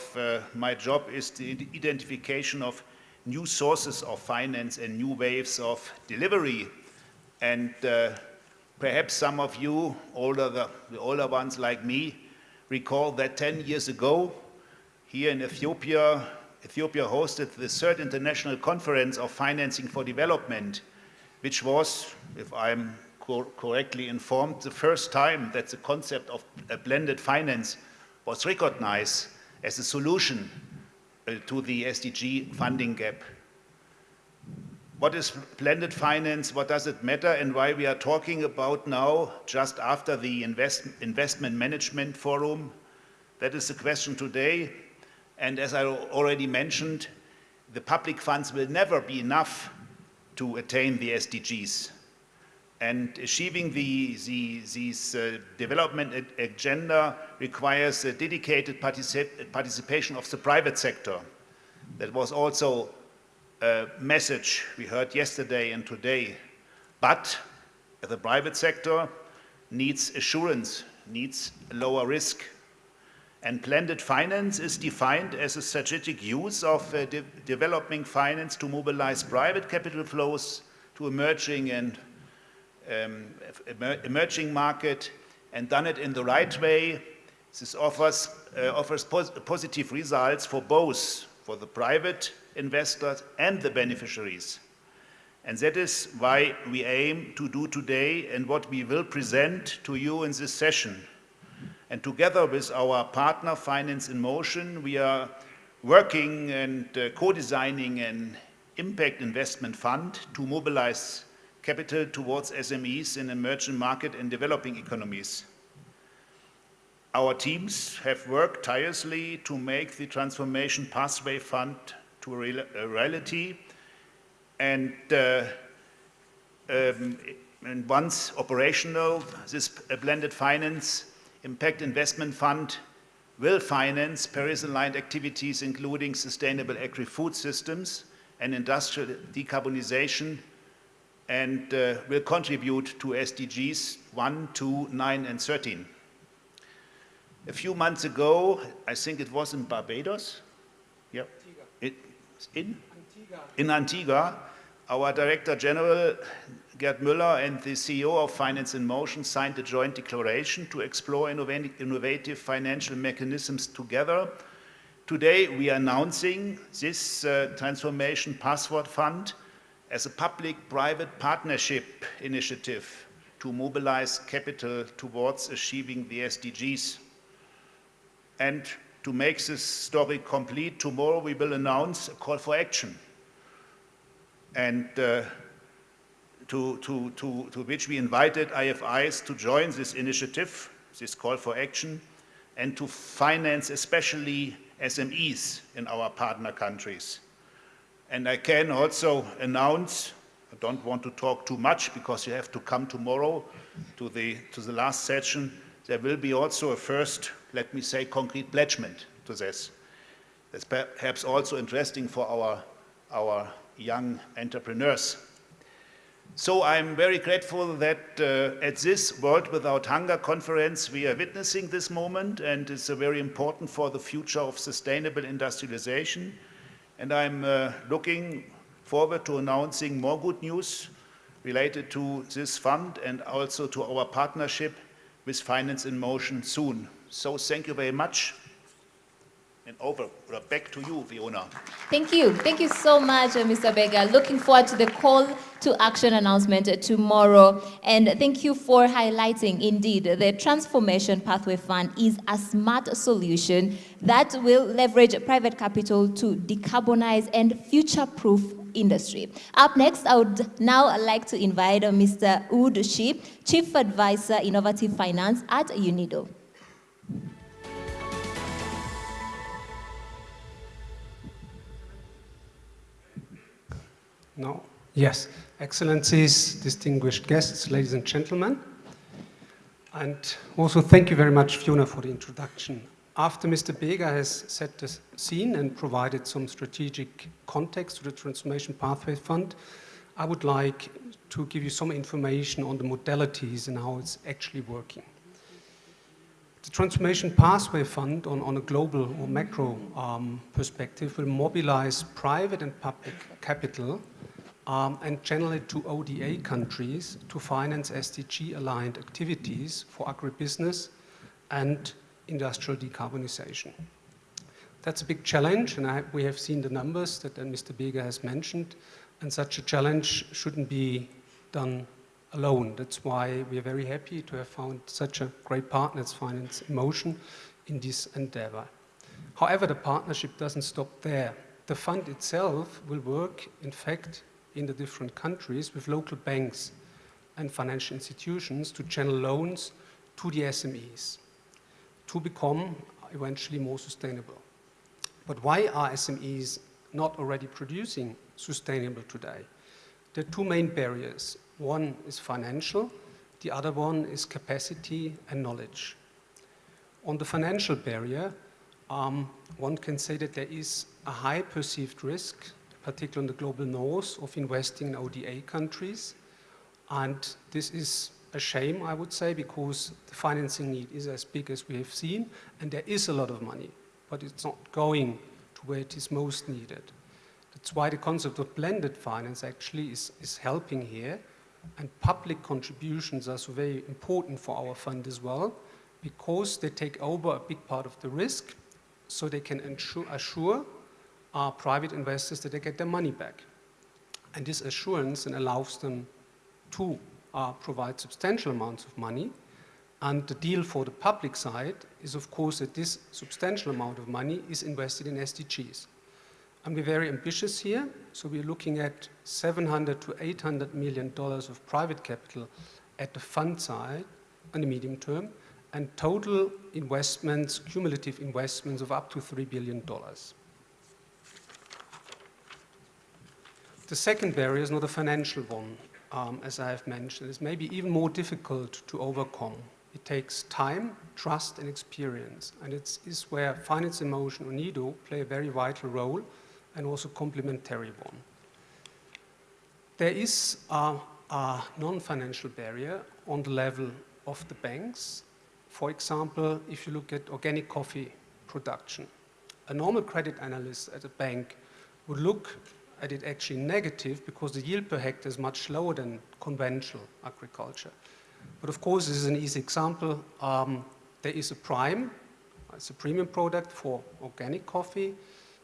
my job is the identification of new sources of finance and new waves of delivery. And perhaps some of you, the older ones like me, recall that 10 years ago, here in Ethiopia hosted the third international conference of financing for development, which was, if I'm correctly informed, the first time that the concept of a blended finance was recognized as a solution to the SDG funding gap. What is blended finance? What does it matter? And why we are talking about now, just after the Investment Management Forum? That is the question today. And as I already mentioned, the public funds will never be enough to attain the SDGs. And achieving these development agenda requires a dedicated participation of the private sector. That was also a message we heard yesterday and today. But the private sector needs assurance, needs lower risk. And blended finance is defined as a strategic use of developing finance to mobilize private capital flows to emerging and emerging market, and done it in the right way. This offers positive results for both, for the private investors and the beneficiaries. And that is why we aim to do today and what we will present to you in this session. And together with our partner Finance in Motion, we are working and co-designing an impact investment fund to mobilize capital towards SMEs in emerging market and developing economies. Our teams have worked tirelessly to make the Transformation Pathway Fund to a reality, and once operational, this blended finance impact investment fund will finance Paris-aligned activities including sustainable agri-food systems and industrial decarbonization, and will contribute to SDGs 1, 2, 9, and 13. A few months ago, I think it was in Barbados, yep. In Antigua, our Director General, Gerd Müller, and the CEO of Finance in Motion signed a joint declaration to explore innovative financial mechanisms together. Today, we are announcing this Transformation Passport Fund as a public-private partnership initiative to mobilize capital towards achieving the SDGs. And to make this story complete, tomorrow we will announce a call for action, and to which we invited IFIs to join this initiative, this call for action, and to finance especially SMEs in our partner countries. And I can also announce, I don't want to talk too much because you have to come tomorrow to the last session, there will be also a first, let me say, concrete pledgement to this. That's perhaps also interesting for our young entrepreneurs. So I'm very grateful that at this World Without Hunger conference we are witnessing this moment, and it's very important for the future of sustainable industrialization. And I'm looking forward to announcing more good news related to this fund and also to our partnership with Finance in Motion soon. So thank you very much. And back to you, Fiona. Thank you. Thank you so much, Mr. Bega. Looking forward to the call to action announcement tomorrow. And thank you for highlighting, indeed, the Transformation Pathway Fund is a smart solution that will leverage private capital to decarbonize and future-proof industry. Up next, I would now like to invite Mr. Ud Shi, Chief Advisor, Innovative Finance at Unido. No. Yes. Excellencies, distinguished guests, ladies and gentlemen. And also thank you very much, Fiona, for the introduction. After Mr. Bega has set the scene and provided some strategic context to the Transformation Pathway Fund, I would like to give you some information on the modalities and how it's actually working. The Transformation Pathway Fund, on a global or macro perspective, will mobilize private and public capital and channel it to ODA countries to finance SDG-aligned activities for agribusiness and industrial decarbonization. That's a big challenge, and we have seen the numbers that Mr. Bega has mentioned, and such a challenge shouldn't be done alone. That's why we are very happy to have found such a great partner as Finance in Motion in this endeavor. However, the partnership doesn't stop there. The fund itself will work, in fact, in the different countries with local banks and financial institutions to channel loans to the SMEs to become eventually more sustainable. But why are SMEs not already producing sustainable today? There are two main barriers. One is financial, the other one is capacity and knowledge. On the financial barrier, one can say that there is a high perceived risk, particularly in the global north, of investing in ODA countries. And this is a shame, I would say, because the financing need is as big as we have seen, and there is a lot of money, but it's not going to where it is most needed. That's why the concept of blended finance actually is helping here, and public contributions are so very important for our fund as well, because they take over a big part of the risk, so they can assure our private investors that they get their money back. And this assurance allows them to provide substantial amounts of money. And the deal for the public side is, of course, that this substantial amount of money is invested in SDGs. And we're very ambitious here. So we're looking at $700 to $800 million of private capital at the fund side in the medium term, and total investments, cumulative investments of up to $3 billion. The second barrier is not a financial one, as I have mentioned. It's maybe even more difficult to overcome. It takes time, trust, and experience. And it is where Finance in Motion, Unido, play a very vital role, and also complementary one. There is a non-financial barrier on the level of the banks. For example, if you look at organic coffee production, a normal credit analyst at a bank would look at it actually negative because the yield per hectare is much lower than conventional agriculture. But of course, this is an easy example. There is a prime, it's a premium product for organic coffee,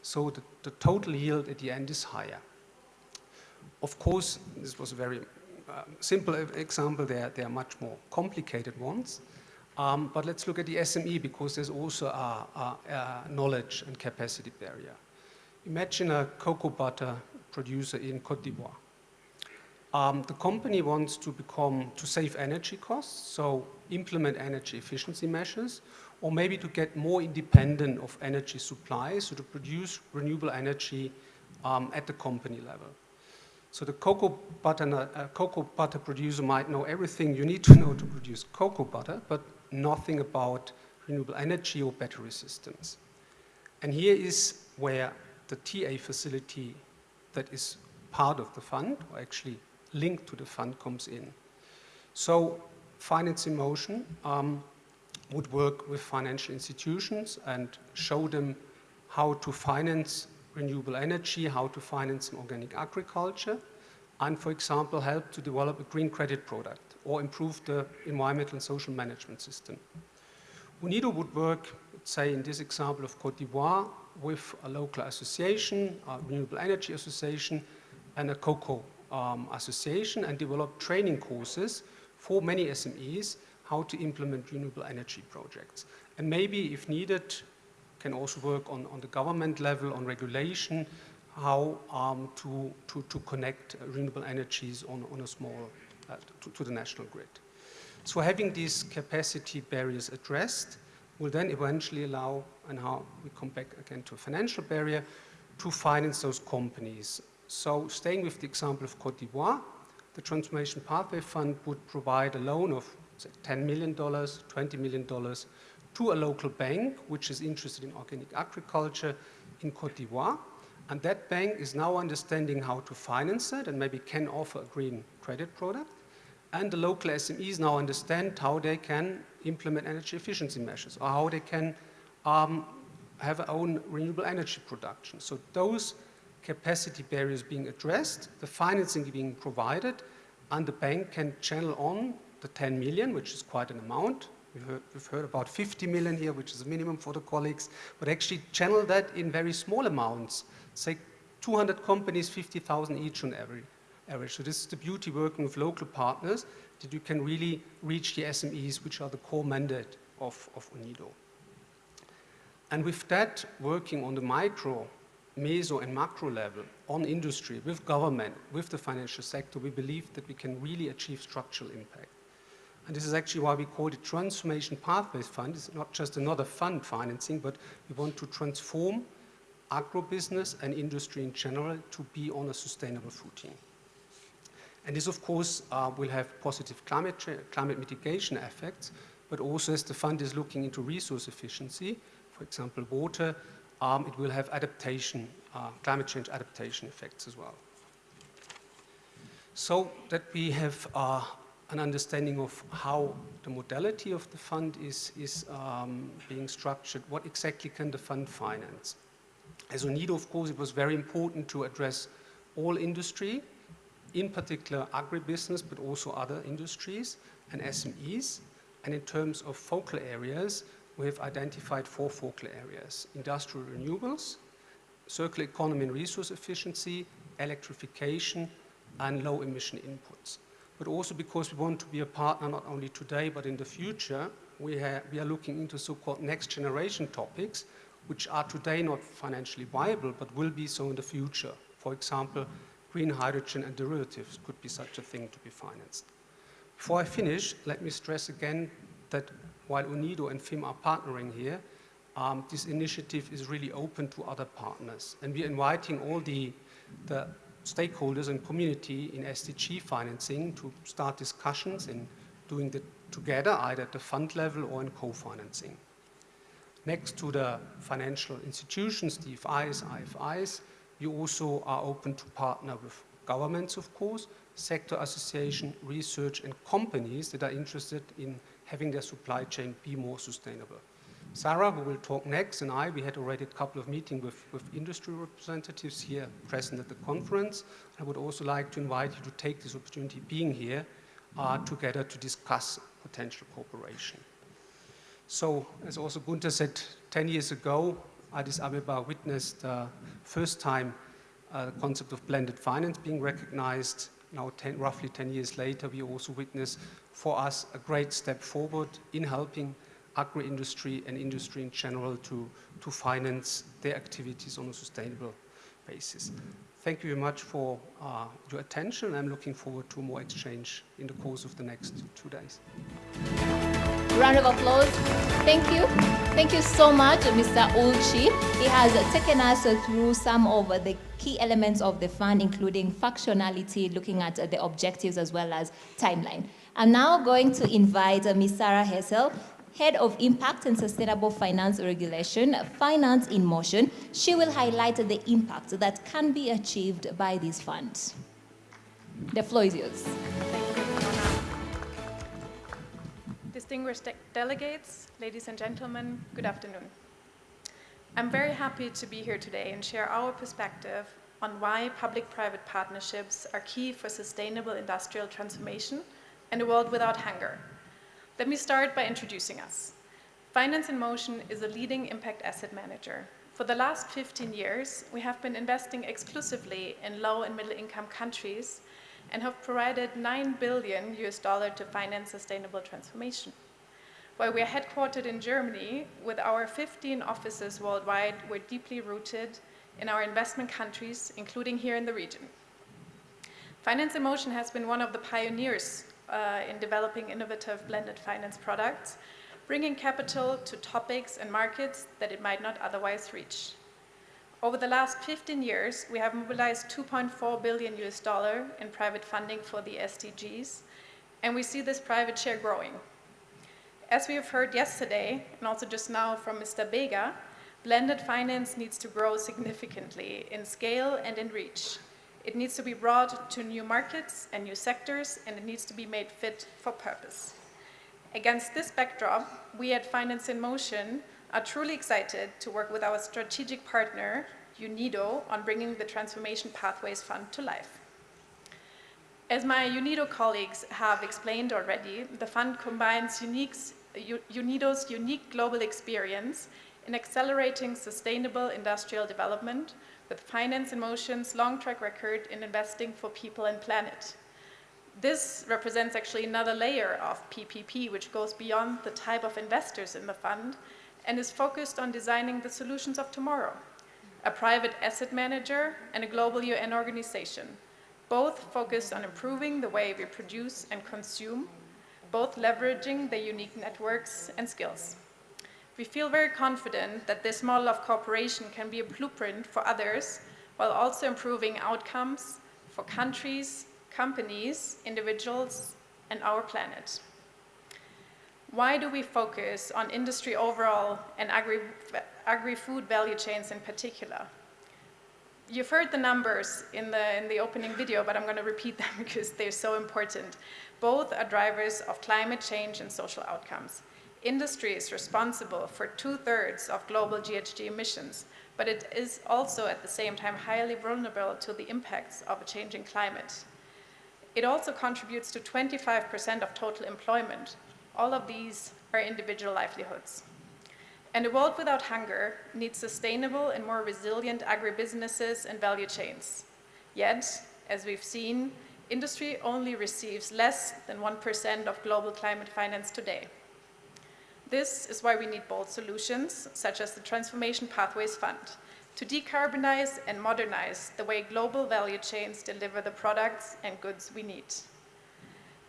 so the total yield at the end is higher. Of course, this was a very simple example. There are much more complicated ones. But let's look at the SME, because there's also a knowledge and capacity barrier. Imagine a cocoa butter producer in Côte d'Ivoire. The company wants to save energy costs, so implement energy efficiency measures, or maybe to get more independent of energy supply, so to produce renewable energy at the company level. So the cocoa butter producer might know everything you need to know to produce cocoa butter, but nothing about renewable energy or battery systems. And here is where the TA facility that is part of the fund, or actually linked to the fund, comes in. So Finance in Motion would work with financial institutions and show them how to finance renewable energy, how to finance organic agriculture, and, for example, help to develop a green credit product or improve the environmental and social management system. Unido would work, say, in this example of Côte d'Ivoire, with a local association, a renewable energy association, and a cocoa association, and develop training courses for many SMEs how to implement renewable energy projects. And maybe, if needed, can also work on the government level, on regulation, how to connect renewable energies on a small, to the national grid. So having these capacity barriers addressed will then eventually allow, and how we come back again to a financial barrier, to finance those companies. So staying with the example of Côte d'Ivoire, the Transformation Pathway Fund would provide a loan of, say, $10 million, $20 million to a local bank which is interested in organic agriculture in Côte d'Ivoire. And that bank is now understanding how to finance it and maybe can offer a green credit product. And the local SMEs now understand how they can implement energy efficiency measures, or how they can have their own renewable energy production. So those capacity barriers being addressed, the financing being provided, and the bank can channel on the 10 million, which is quite an amount. We've heard about 50 million here, which is a minimum for the colleagues, but actually channel that in very small amounts, say 200 companies, 50,000 each on average. So this is the beauty working with local partners, that you can really reach the SMEs, which are the core mandate of Unido. And with that, working on the micro, meso, and macro level, on industry, with government, with the financial sector, we believe that we can really achieve structural impact. And this is actually why we call it Transformation Pathways Fund. It's not just another fund financing, but we want to transform agribusiness and industry in general to be on a sustainable footing. And this, of course, will have positive climate mitigation effects, but also as the fund is looking into resource efficiency, for example, water, it will have adaptation, climate change adaptation effects as well. So that we have an understanding of how the modality of the fund is being structured, what exactly can the fund finance. As Unido, of course, it was very important to address all industry, in particular agribusiness, but also other industries and SMEs. And in terms of focal areas, we have identified 4 focal areas: industrial renewables, circular economy and resource efficiency, electrification, and low emission inputs. But also because we want to be a partner not only today, but in the future, we are looking into so-called next generation topics, which are today not financially viable, but will be so in the future. For example, green hydrogen and derivatives could be such a thing to be financed. Before I finish, let me stress again that while Unido and FIM are partnering here, this initiative is really open to other partners. And we are inviting all the stakeholders and community in SDG financing to start discussions and doing it together, either at the fund level or in co-financing. Next to the financial institutions, DFIs, IFIs, we also are open to partner with governments, of course, sector association, research, and companies that are interested in having their supply chain be more sustainable. Sarah, who will talk next, and we had already a couple of meetings with industry representatives here present at the conference. I would also like to invite you to take this opportunity being here together to discuss potential cooperation. So, as also Gunther said, 10 years ago, Addis Ababa witnessed the first time the concept of blended finance being recognized. Now, roughly 10 years later, we also witness, for us, a great step forward in helping agri-industry and industry in general to finance their activities on a sustainable basis. Thank you very much for your attention. I'm looking forward to more exchange in the course of the next 2 days. Round of applause. Thank you. Thank you so much, Mr. Ulchi. He has taken us through some of the key elements of the fund, including functionality, looking at the objectives as well as timeline. I'm now going to invite Ms. Sarah Hessel, Head of Impact and Sustainable Finance Regulation, Finance in Motion. She will highlight the impact that can be achieved by these funds. The floor is yours. Distinguished delegates, ladies and gentlemen, good afternoon. I'm very happy to be here today and share our perspective on why public-private partnerships are key for sustainable industrial transformation and a world without hunger. Let me start by introducing us. Finance in Motion is a leading impact asset manager. For the last 15 years, we have been investing exclusively in low and middle income countries and have provided $9 billion to finance sustainable transformation. While we are headquartered in Germany, with our 15 offices worldwide, we're deeply rooted in our investment countries, including here in the region. Finance in Motion has been one of the pioneers in developing innovative blended finance products, bringing capital to topics and markets that it might not otherwise reach. Over the last 15 years, we have mobilized $2.4 billion in private funding for the SDGs, and we see this private share growing. As we have heard yesterday, and also just now from Mr. Bega, blended finance needs to grow significantly in scale and in reach. It needs to be brought to new markets and new sectors, and it needs to be made fit for purpose. Against this backdrop, we at Finance in Motion are truly excited to work with our strategic partner, Unido, on bringing the Transformation Pathways Fund to life. As my Unido colleagues have explained already, the fund combines Unido's unique global experience in accelerating sustainable industrial development with Finance in Motion's long track record in investing for people and planet. This represents actually another layer of PPP, which goes beyond the type of investors in the fund and is focused on designing the solutions of tomorrow. A private asset manager and a global UN organization, both focused on improving the way we produce and consume, both leveraging their unique networks and skills. We feel very confident that this model of cooperation can be a blueprint for others, while also improving outcomes for countries, companies, individuals, and our planet. Why do we focus on industry overall and agri-food value chains in particular? You've heard the numbers in the opening video, but I'm going to repeat them because they're so important. Both are drivers of climate change and social outcomes. Industry is responsible for 2/3 of global GHG emissions, but it is also at the same time highly vulnerable to the impacts of a changing climate. It also contributes to 25% of total employment. All of these are individual livelihoods. And a world without hunger needs sustainable and more resilient agribusinesses and value chains. Yet, as we've seen, industry only receives less than 1% of global climate finance today. This is why we need bold solutions, such as the Transformation Pathways Fund, to decarbonize and modernize the way global value chains deliver the products and goods we need.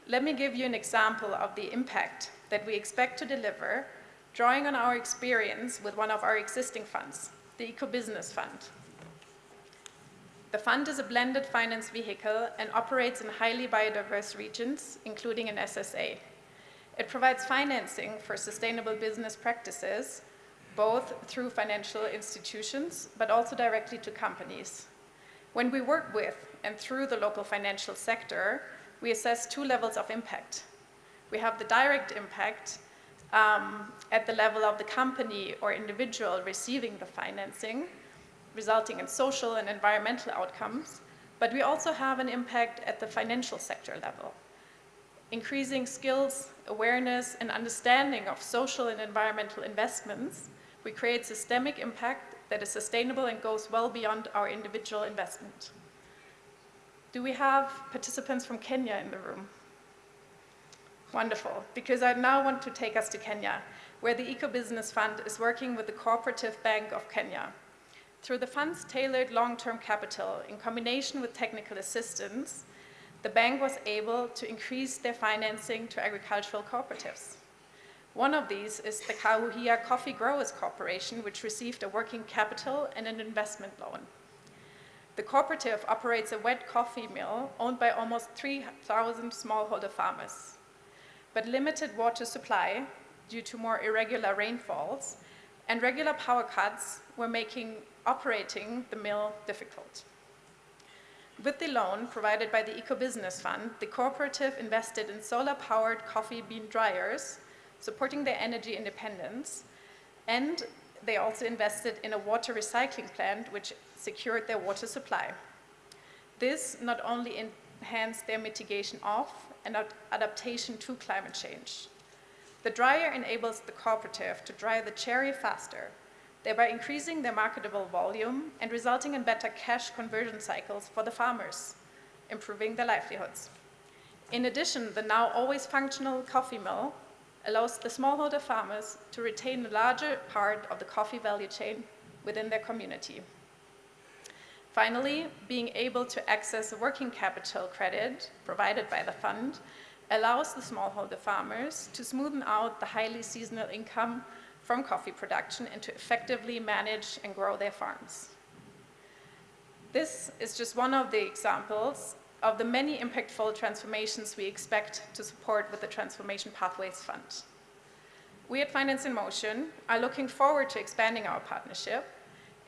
Let me give you an example of the impact that we expect to deliver, drawing on our experience with one of our existing funds, the Eco-Business Fund. The fund is a blended finance vehicle and operates in highly biodiverse regions, including an SSA. It provides financing for sustainable business practices, both through financial institutions, but also directly to companies. When we work with and through the local financial sector, we assess 2 levels of impact. We have the direct impact at the level of the company or individual receiving the financing, resulting in social and environmental outcomes, but we also have an impact at the financial sector level. Increasing skills, awareness, and understanding of social and environmental investments, we create systemic impact that is sustainable and goes well beyond our individual investment. Do we have participants from Kenya in the room? Wonderful, because I now want to take us to Kenya, where the Eco-Business Fund is working with the Cooperative Bank of Kenya. Through the fund's tailored long-term capital in combination with technical assistance, the bank was able to increase their financing to agricultural cooperatives. One of these is the Kahuhia Coffee Growers Corporation, which received a working capital and an investment loan. The cooperative operates a wet coffee mill owned by almost 3,000 smallholder farmers. But limited water supply due to more irregular rainfalls and regular power cuts were making operating the mill difficult. With the loan provided by the Eco-Business Fund, the cooperative invested in solar-powered coffee bean dryers, supporting their energy independence, and they also invested in a water recycling plant which secured their water supply. This not only enhanced their mitigation of and adaptation to climate change. The dryer enables the cooperative to dry the cherry faster, thereby increasing their marketable volume and resulting in better cash conversion cycles for the farmers, improving their livelihoods. In addition, the now always functional coffee mill allows the smallholder farmers to retain a larger part of the coffee value chain within their community. Finally, being able to access a working capital credit provided by the fund allows the smallholder farmers to smoothen out the highly seasonal income from coffee production and to effectively manage and grow their farms. This is just one of the examples of the many impactful transformations we expect to support with the Transformation Pathways Fund. We at Finance in Motion are looking forward to expanding our partnership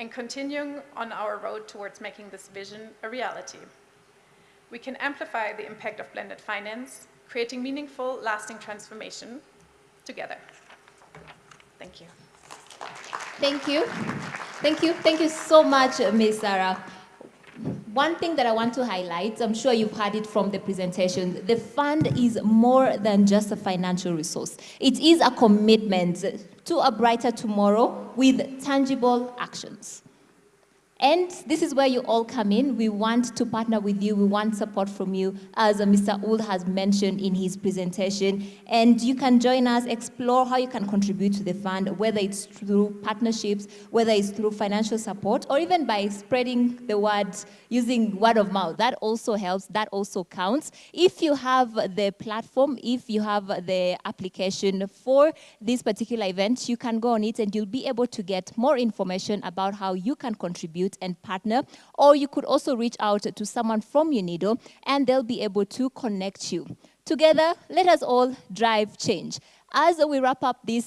and continuing on our road towards making this vision a reality. We can amplify the impact of blended finance, creating meaningful, lasting transformation together. Thank you. Thank you. Thank you. Thank you so much, Ms. Sarah. one thing that I want to highlight, I'm sure you've heard it from the presentation, the fund is more than just a financial resource. It is a commitment to a brighter tomorrow with tangible actions. And this is where you all come in. We want to partner with you. We want support from you, as Mr. Ul has mentioned in his presentation. And you can join us, explore how you can contribute to the fund, whether it's through partnerships, whether it's through financial support, or even by spreading the word, using word of mouth. That also helps. That also counts. If you have the platform, if you have the application for this particular event, you can go on it and you'll be able to get more information about how you can contribute and partner, or you could also reach out to someone from Unido and they'll be able to connect you. Together, let us all drive change. As we wrap up this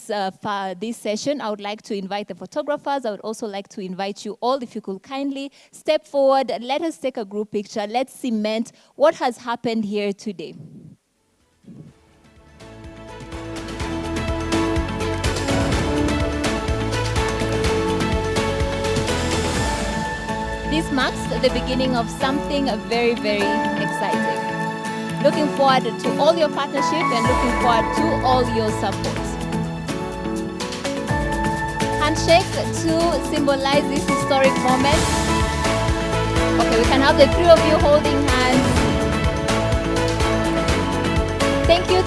session, I would like to invite the photographers. I would also like to invite you all, if you could kindly step forward, let us take a group picture. Let's cement what has happened here today. This marks the beginning of something very, very exciting. Looking forward to all your partnership and looking forward to all your support. Handshake to symbolize this historic moment. Okay, we can have the three of you holding hands. Thank you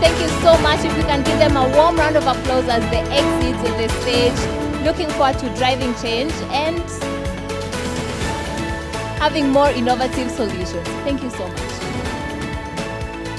so much. If you can give them a warm round of applause as they exit the stage. Looking forward to driving change and having more innovative solutions. Thank you so much.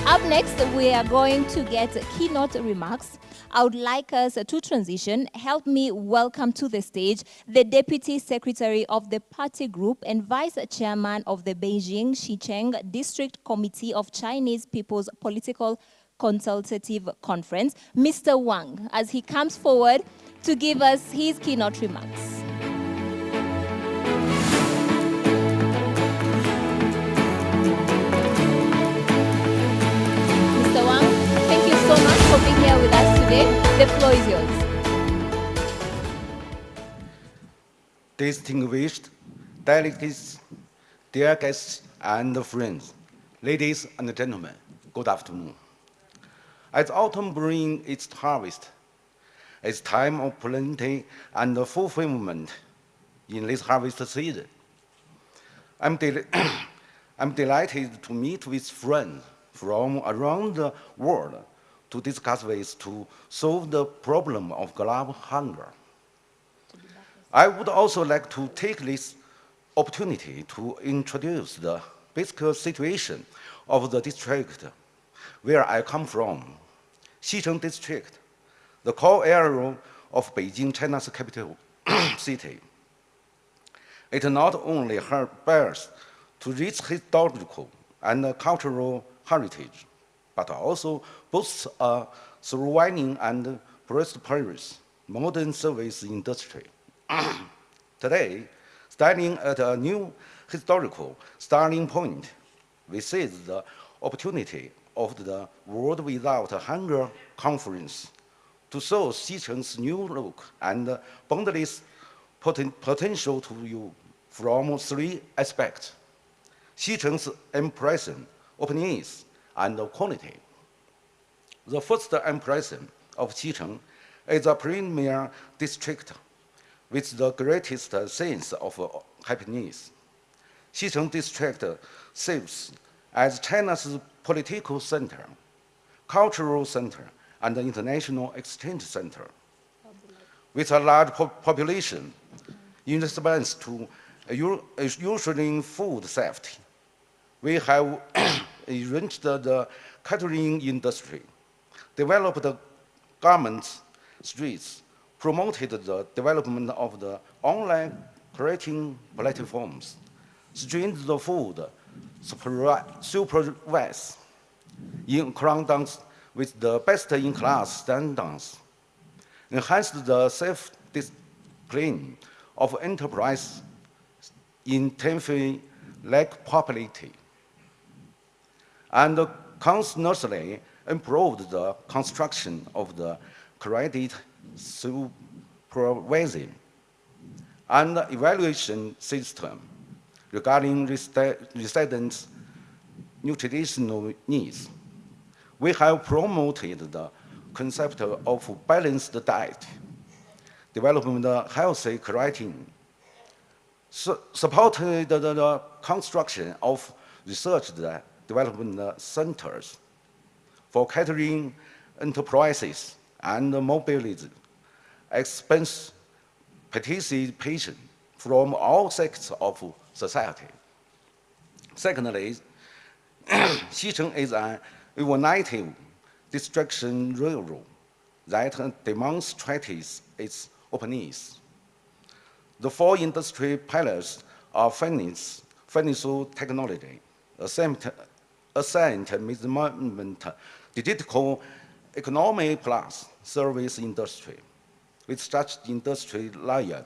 Up next, we are going to get keynote remarks. I would like us to transition. Help me welcome to the stage the Deputy Secretary of the Party Group and Vice Chairman of the Beijing Xicheng District Committee of Chinese People's Political Consultative Conference, Mr. Wang, as he comes forward to give us his keynote remarks. For being here with us today. The floor is yours. Distinguished delegates, dear guests and friends, ladies and gentlemen, good afternoon. As autumn brings its harvest, it's time of plenty and fulfillment in this harvest season. I'm delighted to meet with friends from around the world to discuss ways to solve the problem of global hunger. I would also like to take this opportunity to introduce the basic situation of the district where I come from, Xicheng District, the core area of Beijing, China's capital city. It not only bears to rich historical and cultural heritage, but also boasts a thriving and prosperous modern service industry. Today, standing at a new historical starting point, we seize the opportunity of the World Without Hunger Conference to show Xicheng's new look and boundless potential to you from three aspects: Xicheng's impression, openness, and quality. The first impression of Xicheng is a premier district with the greatest sense of happiness. Xicheng District serves as China's political center, cultural center, and international exchange center. With a large population in response to usually food safety, we have enriched the catering industry, developed garment streets, promoted the development of the online creating platforms, strengthened the food supervise in accordance with the best-in-class standards, enhanced the self-discipline of enterprise intensely lack popularity, and constantly improved the construction of the credit supervision and evaluation system, regarding residents' nutritional needs. We have promoted the concept of balanced diet, developing the healthy creatine, supported the construction of research development centers for catering enterprises and mobility, expense participation from all sectors of society. Secondly, Xicheng is an innovative distribution railroad that demonstrates its openness. The four industry pillars are finance, financial technology, asset management, digital economy plus service industry. With such industry layered,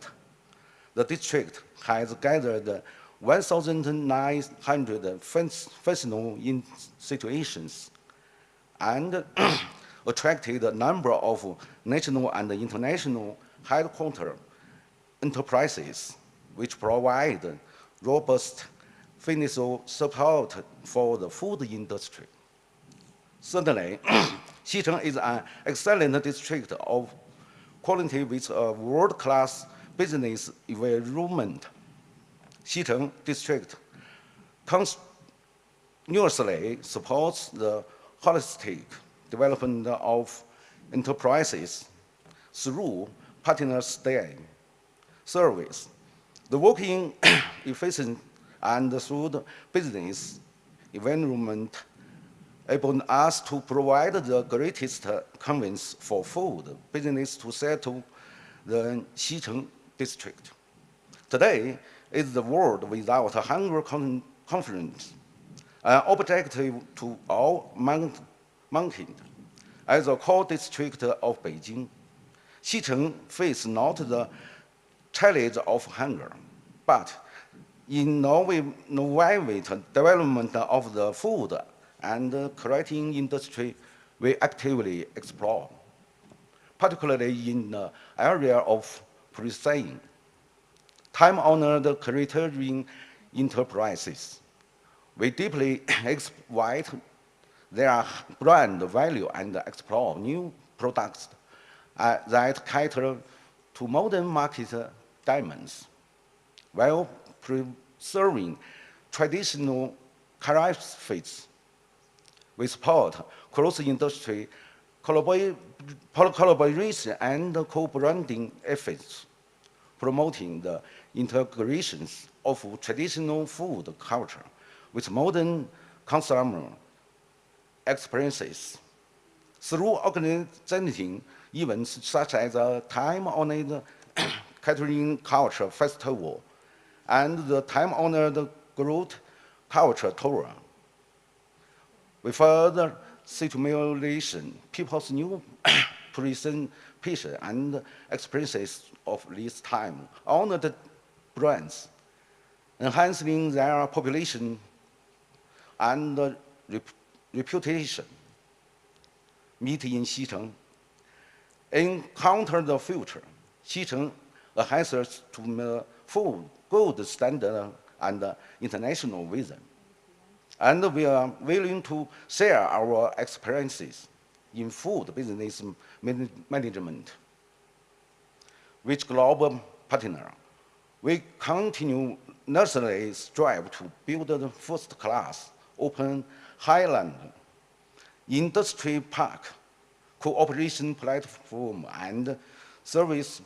the district has gathered 1,900 functional institutions and attracted a number of national and international headquarter enterprises which provide robust financial support for the food industry. Certainly, Xicheng is an excellent district of quality with a world-class business environment. Xicheng district continuously supports the holistic development of enterprises through partner stay, service, the working efficient and through the business environment able us to provide the greatest convenience for food business to settle the Xicheng district. Today is the World Without Hunger Conference, an objective to all mankind. As a core district of Beijing, Xicheng faces not the challenge of hunger, but innovative development of the food and creating industry we actively explore, particularly in the area of proceedings, time-honored catering enterprises. We deeply exploit their brand value and explore new products that cater to modern market demands, while preserving traditional characteristics. We support cross-industry collaboration and co-branding efforts, promoting the integrations of traditional food culture with modern consumer experiences. Through organizing events such as a time-honored catering culture festival and the time-honored growth culture tour, we further stimulation people's new presentation and experiences of this time-honored brands, enhancing their population and reputation. Meet in Xicheng. Encounter the future. Xicheng adheres to the full gold standard and international vision. And we are willing to share our experiences in food business management. With global partner, we continuously strive to build a first-class open highland industry park, cooperation platform, and service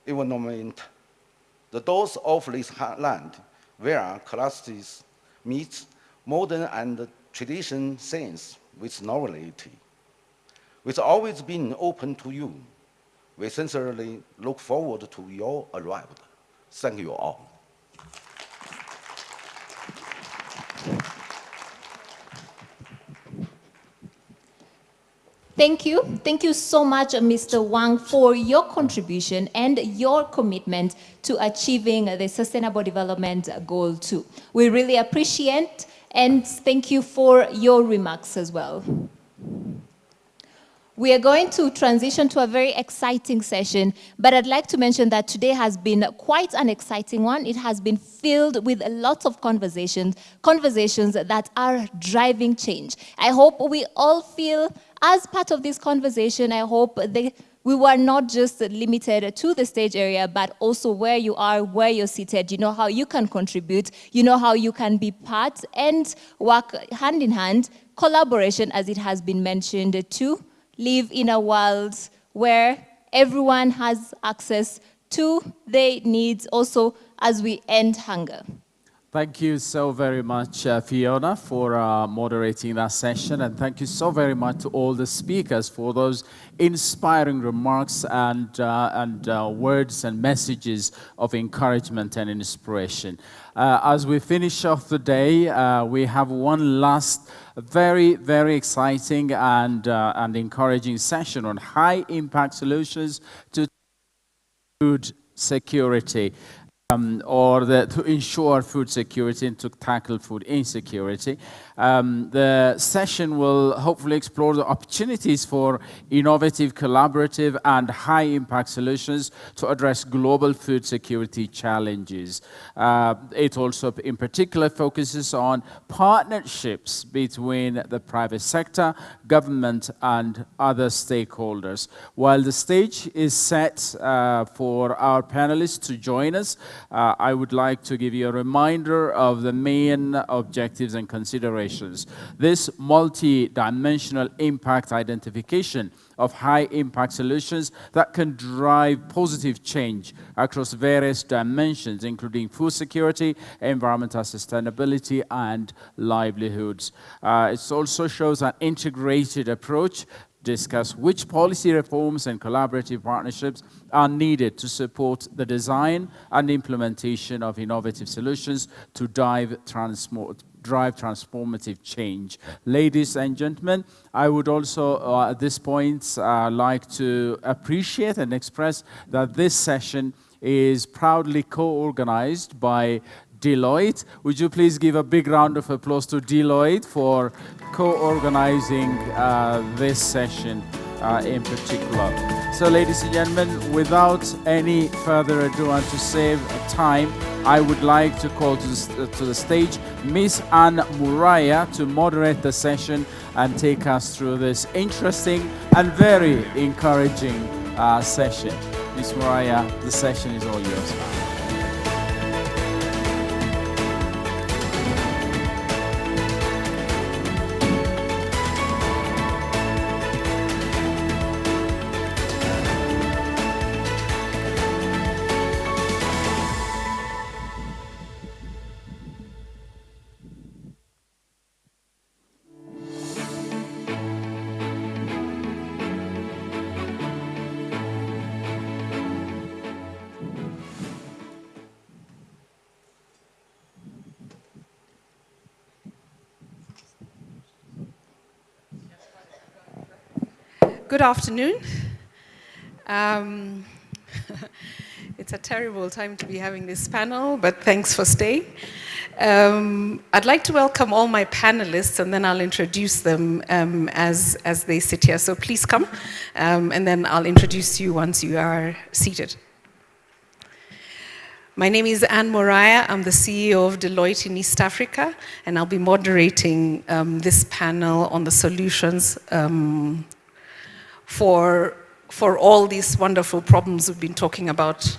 environment. The doors of this land, where classes meet modern and tradition science with novelty, which always been open to you. We sincerely look forward to your arrival. Thank you all. Thank you. Thank you so much, Mr. Wang, for your contribution and your commitment to achieving the Sustainable Development Goal 2. We really appreciate and thank you for your remarks as well. We are going to transition to a very exciting session, but I'd like to mention that today has been quite an exciting one. It has been filled with a lot of conversations that are driving change. I hope we all feel, as part of this conversation, I hope we were not just limited to the stage area, but also where you are, where you're seated. You know how you can contribute, you know how you can be part and work hand in hand, collaboration, as it has been mentioned, to live in a world where everyone has access to their needs also as we end hunger. Thank you so very much, Fiona, for moderating that session. And thank you so very much to all the speakers for those inspiring remarks and words and messages of encouragement and inspiration. As we finish off the day, we have one last very, very exciting and encouraging session on high-impact solutions to food security. To ensure food security and to tackle food insecurity. The session will hopefully explore the opportunities for innovative, collaborative, and high-impact solutions to address global food security challenges. It also, in particular, focuses on partnerships between the private sector, government, and other stakeholders. While the stage is set for our panelists to join us, I would like to give you a reminder of the main objectives and considerations. This multi-dimensional impact identification of high-impact solutions that can drive positive change across various dimensions, including food security, environmental sustainability, and livelihoods. It also shows an integrated approach, discuss which policy reforms and collaborative partnerships are needed to support the design and implementation of innovative solutions to drive transformative change. Ladies and gentlemen, I would also at this point like to appreciate and express that this session is proudly co-organized by Deloitte. Would you please give a big round of applause to Deloitte for co-organizing this session in particular. So ladies and gentlemen, without any further ado and to save time, I would like to call to the stage Ms. Anne Muraya to moderate the session and take us through this interesting and very encouraging session. Ms. Muraya, the session is all yours. Good afternoon. It's a terrible time to be having this panel, but thanks for staying. I'd like to welcome all my panelists, and then I'll introduce them as they sit here. So please come, and then I'll introduce you once you are seated. My name is Anne Muraya. I'm the CEO of Deloitte in East Africa, and I'll be moderating this panel on the solutions for all these wonderful problems we've been talking about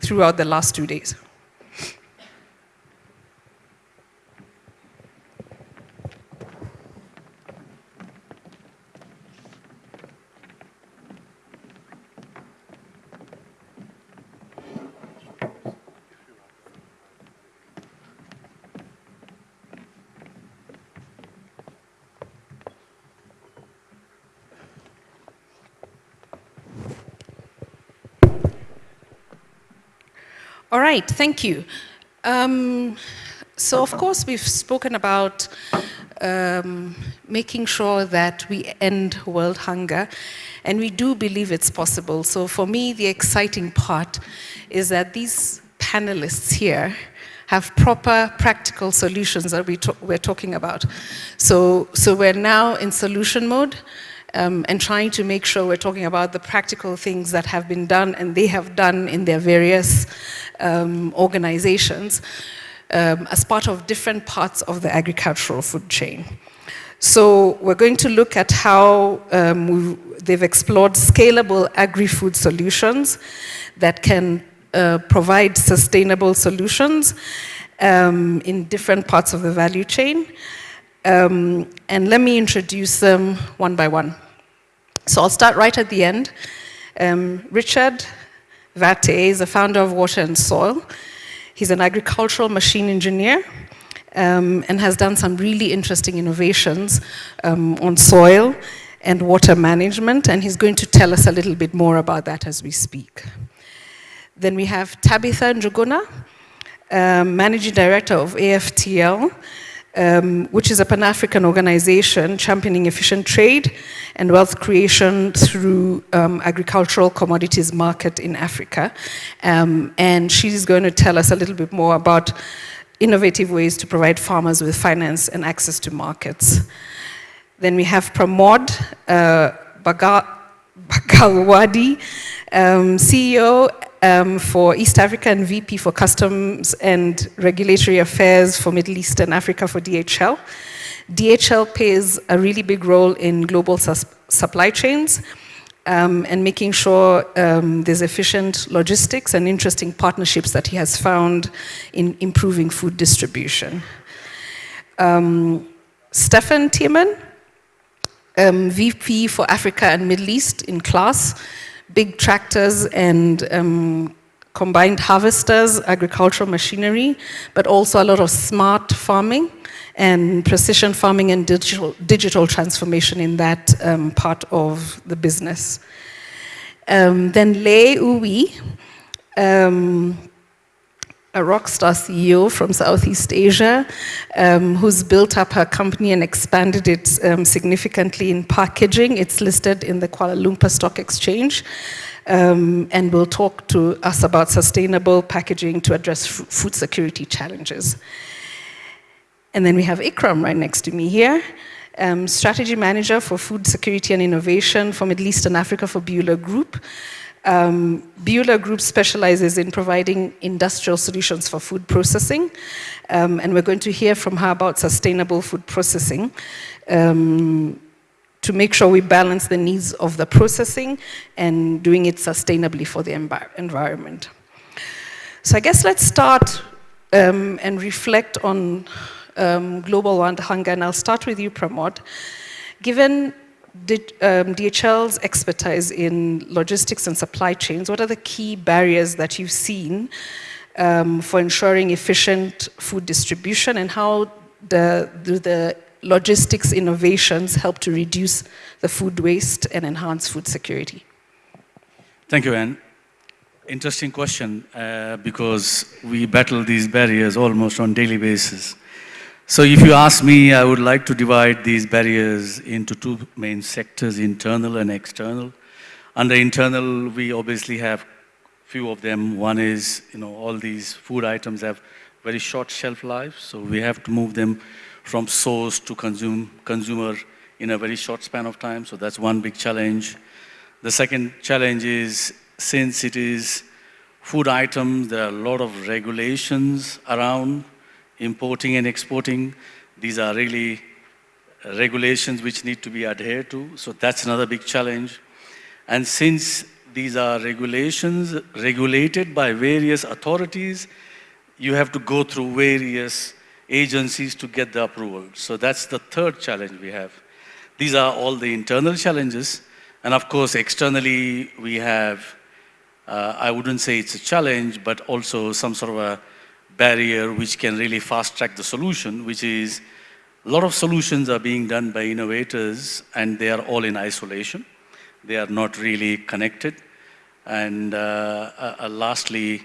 throughout the last 2 days. All right, thank you. So of course we've spoken about making sure that we end world hunger, and we do believe it's possible. So for me, the exciting part is that these panelists here have proper practical solutions that we're talking about. So we're now in solution mode. and trying to make sure we're talking about the practical things that have been done and they have done in their various organizations as part of different parts of the agricultural food chain. So we're going to look at how they've explored scalable agri-food solutions that can provide sustainable solutions in different parts of the value chain. And let me introduce them one by one. So I'll start right at the end. Richard Vate is the founder of Water and Soil. He's an agricultural machine engineer and has done some really interesting innovations on soil and water management, and he's going to tell us a little bit more about that as we speak. Then we have Tabitha Njuguna, Managing Director of AFTL, which is a Pan-African organization championing efficient trade and wealth creation through agricultural commodities market in Africa. And she's going to tell us a little bit more about innovative ways to provide farmers with finance and access to markets. Then we have Pramod Bagalwadi, CEO for East Africa and VP for Customs and Regulatory Affairs for Middle East and Africa for DHL. DHL plays a really big role in global supply chains and making sure there's efficient logistics and interesting partnerships that he has found in improving food distribution. Stefan Tiemann, VP for Africa and Middle East in CLASS, big tractors and combined harvesters, agricultural machinery, but also a lot of smart farming and precision farming and digital transformation in that part of the business. Then Lei Uwi, a rock star CEO from Southeast Asia, who's built up her company and expanded it significantly in packaging. It's listed in the Kuala Lumpur Stock Exchange, and will talk to us about sustainable packaging to address food security challenges. And then we have Ikram right next to me here, Strategy Manager for Food Security and Innovation for Middle East and Africa for Beulah Group. Beulah Group specializes in providing industrial solutions for food processing, and we're going to hear from her about sustainable food processing to make sure we balance the needs of the processing and doing it sustainably for the environment. So I guess let's start and reflect on global world hunger, and I'll start with you, Pramod. Given DHL's expertise in logistics and supply chains, what are the key barriers that you've seen for ensuring efficient food distribution, and how do the logistics innovations help to reduce the food waste and enhance food security? Thank you, Anne. Interesting question, because we battle these barriers almost on a daily basis. So if you ask me, I would like to divide these barriers into two main sectors, internal and external. Under internal, we obviously have few of them. One is, all these food items have very short shelf life, so we have to move them from source to consumer in a very short span of time, so that's one big challenge. The second challenge is, since it is food items, there are a lot of regulations around importing and exporting. These are really regulations which need to be adhered to, so that's another big challenge. And since these are regulations regulated by various authorities, you have to go through various agencies to get the approval. So that's the third challenge we have. These are all the internal challenges, and of course externally we have, I wouldn't say it's a challenge, but also some sort of a barrier which can really fast track the solution, which is a lot of solutions are being done by innovators and they are all in isolation. They are not really connected. And lastly,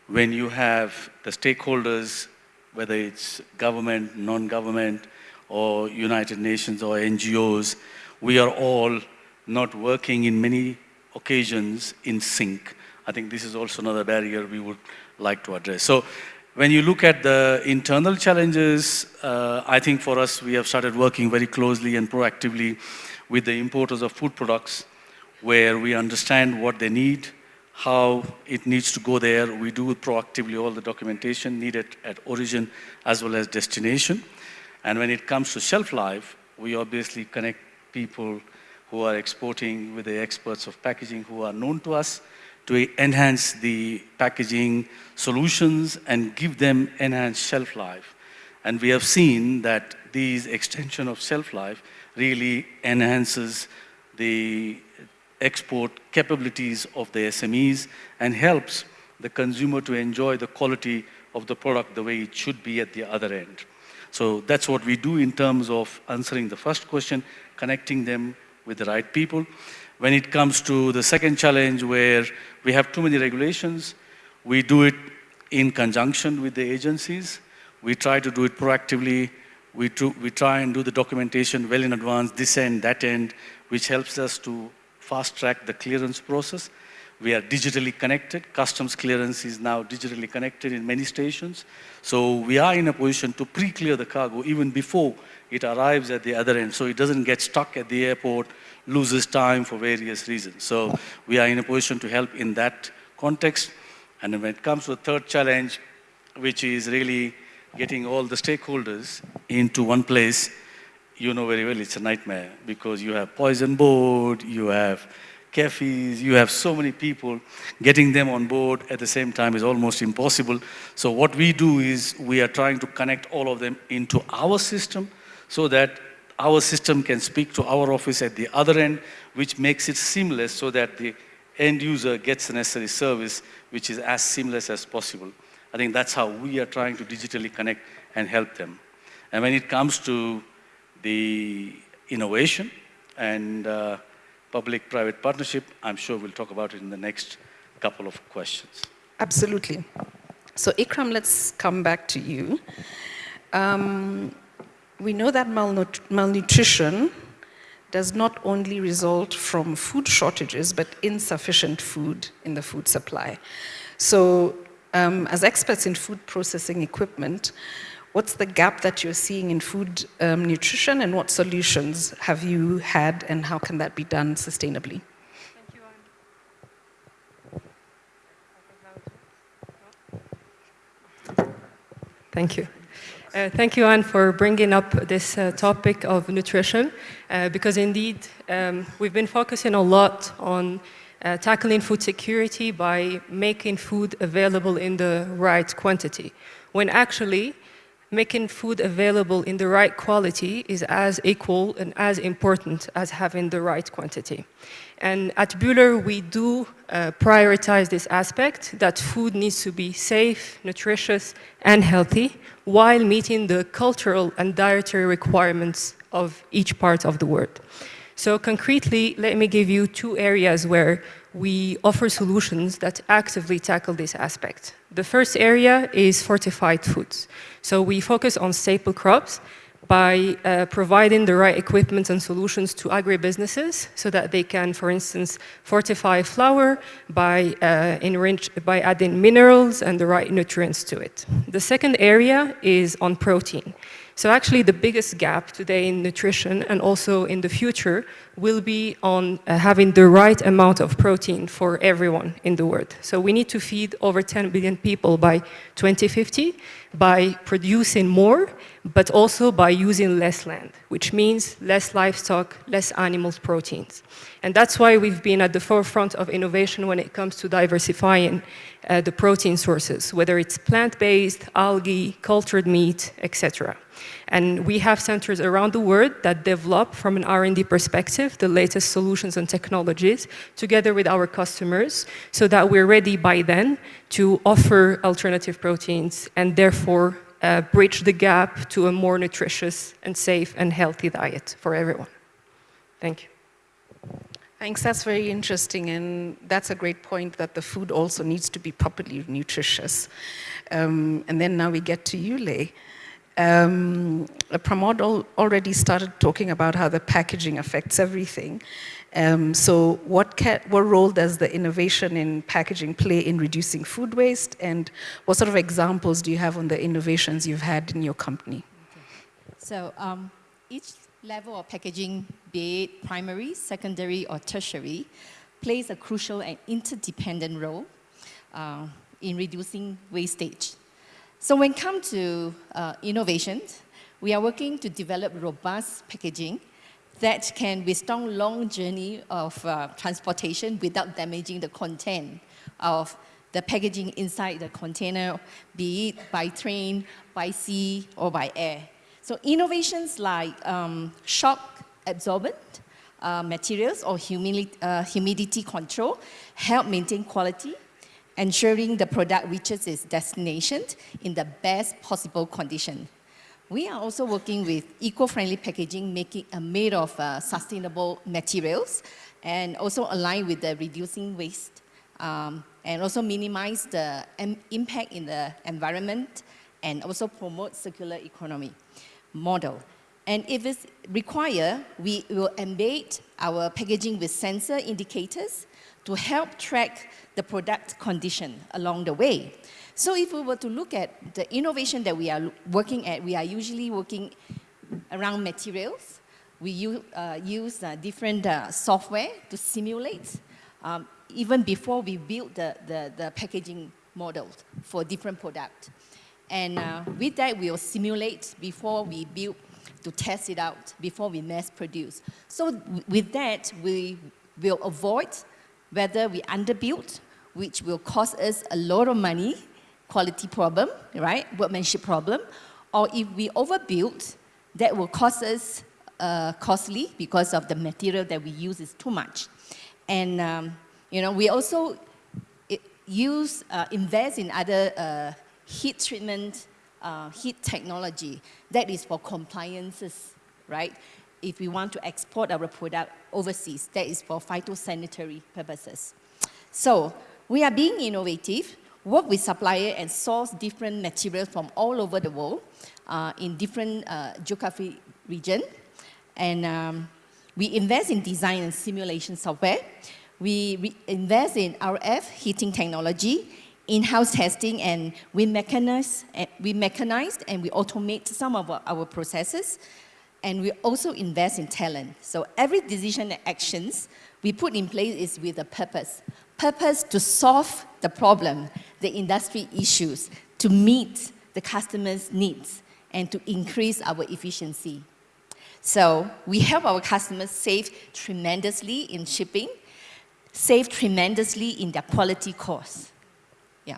when you have the stakeholders, whether it's government, non-government, or United Nations or NGOs, we are all not working in many occasions in sync. I think this is also another barrier we would like to address. So when you look at the internal challenges, I think for us, we have started working very closely and proactively with the importers of food products, where we understand what they need, how it needs to go there. We do proactively all the documentation needed at origin as well as destination. And when it comes to shelf life, we obviously connect people who are exporting with the experts of packaging who are known to us to enhance the packaging solutions and give them enhanced shelf life. And we have seen that these extension of shelf life really enhances the export capabilities of the SMEs and helps the consumer to enjoy the quality of the product the way it should be at the other end. So that's what we do in terms of answering the first question, connecting them with the right people. When it comes to the second challenge where we have too many regulations, we do it in conjunction with the agencies. We try to do it proactively. We try and do the documentation well in advance, this end, that end, which helps us to fast track the clearance process. We are digitally connected. Customs clearance is now digitally connected in many stations. So we are in a position to pre-clear the cargo even before it arrives at the other end, so it doesn't get stuck at the airport, loses time for various reasons. So we are in a position to help in that context. And when it comes to the third challenge, which is really getting all the stakeholders into one place, you know very well it's a nightmare because you have poison board, you have cafes, you have so many people. Getting them on board at the same time is almost impossible. So what we do is we are trying to connect all of them into our system so that our system can speak to our office at the other end, which makes it seamless so that the end user gets the necessary service, which is as seamless as possible. I think that's how we are trying to digitally connect and help them. And when it comes to the innovation and public-private partnership, I'm sure we'll talk about it in the next couple of questions. Absolutely. So Ikram, let's come back to you. We know that malnutrition does not only result from food shortages, but insufficient food in the food supply. So as experts in food processing equipment, what's the gap that you're seeing in food nutrition, and what solutions have you had, and how can that be done sustainably? Thank you. Thank you, Anne, for bringing up this topic of nutrition, because indeed we've been focusing a lot on tackling food security by making food available in the right quantity, when actually making food available in the right quality is as equal and as important as having the right quantity. And at Bühler, we do prioritize this aspect, that food needs to be safe, nutritious, and healthy, while meeting the cultural and dietary requirements of each part of the world. So concretely, let me give you two areas where we offer solutions that actively tackle this aspect. The first area is fortified foods. So we focus on staple crops by providing the right equipment and solutions to agribusinesses so that they can, for instance, fortify flour by adding minerals and the right nutrients to it. The second area is on protein. So actually the biggest gap today in nutrition and also in the future will be on having the right amount of protein for everyone in the world. So we need to feed over 10 billion people by 2050 by producing more, but also by using less land, which means less livestock, less animals' proteins. And that's why we've been at the forefront of innovation when it comes to diversifying the protein sources, whether it's plant-based, algae, cultured meat, etc. And we have centers around the world that develop, from an R&D perspective, the latest solutions and technologies together with our customers so that we're ready by then to offer alternative proteins and therefore bridge the gap to a more nutritious and safe and healthy diet for everyone. Thank you. Thanks, that's very interesting, and that's a great point that the food also needs to be properly nutritious. And then now we get to you, Lei. Pramod already started talking about how the packaging affects everything. So what role does the innovation in packaging play in reducing food waste, and what sort of examples do you have on the innovations you've had in your company? So level of packaging, be it primary, secondary, or tertiary, plays a crucial and interdependent role in reducing wastage. So when it comes to innovations, we are working to develop robust packaging that can withstand long journey of transportation without damaging the content of the packaging inside the container, be it by train, by sea, or by air. So innovations like shock absorbent materials or humidity control help maintain quality, ensuring the product reaches its destination in the best possible condition. We are also working with eco-friendly packaging made of sustainable materials and also aligned with the reducing waste and also minimize the impact in the environment and also promote circular economy model. And if it's required, we will embed our packaging with sensor indicators to help track the product condition along the way. So if we were to look at the innovation that we are working at, we are usually working around materials. We use different software to simulate even before we build the packaging models for different products. And with that, we will simulate before we build to test it out, before we mass produce. So with that, we will avoid whether we underbuild, which will cost us a lot of money, quality problem, right, workmanship problem, or if we overbuild, that will cost us costly because of the material that we use is too much. And you know, we also invest in other heat treatment, heat technology that is for compliances, right? If we want to export our product overseas, that is for phytosanitary purposes. So we are being innovative, work with suppliers and source different materials from all over the world in different geographic region. And we invest in design and simulation software. We invest in RF heating technology, in-house testing, and we mechanized and we automate some of our processes. And we also invest in talent. So every decision and actions we put in place is with a purpose. Purpose to solve the problem, the industry issues, to meet the customer's needs, and to increase our efficiency. So we help our customers save tremendously in shipping, save tremendously in their quality costs. Yeah,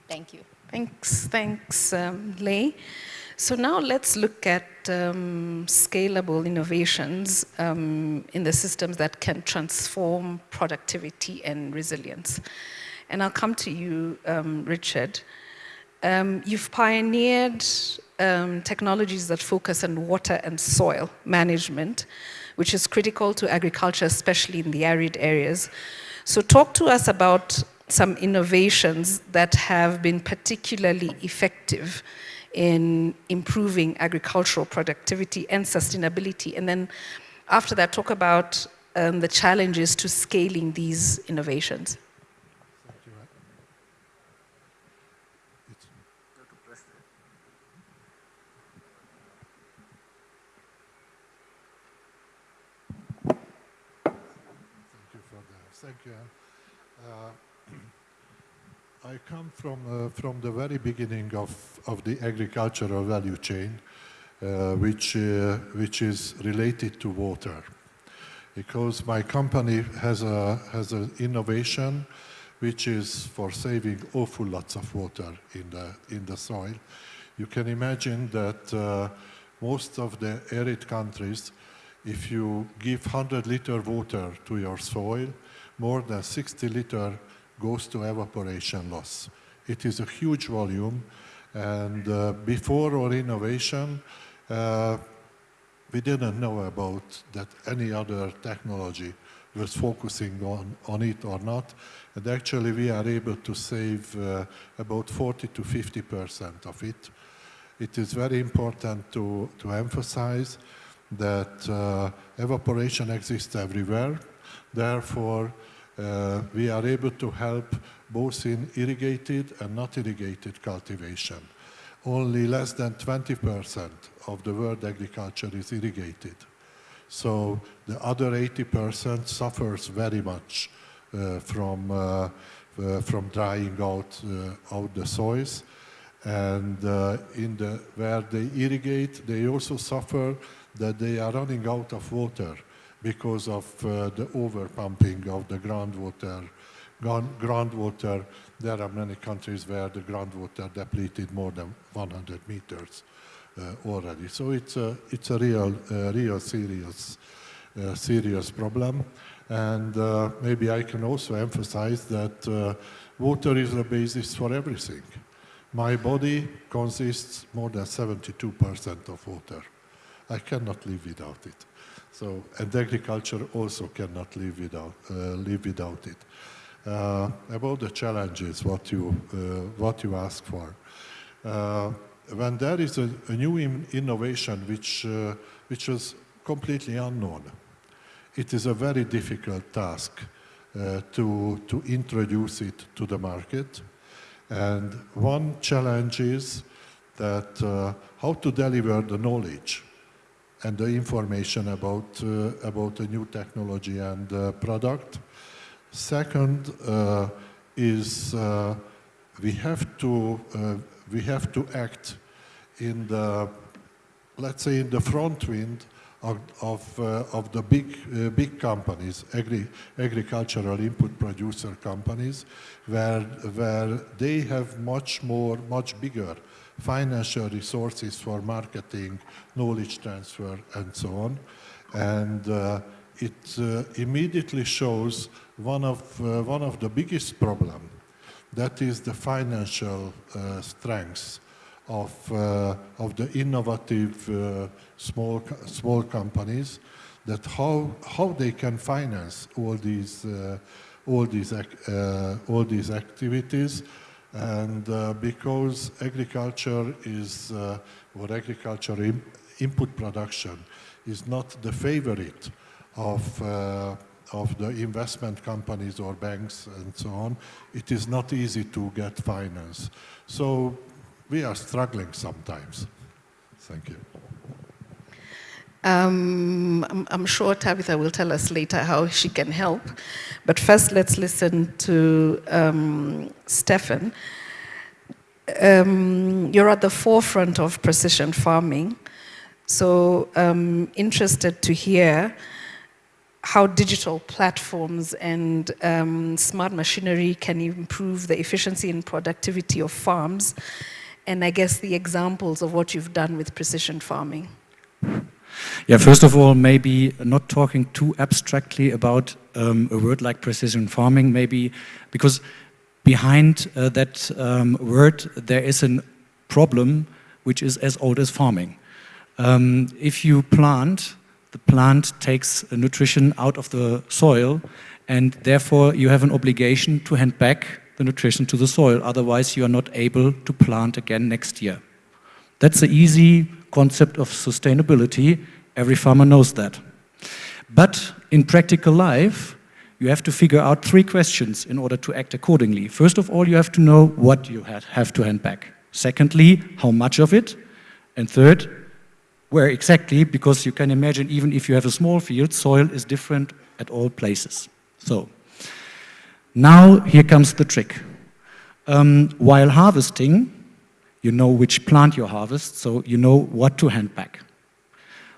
thank you. Thanks, Lei. So now let's look at scalable innovations in the systems that can transform productivity and resilience. And I'll come to you, Richard. You've pioneered technologies that focus on water and soil management, which is critical to agriculture, especially in the arid areas. So talk to us about some innovations that have been particularly effective in improving agricultural productivity and sustainability. And then after that, talk about the challenges to scaling these innovations. Thank you. I come from the very beginning of the agricultural value chain, which is related to water, because my company has an innovation which is for saving awful lots of water in the soil. You can imagine that most of the arid countries, if you give 100 liter water to your soil, more than 60 liter goes to evaporation loss. It is a huge volume, and before our innovation, we didn't know about that any other technology was focusing on it or not, and actually we are able to save about 40 to 50% of it. It is very important to emphasize that evaporation exists everywhere. Therefore, we are able to help both in irrigated and not irrigated cultivation. only less than 20% of the world agriculture is irrigated. So the other 80% suffers very much from drying out the soils. And where they irrigate, they also suffer that they are running out of water because of the overpumping of the groundwater. There are many countries where the groundwater depleted more than 100 meters already. So it's a real serious problem. And maybe I can also emphasize that water is the basis for everything. My body consists more than 72% of water. I cannot live without it. So, and agriculture also cannot live without it. About the challenges, what you ask for. When there is a new innovation which was completely unknown, it is a very difficult task to introduce it to the market. And one challenge is that how to deliver the knowledge and the information about a new technology and product. Second is we have to act in the, let's say, in the front wind of the big companies, agricultural input producer companies, where they have much bigger financial resources for marketing, knowledge transfer, and so on. And it immediately shows one of the biggest problems, that is the financial strengths of the innovative small companies, that how they can finance all these activities. And because agriculture is, or agriculture input production is not the favorite of the investment companies or banks and so on, it is not easy to get finance. So we are struggling sometimes. Thank you. I'm sure Tabitha will tell us later how she can help. But first, let's listen to Stefan. You're at the forefront of precision farming. So interested to hear how digital platforms and smart machinery can improve the efficiency and productivity of farms, and I guess the examples of what you've done with precision farming. Yeah, first of all, maybe not talking too abstractly about a word like precision farming, maybe because behind that word there is a problem which is as old as farming. If you plant, the plant takes nutrition out of the soil, and therefore you have an obligation to hand back the nutrition to the soil, otherwise you are not able to plant again next year. That's the easy concept of sustainability. Every farmer knows that. But in practical life, you have to figure out 3 questions in order to act accordingly. First of all, you have to know what you have to hand back. Secondly, how much of it? And third, where exactly, because you can imagine even if you have a small field, soil is different at all places. So, now here comes the trick. While harvesting, you know which plant you harvest, so you know what to hand back.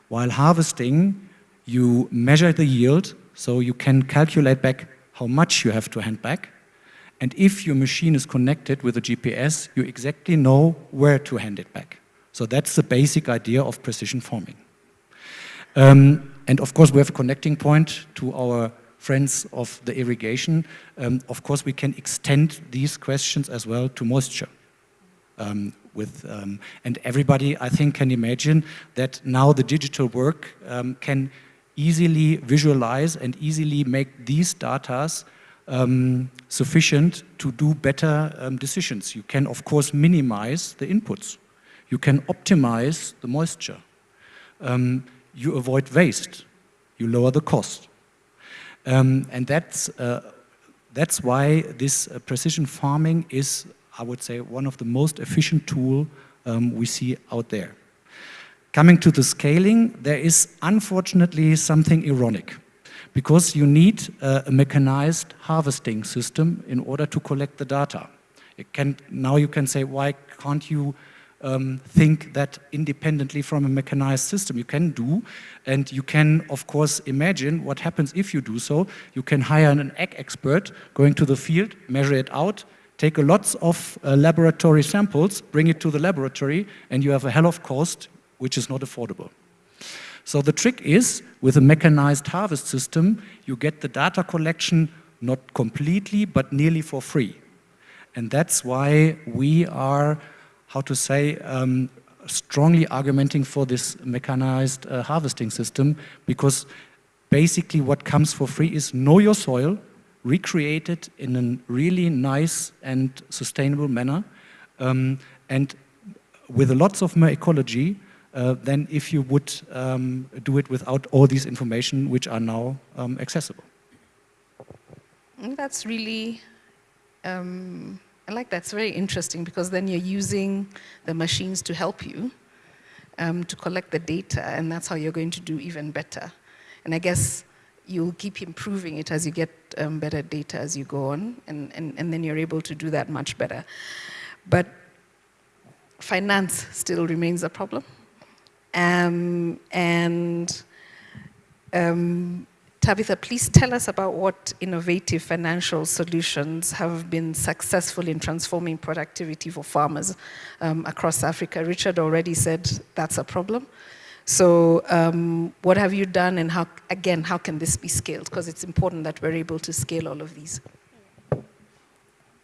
While harvesting, you measure the yield, so you can calculate back how much you have to hand back. And if your machine is connected with a GPS, you exactly know where to hand it back. So that's the basic idea of precision farming. And of course, we have a connecting point to our friends of the irrigation. Of course, we can extend these questions as well to moisture. And everybody, I think, can imagine that now the digital work can easily visualize and easily make these data sufficient to do better decisions. You can, of course, minimize the inputs. You can optimize the moisture. You avoid waste. You lower the cost. And that's why this precision farming is, I would say, one of the most efficient tools we see out there. Coming to the scaling, there is unfortunately something ironic, because you need a mechanized harvesting system in order to collect the data. Now you can say, why can't you think that independently from a mechanized system? You can do, and you can, of course, imagine what happens if you do so. You can hire an ag expert going to the field, measure it out, take lots of laboratory samples, bring it to the laboratory, and you have a hell of cost, which is not affordable. So the trick is, with a mechanized harvest system, you get the data collection not completely, but nearly for free. And that's why we are, how to say, strongly arguing for this mechanized harvesting system, because basically what comes for free is know your soil, recreate it in a really nice and sustainable manner, and with lots of more ecology than if you would do it without all these information which are now accessible. That's really, I like that. It's very interesting, because then you're using the machines to help you to collect the data, and that's how you're going to do even better. And I guess you'll keep improving it as you get better data as you go on, and then you're able to do that much better. But finance still remains a problem. Tabitha, please tell us about what innovative financial solutions have been successful in transforming productivity for farmers across Africa. Richard already said that's a problem. So what have you done, and how can this be scaled? Because it's important that we're able to scale all of these.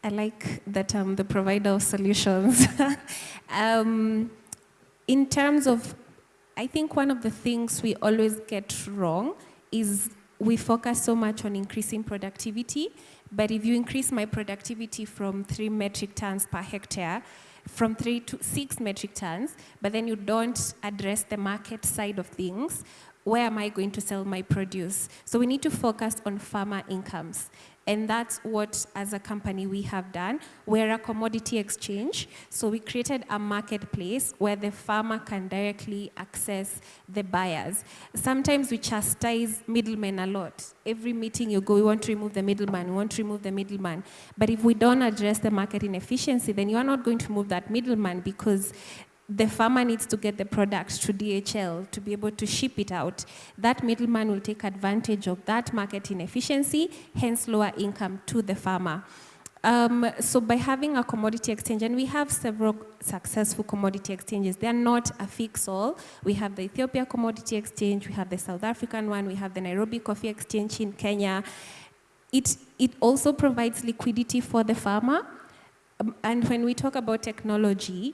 I like that I'm the provider of solutions. In terms of, I think one of the things we always get wrong is we focus so much on increasing productivity, but if you increase my productivity from 3 metric tons per hectare, from 3 to 6 metric tons, but then you don't address the market side of things, where am I going to sell my produce? So we need to focus on farmer incomes. And that's what, as a company, we have done. We're a commodity exchange. So we created a marketplace where the farmer can directly access the buyers. Sometimes we chastise middlemen a lot. Every meeting you go, we want to remove the middleman, we want to remove the middleman. But if we don't address the market inefficiency, then you are not going to remove that middleman, because the farmer needs to get the product to DHL to be able to ship it out. That middleman will take advantage of that market inefficiency, hence lower income to the farmer. So by having a commodity exchange, and we have several successful commodity exchanges, they are not a fix-all. We have the Ethiopia Commodity Exchange, we have the South African one, we have the Nairobi Coffee Exchange in Kenya. It also provides liquidity for the farmer. And when we talk about technology,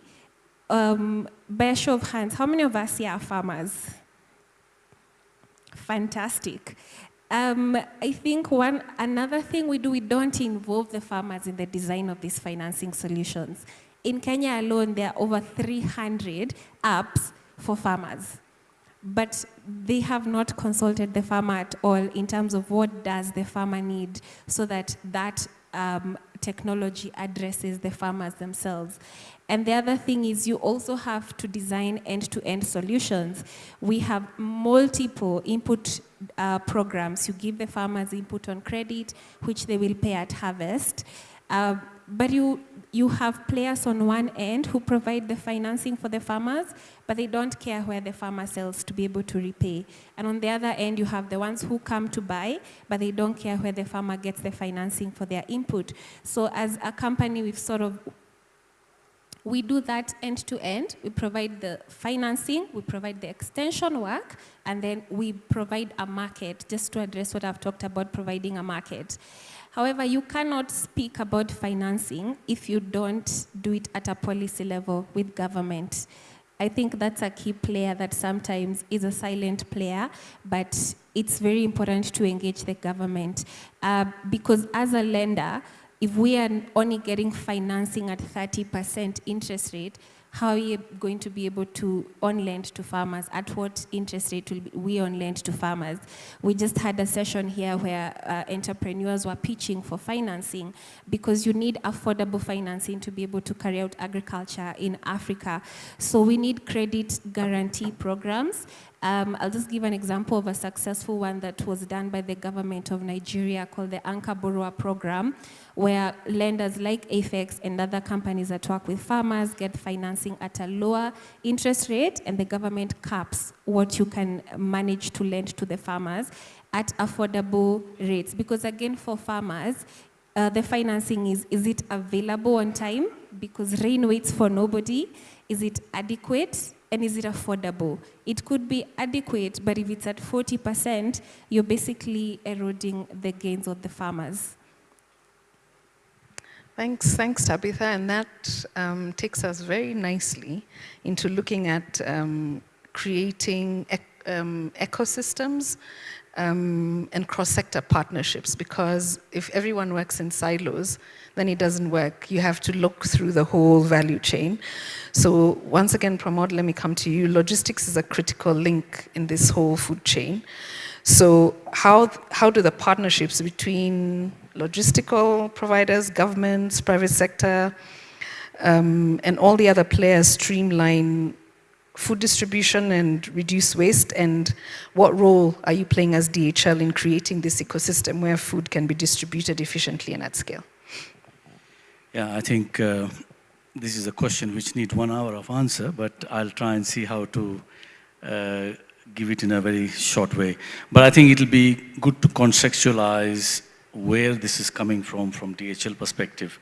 by a show of hands, how many of us here are farmers? Fantastic. I think another thing we do, we don't involve the farmers in the design of these financing solutions. In Kenya alone, there are over 300 apps for farmers. But they have not consulted the farmer at all in terms of what does the farmer need, so that technology addresses the farmers themselves. And the other thing is, you also have to design end-to-end solutions. We have multiple input programs. You give the farmers input on credit, which they will pay at harvest. But you have players on one end who provide the financing for the farmers, but they don't care where the farmer sells to be able to repay. And on the other end, you have the ones who come to buy, but they don't care where the farmer gets the financing for their input. So as a company, we do that end-to-end. We provide the financing, we provide the extension work, and then we provide a market, just to address what I've talked about, providing a market. However, you cannot speak about financing if you don't do it at a policy level with government. I think that's a key player that sometimes is a silent player, but it's very important to engage the government. Because as a lender, if we are only getting financing at 30% interest rate, how are you going to be able to on-lend to farmers? At what interest rate will we on-lend to farmers? We just had a session here where entrepreneurs were pitching for financing because you need affordable financing to be able to carry out agriculture in Africa. So we need credit guarantee programs. I'll just give an example of a successful one that was done by the government of Nigeria called the Anchor Borrower Program, where lenders like AFEX and other companies that work with farmers get financing at a lower interest rate, and the government caps what you can manage to lend to the farmers at affordable rates. Because again, for farmers, the financing is it available on time? Because rain waits for nobody. Is it adequate? And is it affordable? It could be adequate, but if it's at 40%, you're basically eroding the gains of the farmers. Thanks, Tabitha, and that takes us very nicely into looking at creating ecosystems and cross-sector partnerships, because if everyone works in silos, then it doesn't work. You have to look through the whole value chain. So once again, Pramod, let me come to you. Logistics is a critical link in this whole food chain. So how do the partnerships between logistical providers, governments, private sector, and all the other players streamline food distribution and reduce waste? And what role are you playing as DHL in creating this ecosystem where food can be distributed efficiently and at scale? Yeah, I think this is a question which needs 1 hour of answer, but I'll try and see how to give it in a very short way. But I think it'll be good to contextualize where this is coming from DHL perspective.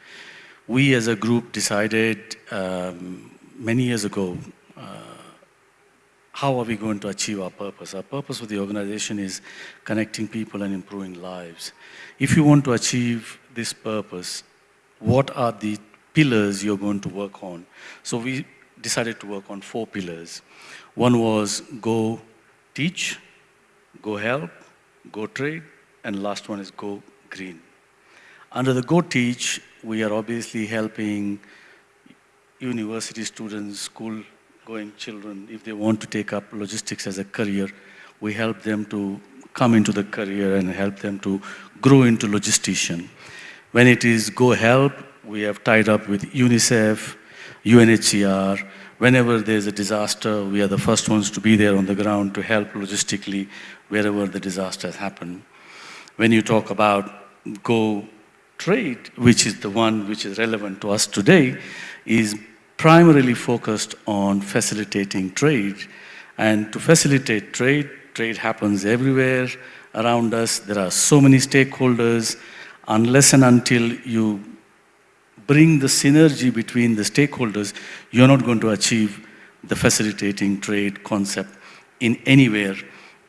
We as a group decided many years ago, how are we going to achieve our purpose? Our purpose of the organization is connecting people and improving lives. If you want to achieve this purpose, what are the pillars you're going to work on? So we decided to work on 4 pillars. One was go teach, go help, go trade, and last one is go green. Under the go teach, we are obviously helping university students, school-going children, if they want to take up logistics as a career, we help them to come into the career and help them to grow into logistician. When it is go help, we have tied up with UNICEF, UNHCR. Whenever there's a disaster, we are the first ones to be there on the ground to help logistically wherever the disaster has happened. When you talk about go trade, which is the one which is relevant to us today, is primarily focused on facilitating trade. And to facilitate trade, trade happens everywhere around us. There are so many stakeholders. Unless and until you bring the synergy between the stakeholders, you're not going to achieve the facilitating trade concept in anywhere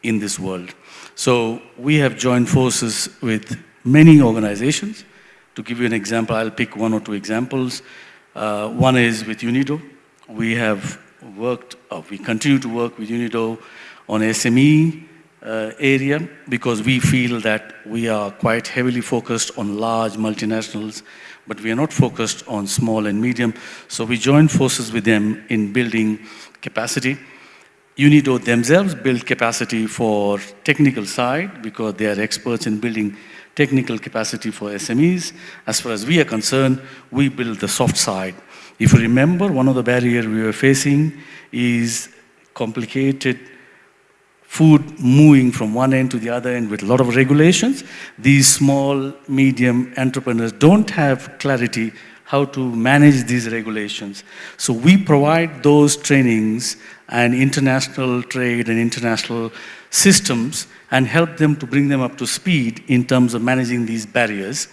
in this world. So we have joined forces with many organizations. To give you an example, I'll pick 1 or 2 examples. One is with Unido. We have worked, we continue to work with Unido on SME area, because we feel that we are quite heavily focused on large multinationals, but we are not focused on small and medium. So we joined forces with them in building capacity. Unido themselves build capacity for technical side because they are experts in building technical capacity for SMEs. As far as we are concerned, we build the soft side. If you remember, one of the barriers we were facing is complicated food moving from one end to the other end with a lot of regulations. These small, medium entrepreneurs don't have clarity how to manage these regulations. So we provide those trainings and international trade and international systems and help them to bring them up to speed in terms of managing these barriers.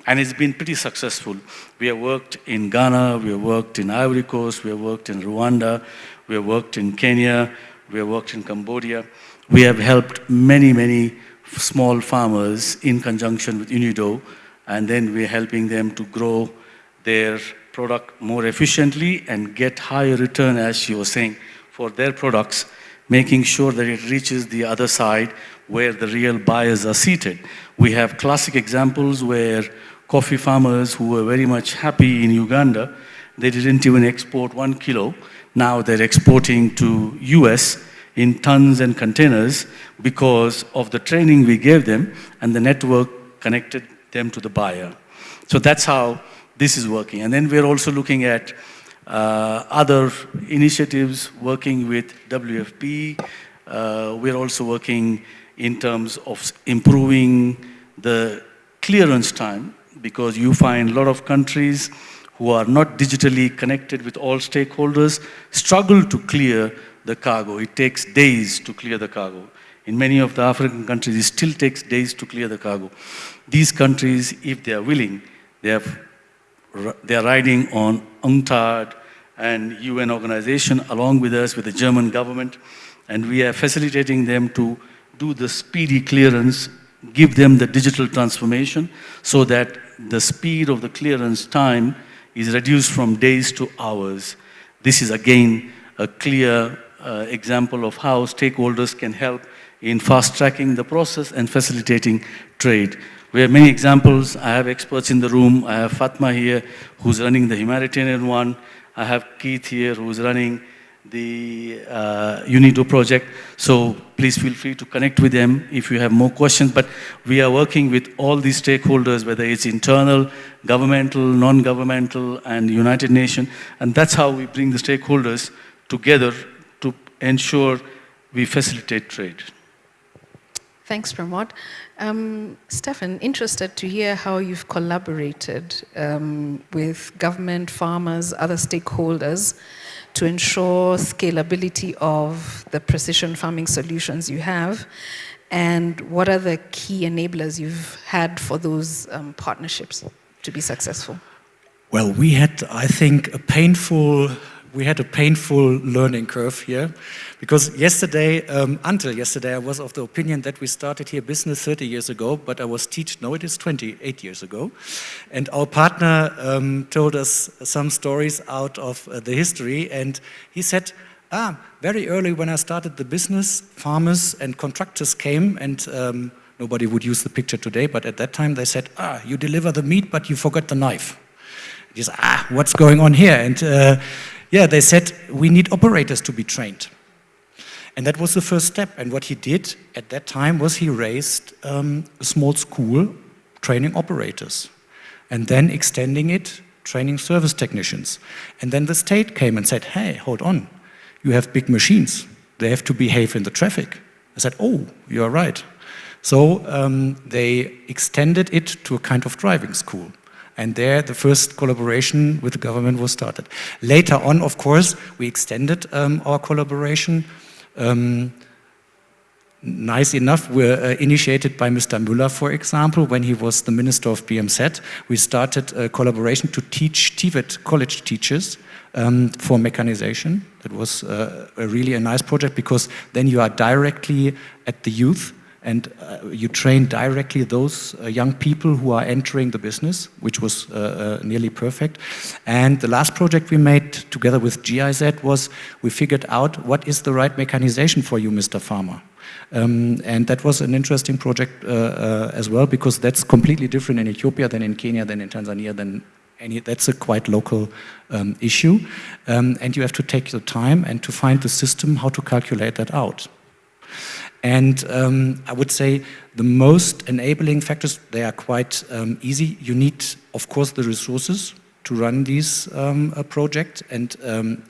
And it's been pretty successful. We have worked in Ghana, we have worked in Ivory Coast, we have worked in Rwanda, we have worked in Kenya, we have worked in Cambodia. We have helped many, many small farmers in conjunction with Unido, and then we're helping them to grow their product more efficiently and get higher return, as she was saying, for their products, making sure that it reaches the other side where the real buyers are seated. We have classic examples where coffee farmers who were very much happy in Uganda they didn't even export 1 kilo. Now they're exporting to US in tons and containers because of the training we gave them and the network connected them to the buyer. So that's how this is working. And then we're also looking at other initiatives, working with WFP. We're also working in terms of improving the clearance time, because you find a lot of countries who are not digitally connected with all stakeholders struggle to clear the cargo. It takes days to clear the cargo. In many of the African countries, it still takes days to clear the cargo. These countries, if they are willing, they are riding on UNCTAD and UN organization along with us, with the German government, and we are facilitating them to do the speedy clearance, give them the digital transformation so that the speed of the clearance time is reduced from days to hours. This is again a clear example of how stakeholders can help in fast-tracking the process and facilitating trade. We have many examples. I have experts in the room. I have Fatma here, who's running the humanitarian one. I have Keith here, who's running the Unido project. So please feel free to connect with them if you have more questions. But we are working with all these stakeholders, whether it's internal, governmental, non-governmental, and United Nations. And that's how we bring the stakeholders together to ensure we facilitate trade. Thanks, Pramod. Stefan, interested to hear how you've collaborated with government, farmers, other stakeholders to ensure scalability of the precision farming solutions you have, and what are the key enablers you've had for those partnerships to be successful? Well, we had, I think, a painful learning curve here, because until yesterday, I was of the opinion that we started here business 30 years ago, but I was taught, no, it is 28 years ago. And our partner told us some stories out of the history, and he said, very early when I started the business, farmers and contractors came, and nobody would use the picture today, but at that time they said, you deliver the meat, but you forgot the knife. He said, what's going on here? And yeah, they said, we need operators to be trained. And that was the first step. And what he did at that time was he raised a small school training operators, and then extending it, training service technicians. And then the state came and said, hey, hold on, you have big machines. They have to behave in the traffic. I said, oh, you're right. So they extended it to a kind of driving school. And there, the first collaboration with the government was started. Later on, of course, we extended our collaboration. Nice enough, we're initiated by Mr. Müller, for example, when he was the Minister of BMZ. We started a collaboration to teach TVET college teachers for mechanization. That was really a nice project, because then you are directly at the youth, and you train directly those young people who are entering the business, which was nearly perfect. And the last project we made together with GIZ was we figured out what is the right mechanization for you, Mr. Farmer. And that was an interesting project as well, because that's completely different in Ethiopia than in Kenya, than in Tanzania, that's a quite local issue. And you have to take your time and to find the system how to calculate that out. And I would say the most enabling factors, they are quite easy. You need, of course, the resources to run these projects. And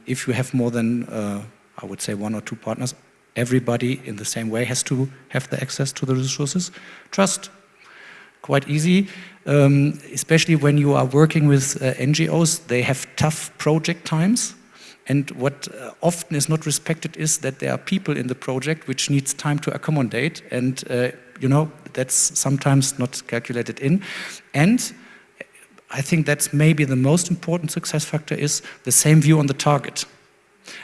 if you have more than, I would say, 1 or 2 partners, everybody in the same way has to have the access to the resources. Trust, quite easy, especially when you are working with NGOs. They have tough project times. And what often is not respected is that there are people in the project which needs time to accommodate, and you know, that's sometimes not calculated in. And I think that's maybe the most important success factor is the same view on the target.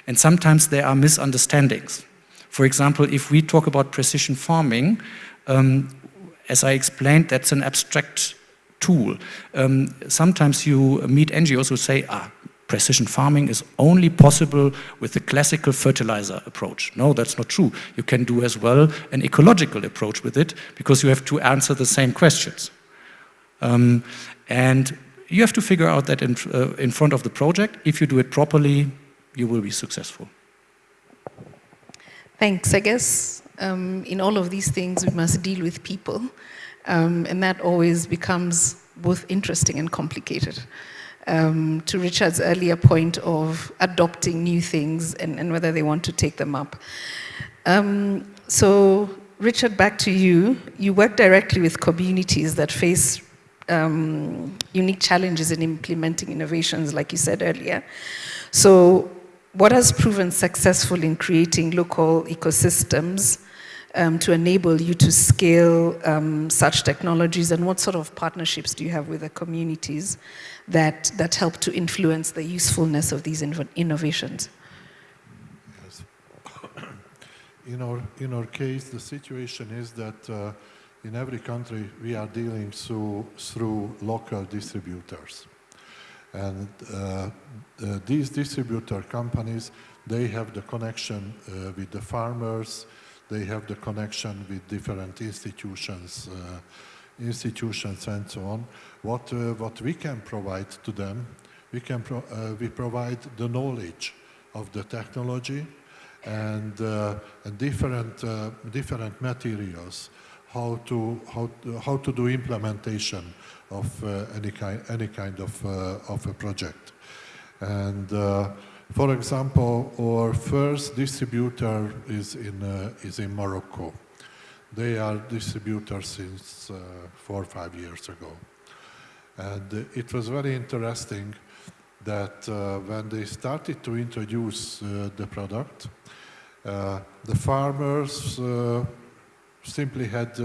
And sometimes there are misunderstandings. For example, if we talk about precision farming, as I explained, that's an abstract tool. Sometimes you meet NGOs who say, precision farming is only possible with the classical fertilizer approach. No, that's not true. You can do as well an ecological approach with it, because you have to answer the same questions. And you have to figure out that in front of the project. If you do it properly, you will be successful. Thanks. I guess in all of these things, we must deal with people. And that always becomes both interesting and complicated. To Richard's earlier point of adopting new things and whether they want to take them up. So, Richard, back to you. You work directly with communities that face unique challenges in implementing innovations, like you said earlier. So, what has proven successful in creating local ecosystems to enable you to scale such technologies, and what sort of partnerships do you have with the communities that help to influence the usefulness of these innovations? Yes. In our case, the situation is that in every country we are dealing through local distributors. And these distributor companies, they have the connection with the farmers, they have the connection with different institutions and so on. What we can provide to them, we provide the knowledge of the technology and different materials, how to do implementation of any kind of a project. And for example, our first distributor is in Morocco. They are distributors since 4 or 5 years ago. And it was very interesting that when they started to introduce the product, the farmers simply had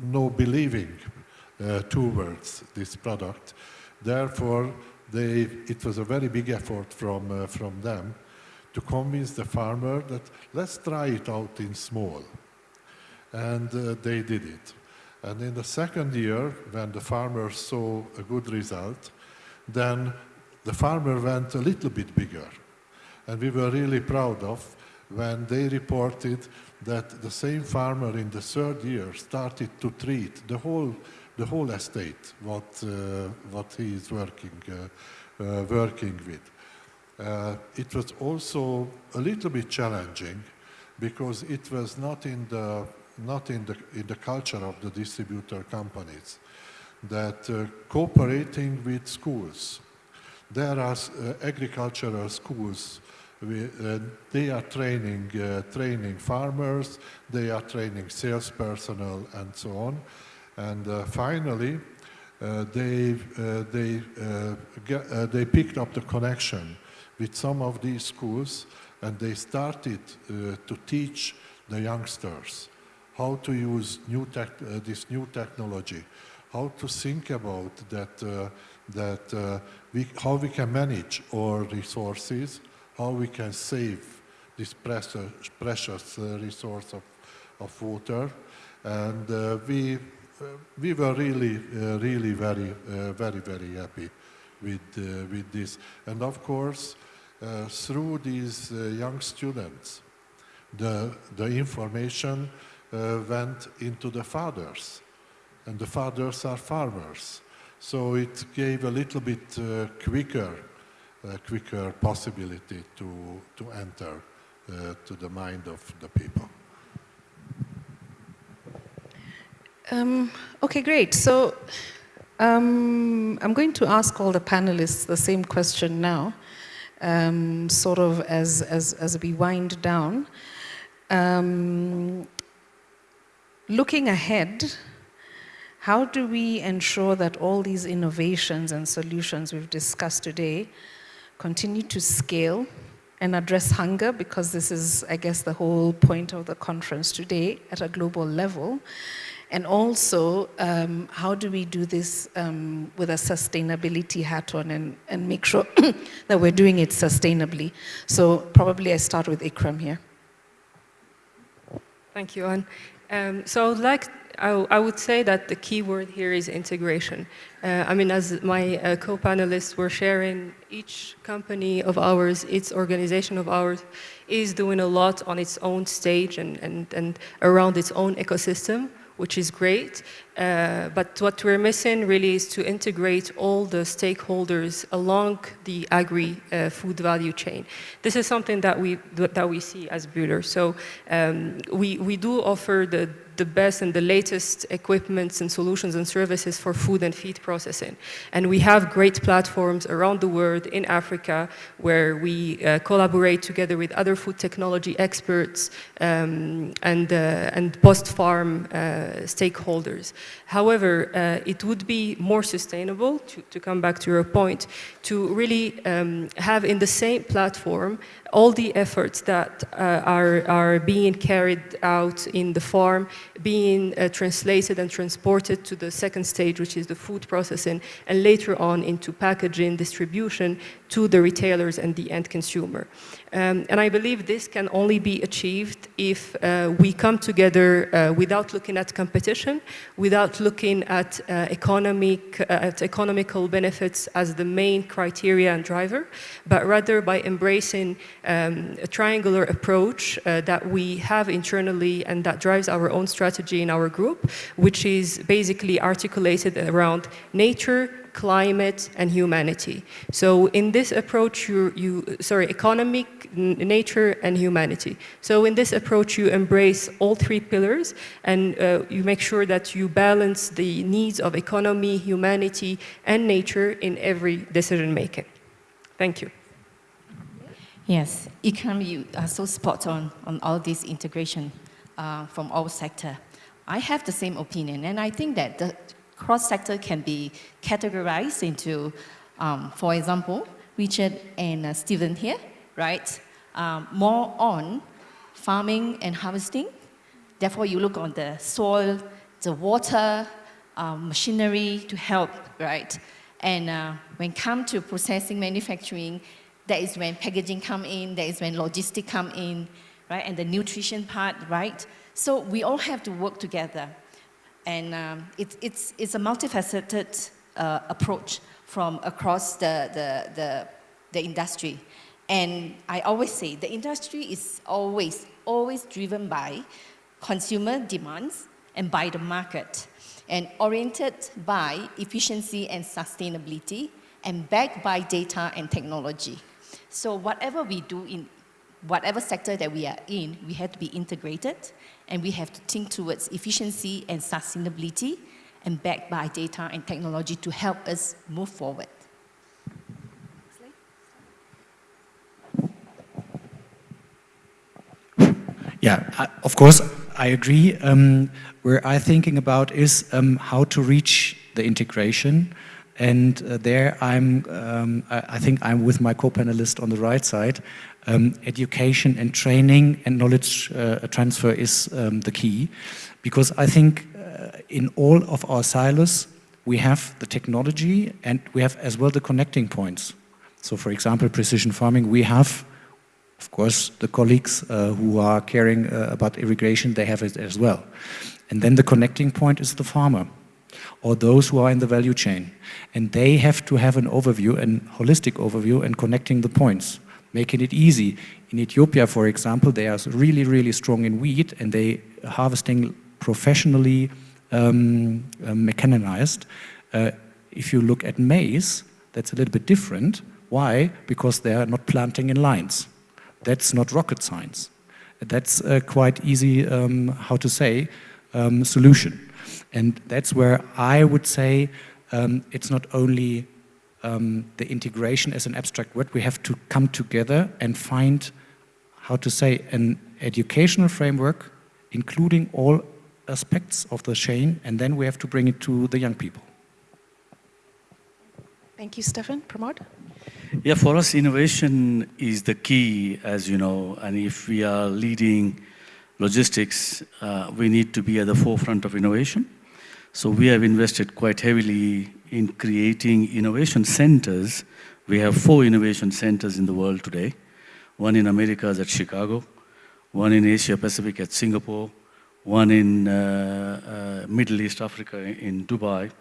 no believing towards this product. Therefore, it was a very big effort from them to convince the farmer that let's try it out in small. And they did it. And in the second year, when the farmers saw a good result, then the farmer went a little bit bigger. And we were really proud of when they reported that the same farmer in the third year started to treat the whole estate, what he is working with. It was also a little bit challenging because it was not in the culture of the distributor companies that cooperating with schools. There are agricultural schools. They are training farmers, they are training sales personnel, and so on. And finally, they picked up the connection with some of these schools, and they started to teach the youngsters how to use this new technology, how to think about how we can manage our resources, how we can save this precious resource of water. And we were really very happy with this. And of course, through these young students, the information went into the fathers, and the fathers are farmers. So it gave a little bit quicker possibility to enter to the mind of the people. Okay, great. So I'm going to ask all the panelists the same question now, sort of as we wind down. Looking ahead, how do we ensure that all these innovations and solutions we've discussed today continue to scale and address hunger, because this is, I guess, the whole point of the conference today at a global level? And also, how do we do this with a sustainability hat on and make sure that we're doing it sustainably? So probably I start with Ikram here. Thank you, Anne. So I would say that the key word here is integration. I mean, as my co-panelists were sharing, each company of ours, each organization of ours is doing a lot on its own stage and around its own ecosystem. which is great. But what we're missing really is to integrate all the stakeholders along the agri-food value chain. This is something that we see as Bühler. So we do offer the best and the latest equipments and solutions and services for food and feed processing. And we have great platforms around the world in Africa where we collaborate together with other food technology experts and post-farm stakeholders. However, it would be more sustainable, to come back to your point, to really have in the same platform all the efforts that are being carried out in the farm, being translated and transported to the second stage, which is the food processing, and later on into packaging, distribution to the retailers and the end consumer. And I believe this can only be achieved if we come together without looking at competition, without looking at economical benefits as the main criteria and driver, but rather by embracing a triangular approach that we have internally and that drives our own strategy in our group, which is basically articulated around nature, climate, and humanity. So in this approach, economic, nature, and humanity. So in this approach, you embrace all three pillars, and you make sure that you balance the needs of economy, humanity, and nature in every decision making. Thank you. Yes, Ikram, you are so spot on all this integration from all sectors. I have the same opinion, and I think that the cross-sector can be categorized into, for example, Richard and Stephen here, right? More on farming and harvesting. Therefore, you look on the soil, the water, machinery to help, right? And when it comes to processing, manufacturing, that is when packaging come in, that is when logistics come in, right? And the nutrition part, right? So we all have to work together. And it's a multifaceted approach from across the industry. And I always say the industry is always driven by consumer demands and by the market, and oriented by efficiency and sustainability, and backed by data and technology. So whatever we do in whatever sector that we are in, we have to be integrated, and we have to think towards efficiency and sustainability, and backed by data and technology to help us move forward. Yeah, of course, I agree. Where I'm thinking about is how to reach the integration. And there I think I'm with my co-panelist on the right side. Education and training and knowledge transfer is the key. Because I think in all of our silos, we have the technology and we have as well the connecting points. So for example, precision farming, we have, of course, the colleagues who are caring about irrigation, they have it as well. And then the connecting point is the farmer, or those who are in the value chain. And they have to have an overview, an holistic overview, and connecting the points, making it easy. In Ethiopia, for example, they are really, really strong in wheat, and they are harvesting professionally mechanized. If you look at maize, that's a little bit different. Why? Because they are not planting in lines. That's not rocket science. That's a quite easy, how to say, solution. And that's where I would say it's not only the integration as an abstract word, we have to come together and find, how to say, an educational framework, including all aspects of the chain, and then we have to bring it to the young people. Thank you, Stefan. Pramod? Yeah, for us, innovation is the key, as you know, and if we are leading logistics, we need to be at the forefront of innovation. So we have invested quite heavily in creating innovation centers. We have 4 innovation centers in the world today. One in America is at Chicago, one in Asia Pacific at Singapore, one in Middle East Africa in Dubai,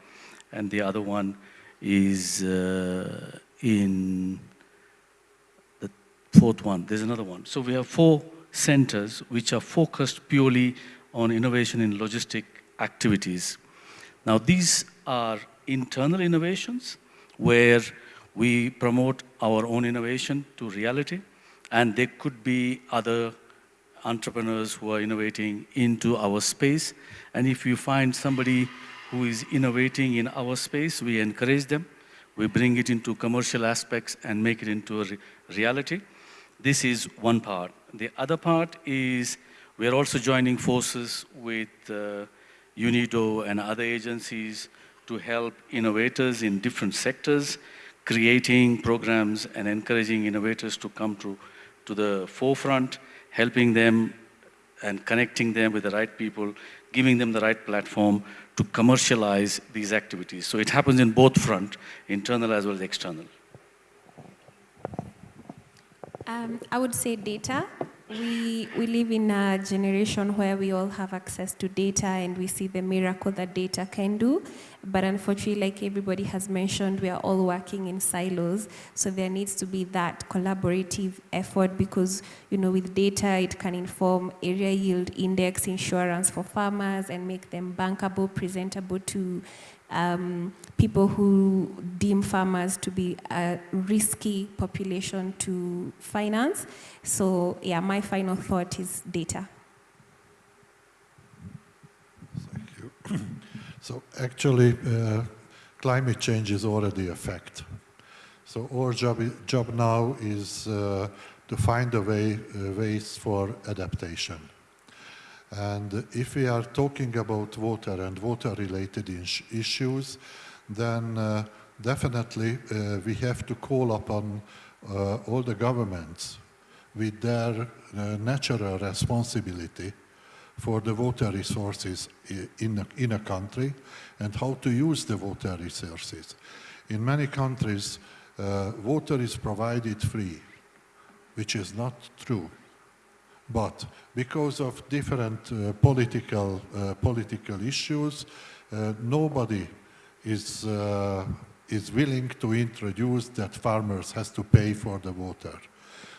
and the other one is in the 4th one. There's another one. So we have 4 centers which are focused purely on innovation in logistic activities. Now, these are internal innovations where we promote our own innovation to reality, and there could be other entrepreneurs who are innovating into our space. And if you find somebody who is innovating in our space, we encourage them. We bring it into commercial aspects and make it into a reality. This is one part. The other part is we are also joining forces with Unido and other agencies to help innovators in different sectors, creating programs and encouraging innovators to come to the forefront, helping them and connecting them with the right people, giving them the right platform to commercialize these activities. So it happens in both front, internal as well as external. I would say data. We live in a generation where we all have access to data and we see the miracle that data can do. But unfortunately, like everybody has mentioned, we are all working in silos. So there needs to be that collaborative effort because, you know, with data, it can inform area yield index insurance for farmers and make them bankable, presentable to people who deem farmers to be a risky population to finance. So yeah, my final thought is data. Thank you. So actually, climate change is already a fact. So our job now is to find ways for adaptation. And if we are talking about water and water-related issues, then definitely we have to call upon all the governments with their natural responsibility for the water resources in a country and how to use the water resources. In many countries, water is provided free, which is not true. But because of different political issues, nobody is willing to introduce that farmers has to pay for the water.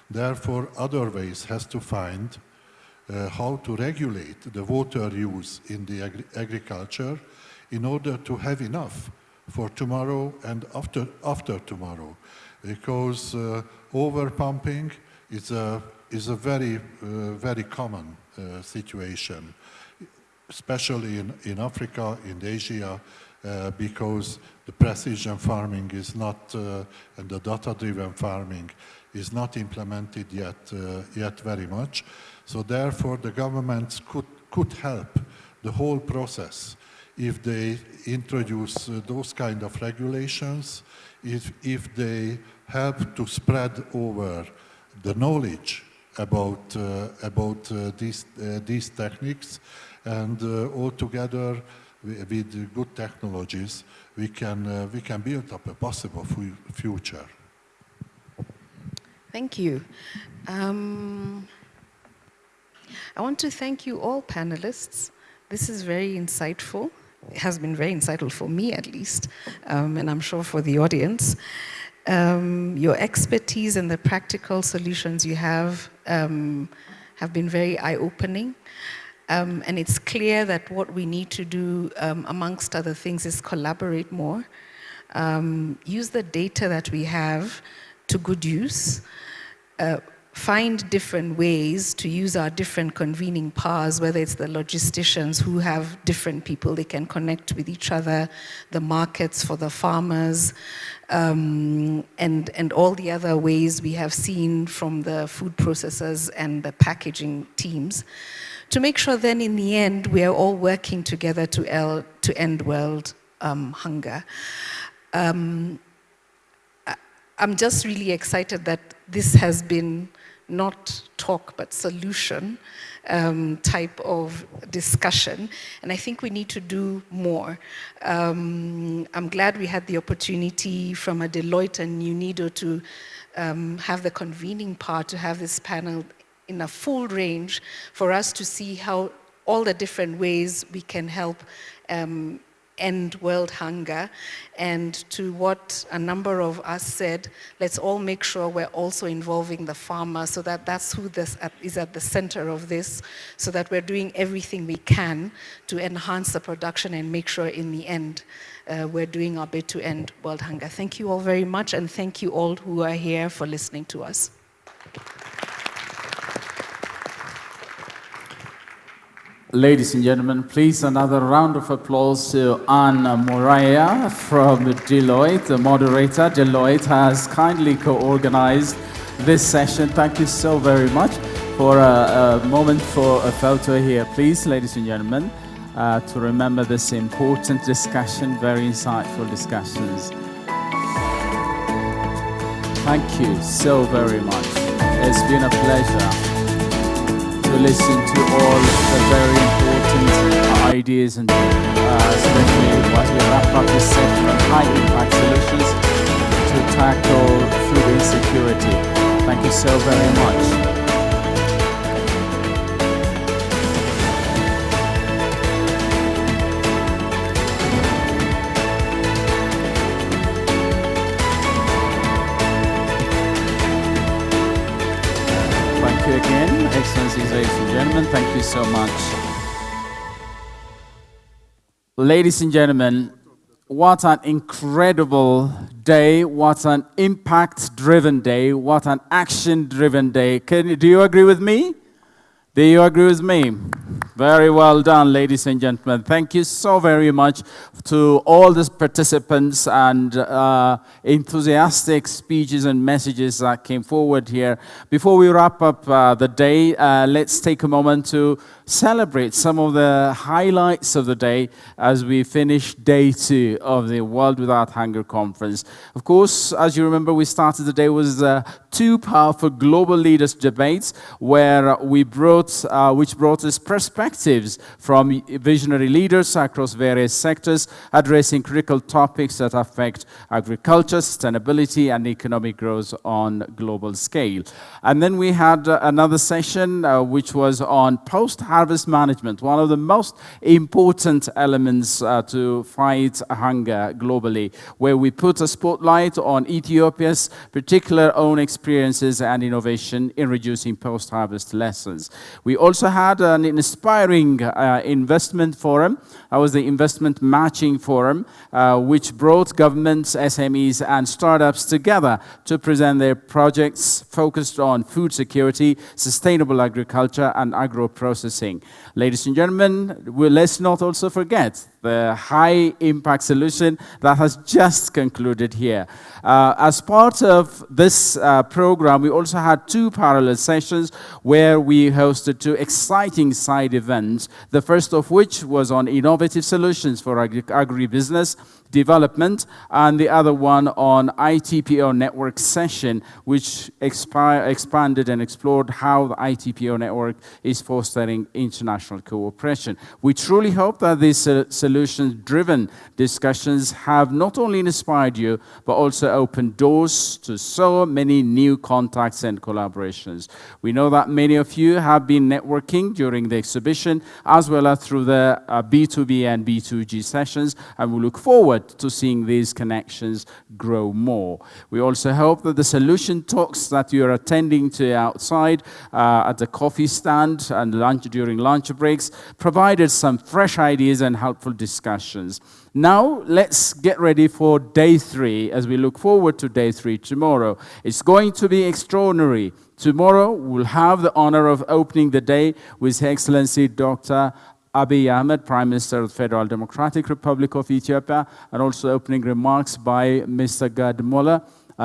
Therefore, other ways has to find how to regulate the water use in the agriculture in order to have enough for tomorrow and after tomorrow. Because over-pumping is a very common situation, especially in Africa, in Asia, because the precision farming is not, and the data-driven farming is not implemented yet very much. So therefore, the governments could help the whole process if they introduce those kind of regulations, if they help to spread over the knowledge about these techniques, and altogether with good technologies, we can build up a possible future. Thank you. I want to thank you all panelists. This is very insightful. It has been very insightful for me at least, and I'm sure for the audience. Your expertise and the practical solutions you have been very eye-opening. And it's clear that what we need to do, amongst other things, is collaborate more. Use the data that we have to good use. Find different ways to use our different convening powers, whether it's the logisticians who have different people they can connect with each other, the markets for the farmers, and all the other ways we have seen from the food processors and the packaging teams, to make sure then in the end we are all working together to end world hunger. I'm just really excited that this has been not talk but solution type of discussion, and I think we need to do more. I'm glad we had the opportunity from a Deloitte and Unido to have the convening part, to have this panel in a full range for us to see how all the different ways we can help end world hunger. And to what a number of us said, let's all make sure we're also involving the farmer, so that that's who is at the center of this, so that we're doing everything we can to enhance the production and make sure in the end we're doing our bit to end world hunger. Thank you all very much, and thank you all who are here for listening to us. Ladies and gentlemen, please another round of applause to Anna Moraya from Deloitte, the moderator. Deloitte has kindly co-organized this session. Thank you so very much. For a moment for a photo here, please, ladies and gentlemen, to remember this important discussion, very insightful discussions. Thank you so very much. It's been a pleasure to listen to all the very important ideas, and especially as we wrap up this session on high impact solutions to tackle food insecurity. Thank you so very much. Thank you again, Excellencies, ladies and gentlemen. Thank you so much. Ladies and gentlemen, what an incredible day, what an impact-driven day, what an action-driven day. Do you agree with me? Do you agree with me? Very well done, ladies and gentlemen. Thank you so very much to all the participants and enthusiastic speeches and messages that came forward here. Before we wrap up the day, let's take a moment to celebrate some of the highlights of the day as we finish day 2 of the World Without Hunger Conference. Of course, as you remember, we started the day with 2 powerful global leaders debates where we which brought us perspectives from visionary leaders across various sectors addressing critical topics that affect agriculture, sustainability, and economic growth on global scale. And then we had another session which was on post-harvest management, one of the most important elements to fight hunger globally, where we put a spotlight on Ethiopia's particular own experiences and innovation in reducing post-harvest lessons. We also had an inspiring investment forum. That was the investment matching forum, which brought governments, SMEs, and startups together to present their projects focused on food security, sustainable agriculture, and agro-processing. Ladies and gentlemen, let's not also forget the high impact solution that has just concluded here. As part of this program, we also had 2 parallel sessions where we hosted 2 exciting side events. The first of which was on innovative solutions for agribusiness development, and the other one on ITPO network session, which expanded and explored how the ITPO network is fostering international cooperation. We truly hope that these solutions-driven discussions have not only inspired you, but also opened doors to so many new contacts and collaborations. We know that many of you have been networking during the exhibition, as well as through the B2B and B2G sessions, and we look forward to seeing these connections grow more. We also hope that the solution talks that you are attending to outside at the coffee stand and during lunch breaks provided some fresh ideas and helpful discussions. Now, let's get ready for day 3 as we look forward to day 3 tomorrow. It's going to be extraordinary. Tomorrow, we'll have the honor of opening the day with His Excellency Dr. Abiy Ahmed, Prime Minister of the Federal Democratic Republic of Ethiopia, and also opening remarks by Mr. Gad Mola,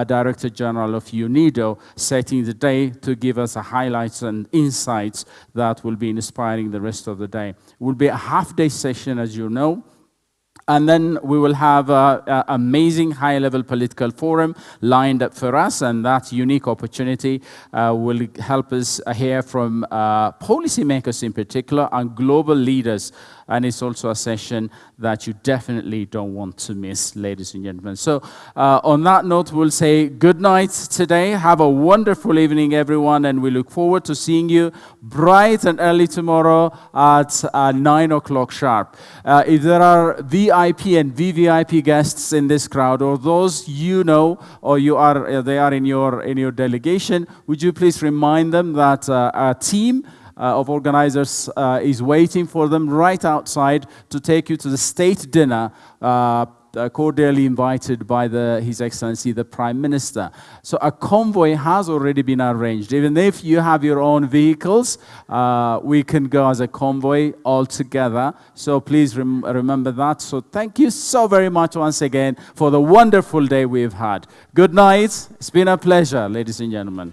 Director General of Unido, setting the day to give us highlights and insights that will be inspiring the rest of the day. It will be a half-day session, as you know. And then we will have an amazing high-level political forum lined up for us, and that unique opportunity will help us hear from policymakers in particular and global leaders and it's also a session that you definitely don't want to miss, ladies and gentlemen. So on that note, we'll say good night today. Have a wonderful evening, everyone, and we look forward to seeing you bright and early tomorrow at 9 o'clock sharp. If there are VIP and VVIP guests in this crowd, or those you know, or they are in your delegation, would you please remind them that a team of organizers is waiting for them right outside to take you to the state dinner, cordially invited by His Excellency the Prime Minister. So a convoy has already been arranged. Even if you have your own vehicles, we can go as a convoy all together. So please remember that. So thank you so very much once again for the wonderful day we've had. Good night. It's been a pleasure, ladies and gentlemen.